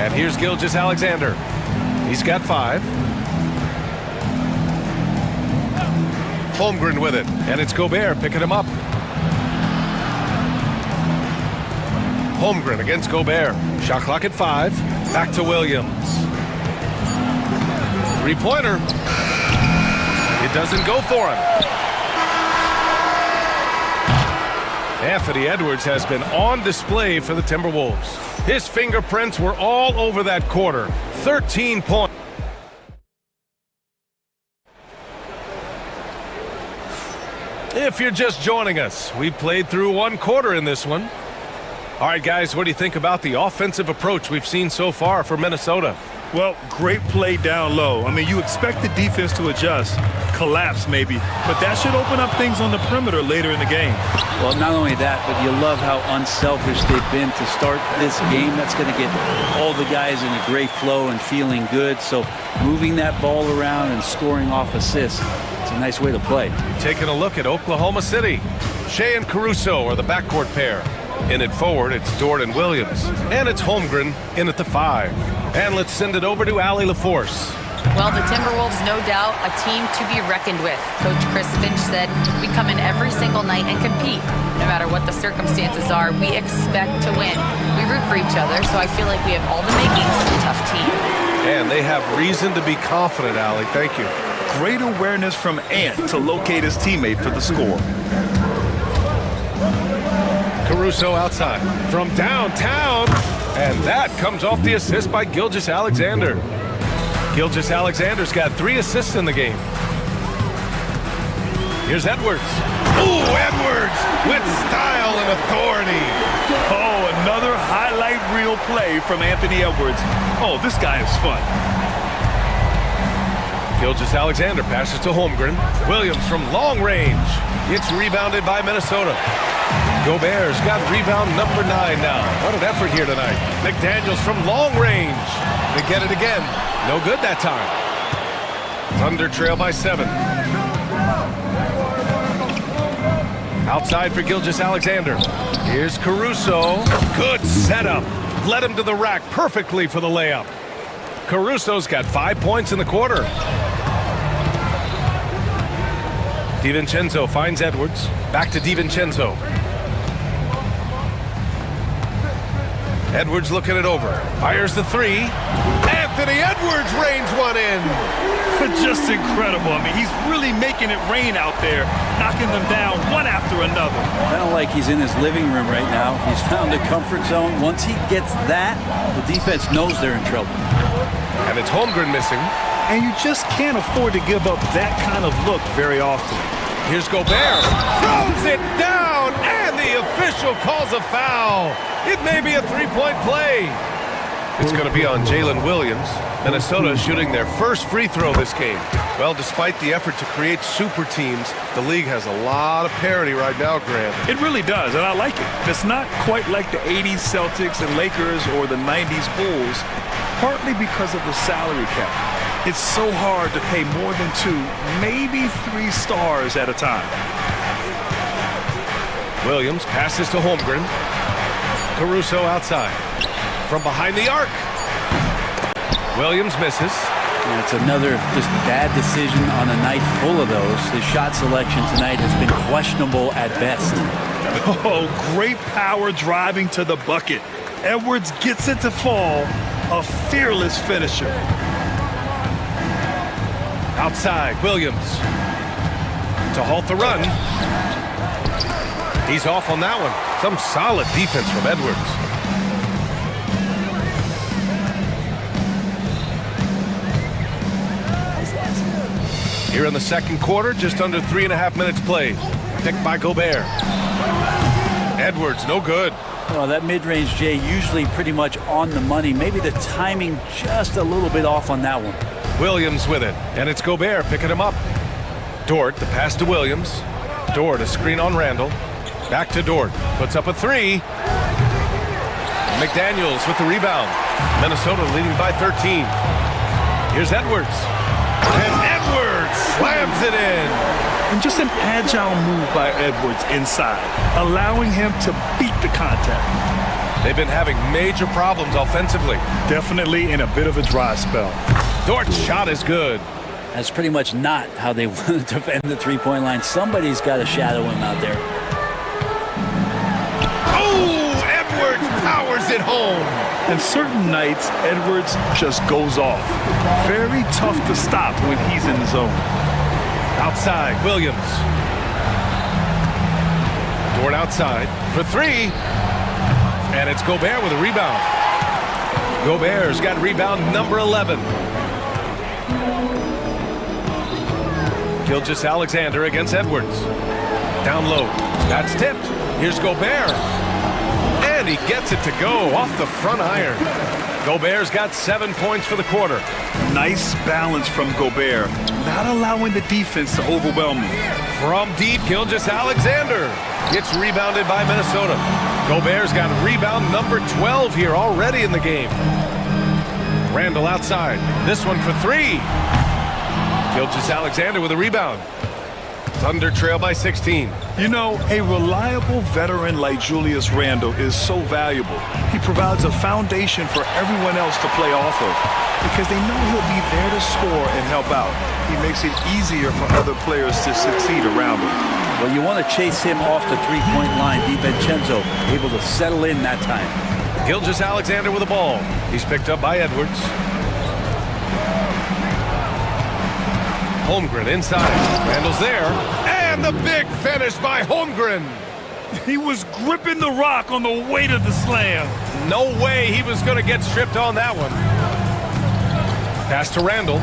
And here's Gilgeous-Alexander. He's got 5. Holmgren with it, and it's Gobert picking him up. Holmgren against Gobert. Shot clock at 5. Back to Williams. 3-pointer. It doesn't go for him. Anthony Edwards has been on display for the Timberwolves. His fingerprints were all over that quarter. 13 points. If you're just joining us, we played through 1 quarter in this one. All right, guys, what do you think about the offensive approach we've seen so far for Minnesota? Well, great play down low. I mean, you expect the defense to adjust, collapse maybe, but that should open up things on the perimeter later in the game. Well, not only that, but you love how unselfish they've been to start this game. That's going to get all the guys in a great flow and feeling good. So moving that ball around and scoring off assists, it's a nice way to play. Taking a look at Oklahoma City. Shea and Caruso are the backcourt pair. In at forward, it's Dort and Williams. And it's Holmgren in at the 5. And let's send it over to Allie LaForce. Well, the Timberwolves, no doubt, a team to be reckoned with. Coach Chris Finch said, we come in every single night and compete. No matter what the circumstances are, we expect to win. We root for each other, so I feel like we have all the makings of a tough team. And they have reason to be confident, Allie. Thank you. Great awareness from Ant to locate his teammate for the score. Caruso outside from downtown, and that comes off the assist by Gilgeous-Alexander. Gilgeous-Alexander's got 3 assists in the game. Here's Edwards. Ooh, Edwards with style and authority. Oh, another highlight reel play from Anthony Edwards. Oh, this guy is fun. Gilgeous-Alexander passes to Holmgren. Williams from long range. It's rebounded by Minnesota. Gobert's got rebound number 9 now. What an effort here tonight. McDaniels from long range. They get it again. No good that time. Thunder trail by 7. Outside for Gilgeous-Alexander. Here's Caruso. Good setup. Led him to the rack perfectly for the layup. Caruso's got 5 points in the quarter. DiVincenzo finds Edwards. Back to DiVincenzo. Edwards looking it over. Fires the 3. Anthony Edwards rains one in. Just incredible. I mean, he's really making it rain out there, knocking them down one after another. Kind of like he's in his living room right now. He's found a comfort zone. Once he gets that, the defense knows they're in trouble. And it's Holmgren missing. And you just can't afford to give up that kind of look very often. Here's Gobert. Throws it down, and the official calls a foul. It may be a 3-point play. It's going to be on Jalen Williams. Minnesota shooting their first free throw this game. Well, despite the effort to create super teams, the league has a lot of parity right now, Grant. It really does, and I like it. It's not quite like the 80s Celtics and Lakers or the 90s Bulls, partly because of the salary cap. It's so hard to pay more than 2, maybe 3 stars at a time. Williams passes to Holmgren. Caruso outside. From behind the arc. Williams misses. And it's another just bad decision on a night full of those. His shot selection tonight has been questionable at best. Oh, great power driving to the bucket. Edwards gets it to fall. A fearless finisher. Outside, Williams. To halt the run. He's off on that one. Some solid defense from Edwards. Here in the second quarter, just under 3.5 minutes played. Picked by Gobert. Edwards, no good. Well, that mid-range, Jay, usually pretty much on the money. Maybe the timing just a little bit off on that one. Williams with it, and it's Gobert picking him up. Dort, the pass to Williams. Dort, a screen on Randall. Back to Dort, puts up a 3. McDaniels with the rebound. Minnesota leading by 13. Here's Edwards. And Edwards slams it in. And just an agile move by Edwards inside, allowing him to beat the contact. They've been having major problems offensively. Definitely in a bit of a dry spell. Dort's shot is good. That's pretty much not how they want to defend the three-point line. Somebody's got to shadow him out there. Oh, Edwards powers it home. And certain nights, Edwards just goes off. Very tough to stop when he's in the zone. Outside, Williams. Dort outside for 3. And it's Gobert with a rebound. Gobert's got rebound number 11. Gilgeous-Alexander against Edwards. Down low. That's tipped. Here's Gobert. And And he gets it to go off the front iron. Gobert's got 7 points for the quarter. Nice balance from Gobert, not allowing the defense to overwhelm him. From deep, Gilgeous-Alexander. It's rebounded by Minnesota. Gobert's got rebound number 12 here already in the game. Randall outside. This one for three. Gilgeous-Alexander with a rebound. Thunder trail by 16. You know, a reliable veteran like Julius Randle is so valuable. He provides a foundation for everyone else to play off of because they know he'll be there to score and help out. He makes it easier for other players to succeed around him. Well, you want to chase him off the three-point line. DiVincenzo able to settle in that time. Gilgeous-Alexander with the ball. He's picked up by Edwards. Holmgren inside. Randall's there. And the big finish by Holmgren. He was gripping the rock on the weight of the slam. No way he was going to get stripped on that one. Pass to Randall.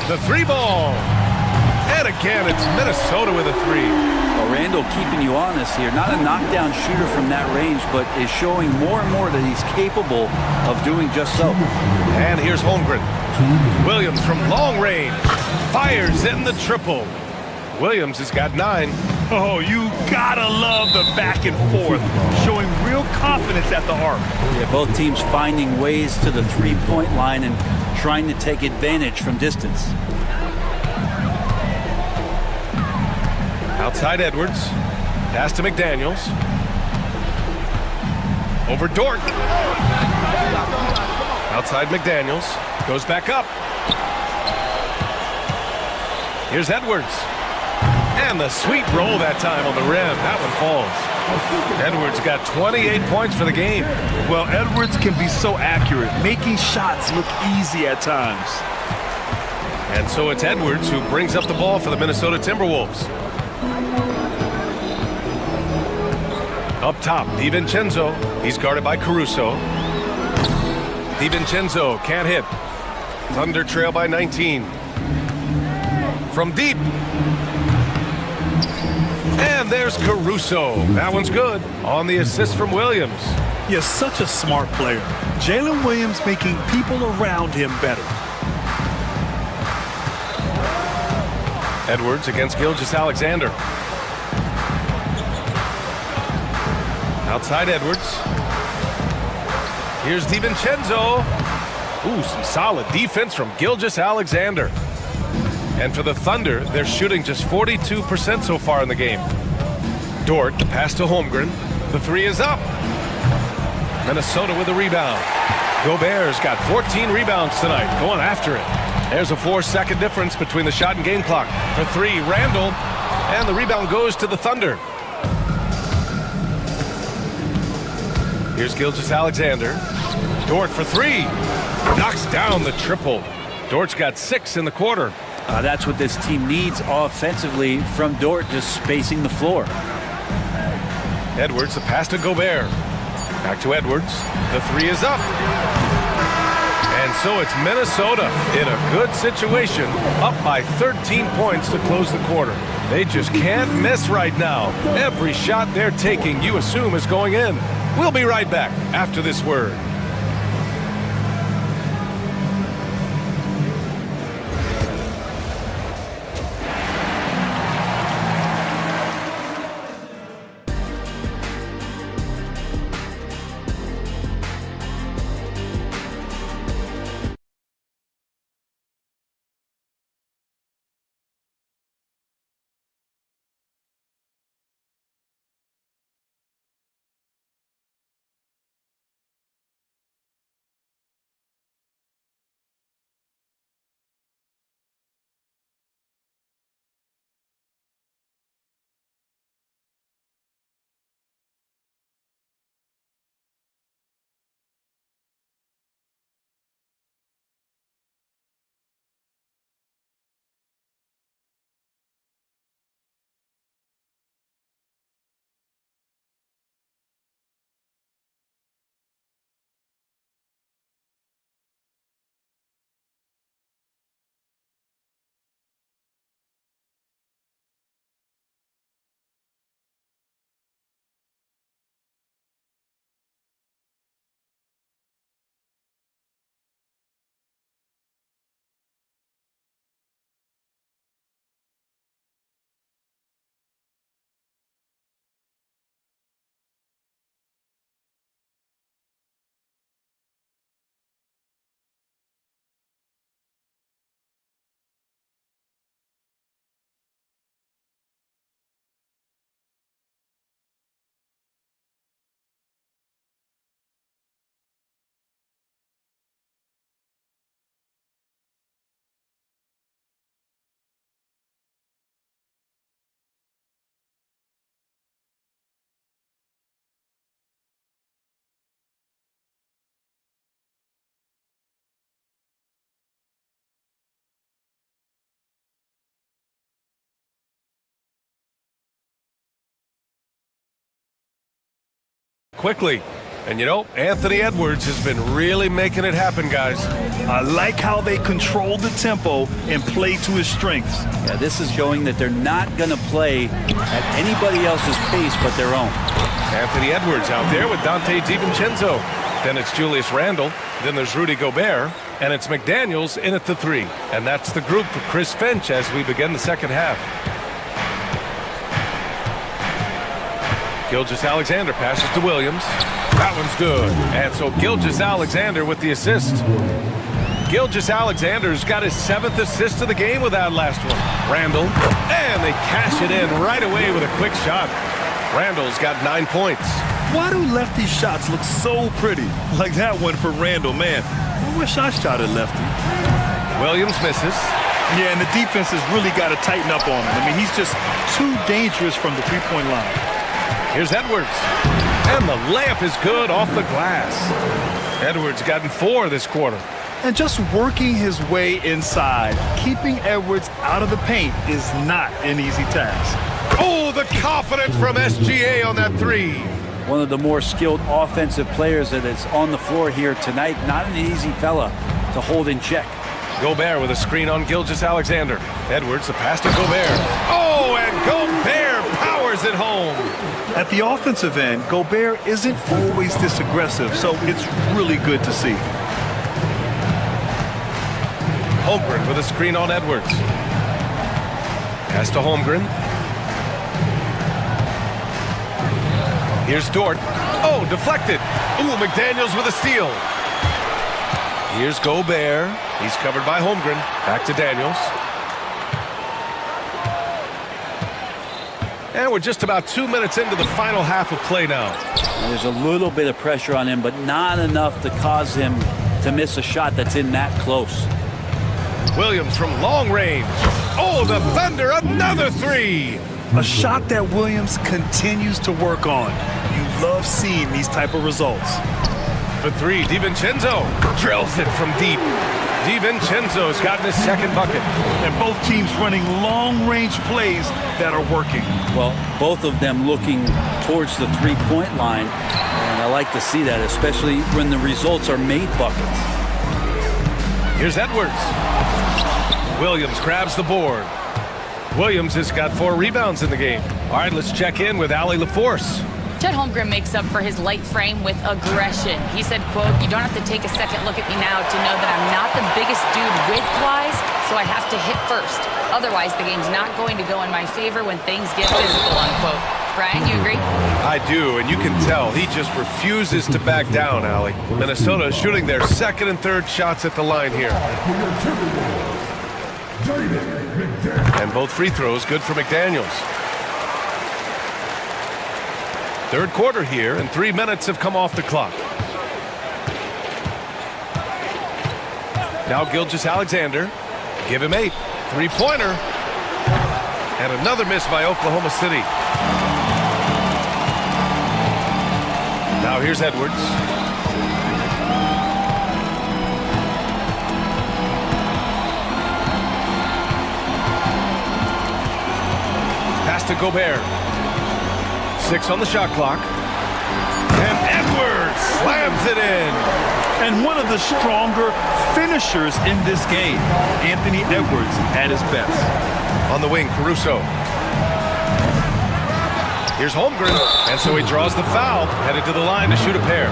The three ball. And again, it's Minnesota with a three. Well, Randall keeping you honest here. Not a knockdown shooter from that range, but is showing more and more that he's capable of doing just so. And here's Holmgren. Williams from long range. Fires in the triple. Williams has got 9. Oh, you gotta love the back and forth, showing real confidence at the arc. Yeah, both teams finding ways to the three-point line and trying to take advantage from distance. Outside Edwards. Pass to McDaniels. Over Dort. Outside McDaniels. Goes back up. Here's Edwards. And the sweet roll that time on the rim. That one falls. Edwards got 28 points for the game. Well, Edwards can be so accurate, making shots look easy at times. And so it's Edwards who brings up the ball for the Minnesota Timberwolves. Up top, DiVincenzo. He's guarded by Caruso. DiVincenzo can't hit. Thunder trail by 19. From deep. And there's Caruso. That one's good. On the assist from Williams. He is such a smart player. Jalen Williams making people around him better. Edwards against Gilgeous-Alexander. Outside Edwards. Here's DiVincenzo. Ooh, some solid defense from Gilgeous-Alexander. And for the Thunder, they're shooting just 42% so far in the game. Dort, pass to Holmgren. The three is up. Minnesota with a rebound. Gobert's got 14 rebounds tonight, going after it. There's a 4-second difference between the shot and game clock. For three, Randall. And the rebound goes to the Thunder. Here's Gilgeous-Alexander. Dort for three. Knocks down the triple. Dort's got 6 in the quarter. That's what this team needs offensively from Dort, just spacing the floor. Edwards, the pass to Gobert. Back to Edwards. The three is up. And so it's Minnesota in a good situation, up by 13 points to close the quarter. They just can't miss right now. Every shot they're taking, you assume, is going in. We'll be right back after this word. quickly. And you know, Anthony Edwards has been really making it happen, guys. I like how they control the tempo and play to his strengths. Yeah, this is showing that they're not going to play at anybody else's pace but their own. Anthony Edwards out there with Dante DiVincenzo. Then it's Julius Randle. Then there's Rudy Gobert. And it's McDaniels in at the 3. And that's the group for Chris Finch as we begin the second half. Gilgeous-Alexander passes to Williams. That one's good. And so Gilgeous-Alexander with the assist. Gilgeous-Alexander's got his 7th assist of the game with that last one. Randle. And they cash it in right away with a quick shot. Randle's got 9 points. Why do lefty shots look so pretty? Like that one for Randle, man. I wish I shot at lefty. Williams misses. Yeah, and the defense has really got to tighten up on him. I mean, he's just too dangerous from the three-point line. Here's Edwards. And the layup is good off the glass. Edwards gotten 4 this quarter. And just working his way inside, keeping Edwards out of the paint is not an easy task. Oh, the confidence from SGA on that 3. One of the more skilled offensive players that is on the floor here tonight. Not an easy fella to hold in check. Gobert with a screen on Gilgeous-Alexander. Edwards, the pass to Gobert. Oh, and Gobert powers it home. At the offensive end, Gobert isn't always this aggressive, so it's really good to see. Holmgren with a screen on Edwards. Pass to Holmgren. Here's Dort. Oh, deflected. Ooh, McDaniels with a steal. Here's Gobert. He's covered by Holmgren. Back to Daniels. And we're just about 2 minutes into the final half of play now. There's a little bit of pressure on him, but not enough to cause him to miss a shot that's in that close. Williams from long range. Oh, the Thunder, another 3. A shot that Williams continues to work on. You love seeing these type of results. For 3, DiVincenzo drills it from deep. DiVincenzo's gotten his 2nd bucket. And both teams running long-range plays that are working. Well, both of them looking towards the three-point line. And I like to see that, especially when the results are made buckets. Here's Edwards. Williams grabs the board. Williams has got 4 rebounds in the game. All right, let's check in with Allie LaForce. Chet Holmgren makes up for his light frame with aggression. He said, quote, "You don't have to take a second look at me now to know that I'm not the biggest dude width-wise, so I have to hit first. Otherwise, the game's not going to go in my favor when things get physical," unquote. Brian, you agree? I do, and you can tell he just refuses to back down, Allie. Minnesota is shooting their 2nd and 3rd shots at the line here. And both free throws good for McDaniels. 3rd quarter here, and 3 minutes have come off the clock. Now Gilgeous-Alexander. Give him 8. 3-pointer. And another miss by Oklahoma City. Now here's Edwards. Pass to Gobert. 6 on the shot clock. And Edwards slams it in. And one of the stronger finishers in this game, Anthony Edwards at his best. On the wing, Caruso. Here's Holmgren, and so he draws the foul, headed to the line to shoot a pair.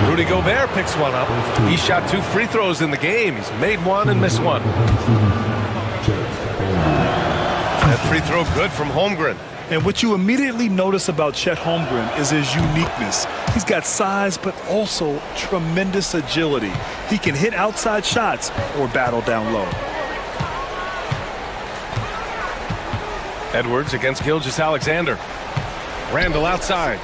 Rudy Gobert picks one up. He shot 2 free throws in the game. He's made 1 and missed 1. That free throw good from Holmgren. And what you immediately notice about Chet Holmgren is his uniqueness. He's got size, but also tremendous agility. He can hit outside shots or battle down low. Edwards against Gilgeous-Alexander. Randle outside.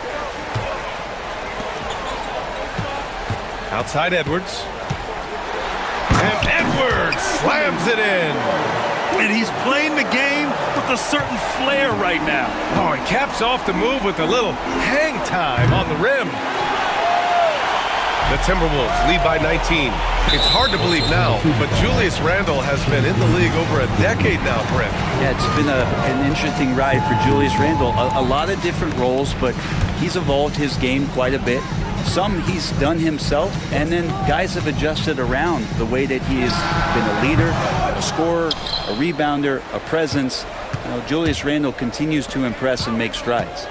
Outside Edwards. And Edwards slams it in. And he's playing the game with a certain flair right now. Oh, he caps off the move with a little hang time on the rim. The Timberwolves lead by 19. It's hard to believe now, but Julius Randle has been in the league over a decade now, Brent. Yeah, it's been an interesting ride for Julius Randle. A lot of different roles, but he's evolved his game quite a bit. Some he's done himself, and then guys have adjusted around the way that he has been a leader, a scorer, a rebounder, a presence. Julius Randle continues to impress and make strides.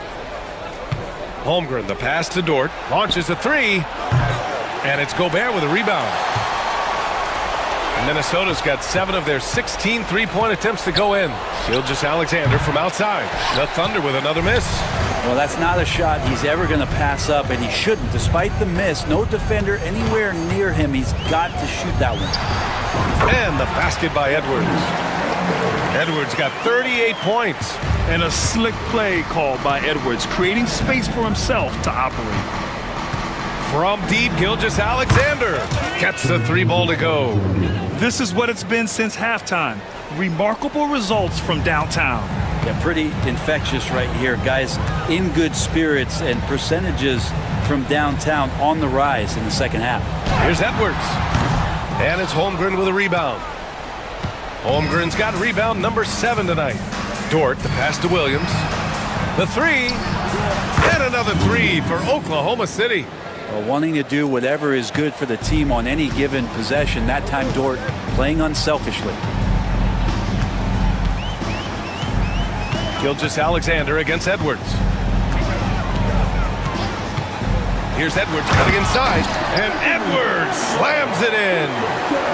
Holmgren, the pass to Dort, launches a three, and it's Gobert with a rebound. Minnesota's got 7 of their 16 three-point attempts to go in. Gilgeous-Alexander from outside. The Thunder with another miss. Well, that's not a shot he's ever going to pass up, and he shouldn't. Despite the miss, no defender anywhere near him. He's got to shoot that one. And the basket by Edwards. Edwards got 38 points. And a slick play called by Edwards, creating space for himself to operate. From deep, Gilgeous-Alexander gets the 3 ball to go. This is what it's been since halftime. Remarkable results from downtown. Yeah, pretty infectious right here. Guys in good spirits, and percentages from downtown on the rise in the second half. Here's Edwards. And it's Holmgren with a rebound. Holmgren's got rebound number 7 tonight. Dort, the pass to Williams. The 3. And another 3 for Oklahoma City. Well, wanting to do whatever is good for the team on any given possession. That time Dort playing unselfishly. Gilgeous-Alexander against Edwards. Here's Edwards cutting inside, and Edwards slams it in.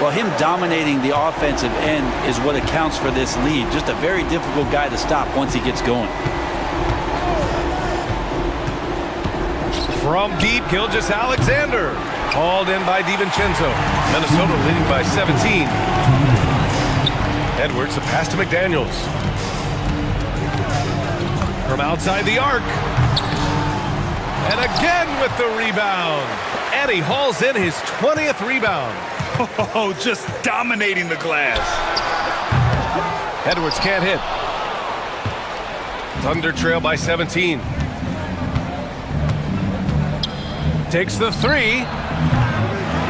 Well, him dominating the offensive end is what accounts for this lead. Just a very difficult guy to stop once he gets going. From deep, Gilgeous-Alexander. Hauled in by DiVincenzo. Minnesota leading by 17. Edwards, the pass to McDaniels. From outside the arc. And again with the rebound. And he hauls in his 20th rebound. Oh, just dominating the glass. Edwards can't hit. Thunder trail by 17. Takes the 3.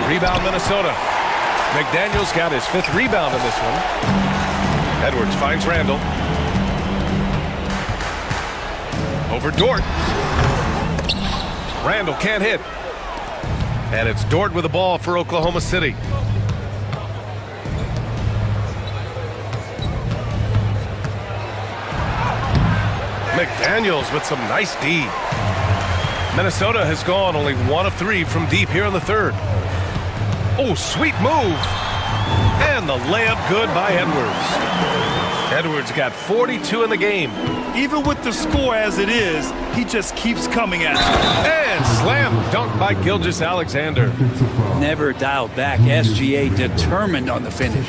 Rebound Minnesota. McDaniels got his 5th rebound in this one. Edwards finds Randle. Over Dort. Randle can't hit. And it's Dort with the ball for Oklahoma City. McDaniels with some nice D. Minnesota has gone only 1 of 3 from deep here in the third. Oh, sweet move. And the layup good by Edwards. Edwards got 42 in the game. Even with the score as it is, he just keeps coming at you. And slam dunk by Gilgeous-Alexander. Never dialed back. SGA determined on the finish.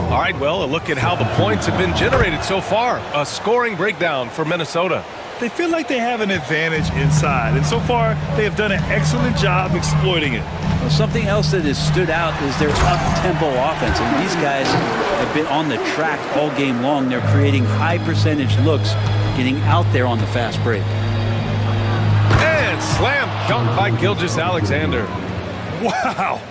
All right, well, a look at how the points have been generated so far. A scoring breakdown for Minnesota. They feel like they have an advantage inside, and so far they have done an excellent job exploiting it. Well, something else that has stood out is their up-tempo offense. And these guys have been on the track all game long. They're creating high-percentage looks, getting out there on the fast break. And slam dunk by Gilgeous-Alexander. Wow!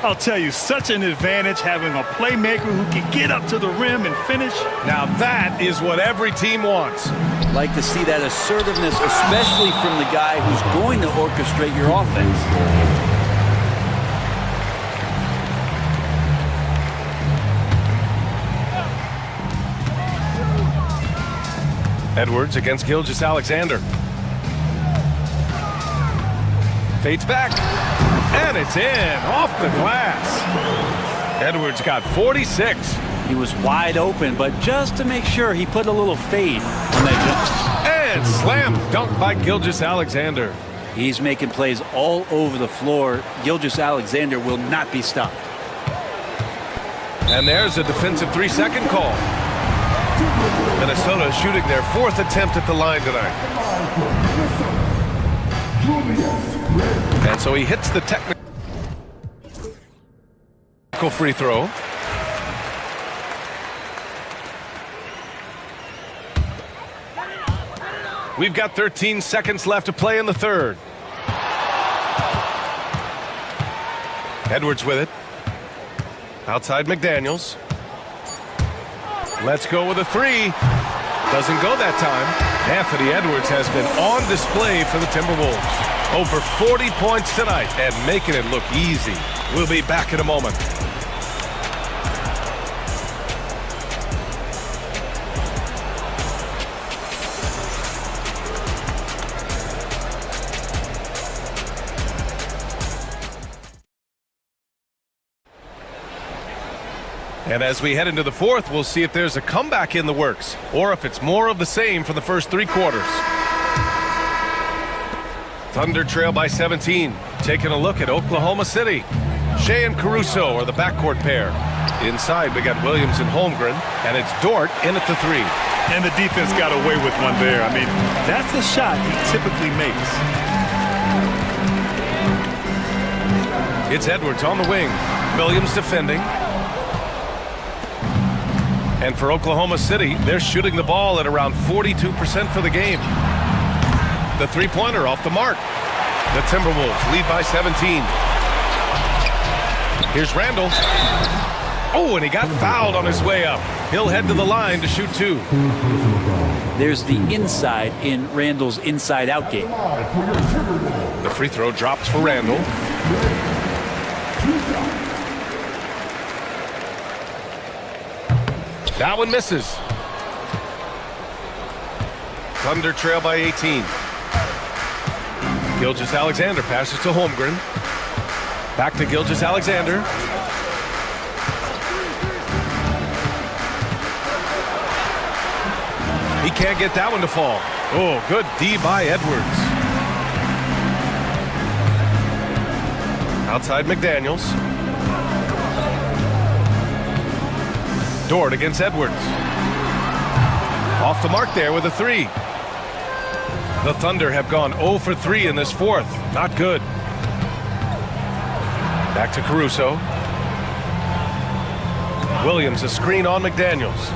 I'll tell you, such an advantage having a playmaker who can get up to the rim and finish. Now that is what every team wants. Like to see that assertiveness, especially from the guy who's going to orchestrate your offense. Edwards against Gilgeous-Alexander. Fades back. And it's in, off the glass. Edwards got 46. He was wide open, but just to make sure, he put a little fade on that jump. And slam dunk by Gilgeous-Alexander. He's making plays all over the floor. Gilgeous-Alexander will not be stopped. And there's a defensive 3-second call. Minnesota shooting their 4th attempt at the line tonight. And so he hits the technical free throw. We've got 13 seconds left to play in the third. Edwards with it. Outside McDaniels. Let's go with a 3. Doesn't go that time. Anthony Edwards has been on display for the Timberwolves. Over 40 points tonight and making it look easy. We'll be back in a moment. And as we head into the fourth, we'll see if there's a comeback in the works or if it's more of the same for the first 3 quarters. Thunder trail by 17. Taking a look at Oklahoma City. Shea and Caruso are the backcourt pair. Inside, we got Williams and Holmgren, and it's Dort in at the 3. And the defense got away with one there. I mean, that's the shot he typically makes. It's Edwards on the wing. Williams defending. And for Oklahoma City, they're shooting the ball at around 42% for the game. The three-pointer off the mark. The Timberwolves lead by 17. Here's Randall. Oh, and he got fouled on his way up. He'll head to the line to shoot 2. There's the inside in Randall's inside-out game. The free throw drops for Randall. That one misses. Thunder trail by 18. Gilgeous-Alexander passes to Holmgren. Back to Gilgeous-Alexander. He can't get that one to fall. Oh, good D by Edwards. Outside McDaniels. Dort against Edwards. Off the mark there with a 3. The Thunder have gone 0 for 3 in this fourth. Not good. Back to Caruso. Williams a screen on McDaniels.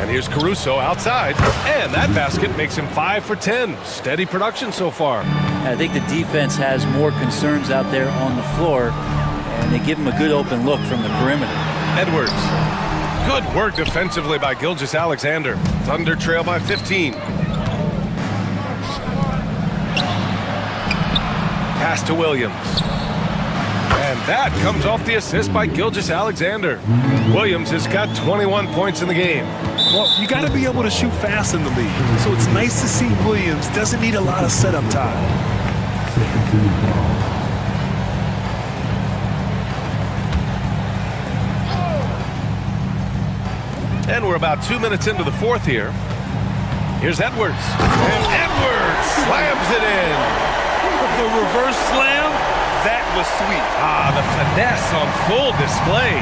And here's Caruso outside. And that basket makes him 5 for 10. Steady production so far. I think the defense has more concerns out there on the floor, and they give him a good open look from the perimeter. Edwards. Good work defensively by Gilgeous-Alexander. Thunder trail by 15. Pass to Williams. And that comes off the assist by Gilgeous-Alexander. Williams has got 21 points in the game. Well, you got to be able to shoot fast in the league. So it's nice to see Williams doesn't need a lot of setup time. And we're about 2 minutes into the fourth here. Here's Edwards. And Edwards slams it in. The reverse slam, that was sweet. Ah, the finesse on full display.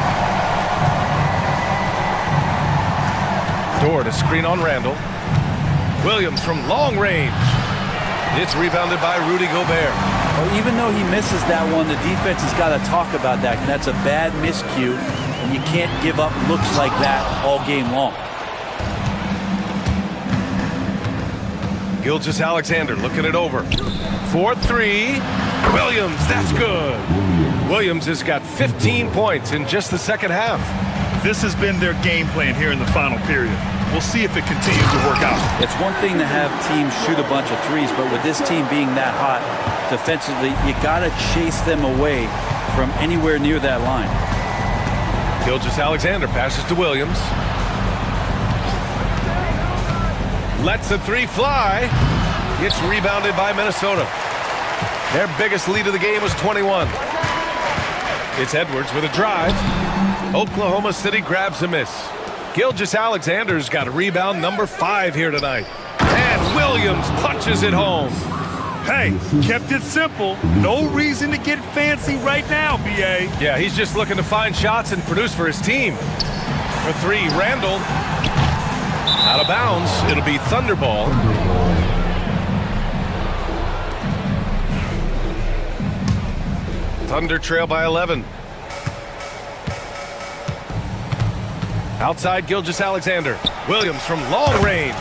Dort a screen on Randall. Williams from long range. It's rebounded by Rudy Gobert. Well, even though he misses that one, the defense has got to talk about that. That's a bad miscue, and you can't give up looks like that all game long. Gilgeous-Alexander looking it over. 4-3. Williams, that's good. Williams has got 15 points in just the second half. This has been their game plan here in the final period. We'll see if it continues to work out. It's one thing to have teams shoot a bunch of threes, but with this team being that hot defensively, you got to chase them away from anywhere near that line. Gilgeous-Alexander passes to Williams. Lets the 3 fly. It's rebounded by Minnesota. Their biggest lead of the game was 21. It's Edwards with a drive. Oklahoma City grabs a miss. Gilgeous-Alexander's got a rebound number 5 here tonight. And Williams punches it home. Hey, kept it simple. No reason to get fancy right now, B.A. Yeah, he's just looking to find shots and produce for his team. For 3, Randall. Out of bounds. It'll be Thunder ball. Thunder trail by 11. Outside Gilgeous-Alexander. Williams from long range.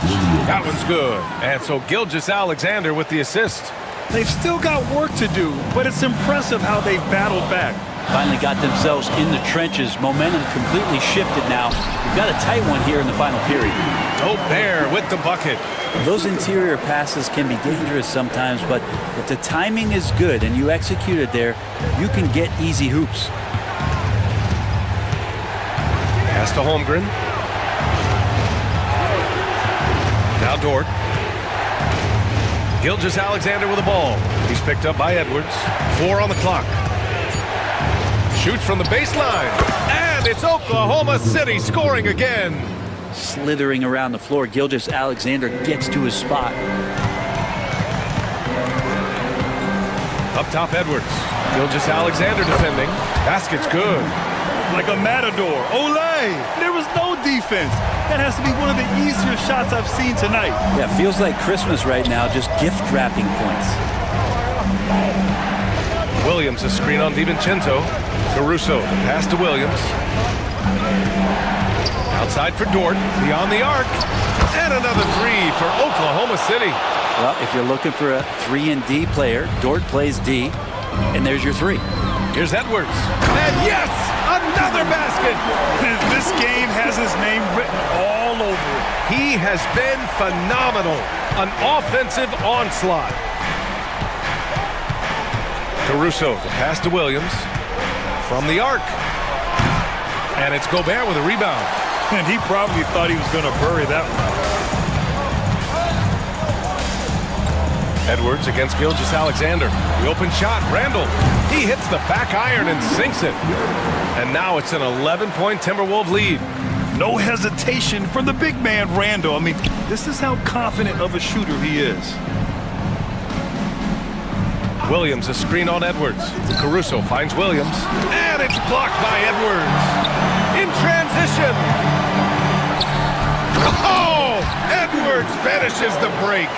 That one's good. And so Gilgeous-Alexander with the assist. They've still got work to do, but it's impressive how they've battled back. finally got themselves in the trenches. Momentum completely shifted now. We've got a tight one here in the final period. Gobert with the bucket. Those interior passes can be dangerous sometimes, but if the timing is good and you execute it there, you can get easy hoops. Pass to Holmgren. Now Dort. Gilgeous-Alexander with the ball. He's picked up by Edwards. 4 on the clock. Shoots from the baseline. And it's Oklahoma City scoring again. Slithering around the floor, Gilgeous-Alexander gets to his spot. Up top, Edwards. Gilgeous-Alexander defending. Basket's good. Like a matador. Olay! There was no defense. That has to be one of the easier shots I've seen tonight. Yeah, feels like Christmas right now, just gift wrapping points. Williams, a screen on DiVincenzo. Caruso, the pass to Williams. Outside for Dort, beyond the arc. And another three for Oklahoma City. Well, if you're looking for a 3-and-D player, Dort plays D, and there's your 3. Here's Edwards. And yes, another basket. This game has his name written all over it. He has been phenomenal. An offensive onslaught. Caruso, the pass to Williams. From the arc. And it's Gobert with a rebound. And he probably thought he was going to bury that one. Edwards against Gilgeous-Alexander. The open shot, Randall. He hits the back iron and sinks it. And now it's an 11-point Timberwolves lead. No hesitation from the big man, Randall. I mean, this is how confident of a shooter he is. Williams, a screen on Edwards. Caruso finds Williams. And it's blocked by Edwards. In transition. Oh! Edwards finishes the break.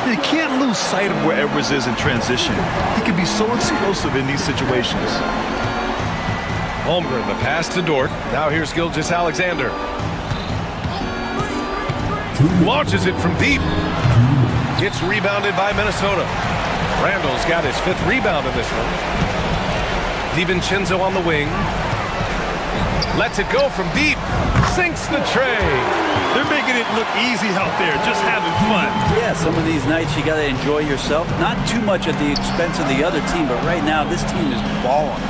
You can't lose sight of where Edwards is in transition. He can be so explosive in these situations. Holmgren, the pass to Dort. Now here's Gilgeous-Alexander. Launches it from deep. It's rebounded by Minnesota. Randall's got his 5th rebound in this one. DiVincenzo on the wing. Lets it go from deep. Sinks the tray. They're making it look easy out there, just having fun. Yeah, some of these nights you got to enjoy yourself. Not too much at the expense of the other team, but right now this team is balling.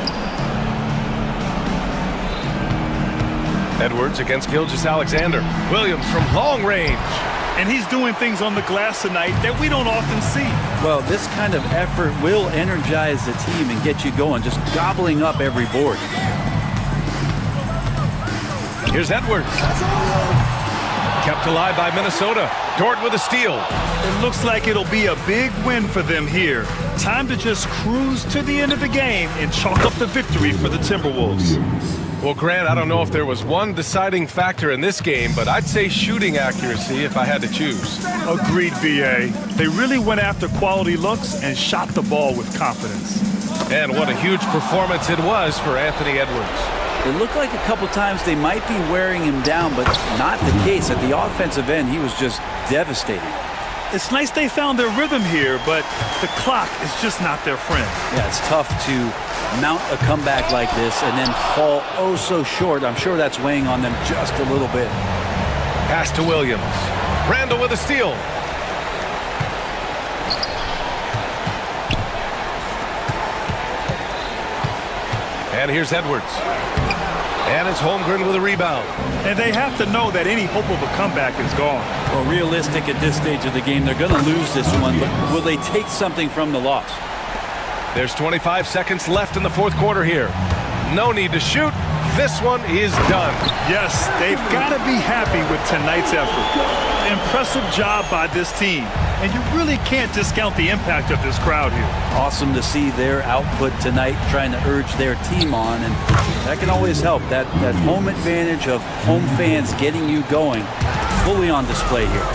Edwards against Gilgeous-Alexander. Williams from long range. And he's doing things on the glass tonight that we don't often see. Well, this kind of effort will energize the team and get you going, just gobbling up every board. Here's Edwards. Kept alive by Minnesota. Dort with a steal. It looks like it'll be a big win for them here. Time to just cruise to the end of the game and chalk up the victory for the Timberwolves. Well, Grant, I don't know if there was one deciding factor in this game, but I'd say shooting accuracy if I had to choose. Agreed, B.A. They really went after quality looks and shot the ball with confidence. And what a huge performance it was for Anthony Edwards. It looked like a couple times they might be wearing him down, but not the case. At the offensive end, he was just devastating. It's nice they found their rhythm here, but the clock is just not their friend. Yeah, it's tough to mount a comeback like this and then fall oh so short. I'm sure that's weighing on them just a little bit. Pass to Williams. Randall with a steal. And here's Edwards. And it's Holmgren with a rebound. And they have to know that any hope of a comeback is gone. Well, realistic at this stage of the game, they're going to lose this one, but will they take something from the loss? There's 25 seconds left in the 4th quarter here. No need to shoot. This one is done. Yes, they've got to be happy with tonight's effort. Impressive job by this team. And you really can't discount the impact of this crowd here. Awesome to see their output tonight, trying to urge their team on, and that can always help. That home advantage of home fans getting you going, fully on display here.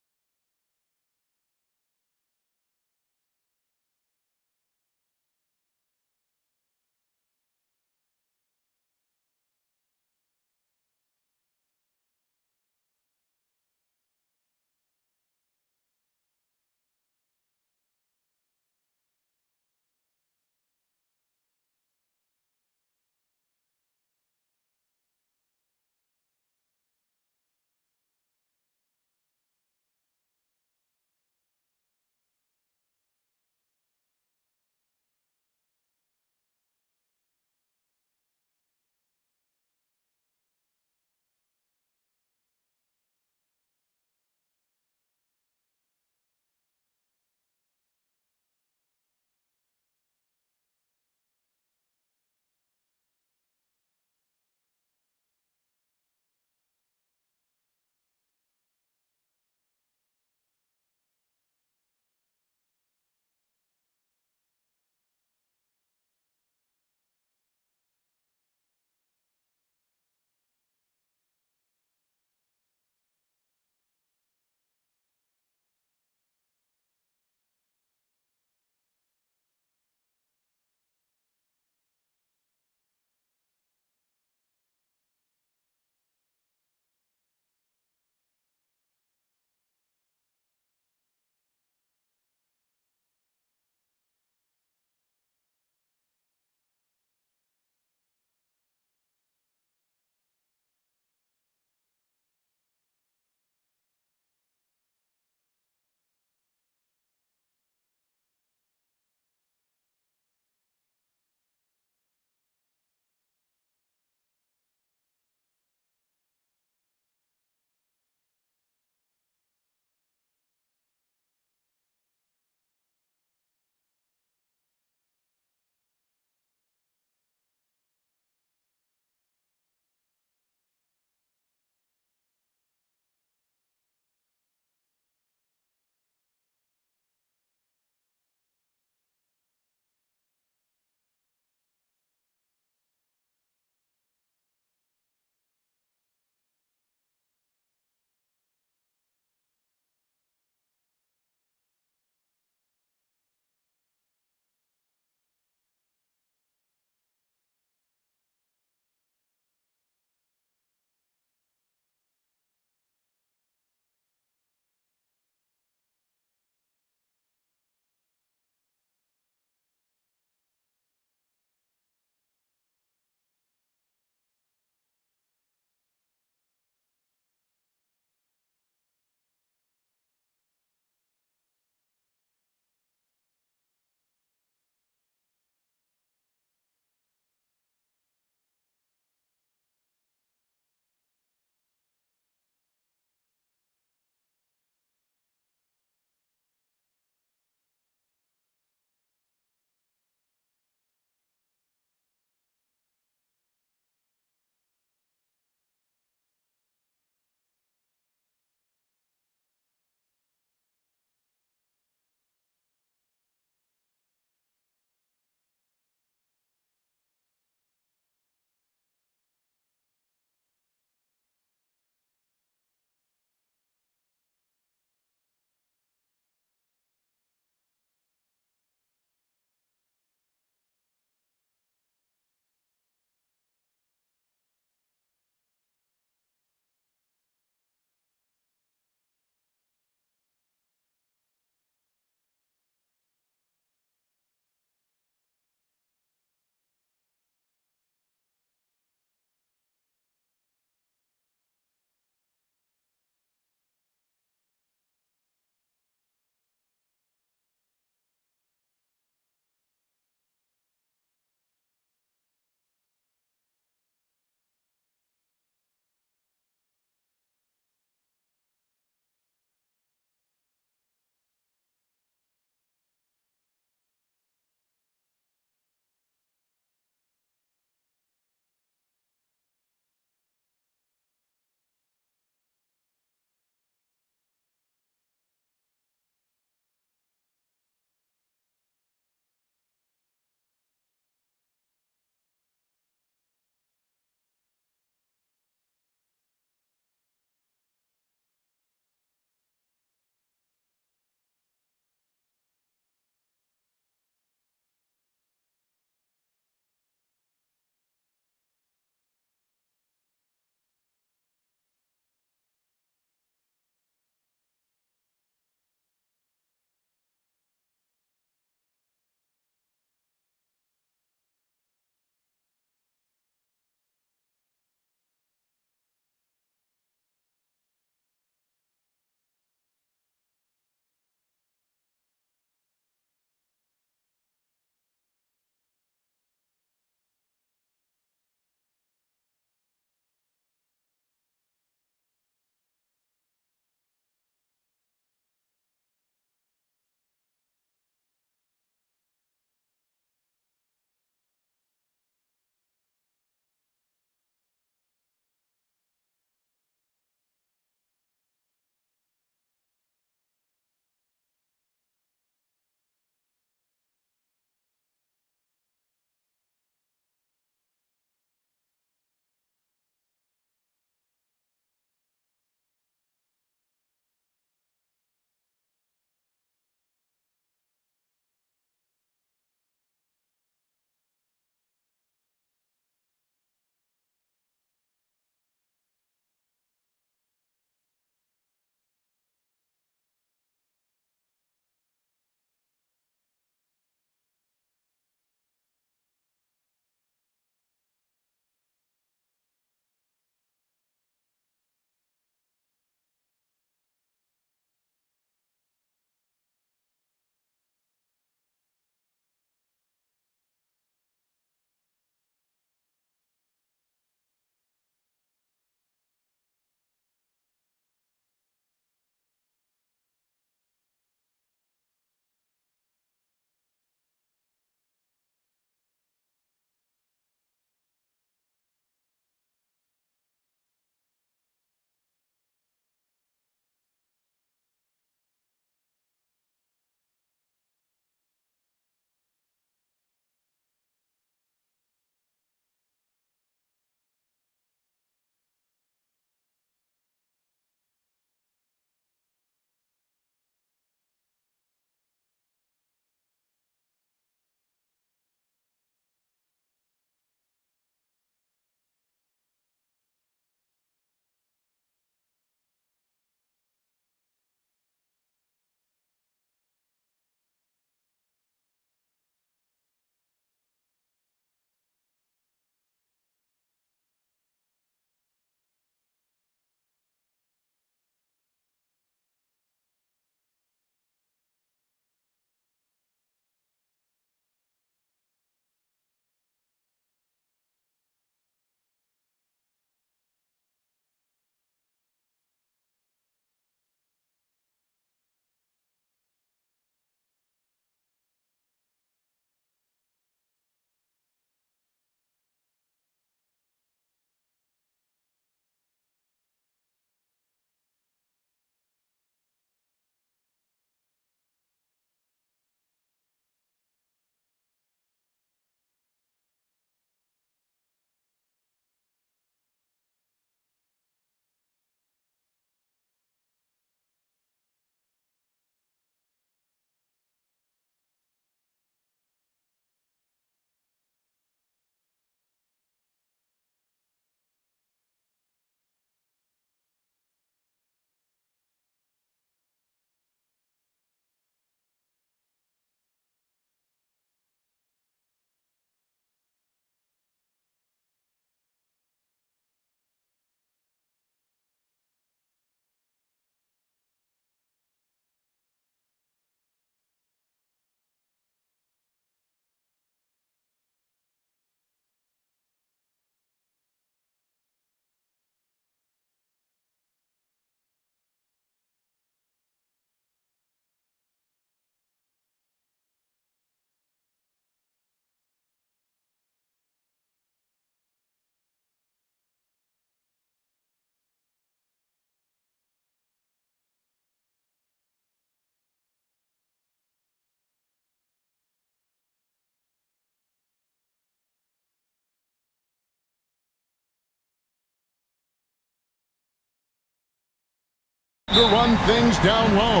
to run things down low.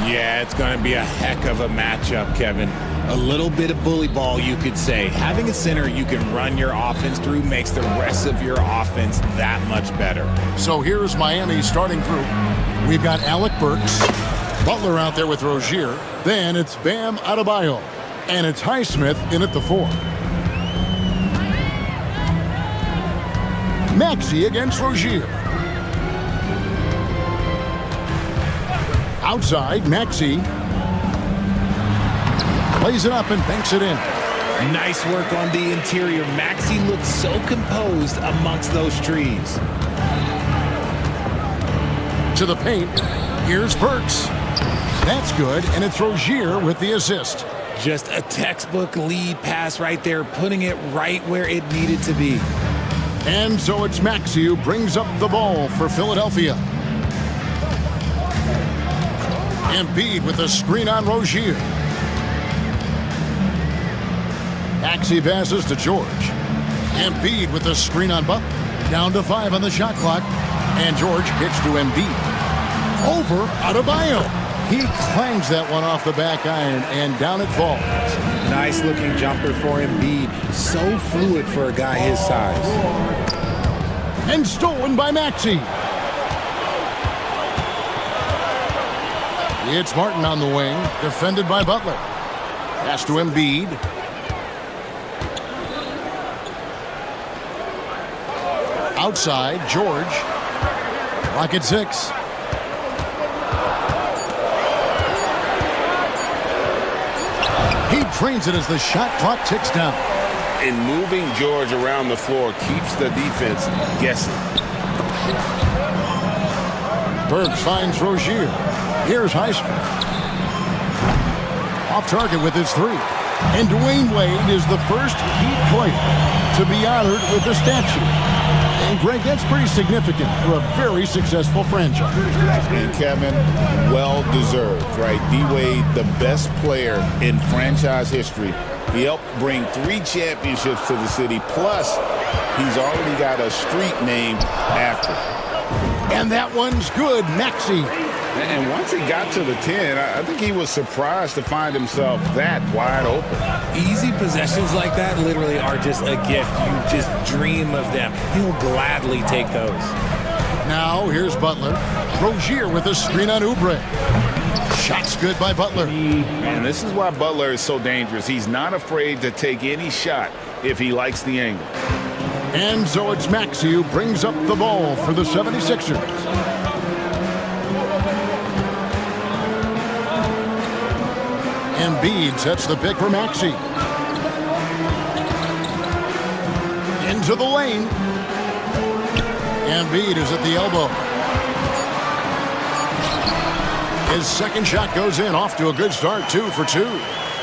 Yeah, it's going to be a heck of a matchup, Kevin. A little bit of bully ball, you could say. Having a center you can run your offense through makes the rest of your offense that much better. So here's Miami's starting group. We've got Alec Burks, Butler out there with Rozier. Then it's Bam Adebayo. And it's Highsmith in at the 4. Maxey against Rozier. Outside, Maxey plays it up and banks it in. Nice work on the interior. Maxey looks so composed amongst those trees. To the paint, here's Burks. That's good, and it's Rozier with the assist. Just a textbook lead pass right there, putting it right where it needed to be. And so it's Maxey who brings up the ball for Philadelphia. Embiid with a screen on Rozier. Maxey passes to George. Embiid with a screen on Butler. Down to 5 on the shot clock. And George kicks to Embiid. Over Adebayo. He clangs that one off the back iron, and down it falls. Nice looking jumper for Embiid. So fluid for a guy his size. And stolen by Maxey. It's Martin on the wing, defended by Butler. Pass to Embiid. Outside, George. Clock at 6. He trains it as the shot clock ticks down. And moving George around the floor keeps the defense guessing. Burks finds Rozier. Here's Highsmith. Off target with his 3. And Dwayne Wade is the first Heat player to be honored with a statue. And Greg, that's pretty significant for a very successful franchise. And Kevin, well deserved, right? D-Wade, the best player in franchise history. He helped bring 3 championships to the city. Plus, he's already got a street named after him. And that one's good, Maxey. And once he got to the 10, I think he was surprised to find himself that wide open. Easy possessions like that literally are just a gift. You just dream of them. He'll gladly take those. Now, here's Butler. Rozier with a screen on Oubre. Shot's good by Butler. And this is why Butler is so dangerous. He's not afraid to take any shot if he likes the angle. And so it's Maxey who brings up the ball for the 76ers. Embiid sets the pick for Maxey. Into the lane. Embiid is at the elbow. His second shot goes in, off to a good start, 2 for 2.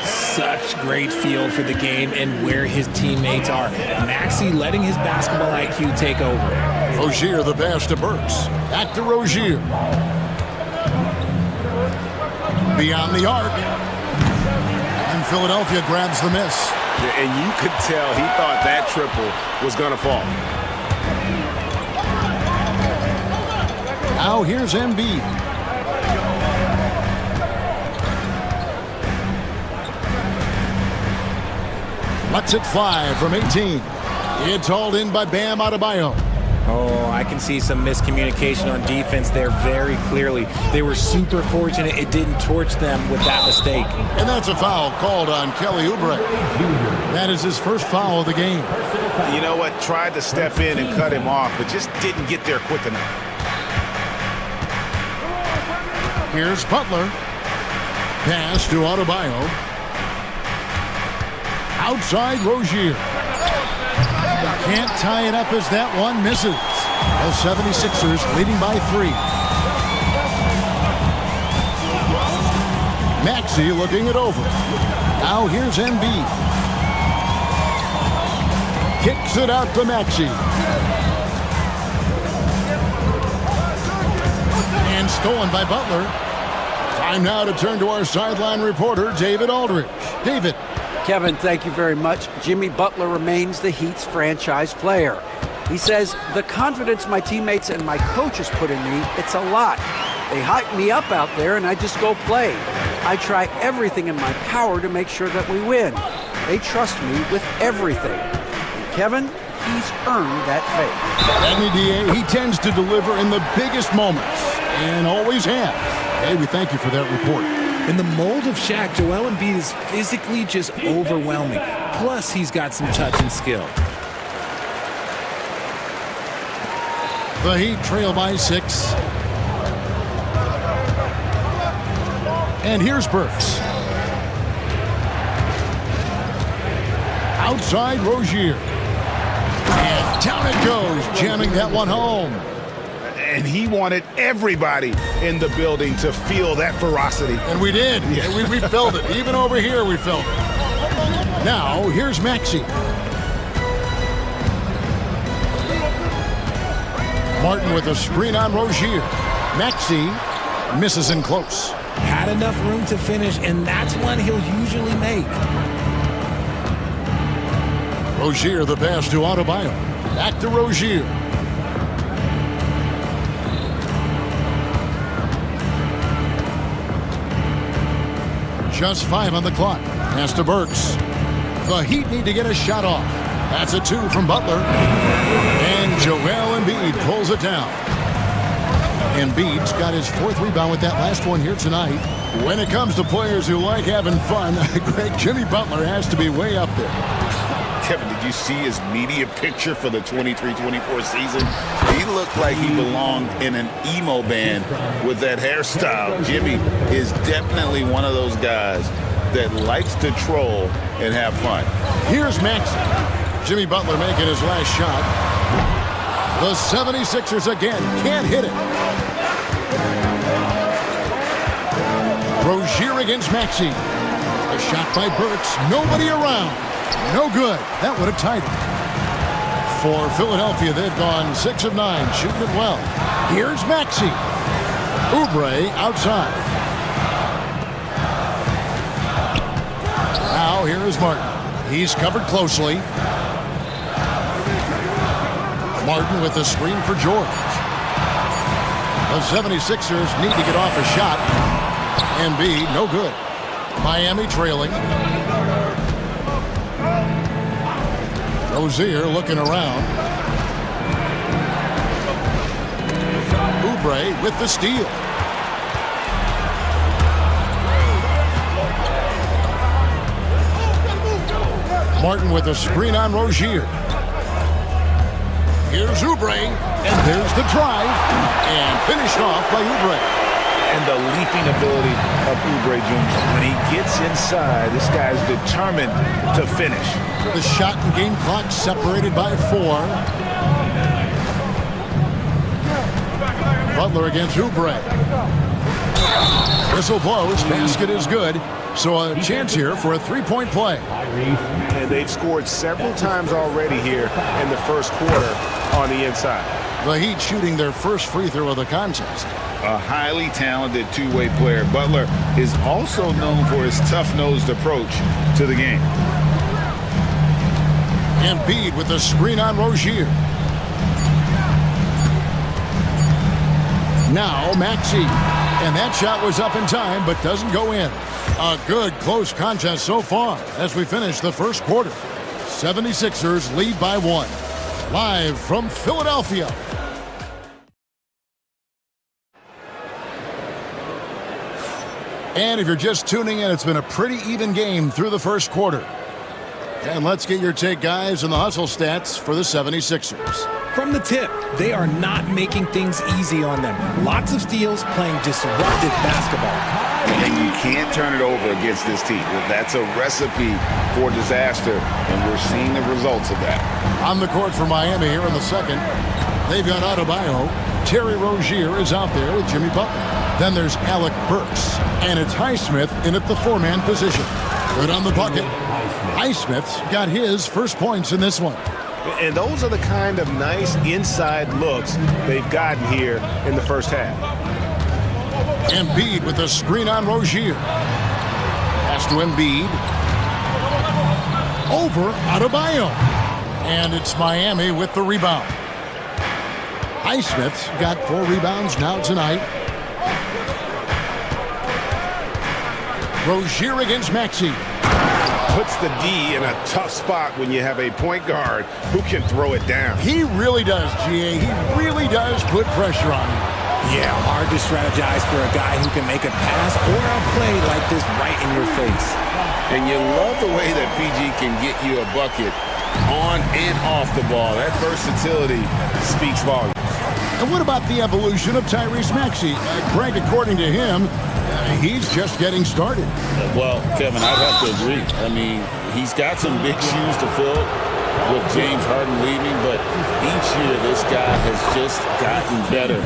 Such great feel for the game and where his teammates are. Maxey letting his basketball IQ take over. Rozier the pass to Burks. Back to Rozier. Beyond the arc. And Philadelphia grabs the miss. And you could tell he thought that triple was going to fall. Now here's Embiid. Lets it fly from 18. It's hauled in by Bam Adebayo. Oh, I can see some miscommunication on defense there very clearly. They were super fortunate it didn't torch them with that mistake. And that's a foul called on Kelly Oubre. That is his first foul of the game. You know what? Tried to step in and cut him off, but just didn't get there quick enough. Here's Butler. Pass to Adebayo. Outside Rozier. Can't tie it up as that one misses. The 76ers leading by 3. Maxey looking it over. Now here's Embiid. Kicks it out to Maxey. And stolen by Butler. Time now to turn to our sideline reporter, David Aldridge. David. Kevin, thank you very much. Jimmy Butler remains the Heat's franchise player. He says, the confidence my teammates and my coaches put in me, it's a lot. They hype me up out there and I just go play. I try everything in my power to make sure that we win. They trust me with everything. And Kevin, he's earned that faith. MEDA, he tends to deliver in the biggest moments and always has. Hey, we thank you for that report. In the mold of Shaq, Joel Embiid is physically just overwhelming. Plus, he's got some touch and skill. The Heat trail by 6. And here's Burks. Outside Rozier. And down it goes, jamming that one home. And he wanted everybody in the building to feel that ferocity. And we did. Yeah. We felt it. Even over here, we felt it. Now, here's Maxey. Martin with a screen on Rozier. Maxey misses in close. Had enough room to finish, and that's one he'll usually make. Rozier, the pass to Adebayo. Back to Rozier. Just 5 on the clock. Pass to Burks. The Heat need to get a shot off. That's a 2 from Butler. And Joel Embiid pulls it down. Embiid's got his 4th rebound with that last one here tonight. When it comes to players who like having fun, Greg, Jimmy Butler has to be way up there. Kevin, did you see his media picture for the 23-24 season? He looked like he belonged in an emo band with that hairstyle. Jimmy is definitely one of those guys that likes to troll and have fun. Here's Maxey. Jimmy Butler making his last shot. The 76ers again can't hit it. Rozier against Maxey. A shot by Burks. Nobody around. No good. That would have tied it. For Philadelphia, they've gone 6 of 9, shooting it well. Here's Maxey. Oubre outside. Now here is Martin. He's covered closely. Martin with the screen for George. The 76ers need to get off a shot. Embiid, no good. Miami trailing. Rozier looking around. Oubre with the steal. Martin with a screen on Rozier. Here's Oubre, and there's the drive, and finished off by Oubre. And the leaping ability of Oubre Jr. When he gets inside, this guy's determined to finish. The shot and game clock separated by 4. Butler against Oubre. Whistle blows, basket is good. So a chance here for a 3-point play. And they've scored several times already here in the first quarter on the inside. The Heat shooting their first free throw of the contest. A highly talented two-way player. Butler is also known for his tough-nosed approach to the game. Embiid with the screen on Rozier. Now Maxey. And that shot was up in time, but doesn't go in. A good, close contest so far as we finish the first quarter. 76ers lead by 1. Live from Philadelphia. And if you're just tuning in, it's been a pretty even game through the first quarter. And let's get your take, guys, on the hustle stats for the 76ers. From the tip, they are not making things easy on them. Lots of steals, playing disruptive basketball. And you can't turn it over against this team. That's a recipe for disaster, and we're seeing the results of that. On the court for Miami here in the second, they've got Adebayo. Terry Rozier is out there with Jimmy Butler. Then there's Alec Burks, and it's Highsmith in at the 4-man position. Good on the bucket. Highsmith's got his first points in this one. And those are the kind of nice inside looks they've gotten here in the first half. Embiid with the screen on Rozier. Pass to Embiid. Over Adebayo. And it's Miami with the rebound. Highsmith's got 4 rebounds now tonight. Rozier against Maxey. Puts the D in a tough spot when you have a point guard who can throw it down. He really does, GA. He really does put pressure on him. Yeah, hard to strategize for a guy who can make a pass or a play like this right in your face. And you love the way that PG can get you a bucket on and off the ball. That versatility speaks volumes. And what about the evolution of Tyrese Maxey? Greg, according to him, he's just getting started. Well, Kevin, I'd have to agree. I mean, he's got some big shoes to fill with James Harden leaving, but each year this guy has just gotten better.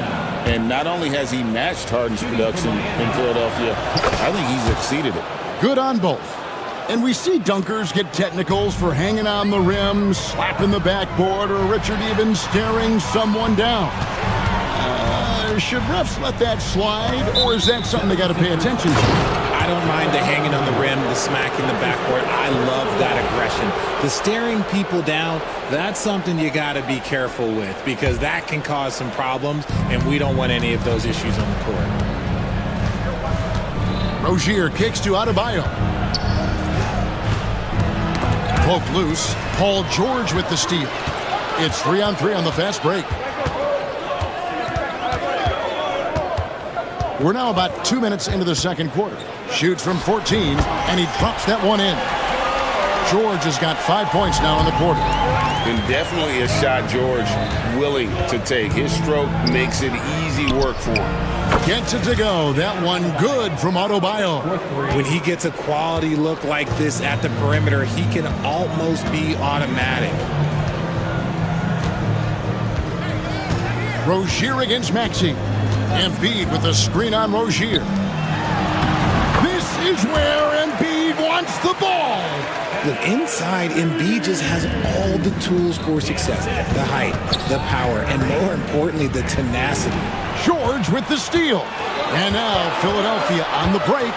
And not only has he matched Harden's production in Philadelphia, I think he's exceeded it. Good on both. And we see dunkers get technicals for hanging on the rim, slapping the backboard, or Richard even staring someone down. Should refs let that slide, or is that something they got to pay attention to? I don't mind the hanging on the rim, the smacking the backboard. I love that aggression. The staring people down, that's something you got to be careful with because that can cause some problems, and we don't want any of those issues on the court. Rozier kicks to Adebayo. Poke loose. Paul George with the steal. It's 3-on-3 on the fast break. We're now about 2 minutes into the second quarter. Shoots from 14, and he drops that one in. George has got 5 points now in the quarter. And definitely a shot George willing to take. His stroke makes it easy work for him. Gets it to go. That one good from Adebayo. When he gets a quality look like this at the perimeter, he can almost be automatic. Rozier against Maxey. Embiid with the screen on Rozier. This is where Embiid wants the ball. Look, inside, Embiid just has all the tools for success. The height, the power, and more importantly, the tenacity. George with the steal. And now Philadelphia on the break.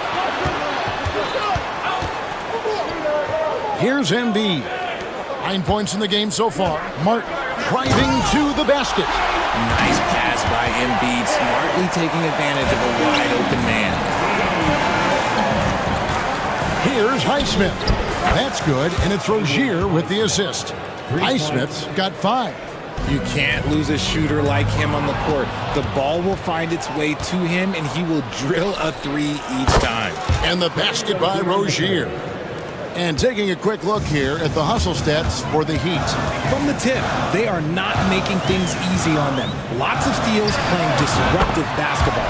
Here's Embiid. 9 points in the game so far. Martin driving to the basket. Nice pass by Embiid, smartly taking advantage of a wide-open man. Here's Highsmith. That's good, and it's Rozier with the assist. Highsmith's got 5. You can't lose a shooter like him on the court. The ball will find its way to him, and he will drill a 3 each time. And the basket by Rozier. And taking a quick look here at the hustle stats for the Heat. From the tip, they are not making things easy on them. Lots of steals, playing disruptive basketball.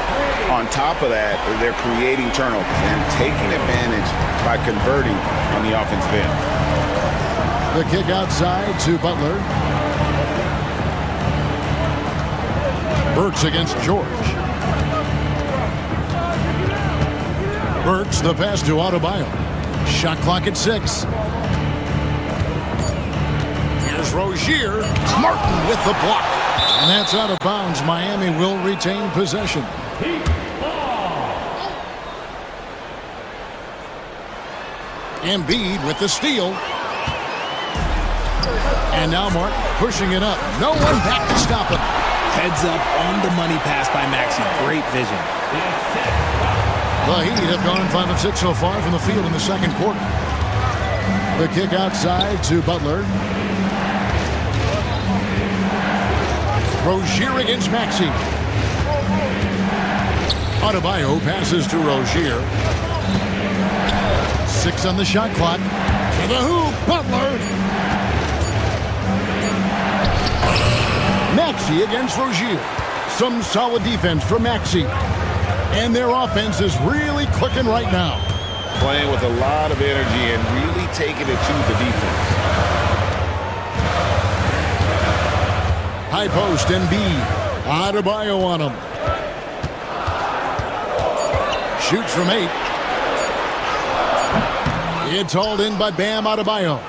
On top of that, they're creating turnovers and taking advantage by converting on the offensive end. The kick outside to Butler. Burks against George. Burks the pass to Adebayo. Shot clock at 6. Here's Rozier. Martin with the block. And that's out of bounds. Miami will retain possession. Embiid with the steal. And now Martin pushing it up. No one back to stop him. Heads up on the money pass by Maxey. Great vision. The Heat have gone 5 of 6 so far from the field in the second quarter. The kick outside to Butler. Rozier against Maxey. Adebayo passes to Rozier. 6 on the shot clock. To the hoop, Butler. Maxey against Rozier. Some solid defense from Maxey. And their offense is really clicking right now. Playing with a lot of energy and really taking it to the defense. High post, Embiid. Adebayo on him. Shoots from 8. It's hauled in by Bam Adebayo.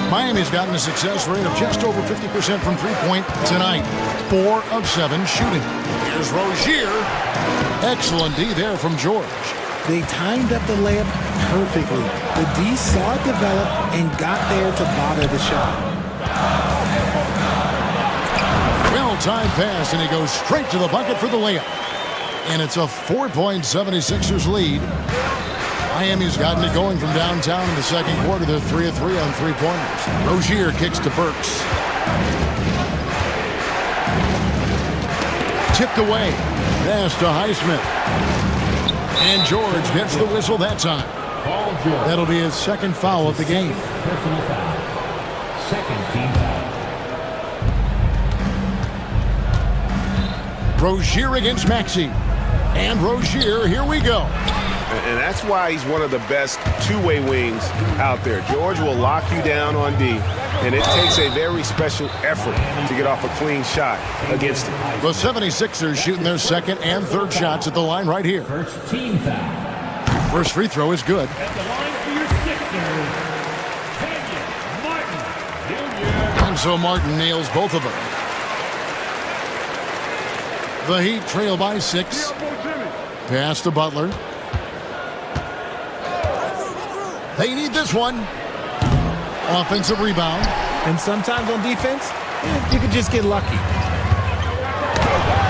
Miami's gotten a success rate of just over 50% from three-point tonight. 4 of 7 shooting. Here's Rozier. Excellent D there from George. They timed up the layup perfectly. The D saw it develop and got there to bother the shot. Well-timed pass, and he goes straight to the bucket for the layup. And it's a 4-point 76ers lead. Miami's gotten it going from downtown in the second quarter. They're 3 of 3 on three-pointers. Rozier kicks to Burks. Tipped away. Pass to Highsmith. And George gets the whistle that time. That'll be his second foul of the game. Personal foul. Second team foul. Rozier against Maxey. And Rozier, here we go. And that's why he's one of the best two-way wings out there. George will lock you down on D, and it takes a very special effort to get off a clean shot against him. The 76ers shooting their second and third shots at the line right here. First team foul. First free throw is good. At the line for your Sixers, Martin Jr. And so Martin nails both of them. The Heat trail by 6. Pass to Butler. They need this one. Offensive rebound. And sometimes on defense, you could just get lucky.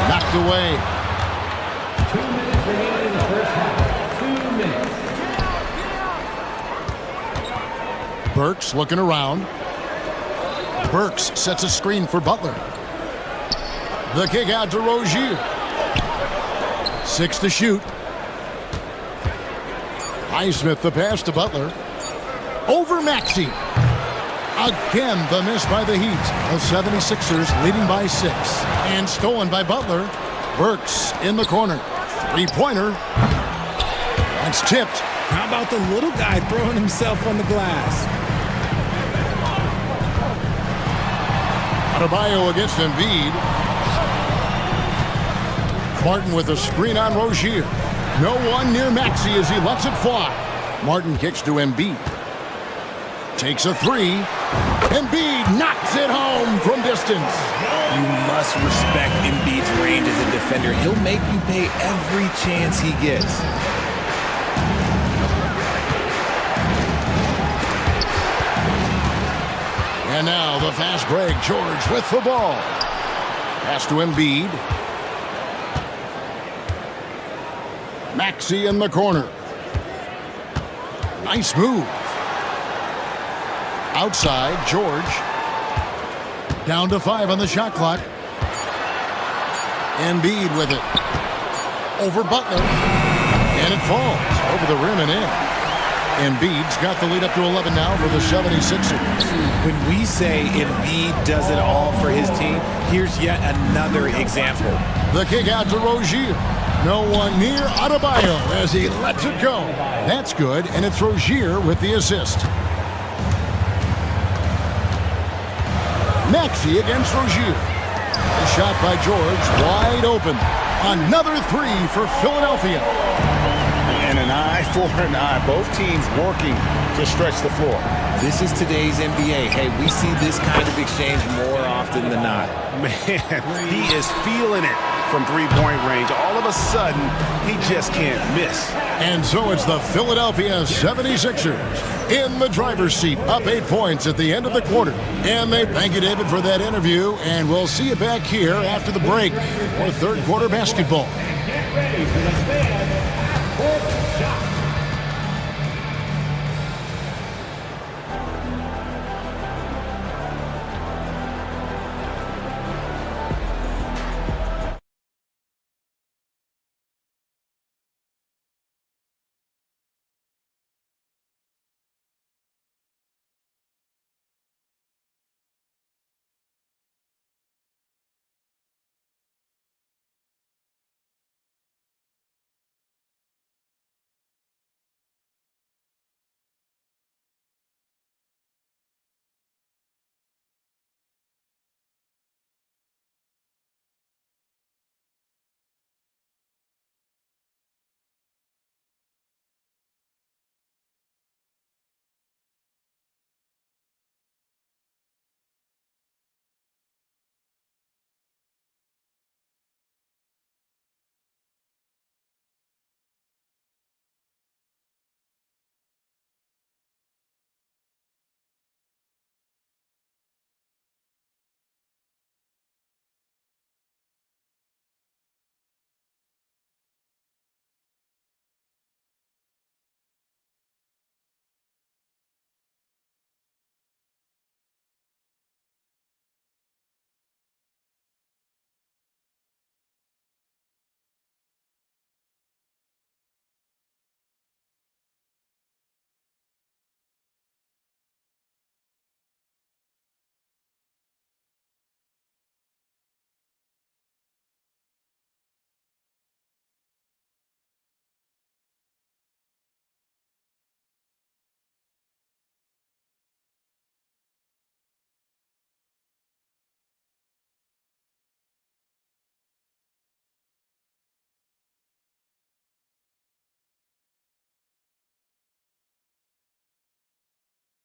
Knocked away. 2 minutes remaining in the first half. 2 minutes. Burks looking around. Burks sets a screen for Butler. The kick out to Rozier. 6 to shoot. Highsmith the pass to Butler. Over Maxey. Again, the miss by the Heat. The 76ers leading by 6. And stolen by Butler. Burks in the corner. Three-pointer. That's tipped. How about the little guy throwing himself on the glass? Adebayo against Embiid. Martin with a screen on Rozier. No one near Maxey as he lets it fly. Martin kicks to Embiid. Takes a three. Embiid knocks it home from distance. You must respect Embiid's range as a defender. He'll make you pay every chance he gets. And now the fast break. George with the ball. Pass to Embiid. Maxey in the corner. Nice move. Outside, George. Down to 5 on the shot clock. Embiid with it. Over Butler. And it falls over the rim and in. Embiid's got the lead up to 11 now for the 76ers. When we say Embiid does it all for his team, here's yet another example. The kick out to Rozier. No one near Adebayo as he lets it go. That's good, and it's Rozier with the assist. Maxey against Rozier. A shot by George, wide open. Another three for Philadelphia. And an eye for an eye. Both teams working to stretch the floor. This is today's NBA. Hey, we see this kind of exchange more often than not. Man, he is feeling it from three-point range. All of a sudden, he just can't miss. And so it's the Philadelphia 76ers in the driver's seat, up 8 points at the end of the quarter. And they thank you, David, for that interview, and we'll see you back here after the break for third quarter basketball.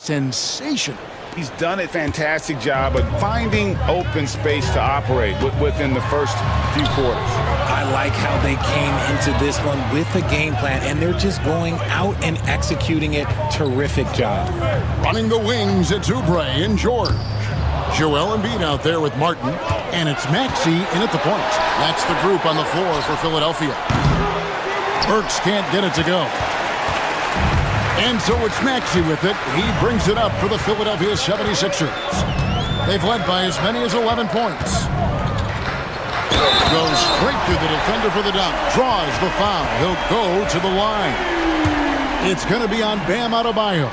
Sensational. He's done a fantastic job of finding open space to operate within the first few quarters. I like how they came into this one with a game plan, and they're just going out and executing it. Terrific job. Running the wings, it's Oubre and George. Joel Embiid out there with Martin, and it's Maxey in at the point. That's the group on the floor for Philadelphia. Burks can't get it to go. And so it's Maxey with it. He brings it up for the Philadelphia 76ers. They've led by as many as 11 points. Goes straight through the defender for the dunk. Draws the foul. He'll go to the line. It's going to be on Bam Adebayo.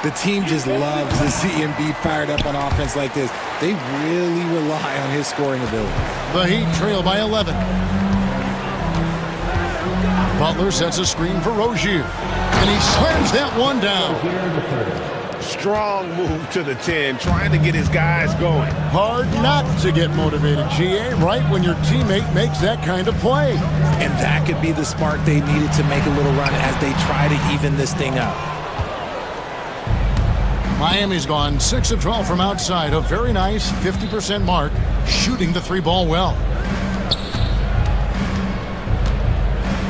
The team just loves to see Embiid fired up on offense like this. They really rely on his scoring ability. The Heat trail by 11. Butler sets a screen for Rozier. And he slams that one down. Strong move to the 10, trying to get his guys going. Hard not to get motivated, GA, right when your teammate makes that kind of play. And that could be the spark they needed to make a little run as they try to even this thing up. Miami's gone 6 of 12 from outside. A very nice 50% mark, shooting the three ball well.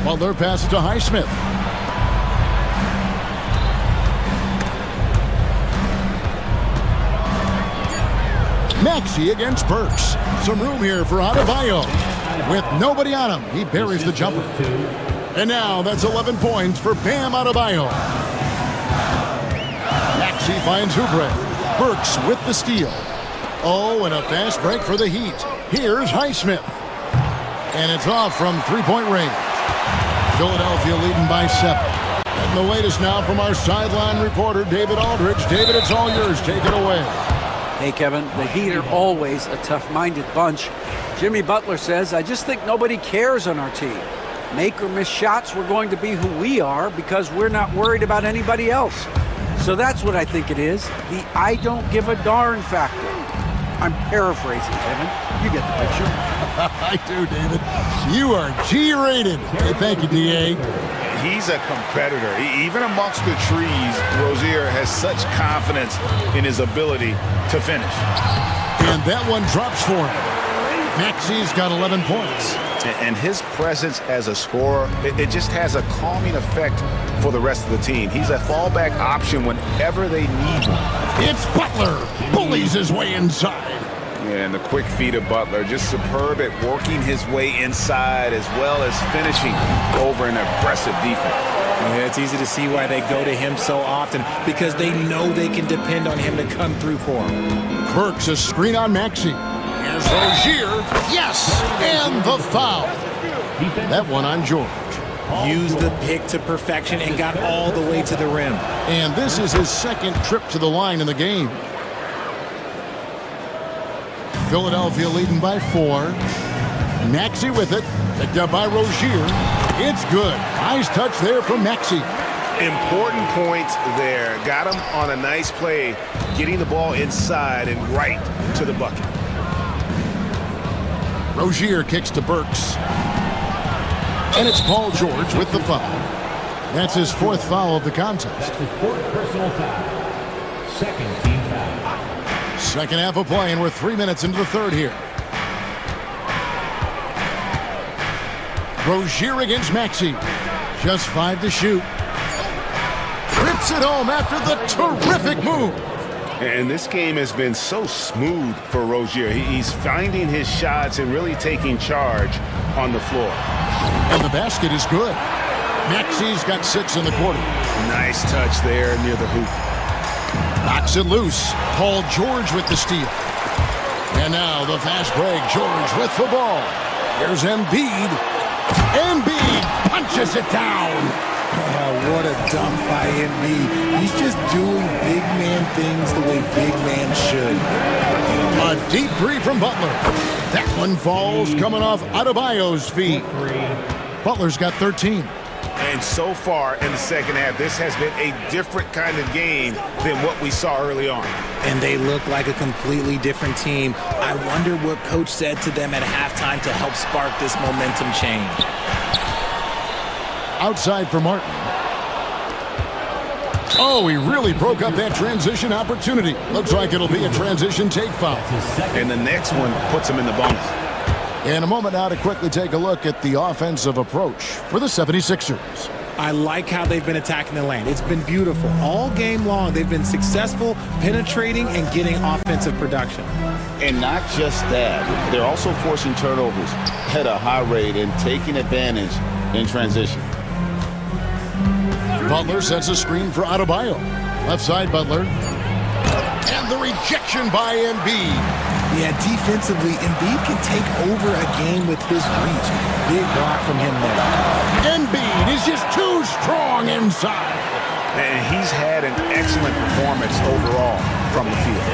Butler passes to Highsmith. Maxey against Burks. Some room here for Adebayo. With nobody on him, he buries the jumper. And now that's 11 points for Bam Adebayo. Maxey finds Oubre. Burks with the steal. Oh, and a fast break for the Heat. Here's Highsmith. And it's off from three-point range. Philadelphia leading by 7. And the latest now from our sideline reporter, David Aldridge. David, it's all yours. Take it away. Hey, Kevin, the Heat are always a tough-minded bunch. Jimmy Butler says, I just think nobody cares on our team. Make or miss shots, we're going to be who we are because we're not worried about anybody else. So that's what I think it is, the I don't give a darn factor. I'm paraphrasing, Kevin. You get the picture. I do, David. You are G-rated. Hey, thank you, D.A. He's a competitor. Even amongst the trees, Rozier has such confidence in his ability to finish. And that one drops for him. Maxey's got 11 points. And his presence as a scorer, it just has a calming effect for the rest of the team. He's a fallback option whenever they need one. It's Butler. Bullies his way inside. Yeah, and the quick feet of Butler, just superb at working his way inside as well as finishing over an aggressive defense. Yeah, it's easy to see why they go to him so often because they know they can depend on him to come through for them. Burks a screen on Maxey. Here's Rozier. Yes! And the foul. That one on George. Used the pick to perfection and got all the way to the rim. And this is his second trip to the line in the game. Philadelphia leading by 4. Maxey with it. Picked up by Rozier. It's good. Nice touch there from Maxey. Important point there. Got him on a nice play, getting the ball inside and right to the bucket. Rozier kicks to Burks. And it's Paul George with the foul. That's his 4th foul of the contest. That's his 4th personal foul. Second team foul. Second half of play, and we're 3 minutes into the third here. Rozier against Maxey. Just 5 to shoot. Rips it home after the terrific move. And this game has been so smooth for Rozier. He's finding his shots and really taking charge on the floor. And the basket is good. Maxey's got 6 in the quarter. Nice touch there near the hoop. Knocks it loose. Paul George with the steal. And now the fast break. George with the ball. Here's Embiid. Embiid punches it down. Oh, what a dunk by Embiid. He's just doing big man things the way big man should. A deep 3 from Butler. That one falls coming off Adebayo's feet. Butler's got 13. And so far in the second half, this has been a different kind of game than what we saw early on. And they look like a completely different team. I wonder what coach said to them at halftime to help spark this momentum change. Outside for Martin. Oh, he really broke up that transition opportunity. Looks like it'll be a transition take foul. And the next one puts him in the bonus. In a moment now to quickly take a look at the offensive approach for the 76ers. I like how they've been attacking the lane. It's been beautiful. All game long, they've been successful penetrating and getting offensive production. And not just that, they're also forcing turnovers at a high rate and taking advantage in transition. Butler sets a screen for Adebayo. Left side, Butler. And the rejection by Embiid. Yeah, defensively, Embiid can take over a game with his reach. Big block from him there. Embiid is just too strong inside. And he's had an excellent performance overall from the field.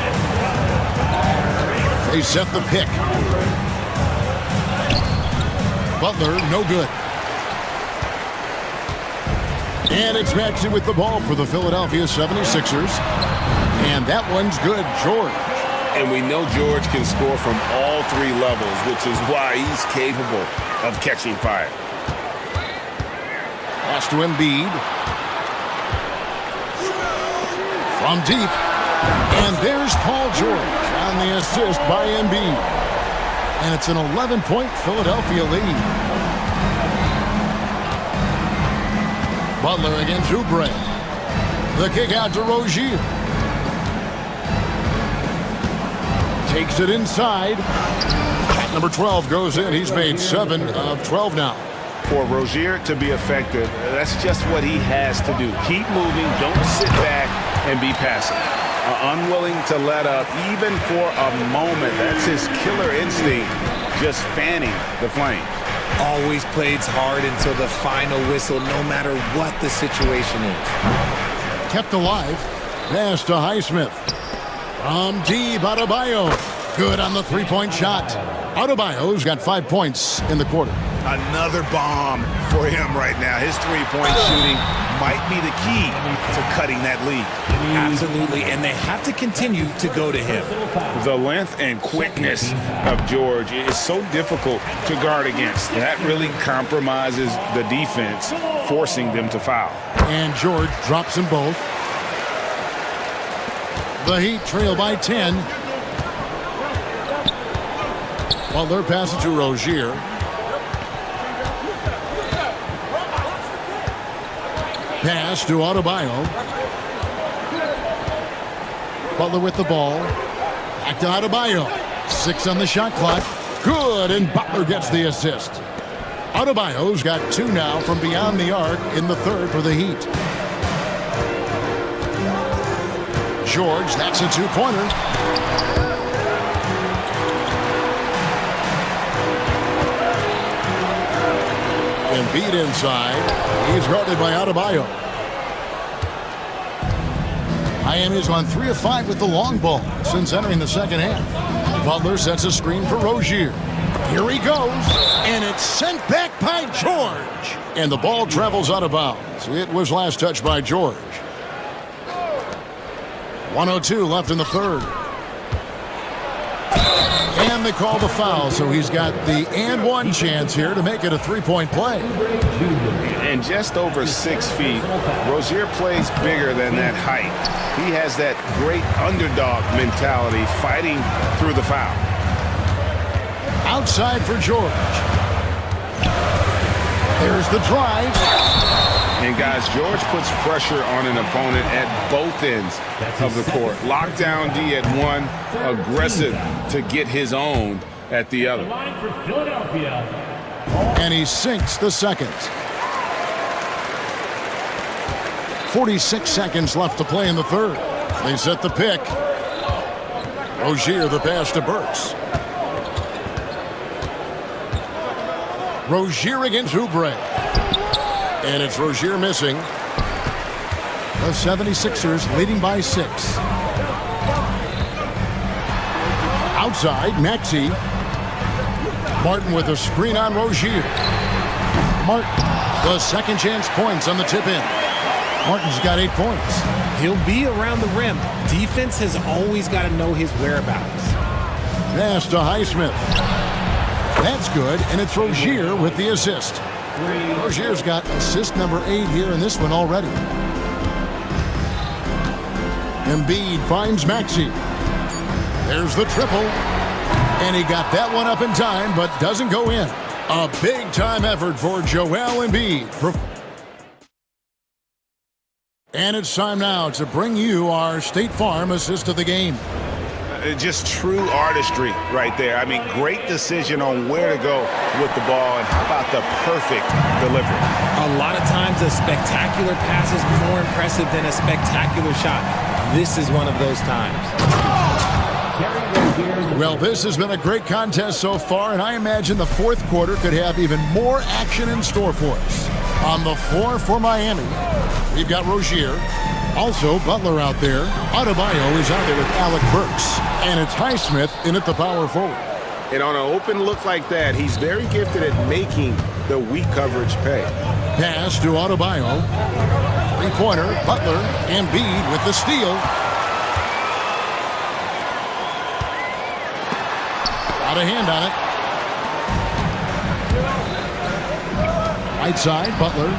They set the pick. Butler, no good. And it's Maxey with the ball for the Philadelphia 76ers. And that one's good, George. And we know George can score from all three levels, which is why he's capable of catching fire. Pass to Embiid. From deep. And there's Paul George on the assist by Embiid. And it's an 11-point Philadelphia lead. Butler against Oubre. The kick out to Rozier. Takes it inside. Number 12 goes in. He's made 7 of 12 now. For Rozier to be effective, that's just what he has to do. Keep moving. Don't sit back and be passive. Unwilling to let up even for a moment. That's his killer instinct, just fanning the flames. Always plays hard until the final whistle, no matter what the situation is. Kept alive. Pass to Highsmith. From deep, Adebayo. Good on the three-point shot. Adebayo's got 5 points in the quarter. Another bomb for him right now. His three-point shooting might be the key to cutting that lead. Absolutely, and they have to continue to go to him. The length and quickness of George is so difficult to guard against. That really compromises the defense, forcing them to foul. And George drops them both. The Heat trail by 10. Butler passes to Rozier. Pass to Adebayo. Butler with the ball. Back to Adebayo. 6 on the shot clock. Good, and Butler gets the assist. Adebayo's got 2 now from beyond the arc in the third for the Heat. George, that's a 2-pointer. Embiid inside. He's guarded by Adebayo. Miami's on 3 of 5 with the long ball since entering the second half. Butler sets a screen for Rozier. Here he goes, and it's sent back by George. And the ball travels out of bounds. It was last touched by George. 1:02 left in the third. And they call the foul, so he's got the and one chance here to make it a 3-point play. And just over 6 feet, Rozier plays bigger than that height. He has that great underdog mentality, fighting through the foul. Outside for George. There's the drive. And guys, George puts pressure on an opponent at both ends of the court. Lockdown D at one, aggressive to get his own at the other. And he sinks the second. 46 seconds left to play in the third. They set the pick. Rozier the pass to Burks. Rozier against Oubre. And it's Rozier missing. The 76ers leading by 6. Outside, Maxey. Martin with a screen on Rozier. Martin, the second chance points on the tip in. Martin's got 8 points. He'll be around the rim. Defense has always got to know his whereabouts. Pass to Highsmith. That's good, and it's Rozier with the assist. Rozier's got assist number 8 here in this one already. Embiid finds Maxey. There's the triple. And he got that one up in time, but doesn't go in. A big-time effort for Joel Embiid. And it's time now to bring you our State Farm assist of the game. Just true artistry right there. I mean, great decision on where to go with the ball, and how about the perfect delivery? A lot of times a spectacular pass is more impressive than a spectacular shot. This is one of those times. Well, this has been a great contest so far, and I imagine the fourth quarter could have even more action in store for us. On the floor for Miami, we've got Rozier. Also, Butler out there. Adebayo is out there with Alec Burks. And it's Highsmith in at the power forward. And on an open look like that, he's very gifted at making the weak coverage pay. Pass to Adebayo. Three-pointer, Butler, Embiid with the steal. Got a hand on it. Right side, Butler.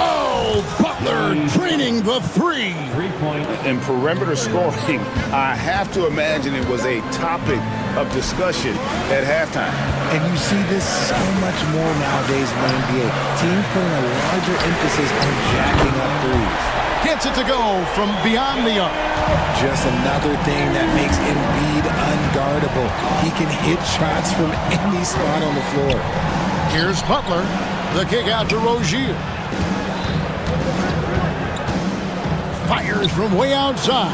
Oh, Butler draining the three. 3-point. In perimeter scoring, I have to imagine it was a topic of discussion at halftime. And you see this so much more nowadays in the NBA. Teams putting a larger emphasis on jacking up threes. Gets it to go from beyond the arc. Just another thing that makes Embiid unguardable. He can hit shots from any spot on the floor. Here's Butler. The kick out to Rozier. Fires from way outside.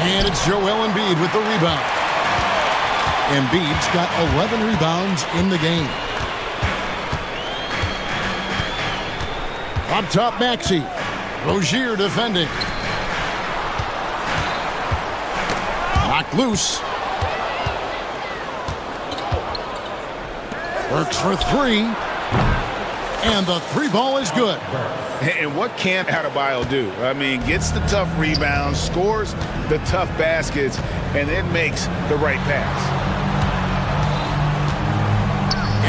And it's Joel Embiid with the rebound. Embiid's got 11 rebounds in the game. Up top, Maxey. Rozier defending. Knocked loose. Works for three. And the three ball is good. And what can't Adebayo do? I mean, gets the tough rebounds, scores the tough baskets, and then makes the right pass.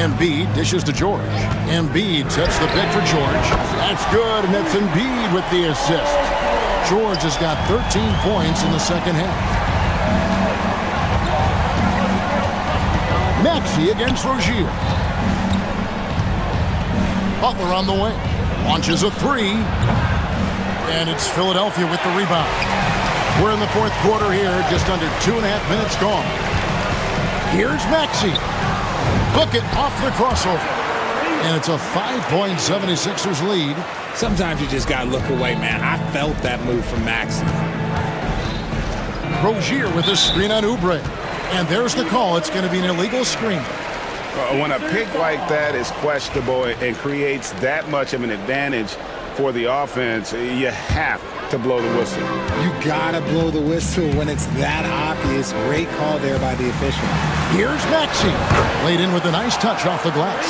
Embiid dishes to George. Embiid sets the pick for George. That's good, and that's Embiid with the assist. George has got 13 points in the second half. Maxey against Rozier. Butler on the wing. Launches a three. And it's Philadelphia with the rebound. We're in the fourth quarter here, just under 2.5 minutes gone. Here's Maxey. Book it off the crossover. And it's a 5-point 76ers lead. Sometimes you just got to look away, man. I felt that move from Maxey. Rozier with a screen on Oubre. And there's the call. It's going to be an illegal screen. When a pick like that is questionable and creates that much of an advantage for the offense, you have to blow the whistle. You gotta blow the whistle when it's that obvious. Great call there by the official. Here's Maxey. Laid in with a nice touch off the glass.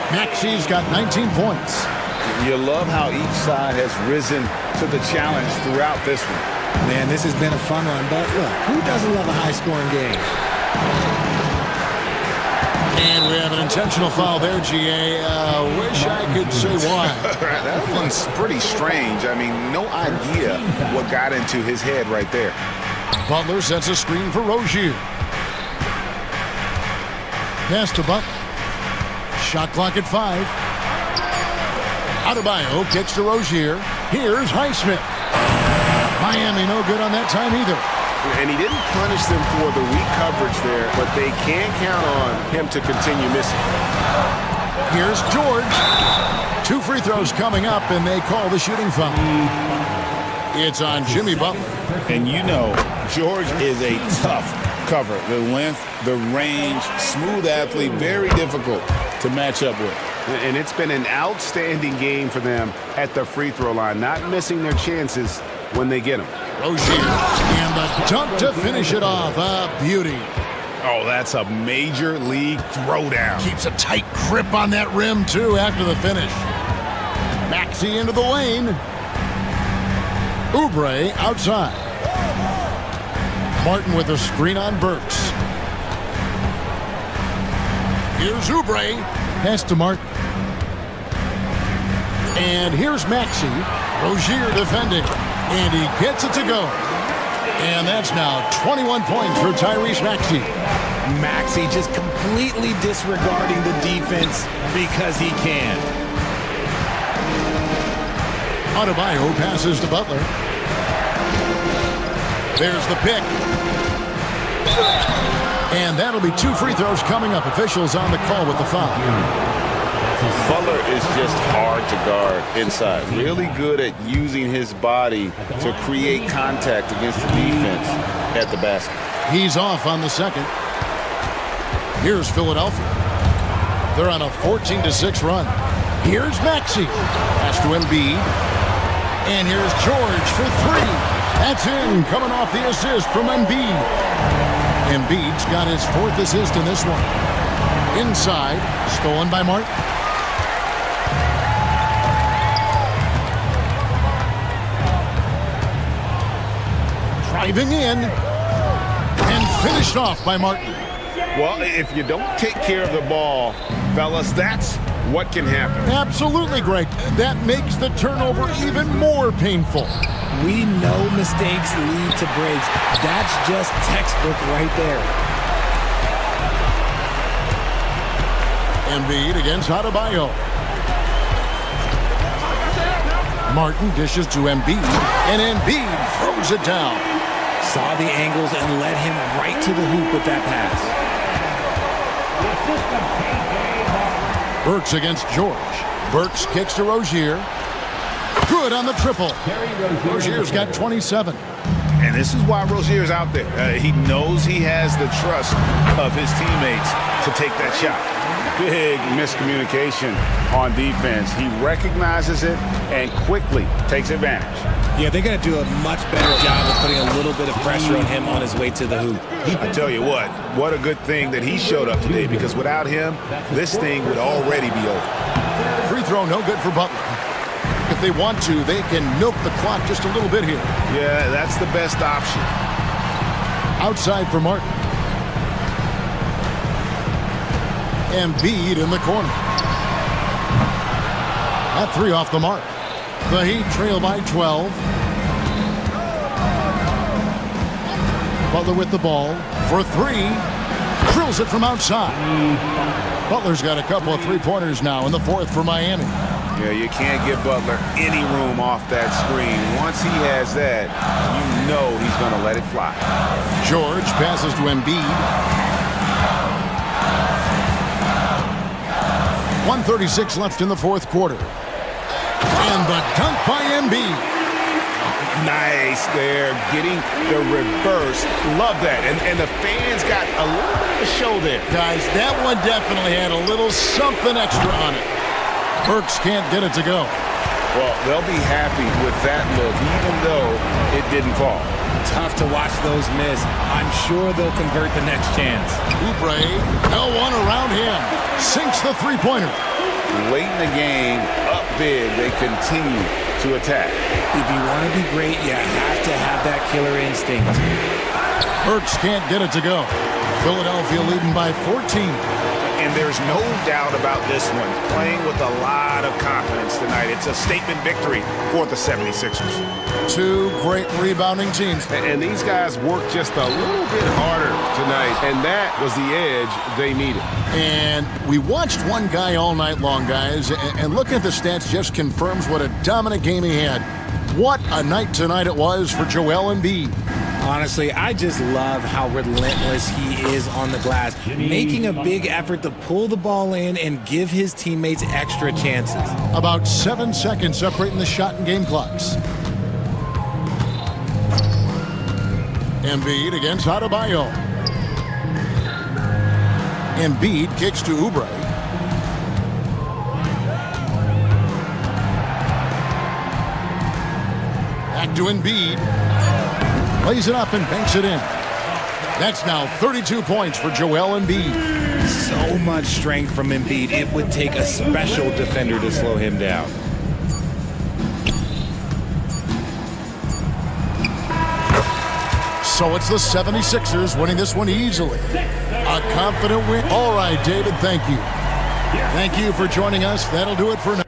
Maxey's got 19 points. You love how each side has risen to the challenge throughout this one. Man, this has been a fun one, but look, who doesn't love a high-scoring game? And we have an intentional foul there, GA. Wish I could say why. That one's pretty strange. I mean, no idea what got into his head right there. Butler sets a screen for Rozier. Pass to Butler. Shot clock at 5. Adebayo kicks to Rozier. Here's Highsmith. Miami no good on that time either. And he didn't punish them for the weak coverage there, but they can't count on him to continue missing. Here's George. 2 free throws coming up, and they call the shooting foul. It's on Jimmy Butler. And you know, George is a tough cover. The length, the range, smooth athlete, very difficult to match up with. And it's been an outstanding game for them at the free throw line, not missing their chances when they get them. Rozier, and the dunk to finish it off. A beauty. Oh, that's a major league throwdown. Keeps a tight grip on that rim, too, after the finish. Maxey into the lane. Oubre outside. Martin with a screen on Burks. Here's Oubre. Pass to Martin. And here's Maxey. Rozier defending. And he gets it to go. And that's now 21 points for Tyrese Maxey. Maxey just completely disregarding the defense because he can. Adebayo passes to Butler. There's the pick. And that'll be 2 free throws coming up. Officials on the call with the foul. Butler is just hard to guard inside. Really good at using his body to create contact against the defense at the basket. He's off on the second. Here's Philadelphia. They're on a 14-6 run. Here's Maxey. Pass to Embiid. And here's George for 3. That's in, coming off the assist from Embiid. Embiid's got his 4th assist in this one. Inside, stolen by Martin. Driving in, and finished off by Martin. Well, if you don't take care of the ball, fellas, that's what can happen. Absolutely, Greg. That makes the turnover even more painful. We know mistakes lead to breaks. That's just textbook right there. Embiid against Adebayo. Martin dishes to Embiid, and Embiid throws it down. Saw the angles and led him right to the hoop with that pass. Burks against George. Burks kicks to Rozier. Good on the triple. Rozier's got 27. And this is why Rozier's out there. He knows he has the trust of his teammates to take that shot. Big miscommunication on defense. He recognizes it and quickly takes advantage. Yeah, they're going to do a much better job of putting a little bit of pressure on him on his way to the hoop. I tell you what a good thing that he showed up today, because without him, this thing would already be over. Free throw no good for Butler. If they want to, they can milk the clock just a little bit here. Yeah, that's the best option. Outside for Martin. Embiid in the corner. That 3 off the mark. The Heat trail by 12. Butler with the ball for 3. Drills it from outside. Butler's got a couple of 3-pointers now in the 4th for Miami. Yeah, you can't give Butler any room off that screen. Once he has that, you know he's going to let it fly. George passes to Embiid. 1:36 left in the 4th quarter. And the dunk by Embiid. Nice there, getting the reverse. Love that. And the fans got a little bit of a show there. Guys, that one definitely had a little something extra on it. Burks can't get it to go. Well, they'll be happy with that look, even though it didn't fall. Tough to watch those miss. I'm sure they'll convert the next chance. Oubre, no one around him. Sinks the 3-pointer. Late in the game, up big, they continue to attack. If you want to be great, you have to have that killer instinct. Burks can't get it to go. Philadelphia leading by 14. And there's no doubt about this one. Playing with a lot of confidence tonight. It's a statement victory for the 76ers. 2 great rebounding teams. And these guys worked just a little bit harder tonight, and that was the edge they needed. And we watched one guy all night long, guys, and looking at the stats just confirms what a dominant game he had. What a night tonight it was for Joel Embiid. Honestly, I just love how relentless he is on the glass, making a big effort to pull the ball in and give his teammates extra chances. About 7 seconds separating the shot and game clocks. Embiid against Adebayo. Embiid kicks to Oubre. Back to Embiid. Plays it up and banks it in. That's now 32 points for Joel Embiid. So much strength from Embiid. It would take a special defender to slow him down. So it's the 76ers winning this one easily. A confident win. All right, David, thank you. Thank you for joining us. That'll do it for now.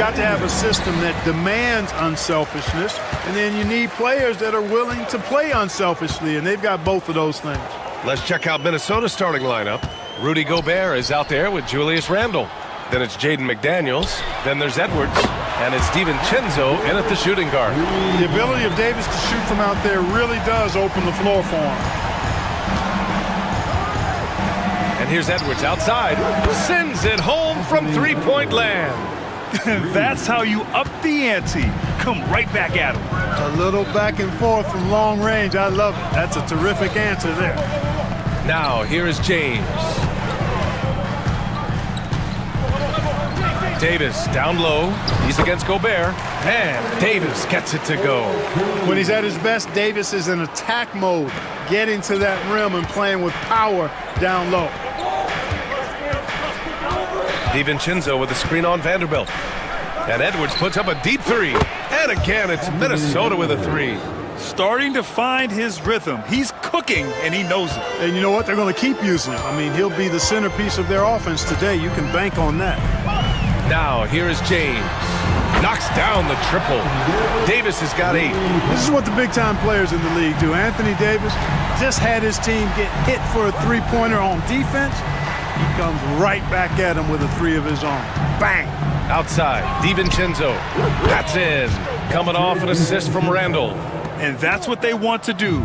got to have a system that demands unselfishness, and then you need players that are willing to play unselfishly, and they've got both of those things. Let's check out Minnesota's starting lineup. Rudy Gobert is out there with Julius Randle. Then it's Jaden McDaniels. Then there's Edwards. And it's DiVincenzo in at the shooting guard. The ability of Davis to shoot from out there really does open the floor for him. And here's Edwards outside. Sends it home from three-point land. That's how you up the ante. Come right back at him. A little back and forth from long range. I love it. That's a terrific answer there. Now, here is James. Davis down low. He's against Gobert. And Davis gets it to go. When he's at his best, Davis is in attack mode, getting to that rim and playing with power down low. DiVincenzo with a screen on Vanderbilt. And Edwards puts up a deep three. And again, it's Minnesota with a three. Starting to find his rhythm. He's cooking, and he knows it. And you know what? They're going to keep using him. I mean, he'll be the centerpiece of their offense today. You can bank on that. Now, here is James. Knocks down the triple. Davis has got 8. This is what the big-time players in the league do. Anthony Davis just had his team get hit for a three-pointer on defense. He comes right back at him with a three of his own. Bang! Outside, DiVincenzo. That's in. Coming off an assist from Randle. And that's what they want to do.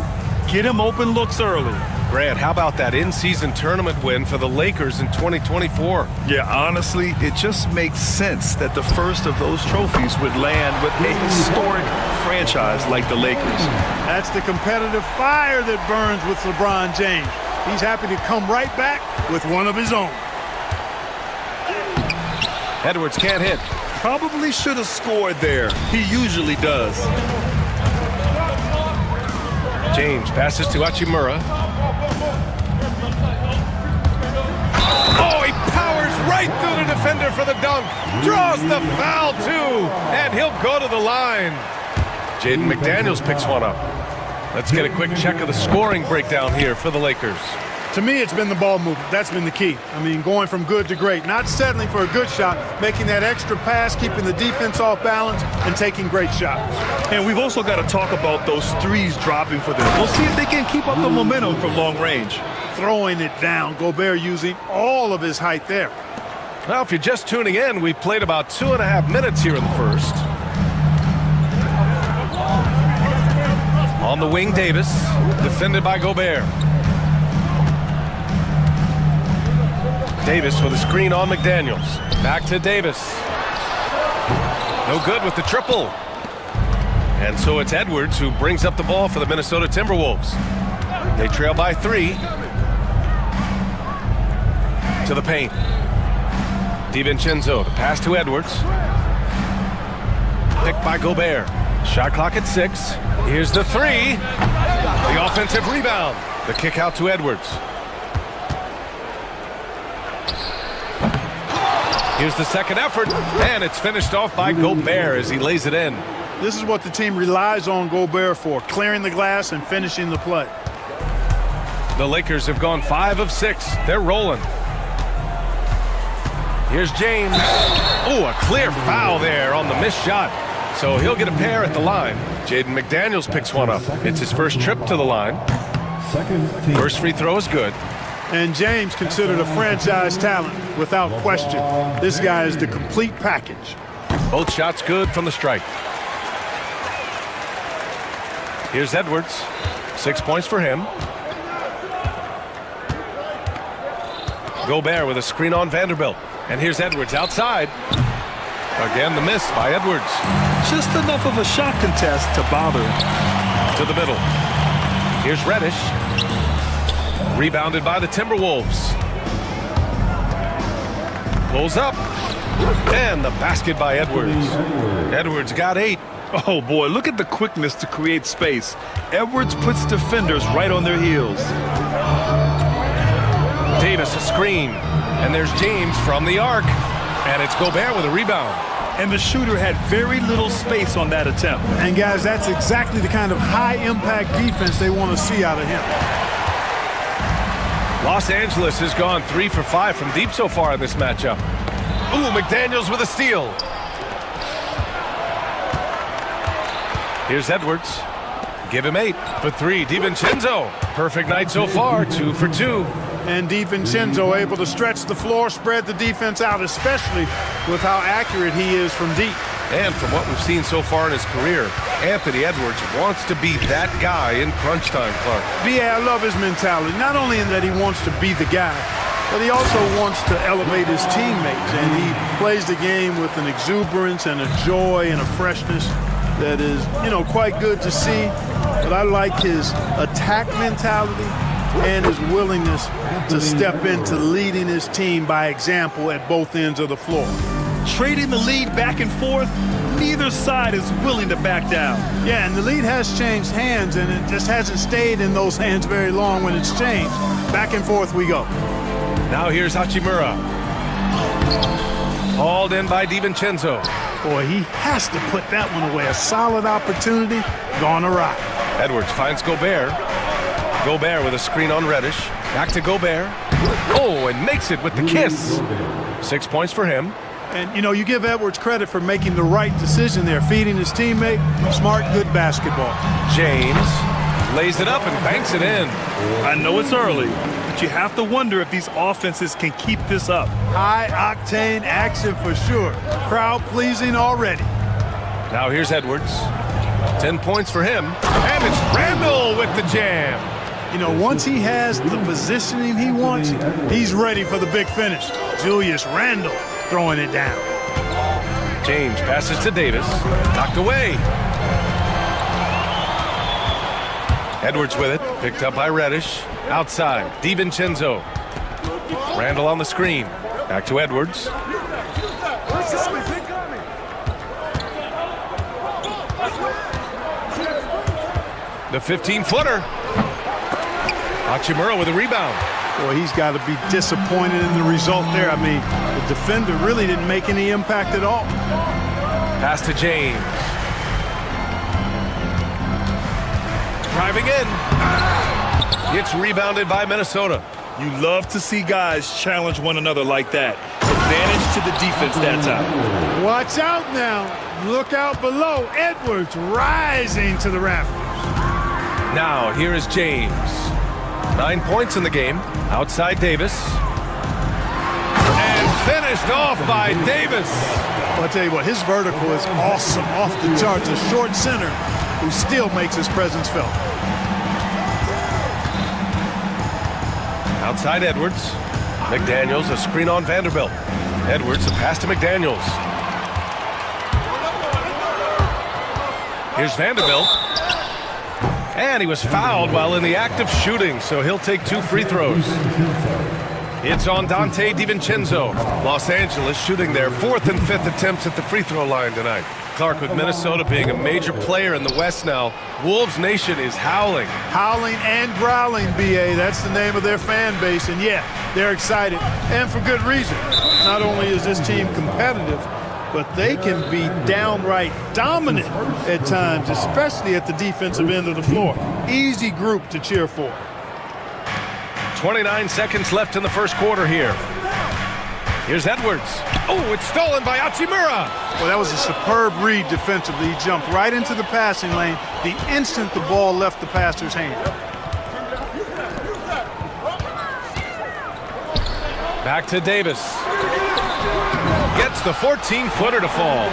Get him open looks early. Grant, how about that in-season tournament win for the Lakers in 2024? Yeah, honestly, it just makes sense that the first of those trophies would land with a historic franchise like the Lakers. That's the competitive fire that burns with LeBron James. He's happy to come right back with one of his own. Edwards can't hit. Probably should have scored there. He usually does. James passes to Hachimura. Oh, he powers right through the defender for the dunk. Draws the foul, too. And he'll go to the line. Jaden McDaniels picks one up. Let's get a quick check of the scoring breakdown here for the Lakers. To me, it's been the ball movement. That's been the key. I mean, going from good to great. Not settling for a good shot, making that extra pass, keeping the defense off balance, and taking great shots. And we've also got to talk about those threes dropping for them. We'll see if they can keep up the momentum from long range. Throwing it down. Gobert using all of his height there. Well, if you're just tuning in, we've played about 2.5 minutes here in the first. On the wing, Davis, defended by Gobert. Davis with a screen on McDaniels. Back to Davis. No good with the triple. And so it's Edwards who brings up the ball for the Minnesota Timberwolves. They trail by 3. To the paint. DiVincenzo, the pass to Edwards. Picked by Gobert. Shot clock at 6. Here's the 3. The offensive rebound. The kick out to Edwards. Here's the second effort, and it's finished off by Gobert as he lays it in. This is what the team relies on Gobert for, clearing the glass and finishing the play. The Lakers have gone 5 of 6. They're rolling. Here's James. Oh, a clear foul there on the missed shot. So he'll get a pair at the line. Jaden McDaniels picks one up. It's his first trip to the line. First free throw is good. And James considered a franchise talent without question. This guy is the complete package. Both shots good from the strike. Here's Edwards. 6 points for him. Gobert with a screen on Vanderbilt. And here's Edwards outside. Again, the miss by Edwards. Just enough of a shot contest to bother him. To the middle. Here's Reddish. Rebounded by the Timberwolves. Pulls up. And the basket by Edwards. Edwards got 8. Oh boy, look at the quickness to create space. Edwards puts defenders right on their heels. Davis a screen. And there's James from the arc. And it's Gobert with a rebound. And the shooter had very little space on that attempt. And guys, that's exactly the kind of high-impact defense they want to see out of him. Los Angeles has gone 3 for 5 from deep so far in this matchup. Ooh, McDaniels with a steal. Here's Edwards. Give him 8 for 3. DiVincenzo. Perfect night so far, 2 for 2. And DiVincenzo able to stretch the floor, spread the defense out, especially with how accurate he is from deep. And from what we've seen so far in his career, Anthony Edwards wants to be that guy in crunch time, Clark. B.A., I love his mentality. Not only in that he wants to be the guy, but he also wants to elevate his teammates. And he plays the game with an exuberance and a joy and a freshness that is, quite good to see. But I like his attack mentality and his willingness to step into leading his team by example at both ends of the floor. Trading the lead back and forth, neither side is willing to back down. Yeah, and the lead has changed hands, and it just hasn't stayed in those hands very long when it's changed. Back and forth we go. Now here's Hachimura. Hauled in by DiVincenzo. Boy, he has to put that one away. A solid opportunity, gone awry. Edwards finds Gobert. Gobert with a screen on Reddish. Back to Gobert. Oh, and makes it with the kiss. 6 points for him. And, you give Edwards credit for making the right decision there, feeding his teammate. Smart, good basketball. James lays it up and banks it in. I know it's early, but you have to wonder if these offenses can keep this up. High-octane action for sure. Crowd-pleasing already. Now here's Edwards. 10 points for him. And it's Randall with the jam. Once he has the positioning he wants, he's ready for the big finish. Julius Randle throwing it down. James passes to Davis. Knocked away. Edwards with it. Picked up by Reddish. Outside. DiVincenzo. Randall on the screen. Back to Edwards. The 15-footer. Hachimura with a rebound. Boy, he's got to be disappointed in the result there. I mean, the defender really didn't make any impact at all. Pass to James. Driving in. It's rebounded by Minnesota. You love to see guys challenge one another like that. Advantage to the defense that time. Watch out now. Look out below. Edwards rising to the rafters. Now, here is James. 9 points in the game. Outside Davis. And finished off by Davis. Well, I'll tell you what, his vertical is awesome, off the charts. A short center who still makes his presence felt. Outside Edwards. McDaniels, a screen on Vanderbilt. Edwards, a pass to McDaniels. Here's Vanderbilt. And he was fouled while in the act of shooting, so he'll take 2 free throws. It's on Dante DiVincenzo. Los Angeles shooting their 4th and 5th attempts at the free throw line tonight. Clark, with Minnesota being a major player in the West now, Wolves Nation is howling. Howling and growling, B.A. That's the name of their fan base. And yeah, they're excited, and for good reason. Not only is this team competitive, but they can be downright dominant at times, especially at the defensive end of the floor. Easy group to cheer for. 29 seconds left in the first quarter here. Here's Edwards. Oh, it's stolen by Hachimura. Well, that was a superb read defensively. He jumped right into the passing lane the instant the ball left the passer's hand. Back to Davis. Gets the 14-footer to fall.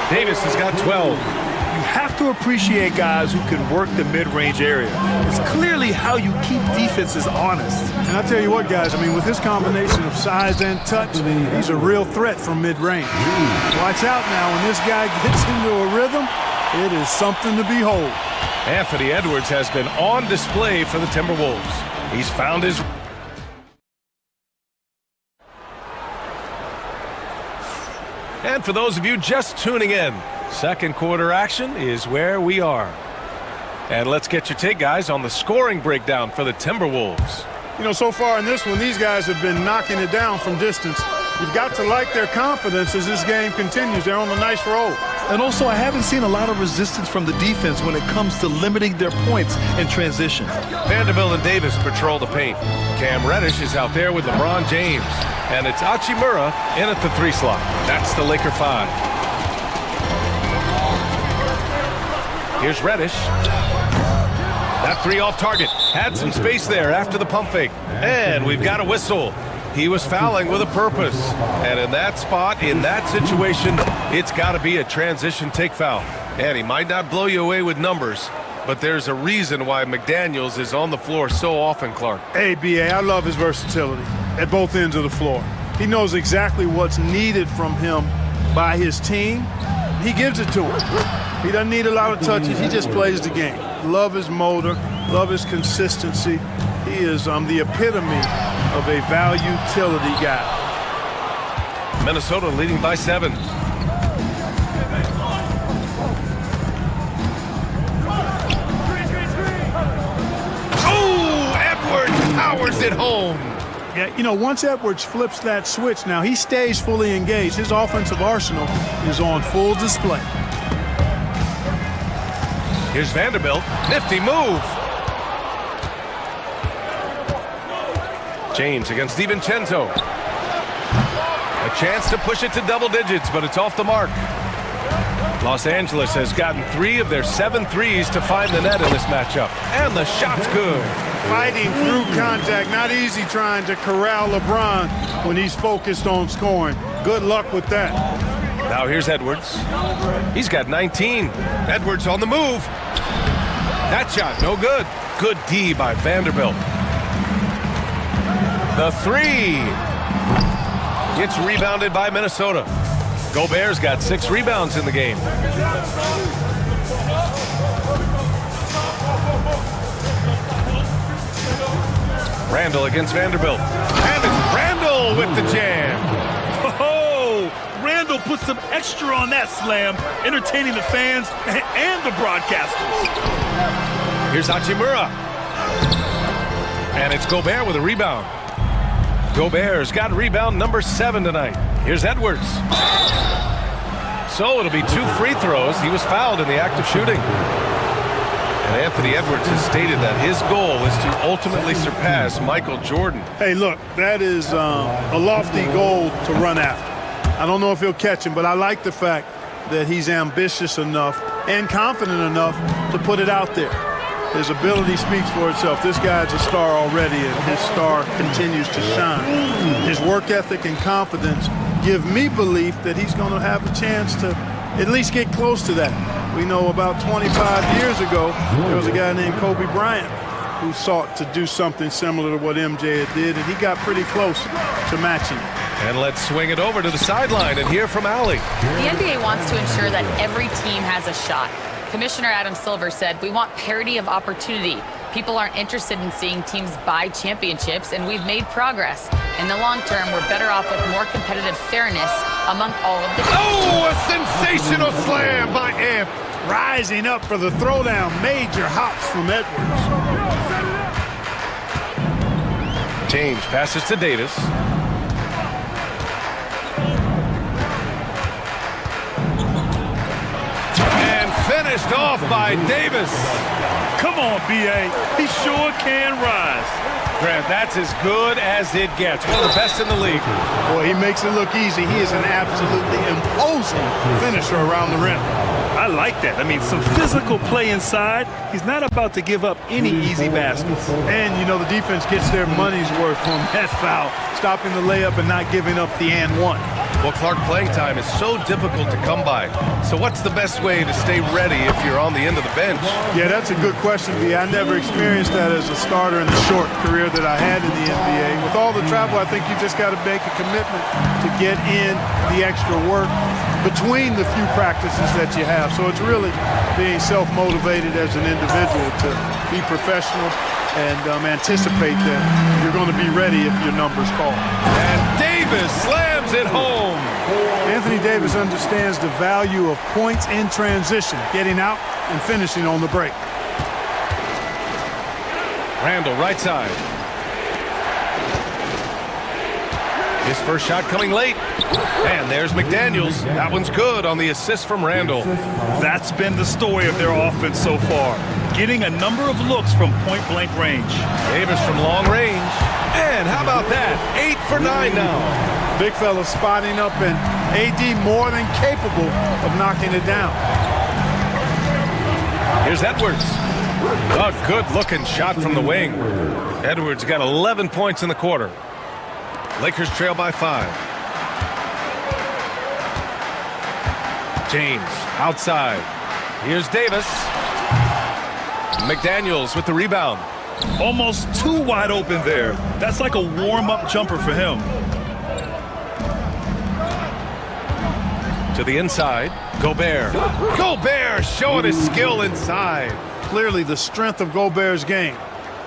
Davis has got 12. You have to appreciate guys who can work the mid-range area. It's clearly how you keep defenses honest. And I'll tell you what, guys, I mean, with his combination of size and touch, he's a real threat from mid-range. Watch out now. When this guy gets into a rhythm, it is something to behold. Anthony Edwards has been on display for the Timberwolves. He's found his... And for those of you just tuning in, second quarter action is where we are. And let's get your take, guys, on the scoring breakdown for the Timberwolves. You know, so far in this one, these guys have been knocking it down from distance. You've got to like their confidence as this game continues. They're on a nice roll. And also, I haven't seen a lot of resistance from the defense when it comes to limiting their points in transition. Vanderbilt and Davis patrol the paint. Cam Reddish is out there with LeBron James. And it's Hachimura in at the 3 slot. That's the Laker 5. Here's Reddish. That three off target. Had some space there after the pump fake. And we've got a whistle. He was fouling with a purpose. And in that spot, in that situation, it's got to be a transition take foul. And he might not blow you away with numbers, but there's a reason why McDaniels is on the floor so often, Clark. Hey, B.A., I love his versatility at both ends of the floor. He knows exactly what's needed from him by his team. He gives it to him. He doesn't need a lot of touches. He just plays the game. Love his motor, love his consistency. He is the epitome of a value utility guy. Minnesota leading by 7. Oh, Edwards powers it home. Yeah, you know, once Edwards flips that switch, now he stays fully engaged. His offensive arsenal is on full display. Here's Vanderbilt. Nifty move. James against DiVincenzo. A chance to push it to double digits, but it's off the mark. Los Angeles has gotten 3 of their 7 threes to find the net in this matchup. And the shot's good. Fighting through contact. Not easy trying to corral LeBron when he's focused on scoring. Good luck with that. Now here's Edwards. He's got 19. Edwards on the move. That shot, no good. Good D by Vanderbilt. The 3. It's rebounded by Minnesota. Gobert's got 6 rebounds in the game. Randall against Vanderbilt. And it's Randall with the jam. Oh, Randall put some extra on that slam, entertaining the fans and the broadcasters. Here's Hachimura. And it's Gobert with a rebound. Gobert's got rebound number 7 tonight. Here's Edwards. So it'll be 2 free throws. He was fouled in the act of shooting. And Anthony Edwards has stated that his goal is to ultimately surpass Michael Jordan. Hey, look, that is a lofty goal to run after. I don't know if he'll catch him, but I like the fact that he's ambitious enough and confident enough to put it out there. His ability speaks for itself. This guy's a star already, and his star continues to shine. His work ethic and confidence give me belief that he's going to have a chance to at least get close to that. We know about 25 years ago, there was a guy named Kobe Bryant who sought to do something similar to what MJ did, and he got pretty close to matching it. And let's swing it over to the sideline and hear from Allie. The NBA wants to ensure that every team has a shot. Commissioner Adam Silver said, "We want parity of opportunity. People aren't interested in seeing teams buy championships, and we've made progress. In the long term, we're better off with more competitive fairness among all of the teams." Oh, a sensational slam by Amp. Rising up for the throwdown. Major hops from Edwards. James passes to Davis. Finished off by Davis. Come on, B.A. He sure can rise. Grant, that's as good as it gets. One of the best in the league. Boy, he makes it look easy. He is an absolutely imposing finisher around the rim. I like that. I mean, some physical play inside. He's not about to give up any easy baskets. And, you know, the defense gets their money's worth from that foul, stopping the layup and not giving up the and one. Well, Clark, playing time is so difficult to come by. So what's the best way to stay ready if you're on the end of the bench? Yeah, that's a good question, B. I never experienced that as a starter in the short career that I had in the NBA. With all the travel, I think you just got to make a commitment to get in the extra work between the few practices that you have. So it's really being self-motivated as an individual to be professional and anticipate that you're going to be ready if your number's called. And Davis slams it home. Anthony Davis understands the value of points in transition, getting out and finishing on the break. Randall, right side. His first shot coming late. And there's McDaniels. That one's good on the assist from Randall. That's been the story of their offense so far. Getting a number of looks from point-blank range. Davis from long range. And how about that? 8 for 9 now. Big fella spotting up, and AD more than capable of knocking it down. Here's Edwards. A good-looking shot from the wing. Edwards got 11 points in the quarter. Lakers trail by 5. James outside. Here's Davis. McDaniels with the rebound. Almost too wide open there. That's like a warm-up jumper for him. To the inside, Gobert. Gobert showing his skill inside. Clearly the strength of Gobert's game.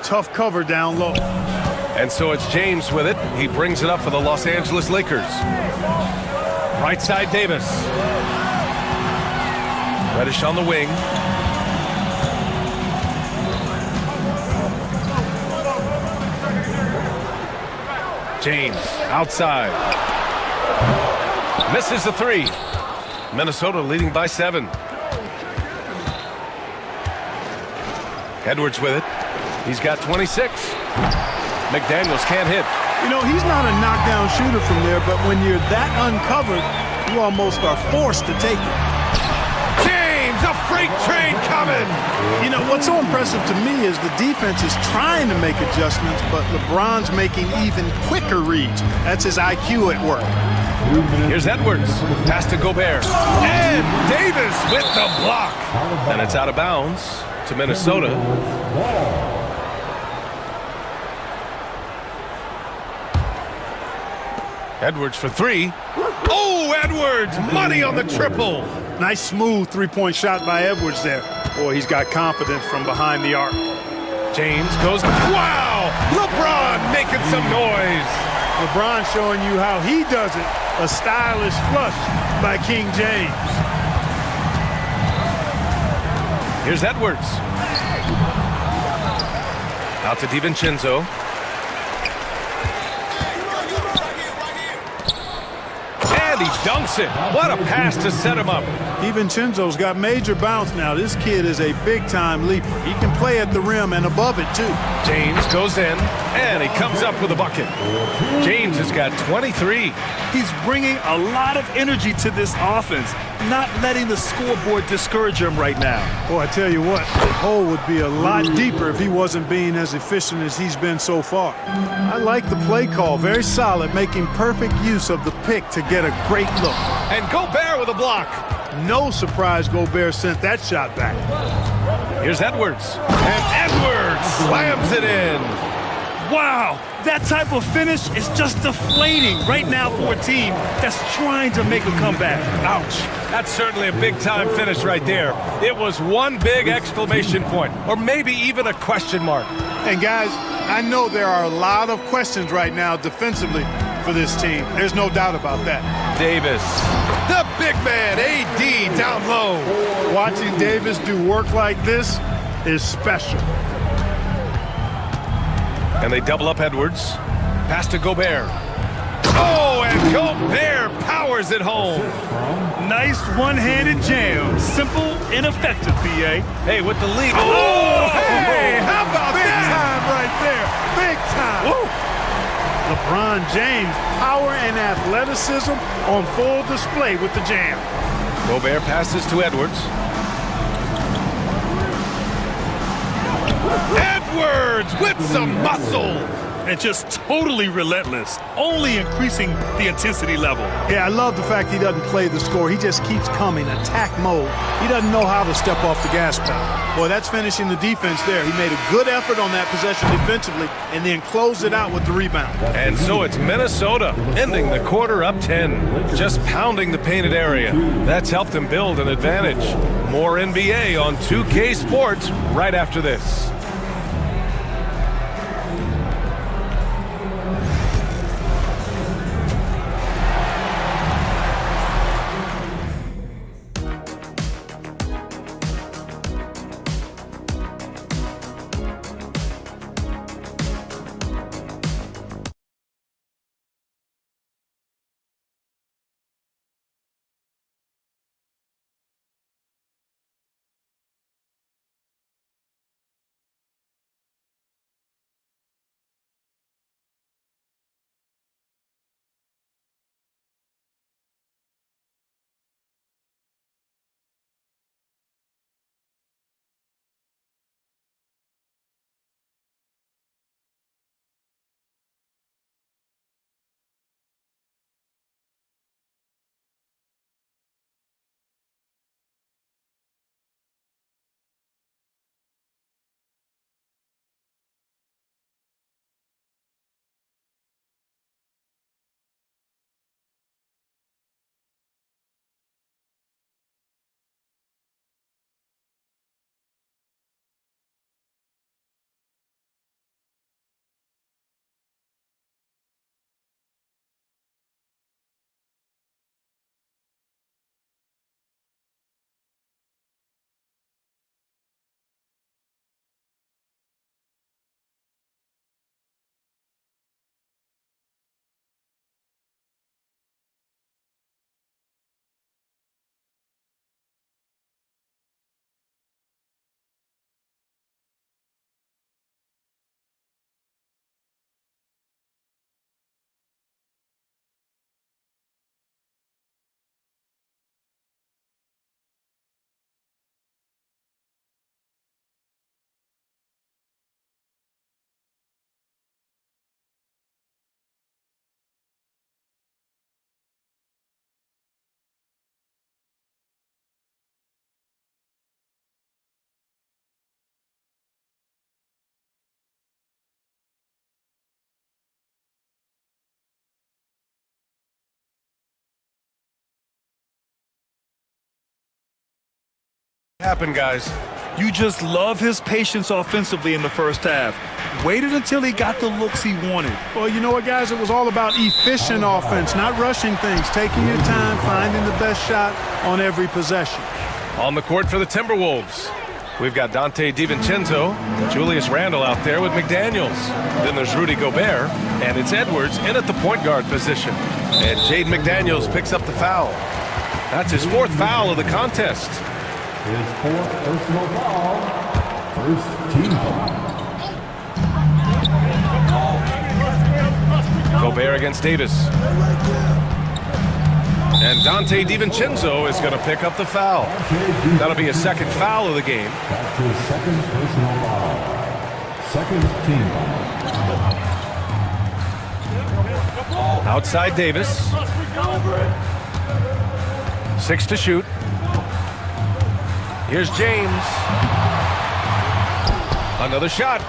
Tough cover down low. And so it's James with it. He brings it up for the Los Angeles Lakers. Right side, Davis. Reddish on the wing. James outside. Misses the 3. Minnesota leading by 7. Edwards with it. He's got 26. McDaniels can't hit. You know, he's not a knockdown shooter from there, but when you're that uncovered, you almost are forced to take it. James, a freight train coming! You know, what's so impressive to me is the defense is trying to make adjustments, but LeBron's making even quicker reads. That's his IQ at work. Here's Edwards. Pass to Gobert. And Davis with the block. And it's out of bounds to Minnesota. Edwards for 3. Oh, Edwards! Money on the triple. Nice smooth three-point shot by Edwards there. Boy, he's got confidence from behind the arc. James goes, wow! LeBron making some noise. LeBron showing you how he does it. A stylish flush by King James. Here's Edwards. Out to DiVincenzo. And he dunks it. What a pass to set him up. DiVincenzo's got major bounce now. This kid is a big-time leaper. He can play at the rim and above it, too. James goes in, and he comes up with a bucket. James has got 23. He's bringing a lot of energy to this offense, not letting the scoreboard discourage him right now. Boy, I tell you what, the hole would be a lot deeper if he wasn't being as efficient as he's been so far. I like the play call. Very solid, making perfect use of the pick to get a great look. And Gobert with a block. No surprise Gobert sent that shot back. Here's Edwards. And Edwards slams it in. Wow, that type of finish is just deflating right now for a team that's trying to make a comeback. Ouch. That's certainly a big-time finish right there. It was one big exclamation point, or maybe even a question mark. And guys, I know there are a lot of questions right now defensively for this team. There's no doubt about that. Davis, the big man, AD down low. Watching Davis do work like this is special. And they double up Edwards. Pass to Gobert. Oh, and Gobert powers it home. Nice one-handed jam. Simple and effective, BA. Hey, with the lead. Oh, hey, how about big that? time right there. Big time. Woo. LeBron James, power and athleticism on full display with the jam. Gobert passes to Edwards. Edwards with some muscle. And just totally relentless, only increasing the intensity level. Yeah, I love the fact he doesn't play the score. He just keeps coming, attack mode. He doesn't know how to step off the gas pedal. Boy, that's finishing the defense there. He made a good effort on that possession defensively and then closed it out with the rebound. And so it's Minnesota ending the quarter up 10, just pounding the painted area. That's helped them build an advantage. More NBA on 2K Sports right after this. Happen, guys. You just love his patience offensively in the first half. Waited until he got the looks he wanted. Well, you know what, guys? It was all about efficient offense, not rushing things, taking your time, finding the best shot on every possession. On the court for the Timberwolves, we've got Dante DiVincenzo, Julius Randle out there with McDaniels. Then there's Rudy Gobert, and it's Edwards in at the point guard position. And Jaden McDaniels picks up the foul. That's his 4th foul of the contest. His 4th personal foul. First team foul. Gobert against Davis. And Dante DiVincenzo is going to pick up the foul. That'll be his 2nd foul of the game. That's his 2nd personal foul. 2nd team foul. Outside Davis. 6 to shoot. Here's James. Another shot.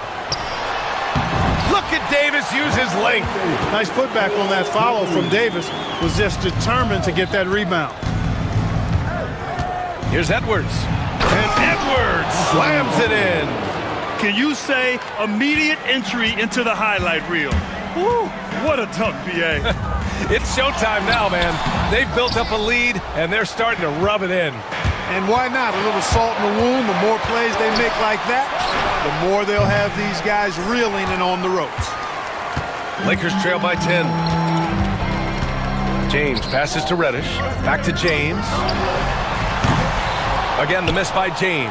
Look at Davis use his length. Nice putback on that follow from Davis. Was just determined to get that rebound. Here's Edwards. And Edwards slams it in. Can you say immediate entry into the highlight reel? Woo, what a dunk, BA. It's showtime now, man. They've built up a lead, and they're starting to rub it in. And why not? A little salt in the wound. The more plays they make like that, the more they'll have these guys reeling and on the ropes. Lakers trail by 10. James passes to Reddish. Back to James. Again, the miss by James.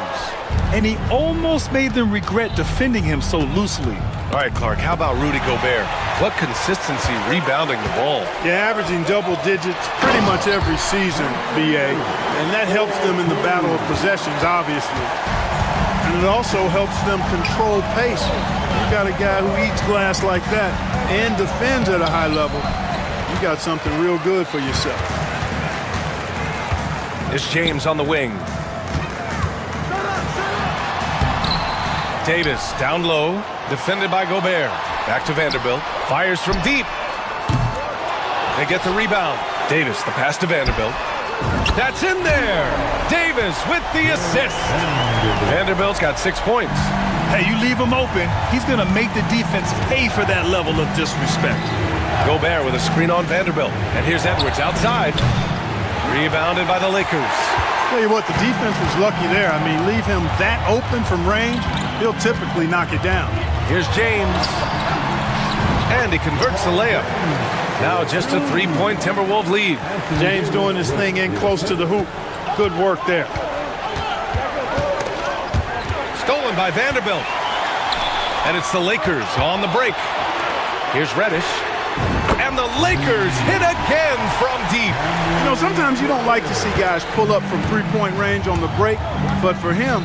And he almost made them regret defending him so loosely. All right, Clark, how about Rudy Gobert? What consistency rebounding the ball. Yeah, averaging double digits pretty much every season, BA. And that helps them in the battle of possessions, obviously. And it also helps them control pace. You got a guy who eats glass like that and defends at a high level. You got something real good for yourself. It's James on the wing. Davis down low, defended by Gobert. Back to Vanderbilt. Fires from deep. They get the rebound. Davis, the pass to Vanderbilt. That's in there. Davis with the assist. Vanderbilt's got 6 points. Hey, you leave him open, he's going to make the defense pay for that level of disrespect. Gobert with a screen on Vanderbilt. And here's Edwards outside. Rebounded by the Lakers. Tell you what, the defense was lucky there. I mean, leave him that open from range, he'll typically knock it down. Here's James. And he converts the layup. Now just a 3-point Timberwolves lead. James doing his thing in close to the hoop. Good work there. Stolen by Vanderbilt. And it's the Lakers on the break. Here's Reddish. And the Lakers hit again from deep. You know, sometimes you don't like to see guys pull up from three-point range on the break, but for him,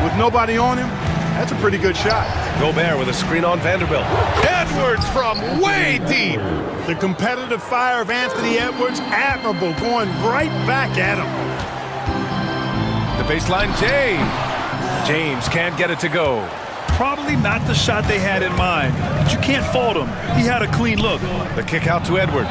with nobody on him, that's a pretty good shot. Gobert with a screen on Vanderbilt. Edwards from way deep. The competitive fire of Anthony Edwards, admirable, going right back at him. The baseline J. James can't get it to go. Probably not the shot they had in mind, but you can't fault him. He had a clean look. The kick out to Edwards.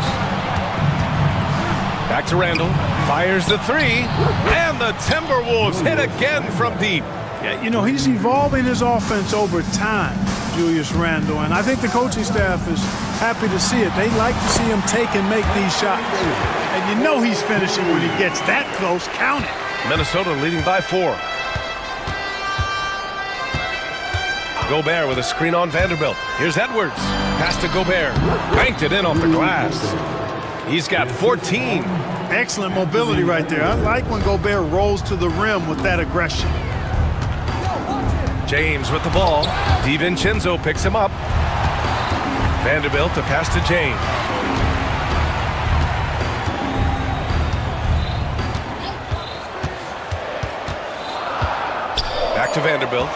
Back to Randle. Fires the three. And the Timberwolves hit again from deep. Yeah, you know, he's evolving his offense over time, Julius Randle, and I think the coaching staff is happy to see it. They like to see him take and make these shots. And you know he's finishing when he gets that close. Count it. Minnesota leading by 4. Gobert with a screen on Vanderbilt. Here's Edwards. Pass to Gobert. Banked it in off the glass. He's got 14. Excellent mobility right there. I like when Gobert rolls to the rim with that aggression. James with the ball. DiVincenzo picks him up. Vanderbilt to pass to James. Back to Vanderbilt.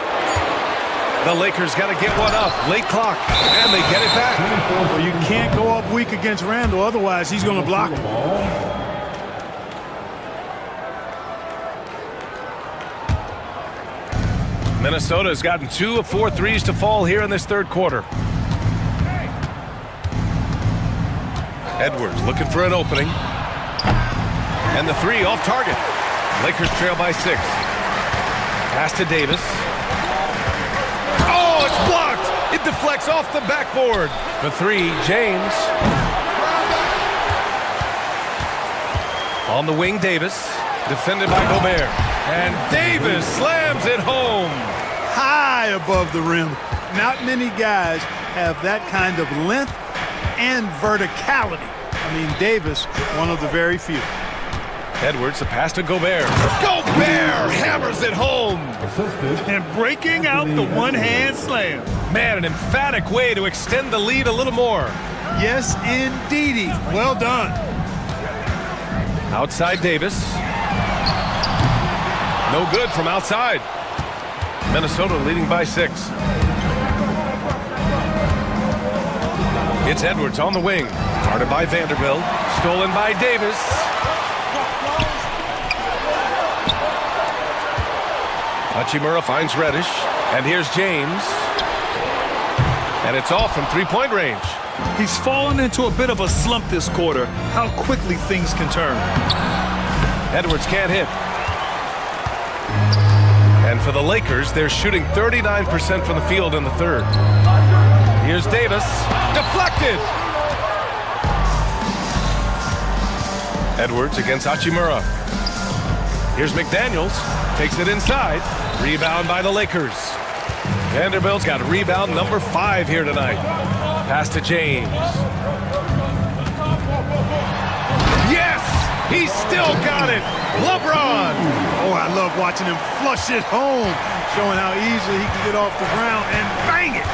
The Lakers got to get one up. Late clock. And they get it back. Well, you can't go up weak against Randle. Otherwise, he's going to block him. Minnesota has gotten 2 of 4 threes to fall here in this third quarter. Edwards looking for an opening. And the three off target. Lakers trail by 6. Pass to Davis. Oh, it's blocked. It deflects off the backboard. For three, James. On the wing, Davis. Defended by Gobert. And Davis slams it home. High above the rim. Not many guys have that kind of length and verticality. I mean, Davis, one of the very few. Edwards, the pass to Gobert. Gobert hammers it home. And breaking out the one-hand slam. Man, an emphatic way to extend the lead a little more. Yes, indeedy. Well done. Outside Davis. No good from outside. Minnesota leading by 6. It's Edwards on the wing. Guarded by Vanderbilt. Stolen by Davis. Hachimura finds Reddish. And here's James. And it's off from three-point range. He's fallen into a bit of a slump this quarter. How quickly things can turn. Edwards can't hit. And for the Lakers, they're shooting 39% from the field in the third. Here's Davis. Deflected! Edwards against Hachimura. Here's McDaniels. Takes it inside. Rebound by the Lakers. Vanderbilt's got rebound number 5 here tonight. Pass to James. Yes! He still got it! LeBron! Oh, I love watching him flush it home, showing how easily he can get off the ground and bang it.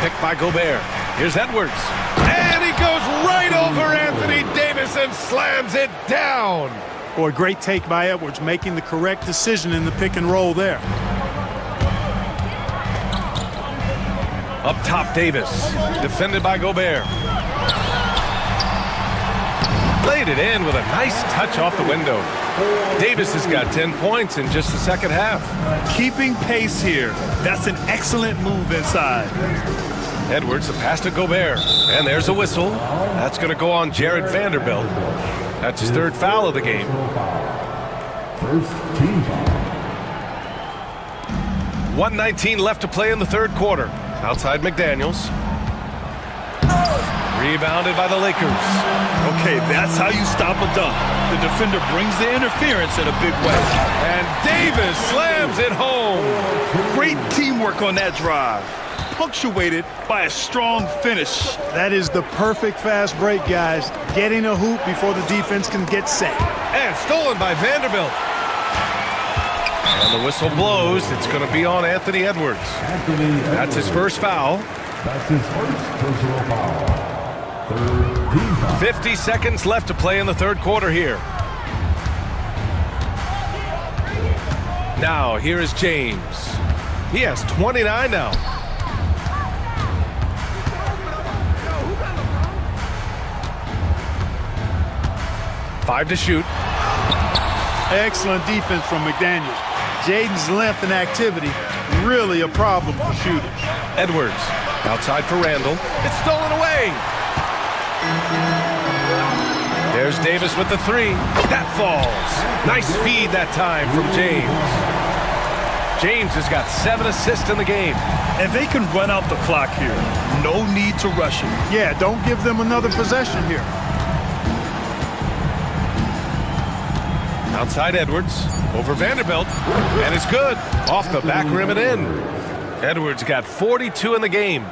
Picked by Gobert. Here's Edwards. And he goes right over Anthony Davis and slams it down. Boy, great take by Edwards, making the correct decision in the pick and roll there. Up top, Davis. Defended by Gobert. Laid it in with a nice touch off the window. Davis has got 10 points in just the second half. Keeping pace here. That's an excellent move inside. Edwards, the pass to Gobert. And there's a whistle. That's going to go on Jared Vanderbilt. That's his third foul of the game. First team foul. 1:19 left to play in the third quarter. Outside McDaniels. Rebounded by the Lakers. Okay, that's how you stop a dunk. The defender brings the interference in a big way. And Davis slams it home. Great teamwork on that drive. Punctuated by a strong finish. That is the perfect fast break, guys. Getting a hoop before the defense can get set. And stolen by Vanderbilt. And the whistle blows. It's going to be on Anthony Edwards. That's his first foul. That's his first personal foul. Third team foul. 50 seconds left to play in the third quarter here. Now, here is James. He has 29 now. 5 to shoot. Excellent defense from McDaniels. Jaden's length and activity, really a problem for shooters. Edwards, outside for Randall. It's stolen away. There's Davis with the 3. That falls. Nice feed that time from James. James has got 7 assists in the game. And they can run out the clock here. No need to rush it. Yeah, don't give them another possession here. Outside Edwards, over Vanderbilt, and it's good. Off the back rim and in. Edwards got 42 in the game.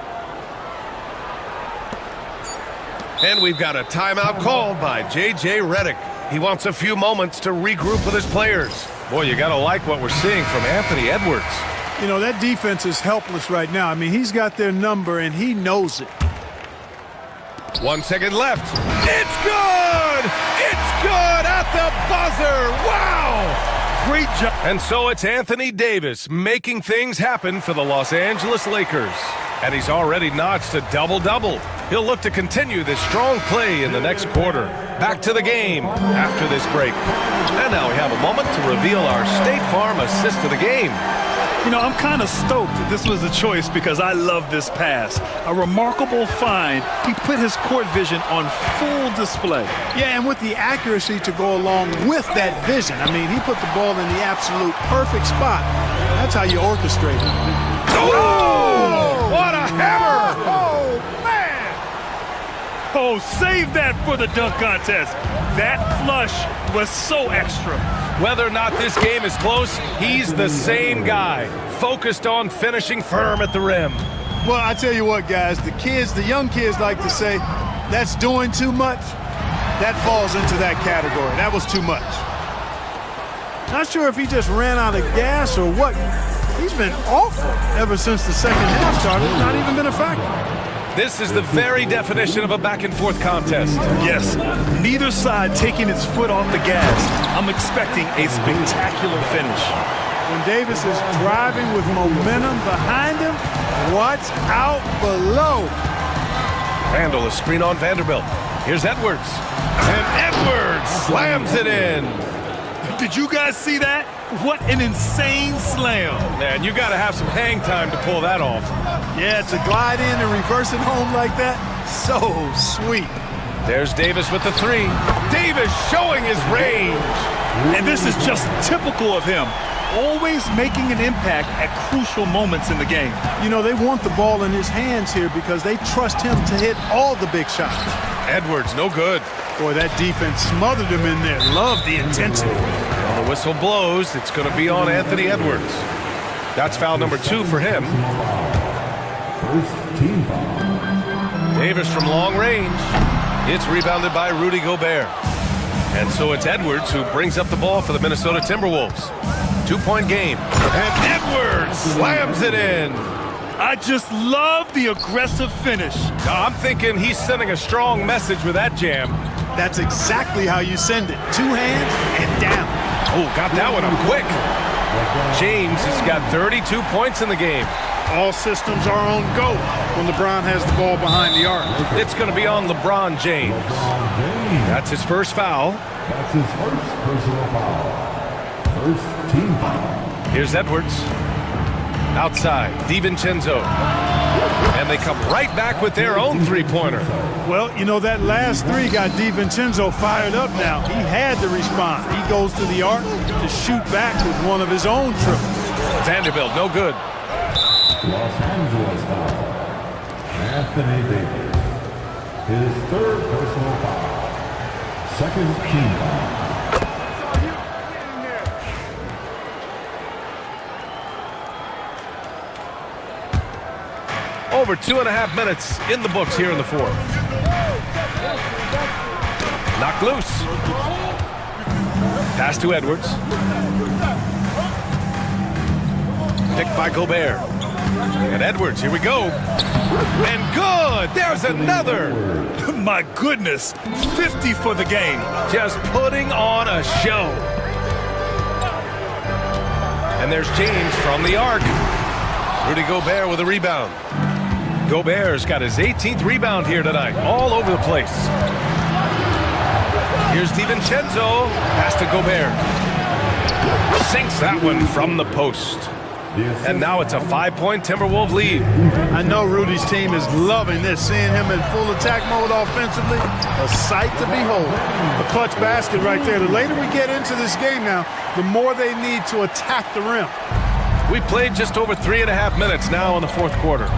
And we've got a timeout called by J.J. Redick. He wants a few moments to regroup with his players. Boy, you gotta like what we're seeing from Anthony Edwards. You know, that defense is helpless right now. I mean, he's got their number, and he knows it. 1 second left. It's good! It's good at the buzzer! Wow! Great job. And so it's Anthony Davis making things happen for the Los Angeles Lakers. And he's already notched a double-double. He'll look to continue this strong play in the next quarter. Back to the game after this break. And now we have a moment to reveal our State Farm assist of the game. You know, I'm kind of stoked that this was a choice because I love this pass. A remarkable find. He put his court vision on full display. Yeah, and with the accuracy to go along with that vision. I mean, he put the ball in the absolute perfect spot. That's how you orchestrate it. Oh! What a hammer! Oh, man! Oh, save that for the dunk contest. That flush was so extra. Whether or not this game is close, he's the same guy, focused on finishing firm at the rim. Well, I tell you what, guys, the young kids like to say, that's doing too much. That falls into that category. That was too much. Not sure if he just ran out of gas or what. He's been awful ever since the second half started. It's not even been a factor. This is the very definition of a back-and-forth contest. Yes, neither side taking its foot off the gas. I'm expecting a spectacular finish. When Davis is driving with momentum behind him, watch out below. Randall, a screen on Vanderbilt. Here's Edwards. And Edwards slams it in. Did you guys see that? What an insane slam. Man, you got to have some hang time to pull that off. Yeah, to glide in and reverse it home like that, so sweet. There's Davis with the three. Davis showing his range. And this is just typical of him. Always making an impact at crucial moments in the game. You know, they want the ball in his hands here because they trust him to hit all the big shots. Edwards, no good. Boy, that defense smothered him in there. Love the intensity. When the whistle blows, it's going to be on Anthony Edwards. That's foul number 2 for him. First team foul. Davis from long range. It's rebounded by Rudy Gobert. And so it's Edwards who brings up the ball for the Minnesota Timberwolves. 2-point game. And Edwards slams it in. I just love the aggressive finish. I'm thinking he's sending a strong message with that jam. That's exactly how you send it. 2 hands and down. Oh, got that one up quick. James has got 32 points in the game. All systems are on go when LeBron has the ball behind the arc. It's going to be on LeBron James. That's his first foul. That's his first personal foul. First team foul. Here's Edwards. Outside, DiVincenzo. And they come right back with their own three-pointer. Well, you know, that last 3 got DiVincenzo fired up now. He had to respond. He goes to the arc to shoot back with one of his own triples. Vanderbilt, no good. Los Angeles foul. Anthony Davis. His third personal foul. Second team foul. Over 2.5 minutes in the books here in the fourth. Knocked loose. Pass to Edwards. Picked by Gobert. And Edwards, here we go. And good! There's another! My goodness, 50 for the game. Just putting on a show. And there's James from the arc. Rudy Gobert with a rebound. Gobert's got his 18th rebound here tonight, all over the place. Here's DiVincenzo, pass to Gobert. Sinks that one from the post. And now it's a 5-point Timberwolves lead. I know Rudy's team is loving this, seeing him in full attack mode offensively. A sight to behold. A clutch basket right there. The later we get into this game now, the more they need to attack the rim. We played just over 3.5 minutes now in the fourth quarter.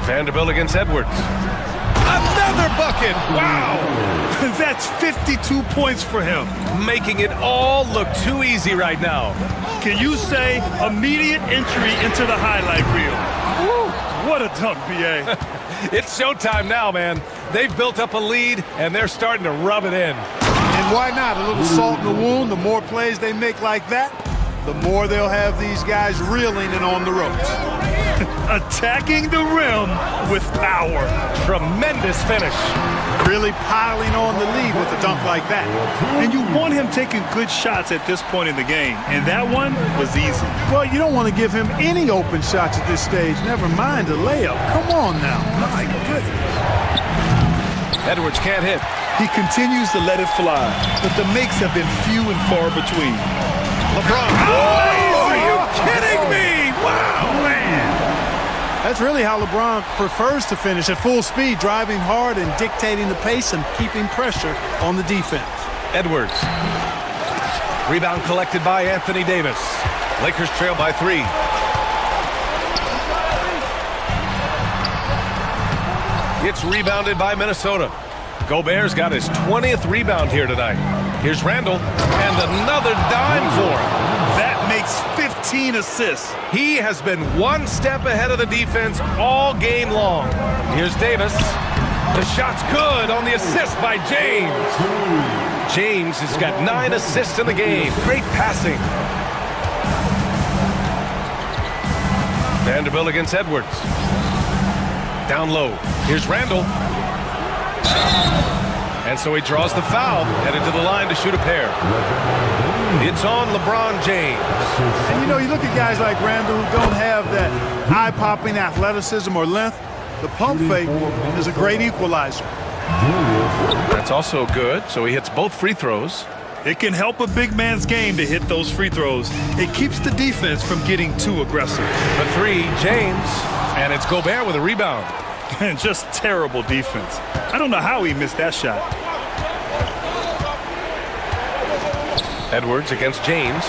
Vanderbilt against Edwards. Another bucket! Wow! That's 52 points for him. Making it all look too easy right now. Can you say immediate entry into the highlight reel? Woo, what a dunk, B.A. It's showtime now, man. They've built up a lead, and they're starting to rub it in. And why not? A little salt in the wound. The more plays they make like that, the more they'll have these guys reeling and on the ropes. Attacking the rim with power. Tremendous finish. Really piling on the lead with a dunk like that. And you want him taking good shots at this point in the game. And that one was easy. Well, you don't want to give him any open shots at this stage. Never mind a layup. Come on now. My goodness. Edwards can't hit. He continues to let it fly, but the makes have been few and far between. LeBron. Oh, are you kidding me? Wow, man. That's really how LeBron prefers to finish, at full speed, driving hard and dictating the pace and keeping pressure on the defense. Edwards. Rebound collected by Anthony Davis. Lakers trail by 3. It's rebounded by Minnesota. Gobert's got his 20th rebound here tonight. Here's Randall, and another dime for him. That makes 15 assists. He has been one step ahead of the defense all game long. Here's Davis. The shot's good on the assist by James. James has got 9 assists in the game. Great passing. Vanderbilt against Edwards. Down low. Here's Randall. And so he draws the foul, headed to the line to shoot a pair. It's on LeBron James. And you know, you look at guys like Randall who don't have that eye-popping athleticism or length. The pump fake is a great equalizer. That's also good, so he hits both free throws. It can help a big man's game to hit those free throws. It keeps the defense from getting too aggressive. For 3, James. And it's Gobert with a rebound. And just terrible defense. I don't know how he missed that shot. Edwards against James.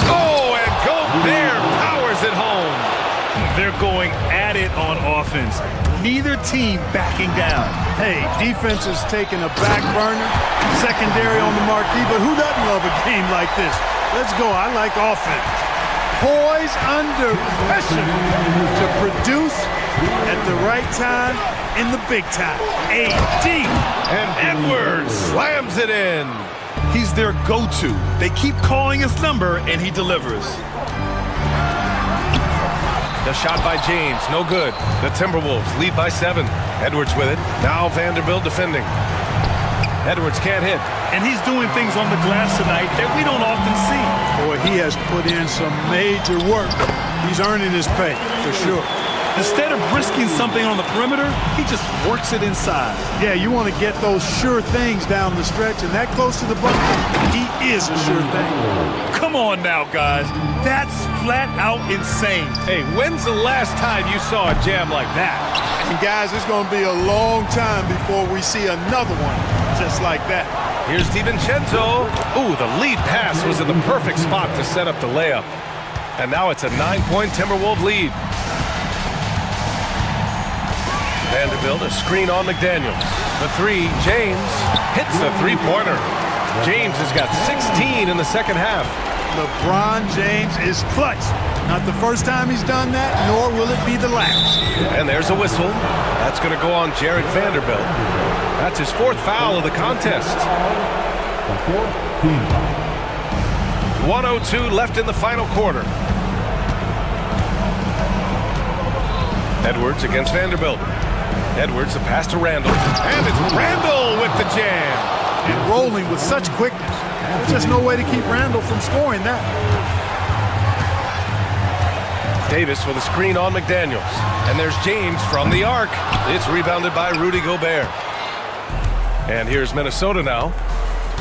Oh, and Gobert powers it home. They're going at it on offense. Neither team backing down. Hey, defense is taking a back burner, secondary on the marquee, but who doesn't love a game like this? Let's go. I like offense. Poise under pressure to produce at the right time in the big time. AD. And Edwards slams it in. He's their go-to. They keep calling his number, and he delivers. The shot by James, no good. The Timberwolves lead by 7. Edwards with it. Now Vanderbilt defending. Edwards can't hit. And he's doing things on the glass tonight that we don't often see. Boy, he has put in some major work. He's earning his pay, for sure. Instead of risking something on the perimeter, he just works it inside. Yeah, you want to get those sure things down the stretch, and that close to the bucket, he is a sure thing. Come on now, guys. That's flat out insane. Hey, when's the last time you saw a jam like that? And guys, it's going to be a long time before we see another one just like that. Here's DiVincenzo. Ooh, the lead pass was in the perfect spot to set up the layup. And now it's a 9-point Timberwolves lead. Vanderbilt, a screen on McDaniels. The 3, James hits the three-pointer. James has got 16 in the second half. LeBron James is clutch. Not the first time he's done that, nor will it be the last. And there's a whistle. That's going to go on Jared Vanderbilt. That's his 4th foul of the contest. 1:02 left in the final quarter. Edwards against Vanderbilt. Edwards, the pass to Randall. And it's Randall with the jam. And rolling with such quickness. There's just no way to keep Randall from scoring that. Davis with a screen on McDaniels. And there's James from the arc. It's rebounded by Rudy Gobert. And here's Minnesota now.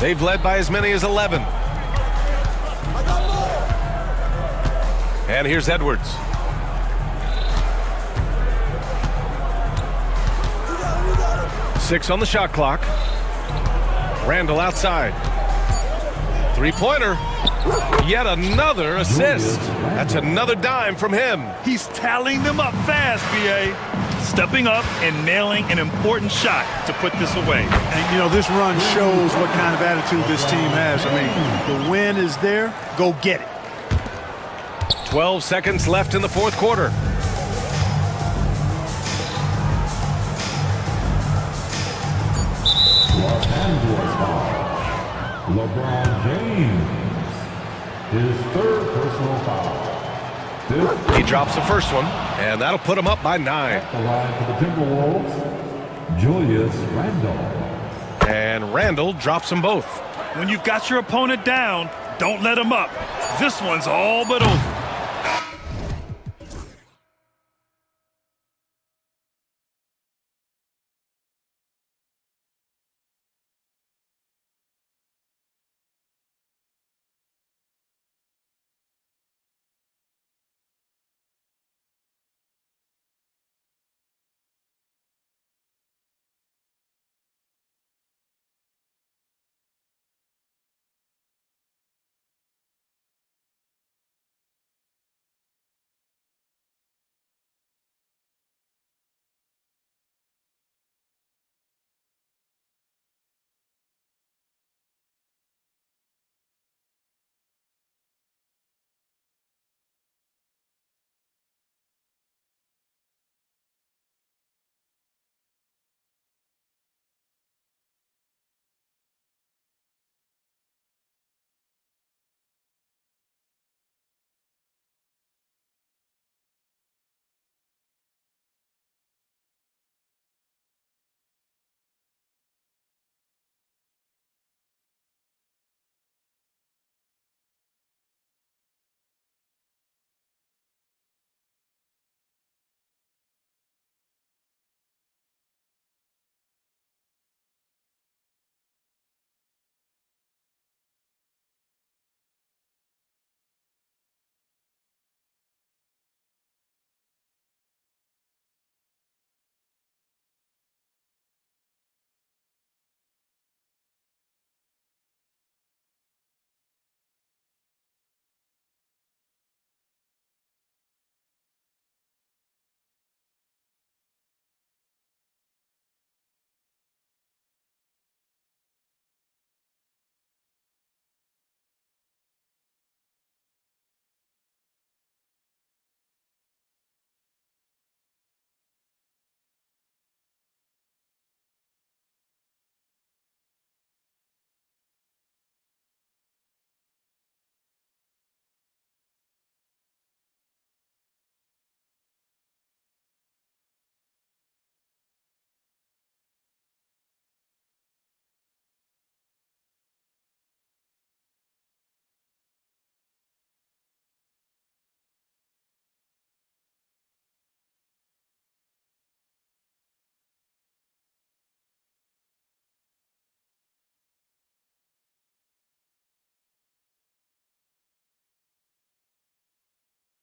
They've led by as many as 11. And here's Edwards. Six on the shot clock. Randall outside. Three-pointer. Yet another assist. That's another dime from him. He's tallying them up fast, B.A. Stepping up and nailing an important shot to put this away. And, you know, this run shows what kind of attitude this team has. I mean, the win is there. Go get it. 12 seconds left in the 4th quarter. Los Angeles foul. LeBron James. His 3rd personal foul. He drops the first one, and that'll put him up by 9. The line for the Timberwolves, Julius Randle. And Randall drops them both. When you've got your opponent down, don't let him up. This one's all but over.